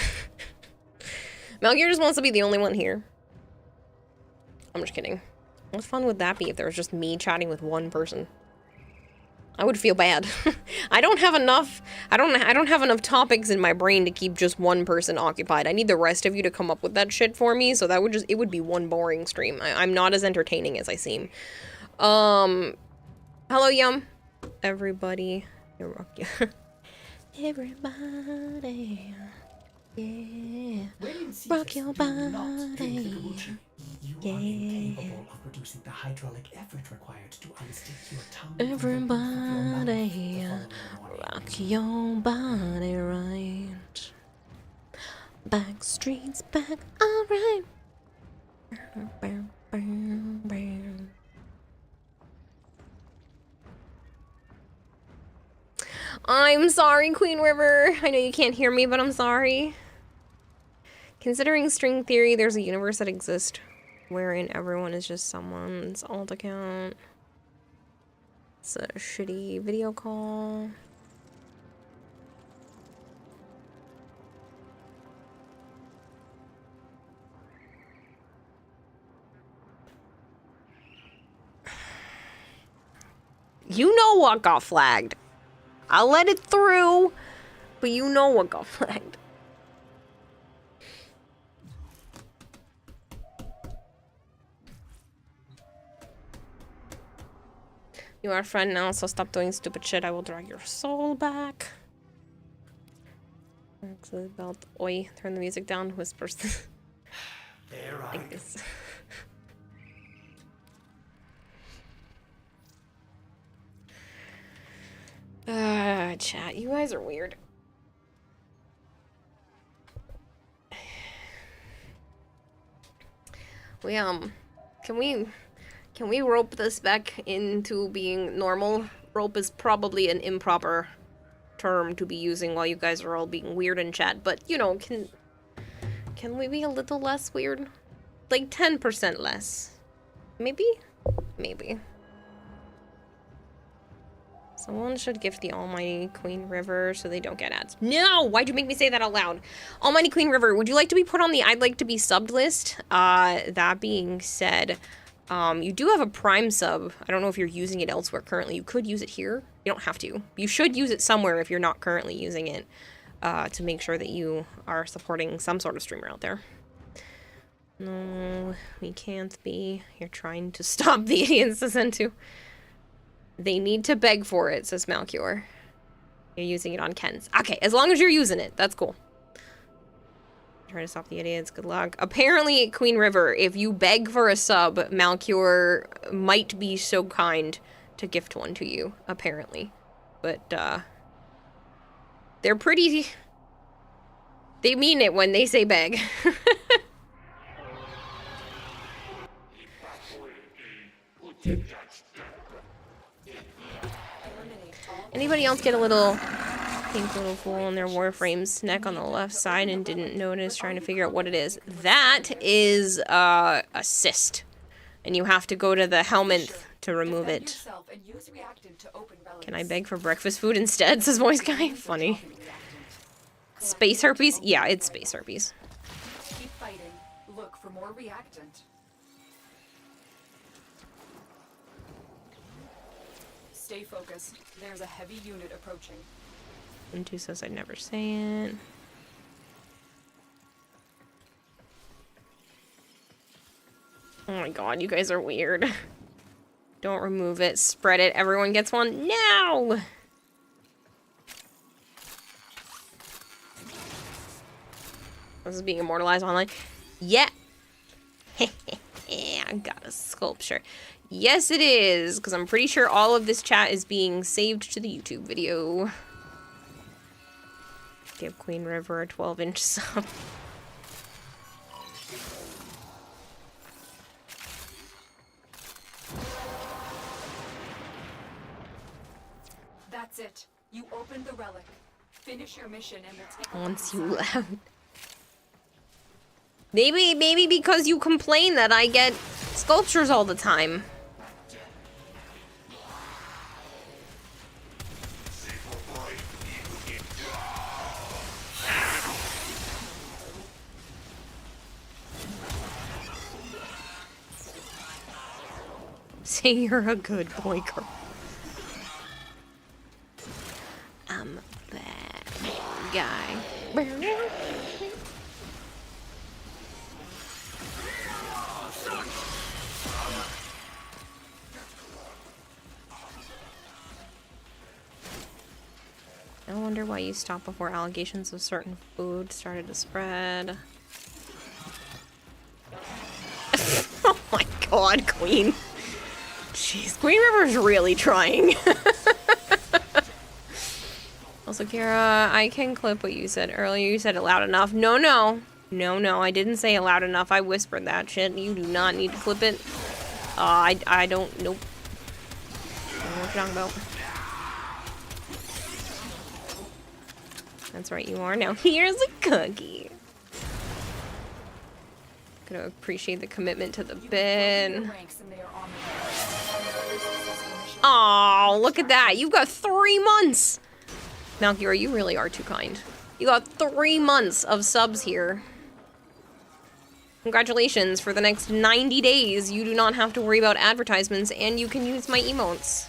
Melchior just wants to be the only one here. I'm just kidding. What fun would that be if there was just me chatting with one person? I would feel bad. I don't have enough topics in my brain to keep just one person occupied. I need the rest of you to come up with that shit for me, so that would it would be one boring stream. I'm not as entertaining as I seem. Hello, Yum. Everybody. Everybody. Yeah. Rock your body. You are incapable of producing the hydraulic effort required to unstick your tongue. Everybody, rock your body right. Back streets back, alright. Bam, bam. I'm sorry, Queen River. I know you can't hear me, but I'm sorry. Considering string theory, there's a universe that exists wherein everyone is just someone's alt account. It's a shitty video call. You know what got flagged. I'll let it through, but you know what got flagged. You are a friend now, so stop doing stupid shit. I will drag your soul back. Actually, belt. Oi, turn the music down. Whispers. There I Like this. Chat. You guys are weird. Can we rope this back into being normal? Rope is probably an improper term to be using while you guys are all being weird in chat, but you know, can we be a little less weird? Like 10% less. Maybe? Maybe. Someone should gift the Almighty Queen River so they don't get ads. No! Why'd you make me say that out loud? Almighty Queen River, would you like to be put on the I'd like to be subbed list? That being said, you do have a Prime sub. I don't know if you're using it elsewhere currently. You could use it here. You don't have to. You should use it somewhere if you're not currently using it, to make sure that you are supporting some sort of streamer out there. No, we can't be. You're trying to stop the idiots to send to. They need to beg for it, says Malcure. You're using it on Ken's. Okay, as long as you're using it, that's cool. Try to stop the idiots, good luck. Apparently, Queen River, if you beg for a sub, Malcure might be so kind to gift one to you, apparently. But, they're pretty... They mean it when they say beg. Anybody else get a little pink little fool on their Warframe's neck on the left side and didn't notice, trying to figure out what it is? That is a cyst, and you have to go to the helminth to remove it. Can I beg for breakfast food instead, says Voice Guy? Funny. Space herpes? Yeah, it's space herpes. Keep fighting. Look for more reactant. Stay focused. There's a heavy unit approaching. Untu says I'd never say it. Oh my god, you guys are weird. Don't remove it. Spread it. Everyone gets one now! This is being immortalized online. Yeah! I got a sculpture. Yes, it is, because I'm pretty sure all of this chat is being saved to the YouTube video. Give Queen River a 12-inch sub. That's it. You opened the relic. Finish your mission and we'll take Once you left. Maybe because you complain that I get sculptures all the time. Say you're a good boy, girl. I'm a bad guy. I wonder why you stopped before allegations of certain food started to spread. Oh my god, Queen. Jeez, Queen River's really trying. Also, Kira, I can clip what you said earlier. You said it loud enough. No. No, no, I didn't say it loud enough. I whispered that shit. You do not need to clip it. I don't, nope. I don't know what you're talking about. That's right, you are. Now here's a cookie. Gonna appreciate the commitment to the bid. Oh, look at that. You've got 3 months. Melchior, you really are too kind. You got 3 months of subs here. Congratulations, for the next 90 days, you do not have to worry about advertisements and you can use my emotes.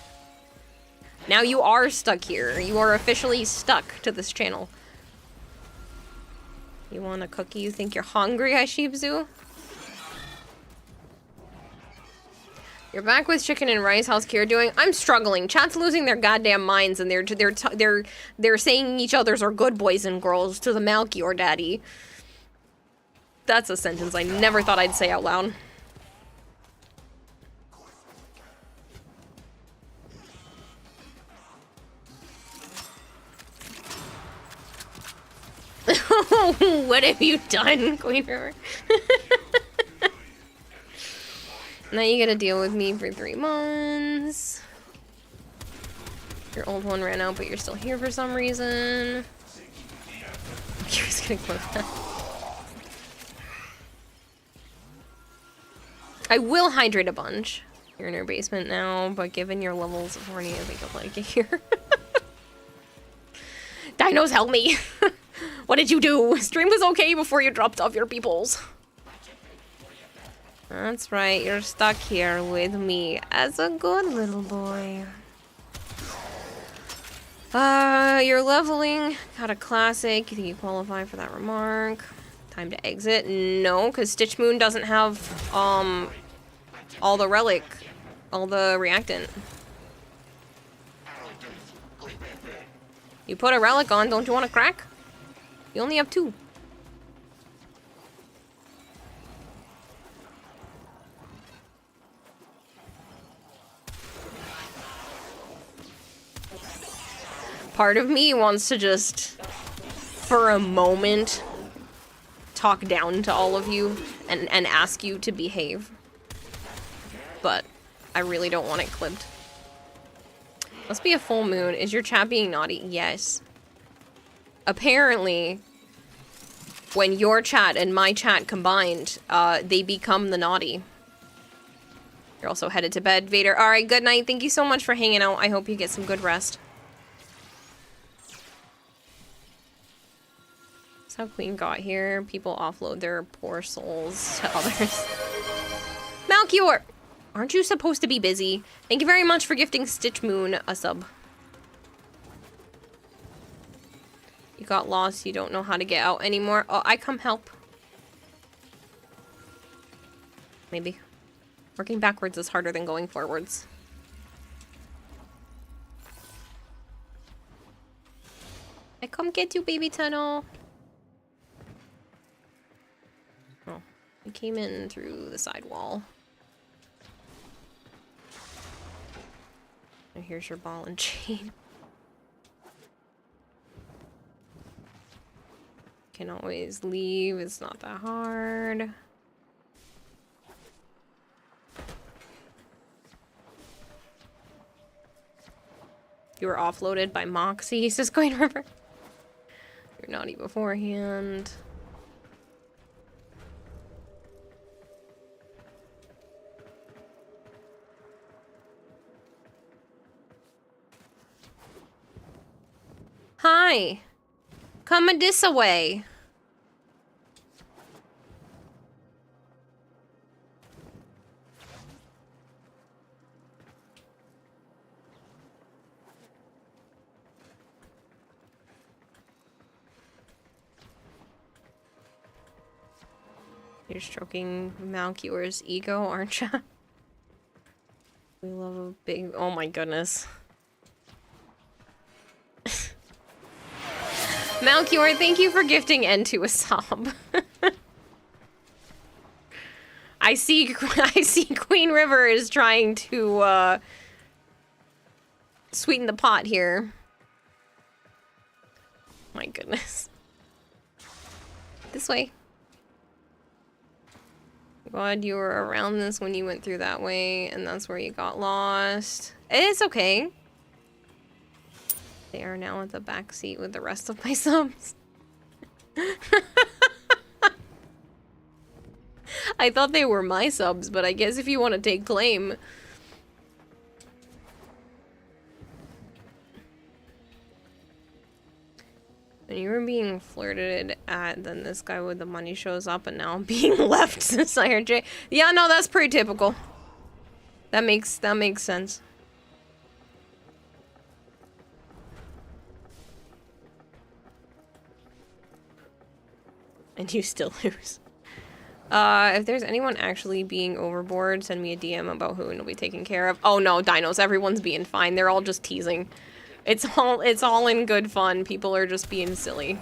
Now you are stuck here. You are officially stuck to this channel. You want a cookie? You think you're hungry, Aishibzu? You're back with chicken and rice. How's Kira doing? I'm struggling. Chat's losing their goddamn minds, and they're saying each other's are good boys and girls to the Melchior daddy. That's a sentence I never thought I'd say out loud. What have you done, Queen River? Now you gotta deal with me for 3 months. Your old one ran out, but you're still here for some reason. You're just gonna close that. I will hydrate a bunch. You're in your basement now, but given your levels of horny, I think I'll like it here. Dinos, help me! What did you do? Stream was okay before you dropped off your peoples. That's right, you're stuck here with me as a good little boy. You're leveling. Got a classic. You think you qualify for that remark? Time to exit. No, because Stitch Moon doesn't have, all the relic. All the reactant. You put a relic on, don't you want to crack? You only have 2. Part of me wants to just, for a moment, talk down to all of you and ask you to behave. But I really don't want it clipped. Must be a full moon. Is your chat being naughty? Yes. Apparently, when your chat and my chat combined, they become the naughty. You're also headed to bed, Vader. Alright, good night. Thank you so much for hanging out. I hope you get some good rest. That's how Queen got here. People offload their poor souls to others. Melchior! Aren't you supposed to be busy? Thank you very much for gifting Stitch Moon a sub. You got lost, you don't know how to get out anymore. Oh, I come help. Maybe. Working backwards is harder than going forwards. I come get you, baby tunnel. Oh, I came in through the side wall. And here's your ball and chain. Can always leave, it's not that hard. You were offloaded by Moxie, says Coin River. You're naughty beforehand. Hi! Come this away. You're stroking Malchior's ego, aren't you? We love a big... Oh my goodness. Malchior, thank you for gifting N to a sub. I see Queen River is trying to sweeten the pot here. My goodness. This way. Glad you were around this when you went through that way, and that's where you got lost. It's okay. They are now at the back seat with the rest of my subs. I thought they were my subs, but I guess if you want to take claim. When you were being flirted at, then this guy with the money shows up, and now I'm being left to Sire J. Yeah, no, that's pretty typical. That makes sense. And you still lose. If there's anyone actually being overboard, send me a DM about who and it'll be taken care of. Oh no, dinos, everyone's being fine. They're all just teasing. It's all in good fun. People are just being silly.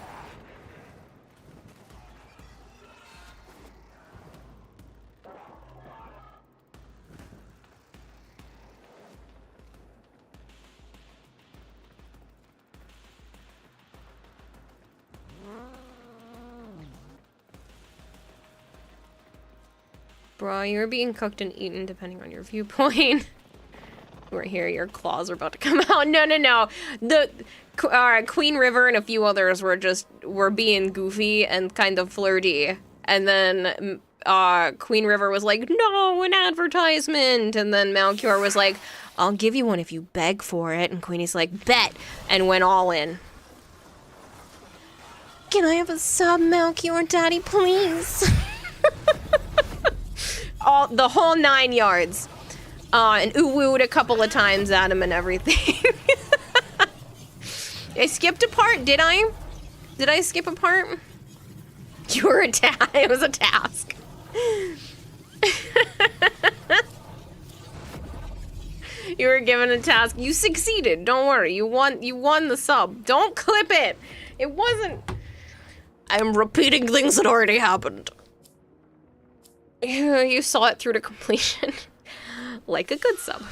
Bro, you're being cooked and eaten depending on your viewpoint. Right here, your claws are about to come out. No. The Queen River and a few others were being goofy and kind of flirty. And then Queen River was like, no, an advertisement. And then Malkior was like, I'll give you one if you beg for it. And Queenie's like, bet. And went all in. Can I have a sub, Malkior, daddy, please? The whole 9 yards. And ooh-wooed a couple of times at him and everything. I skipped a part, did I? Did I skip a part? You were it was a task. You were given a task. You succeeded. Don't worry. You won the sub. Don't clip it. It wasn't. I'm repeating things that already happened. You saw it through to completion. Like a good sub.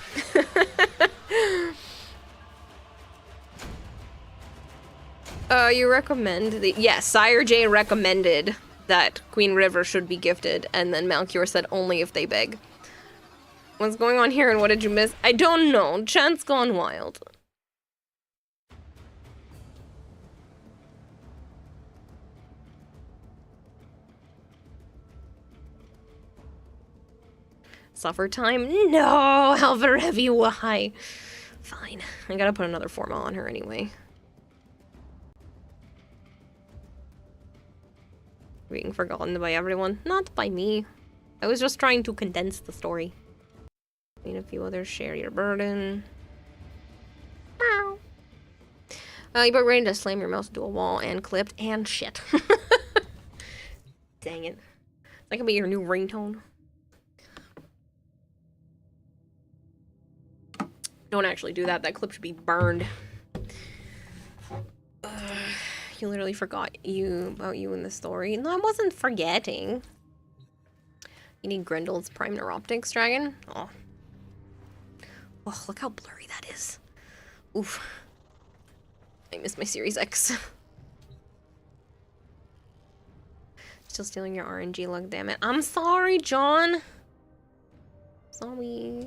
You recommend yes, Sire J recommended that Queen River should be gifted, and then Malkior said only if they beg. What's going on here and what did you miss? I don't know. Chat's gone wild. Suffer time? No, Alvarevi, why? Fine. I gotta put another Forma on her anyway. Being forgotten by everyone. Not by me. I was just trying to condense the story. I mean, a few others share your burden. Meow. You about ready to slam your mouse into a wall and clipped and shit. Dang it. That could be your new ringtone. Don't actually do that. That clip should be burned. You literally forgot about you in the story. No, I wasn't forgetting. You need Grendel's Prime Neuroptics Dragon? Oh. Oh, look how blurry that is. Oof. I miss my Series X. Still stealing your RNG luck, damn it. I'm sorry, John. Sorry.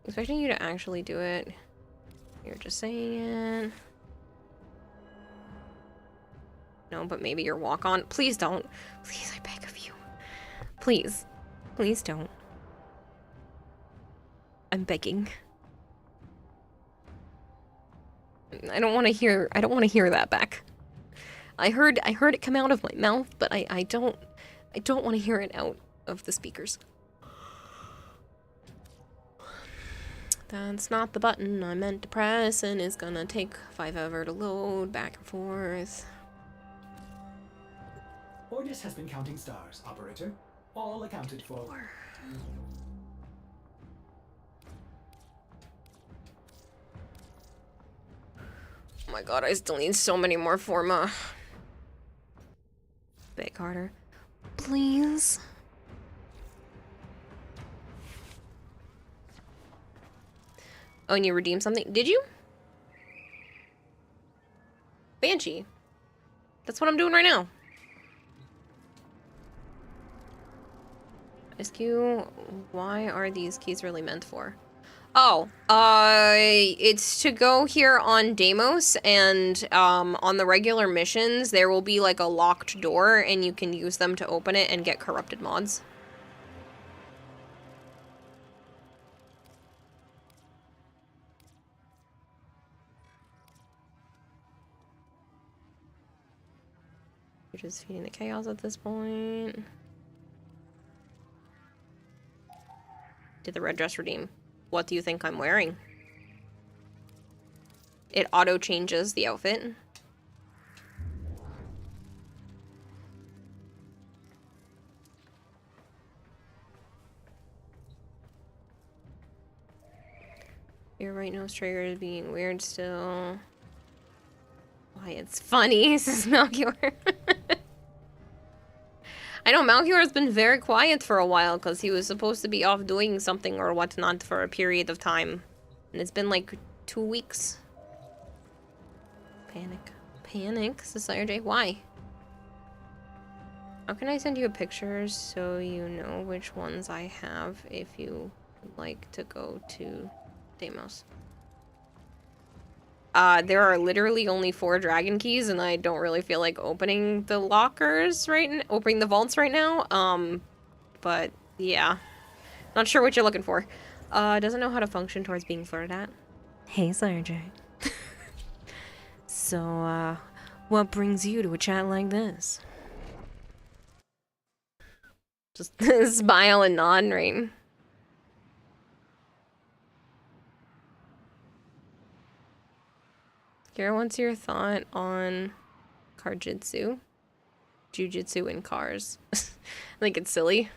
Expecting you to actually do it. You're just saying it. No, but maybe your walk on. Please don't. Please, I beg of you. Please. Please don't. I'm begging. I don't want to hear that back. I heard it come out of my mouth, but I don't want to hear it out of the speakers. That's not the button I meant to press, and it's gonna take forever to load back and forth. Ordis has been counting stars, operator. All accounted for. Oh my god, I still need so many more Forma. Beg harder. Please. Oh, and you redeemed something? Did you? Banshee. That's what I'm doing right now. SQ, why are these keys really meant for? Oh, it's to go here on Deimos, and on the regular missions, there will be like a locked door, and you can use them to open it and get corrupted mods. You're just feeding the chaos at this point. Did the red dress redeem? What do you think I'm wearing? It auto changes the outfit. Your right nose trigger is being weird still. Why, it's funny, says Malchior. I know Malchior has been very quiet for a while because he was supposed to be off doing something or whatnot for a period of time. And it's been like 2 weeks. Panic. Panic, says SireJ. Why? How can I send you a picture so you know which ones I have if you would like to go to Deimos? There are literally only 4 dragon keys, and I don't really feel like opening the lockers opening the vaults right now. But yeah. Not sure what you're looking for. Doesn't know how to function towards being flirted at. Hey, SireJ. So, what brings you to a chat like this? Just smile and nod, right? Kira, what's your thought on Karjitsu? Jujitsu in cars. I think it's silly.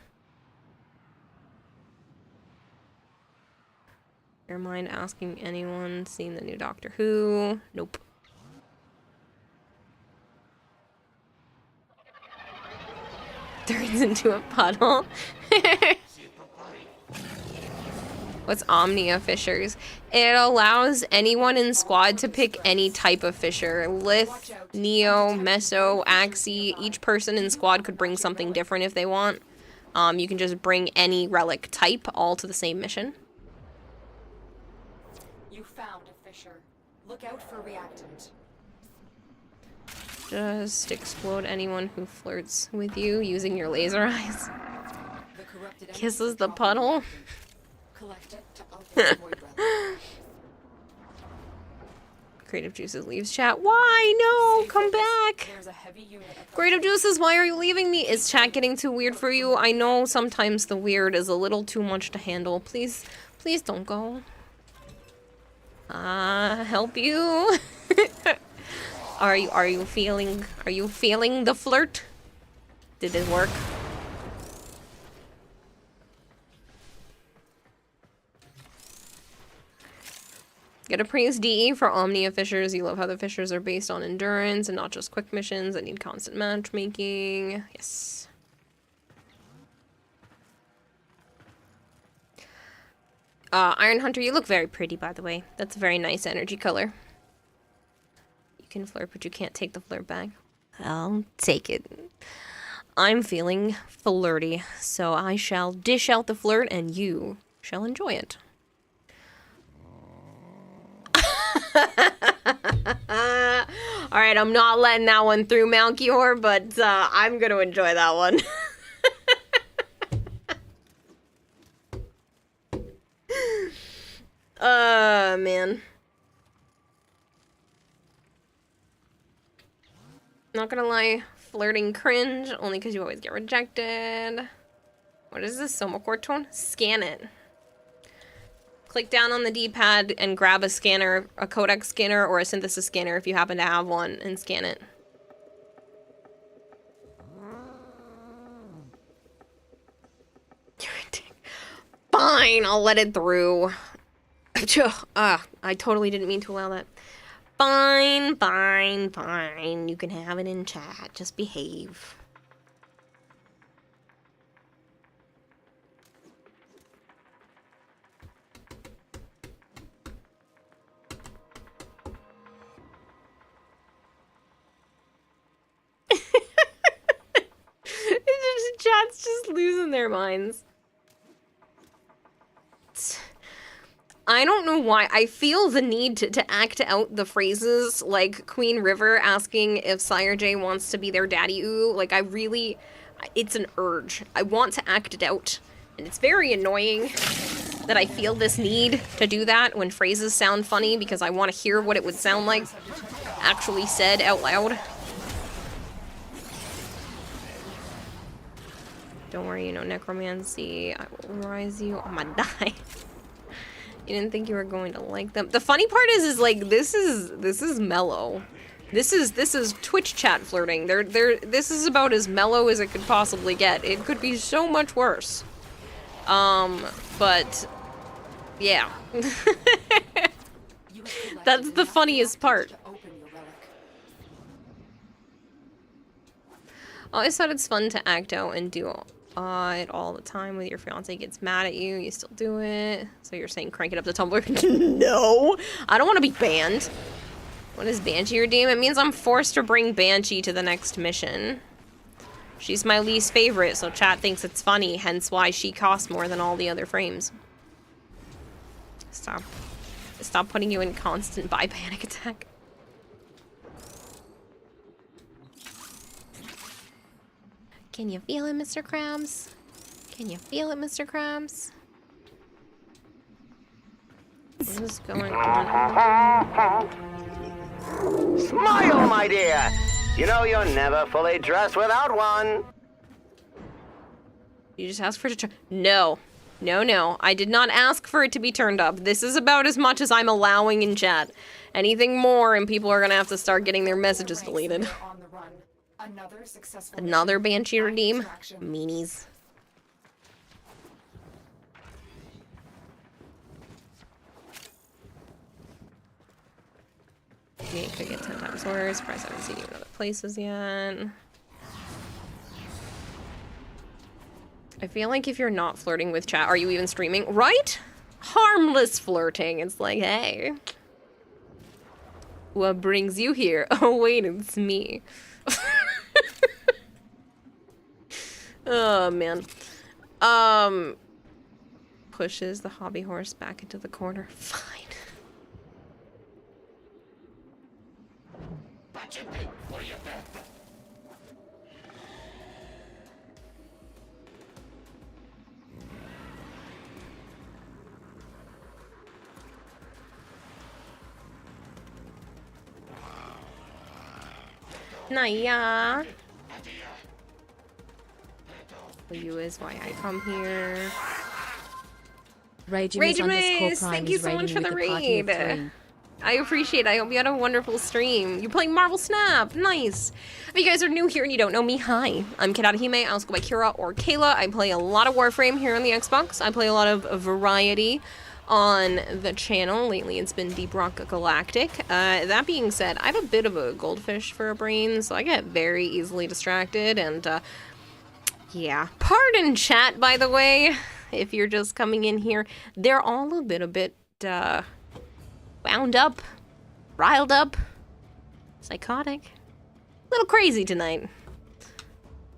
Your mind asking anyone seen the new Doctor Who? Nope. Turns into a puddle. What's Omnia Fissures? It allows anyone in squad to pick any type of fissure. Lith, Neo, Meso, Axie. Each person in squad could bring something different if they want. You can just bring any relic type all to the same mission. You found a fissure. Look out for reactant. Just explode anyone who flirts with you using your laser eyes. Kisses the puddle. Creative Juices leaves chat. Why? No, come back. Creative Juices, why are you leaving me? Is chat getting too weird for you? I know sometimes the weird is a little too much to handle. Please, please don't go. Help you. Are you feeling the flirt? Did it work? Get a praise DE for Omnia Fissures. You love how the fissures are based on endurance and not just quick missions that need constant matchmaking. Yes. Iron Hunter, you look very pretty, by the way. That's a very nice energy color. You can flirt, but you can't take the flirt back. I'll take it. I'm feeling flirty, so I shall dish out the flirt and you shall enjoy it. Alright, I'm not letting that one through, Malchior, but I'm gonna enjoy that one. Man. Not gonna lie, flirting cringe, only because you always get rejected. What is this, Somacore tone? Scan it. Click down on the D-pad and grab a scanner, a codec scanner or a synthesis scanner if you happen to have one, and scan it. Fine, I'll let it through. I totally didn't mean to allow that. Fine, fine, fine. You can have it in chat. Just behave. Chat's just losing their minds. I don't know why. I feel the need to act out the phrases like Queen River asking if Sire J wants to be their daddy ooh. Like, it's an urge. I want to act it out. And it's very annoying that I feel this need to do that when phrases sound funny because I want to hear what it would sound like actually said out loud. Don't worry, you know, necromancy. I will rise you. I'm gonna die. You didn't think you were going to like them. The funny part is like this is mellow. This is Twitch chat flirting. This is about as mellow as it could possibly get. It could be so much worse. But yeah. That's the funniest part. I always thought it's fun to act out and do it all the time when your fiance gets mad at you. You still do it. So you're saying crank it up to Tumblr? No! I don't want to be banned. What is Banshee redeem? It means I'm forced to bring Banshee to the next mission. She's my least favorite, so chat thinks it's funny, hence why she costs more than all the other frames. Stop putting you in constant panic attack. Can you feel it, Mr. Krabs? Can you feel it, Mr. Krabs? What is going on? Smile, my dear! You know you're never fully dressed without one. You just asked for it to turn... No. No. I did not ask for it to be turned up. This is about as much as I'm allowing in chat. Anything more and people are gonna have to start getting their messages deleted. Another Banshee redeem? Meanies. Yeah, could get 10 times worse. Surprised I haven't seen you in other places yet. I feel like if you're not flirting with chat, are you even streaming? Right? Harmless flirting. It's like, hey. What brings you here? Oh, wait, it's me. Oh, man. Pushes the hobby horse back into the corner. Fine. Naya. You is why I come here. Ragemas, thank you so much for the raid. I appreciate it. I hope you had a wonderful stream. You're playing Marvel Snap. Nice. If you guys are new here and you don't know me, hi. I'm Kidahime. I also go by Kira or Kayla. I play a lot of Warframe here on the Xbox. I play a lot of variety on the channel. Lately it's been Deep Rock Galactic. That being said, I have a bit of a goldfish for a brain, so I get very easily distracted and yeah. Pardon chat, by the way, if you're just coming in here. They're all a bit wound up, riled up, psychotic, a little crazy tonight.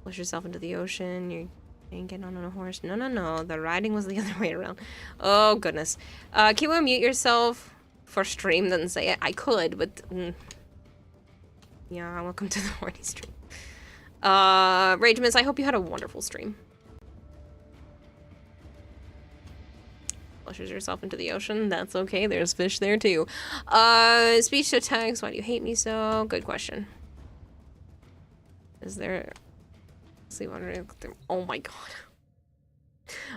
Push yourself into the ocean. You ain't getting on a horse. No. The riding was the other way around. Oh, goodness. Can you unmute yourself for stream? Then say it. I could, but... yeah, welcome to the horny stream. Ragemas, I hope you had a wonderful stream. Flushes yourself into the ocean. That's okay. There's fish there too. Speech to text. Why do you hate me so? Good question. Is there... see, oh my god.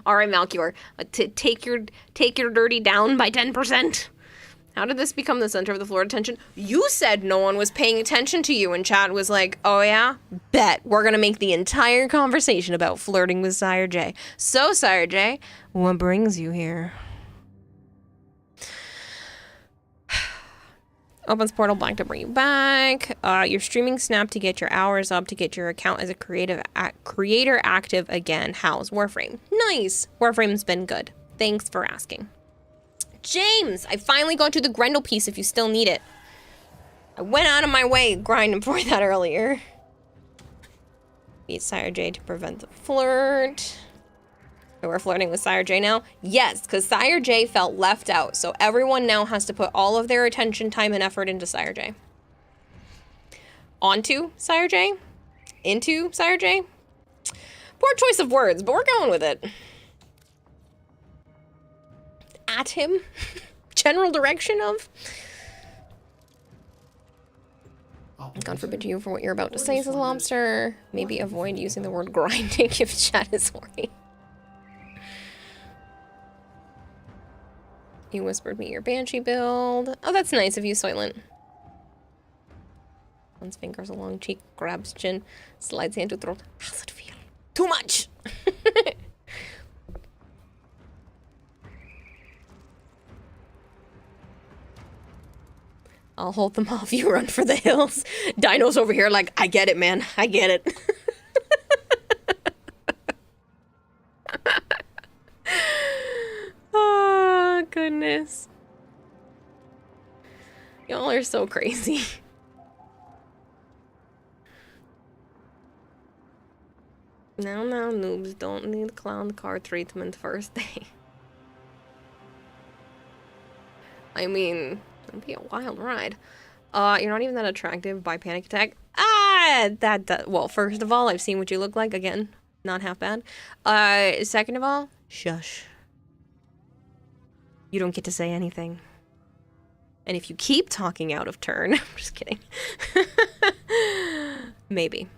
Alright, Malchior. Take your dirty down by 10%. How did this become the center of the floor attention? You said no one was paying attention to you, and chat was like, oh yeah? Bet. We're gonna make the entire conversation about flirting with Sire J. So, Sire J, what brings you here? Opens portal blank to bring you back. You're streaming Snap to get your hours up, to get your account as a creator active again. How's Warframe? Nice. Warframe's been good. Thanks for asking. James, I finally got you the Grendel piece if you still need it. I went out of my way grinding for that earlier. Beat Sire J to prevent the flirt. So we're flirting with Sire J now? Yes, because Sire J felt left out. So everyone now has to put all of their attention, time, and effort into Sire J. Onto Sire J? Into Sire J? Poor choice of words, but we're going with it. At him? General direction of? God forbid you for what you're about to say, says Lobster. Maybe avoid using the word grinding if chat is horny. You whispered me your Banshee build. Oh, that's nice of you, Soylent. Runs fingers along cheek, grabs chin, slides hand to throat. How's it feel? Too much! I'll hold them off. You run for the hills. Dino's over here like, I get it, man. I get it. Oh, goodness. Y'all are so crazy. Now, noobs don't need clown car treatment first day. I mean, it'd be a wild ride. You're not even that attractive by Panic Attack. Well, first of all, I've seen what you look like. Again, not half bad. Second of all, shush. You don't get to say anything. And if you keep talking out of turn, I'm just kidding. Maybe.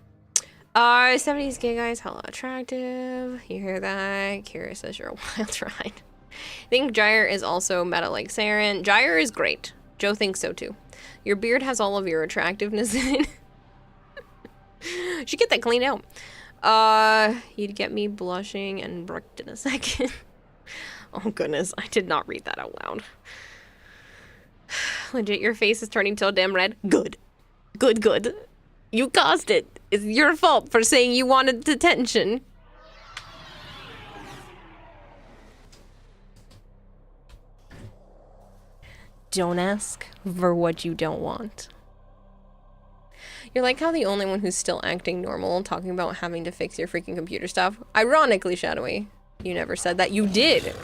70s gay guys, hella attractive. You hear that? Kira says you're a wild ride. I think Gyre is also meta like Saren. Gyre is great. Joe thinks so too. Your beard has all of your attractiveness in it. Should get that cleaned out. You'd get me blushing and bricked in a second. Oh goodness, I did not read that out loud. Legit, your face is turning so damn red. Good. Good. You caused it. It's your fault for saying you wanted detention. Don't ask for what you don't want. You're like how the only one who's still acting normal, talking about having to fix your freaking computer stuff. Ironically, Shadowy, you never said that. You did.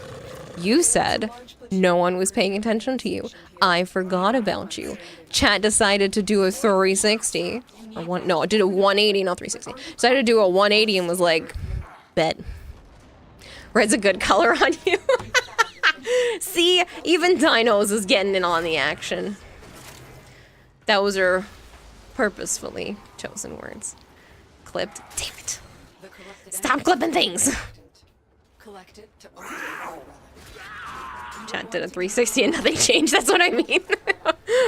You said no one was paying attention to you. I forgot about you. Chat decided to do a 360. No, it did a 180, not 360. Decided to do a 180 and was like, bet. Red's a good color on you. See, even Dinos is getting in on the action. Those are purposefully chosen words. Clipped. Damn it. Stop clipping things. Chat did a 360 and nothing changed. That's what I mean.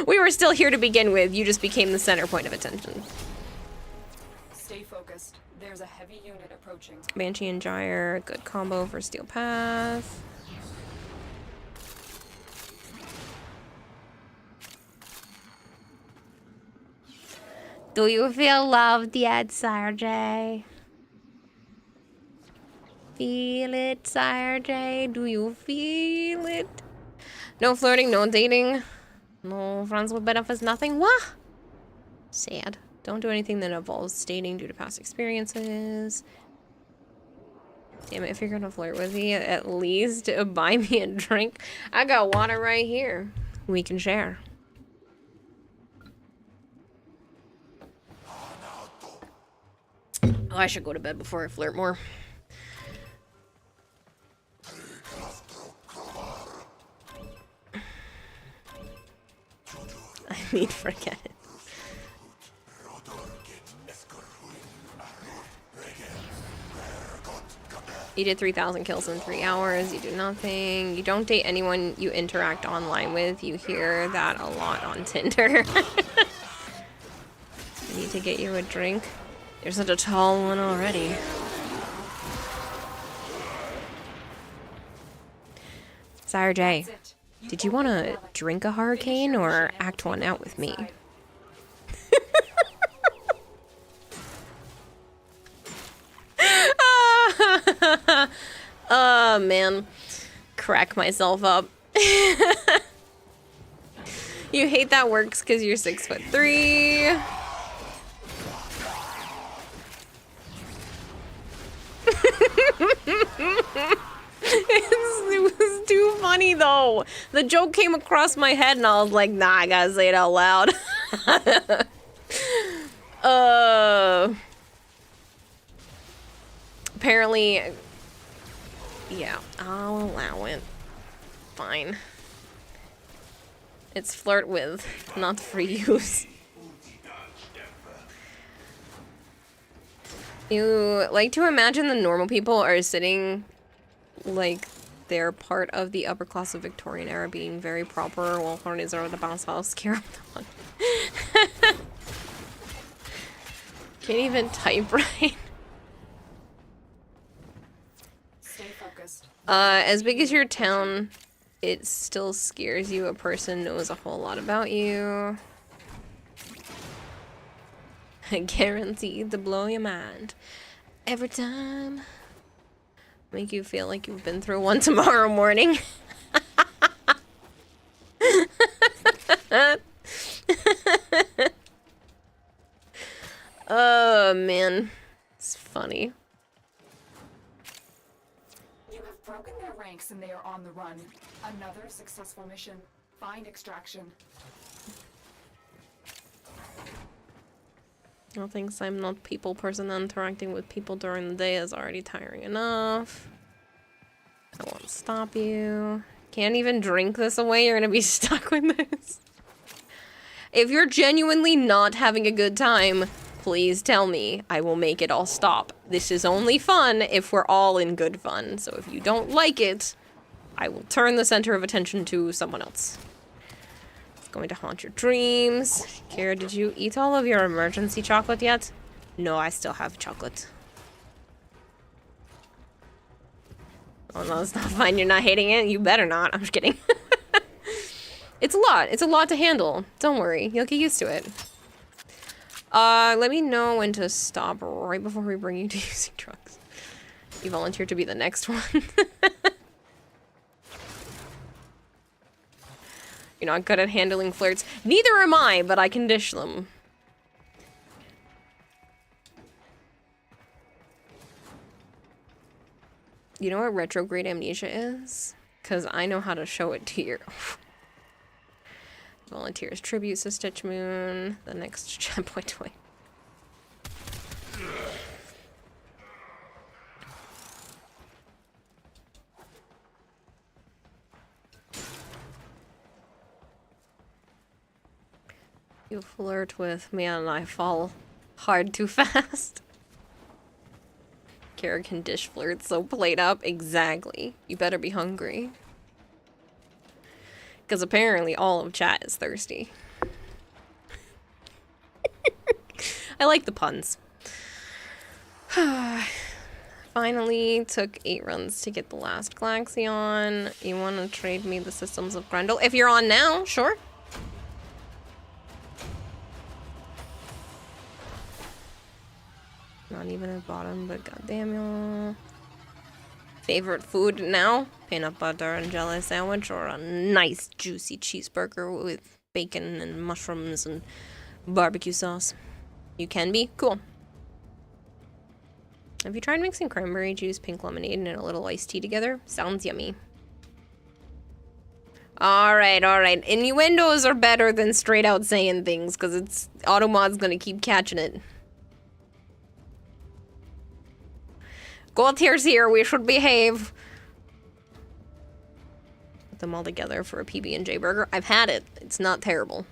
We were still here to begin with. You just became the center point of attention. Stay focused. There's a heavy unit approaching. Banshee and Gyre, good combo for Steel Path. Do you feel loved yet, Sire J? Feel it, Sire J? Do you feel it? No flirting, no dating. No friends with benefits, nothing. What? Sad. Don't do anything that involves dating due to past experiences. Damn it, if you're gonna flirt with me, at least buy me a drink. I got water right here. We can share. Oh, I should go to bed before I flirt more. I mean, forget it. You did 3,000 kills in 3 hours. You do nothing. You don't date anyone you interact online with. You hear that a lot on Tinder. I need to get you a drink. You're such a tall one already. Sire J, did you want to drink a hurricane or act one out with me? Oh, man. Crack myself up. You hate that works because you're 6'3". funny though. The joke came across my head and I was like, nah, I gotta say it out loud. Apparently, yeah, I'll allow it. Fine. It's flirt with, not free use. You like to imagine the normal people are sitting like they're part of the upper class of Victorian era being very proper while hornies are the bounce house care of the one. Can't even type right. Stay focused. As big as your town, it still scares you. A person knows a whole lot about you. Guaranteed to blow your mind. Every time. Make you feel like you've been through one tomorrow morning. Oh, man. It's funny. You have broken their ranks and they are on the run. Another successful mission. Find extraction. Well, thinks I'm not people person. Interacting with people during the day is already tiring enough. I won't stop you. Can't even drink this away. You're gonna be stuck with this. If you're genuinely not having a good time, please tell me. I will make it all stop. This is only fun if we're all in good fun. So if you don't like it, I will turn the center of attention to someone else. Going to haunt your dreams. Kira, did you eat all of your emergency chocolate yet? No, I still have chocolate. Oh no, it's not fine. You're not hating it? You better not. I'm just kidding. It's a lot. It's a lot to handle. Don't worry. You'll get used to it. Let me know when to stop right before we bring you to using drugs. You volunteered to be the next one. You're not good at handling flirts. Neither am I, but I can dish them. You know what retrograde amnesia is? Because I know how to show it to you. Volunteers tributes to Stitch Moon. The next checkpoint toy. You flirt with me and I fall hard too fast. Kara can dish flirt so played up. Exactly. You better be hungry. Because apparently all of chat is thirsty. I like the puns. Finally took 8 runs to get the last Glaxion. You want to trade me the Systems of Grendel? If you're on now, sure. Not even at bottom, but goddamn you. Favorite food now? Peanut butter and jelly sandwich or a nice juicy cheeseburger with bacon and mushrooms and barbecue sauce. You can be? Cool. Have you tried mixing cranberry juice, pink lemonade, and a little iced tea together? Sounds yummy. Alright, alright. Innuendos are better than straight out saying things, because it's Automod's gonna keep catching it. Goldtear's here, we should behave. Put them all together for a PB&J burger. I've had it. It's not terrible.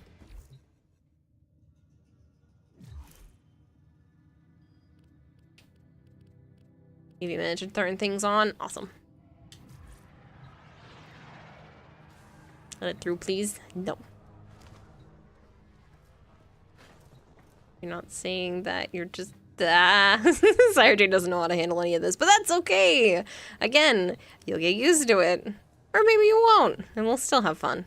If you manage to turn things on, awesome. Let it through, please. No. You're not saying that you're just... Sayerjay doesn't know how to handle any of this, but that's okay. Again, you'll get used to it. Or maybe you won't, and we'll still have fun.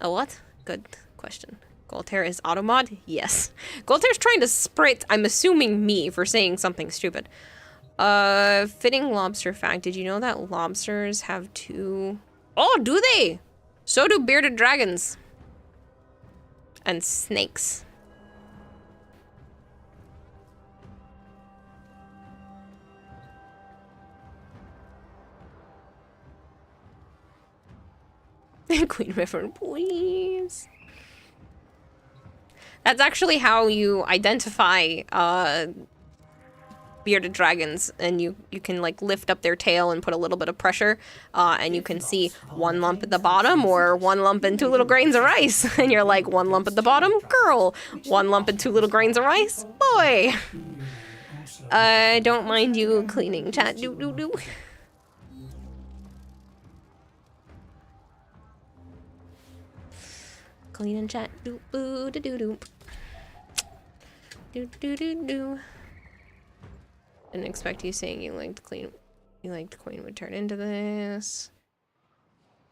A what? Good question. Goltear is Automod? Yes. Goltear's trying to sprint, I'm assuming me, for saying something stupid. Fitting lobster fact. Did you know that lobsters have 2... Oh, do they? So do bearded dragons. And snakes. Queen Mifflin, please. That's actually how you identify bearded dragons, and you can like lift up their tail and put a little bit of pressure, and you can see one lump at the bottom or one lump and 2 little grains of rice, and you're like, 1 lump at the bottom, girl, 1 lump and 2 little grains of rice, boy. I don't mind you cleaning, chat. Do do do. Cleaning chat. Do boo do do do. Do do do do. Didn't expect you saying you liked Queen would turn into this.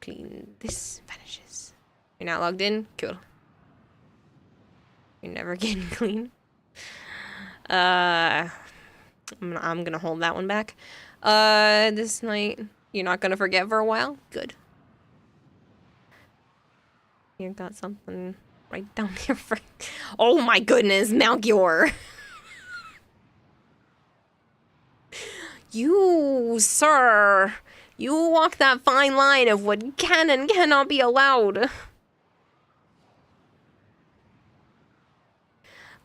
Clean this vanishes. You're not logged in? Cool. You're never getting clean. I'm gonna hold that one back. This night you're not gonna forget for a while? Good. You got something right down here for oh my goodness, Malchior. You, sir, you walk that fine line of what can and cannot be allowed.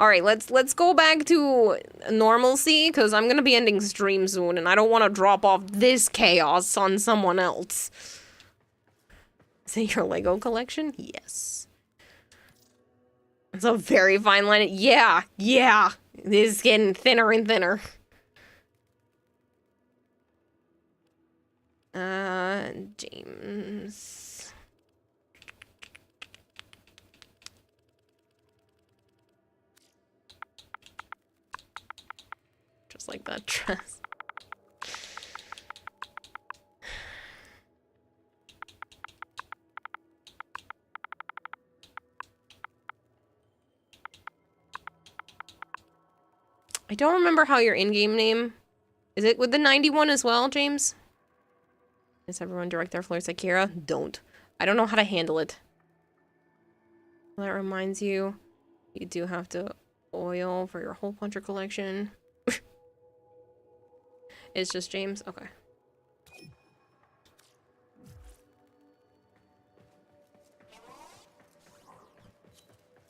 Alright, let's go back to normalcy, because I'm gonna be ending stream soon, and I don't want to drop off this chaos on someone else. Is it your Lego collection? Yes. It's a very fine line. Yeah, this is getting thinner and thinner. James. Just like that dress. I don't remember how your in-game name... Is it with the 91 as well, James? Does everyone direct their flirts at Kira? Don't. I don't know how to handle it. That reminds you, you do have to oil for your hole puncher collection. It's just James? Okay.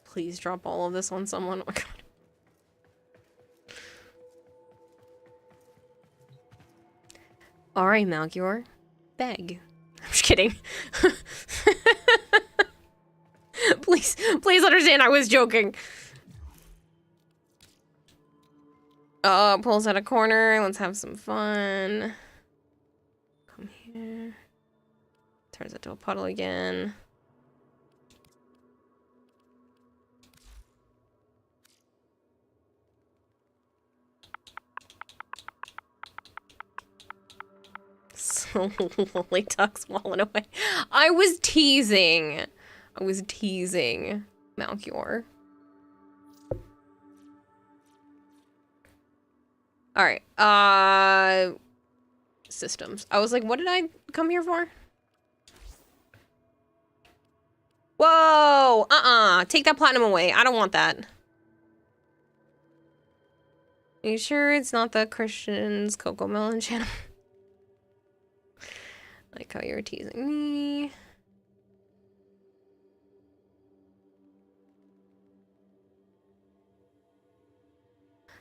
Please drop all of this on someone. Oh my god. Alright, Malchior. Beg. I'm just kidding. Please understand I was joking. Pulls out a corner. Let's have some fun. Come here. Turns into a puddle again. So Lily Tuck's walling away. I was teasing. Malchior. Alright. Systems. I was like, what did I come here for? Whoa! Take that platinum away. I don't want that. Are you sure it's not the Christian's Coco Melon channel? Like how you're teasing me.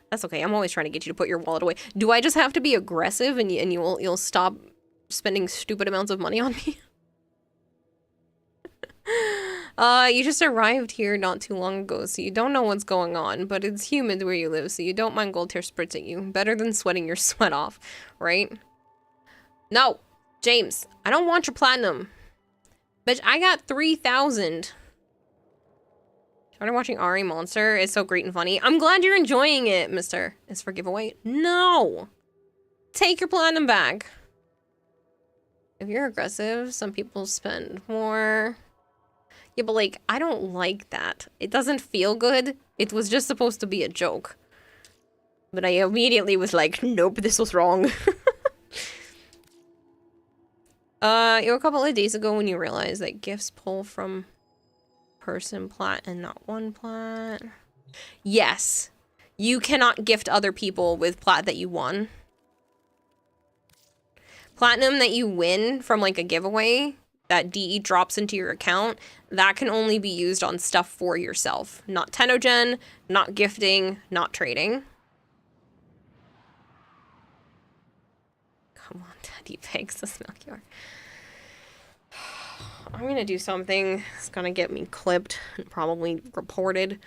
That's okay. I'm always trying to get you to put your wallet away. Do I just have to be aggressive and you'll stop spending stupid amounts of money on me? You just arrived here not too long ago, so you don't know what's going on, but it's humid where you live, so you don't mind gold tear spritzing you. Better than sweating your sweat off, right? No! James, I don't want your platinum. Bitch, I got 3,000. Started watching Ari Monster. It's so great and funny. I'm glad you're enjoying it, mister. It's for giveaway. No! Take your platinum back. If you're aggressive, some people spend more. Yeah, but like, I don't like that. It doesn't feel good. It was just supposed to be a joke. But I immediately was like, nope, this was wrong. You were a couple of days ago when you realized that gifts pull from person plat and not one plat. Yes. You cannot gift other people with plat that you won. Platinum that you win from like a giveaway that DE drops into your account, that can only be used on stuff for yourself. Not Tenogen, not gifting, not trading. Come on, Daddy Pigs, this Melchior. I'm gonna do something that's gonna get me clipped and probably reported.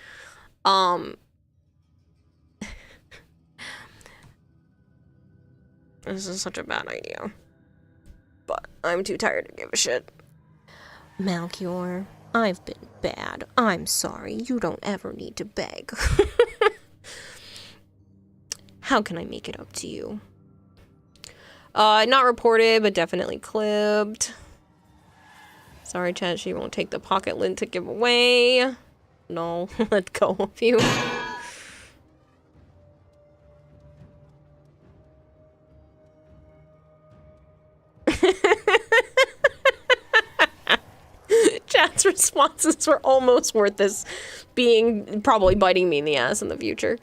This is such a bad idea. But I'm too tired to give a shit. Melchior, I've been bad. I'm sorry. You don't ever need to beg. How can I make it up to you? Not reported, but definitely clipped. Sorry, chat, she won't take the pocket lint to give away. No, let go of you. Chat's responses were almost worth this being probably biting me in the ass in the future.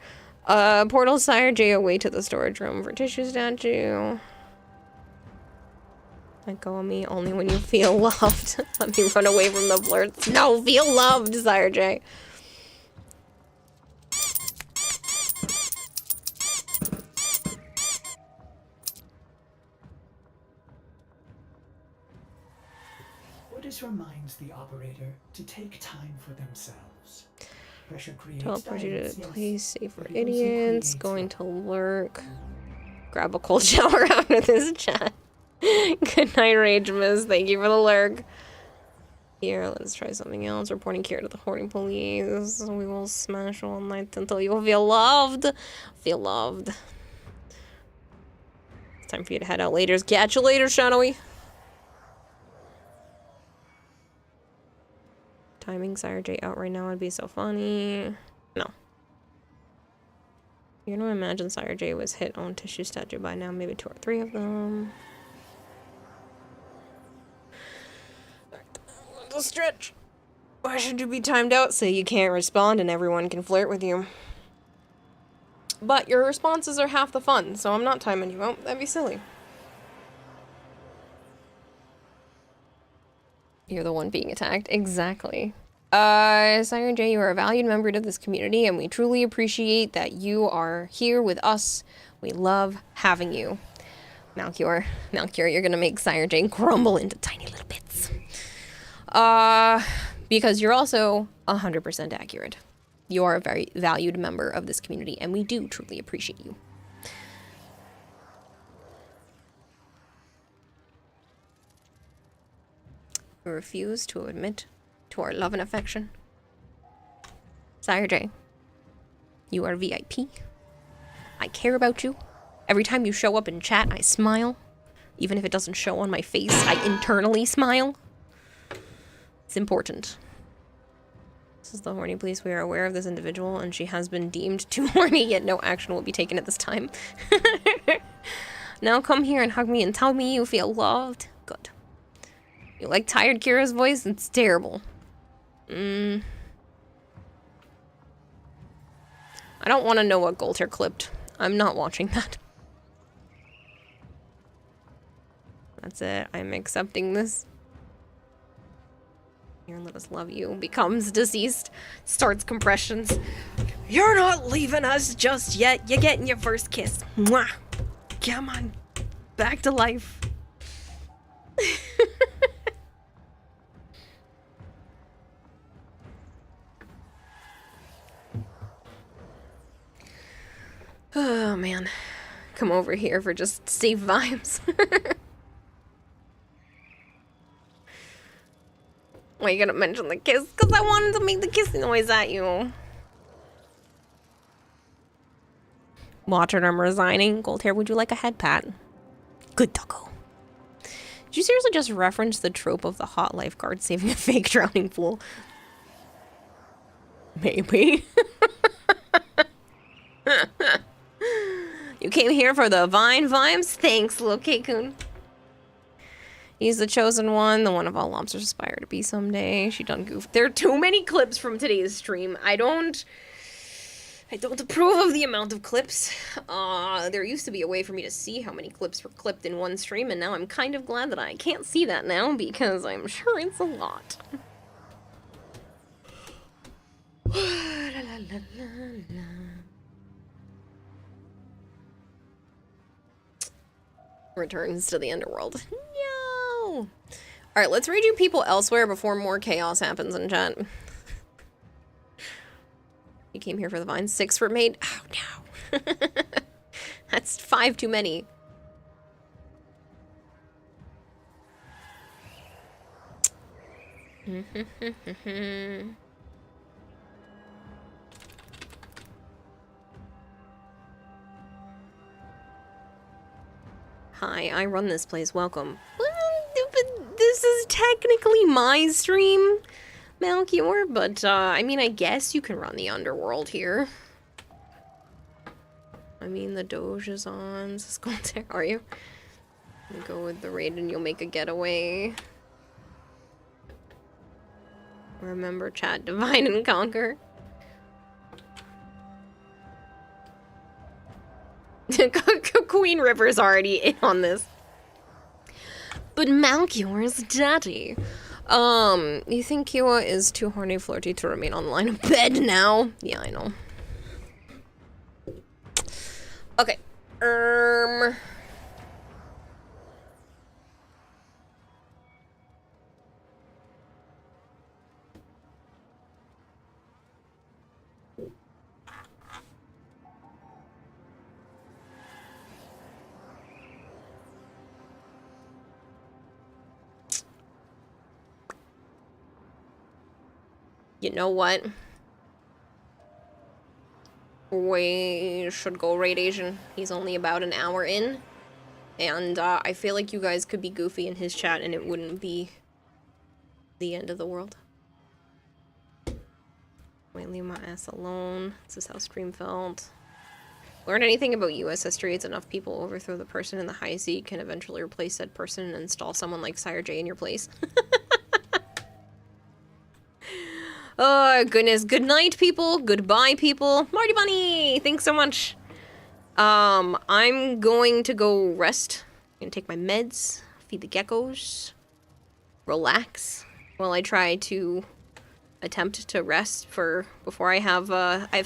Portal Sire J away to the storage room for tissue statue. Let go of me only when you feel loved. Let me run away from the flirts. No, feel loved, Sire J. Ordis reminds the operator to take time for themselves. Pressure creates Teleport you to diets, play yes, safe for but it also idiots. creates Going to lurk. Grab a cold shower after this chat. Good night, Rage Miss. Thank you for the lurk. Here, let's try something else. Reporting Kira to the hoarding police. We will smash all night until you feel loved. Feel loved. It's time for you to head out later. Catch you later, Shadowy. Timing Sire J out right now would be so funny. No. You're gonna imagine Sire J was hit on tissue statue by now, maybe 2 or 3 of them. A stretch. Why should you be timed out so you can't respond and everyone can flirt with you? But your responses are half the fun, so I'm not timing you out. That'd be silly. You're the one being attacked. Exactly. Sire J, you are a valued member of this community, and we truly appreciate that you are here with us. We love having you. Melchior, you're gonna make Sire J crumble into tiny little bits. Because you're also 100% accurate. You are a very valued member of this community, and we do truly appreciate you. We refuse to admit to our love and affection. Sire J, you are VIP. I care about you. Every time you show up in chat, I smile. Even if it doesn't show on my face, I internally smile. It's important. This is the horny police. We are aware of this individual, and she has been deemed too horny, yet no action will be taken at this time. Now come here and hug me and tell me you feel loved. Good. You like tired Kira's voice? It's terrible. I don't want to know what Golter clipped. I'm not watching that. That's it. I'm accepting this. Here, let us love you. Becomes deceased. Starts compressions. You're not leaving us just yet. You're getting your first kiss. Mwah. Come on. Back to life. Oh, man. Come over here for just safe vibes. Why you gonna mention the kiss? Because I wanted to make the kissing noise at you. Watcher, I'm resigning. Goldhair, would you like a head pat? Good doggo. Did you seriously just reference the trope of the hot lifeguard saving a fake drowning fool? Maybe. You came here for the Vine vibes? Thanks, Lil K-kun. He's the chosen one, the one of all lobsters aspire to be someday. She done goofed. There are too many clips from today's stream. I don't I don't approve of the amount of clips. There used to be a way for me to see how many clips were clipped in one stream, and now I'm kind of glad that I can't see that now, because I'm sure it's a lot. Returns to the underworld. No! Alright, let's raid you people elsewhere before more chaos happens in chat. You came here for the vines. 6 for mate? Oh, no. That's 5 too many. Hi, I run this place. Welcome. Well, but this is technically my stream, Malchior, but, I mean, I guess you can run the underworld here. I mean, the Doge is on. Skolter, are you? You go with the raid and you'll make a getaway. Remember, chat, divide and conquer. Queen River's already in on this. But Malchior's daddy. You think Kiowa is too horny flirty to remain on the line of bed now? Yeah, I know. Okay. You know what? We should go raid Asian. He's only about an hour in. And I feel like you guys could be goofy in his chat and it wouldn't be the end of the world. Wait, leave my ass alone. This is how stream felt. Learn anything about US history? It's enough people overthrow the person in the high seat can eventually replace said person and install someone like Sire J in your place. Oh, goodness. Good night, people. Goodbye, people. Marty Bunny, thanks so much. I'm going to go rest. I'm gonna take my meds, feed the geckos, relax while I try to attempt to rest before I have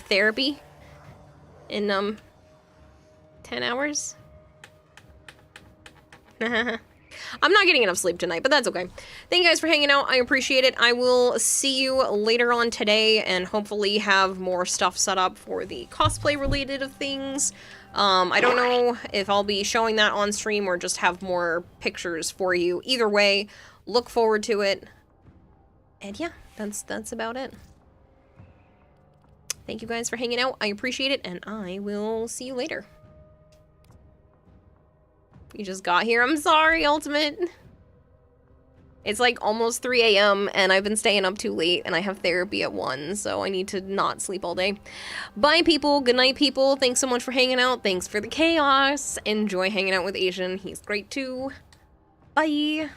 therapy in, 10 hours. I'm not getting enough sleep tonight, but that's okay. Thank you guys for hanging out. I appreciate it. I will see you later on today and hopefully have more stuff set up for the cosplay related of things. I don't know if I'll be showing that on stream or just have more pictures for you. Either way, look forward to it. And yeah, that's about it. Thank you guys for hanging out. I appreciate it, and I will see you later. You just got here. I'm sorry, Ultimate. It's like almost 3 a.m. and I've been staying up too late and I have therapy at 1, so I need to not sleep all day. Bye, people. Good night, people. Thanks so much for hanging out. Thanks for the chaos. Enjoy hanging out with Asian. He's great too. Bye.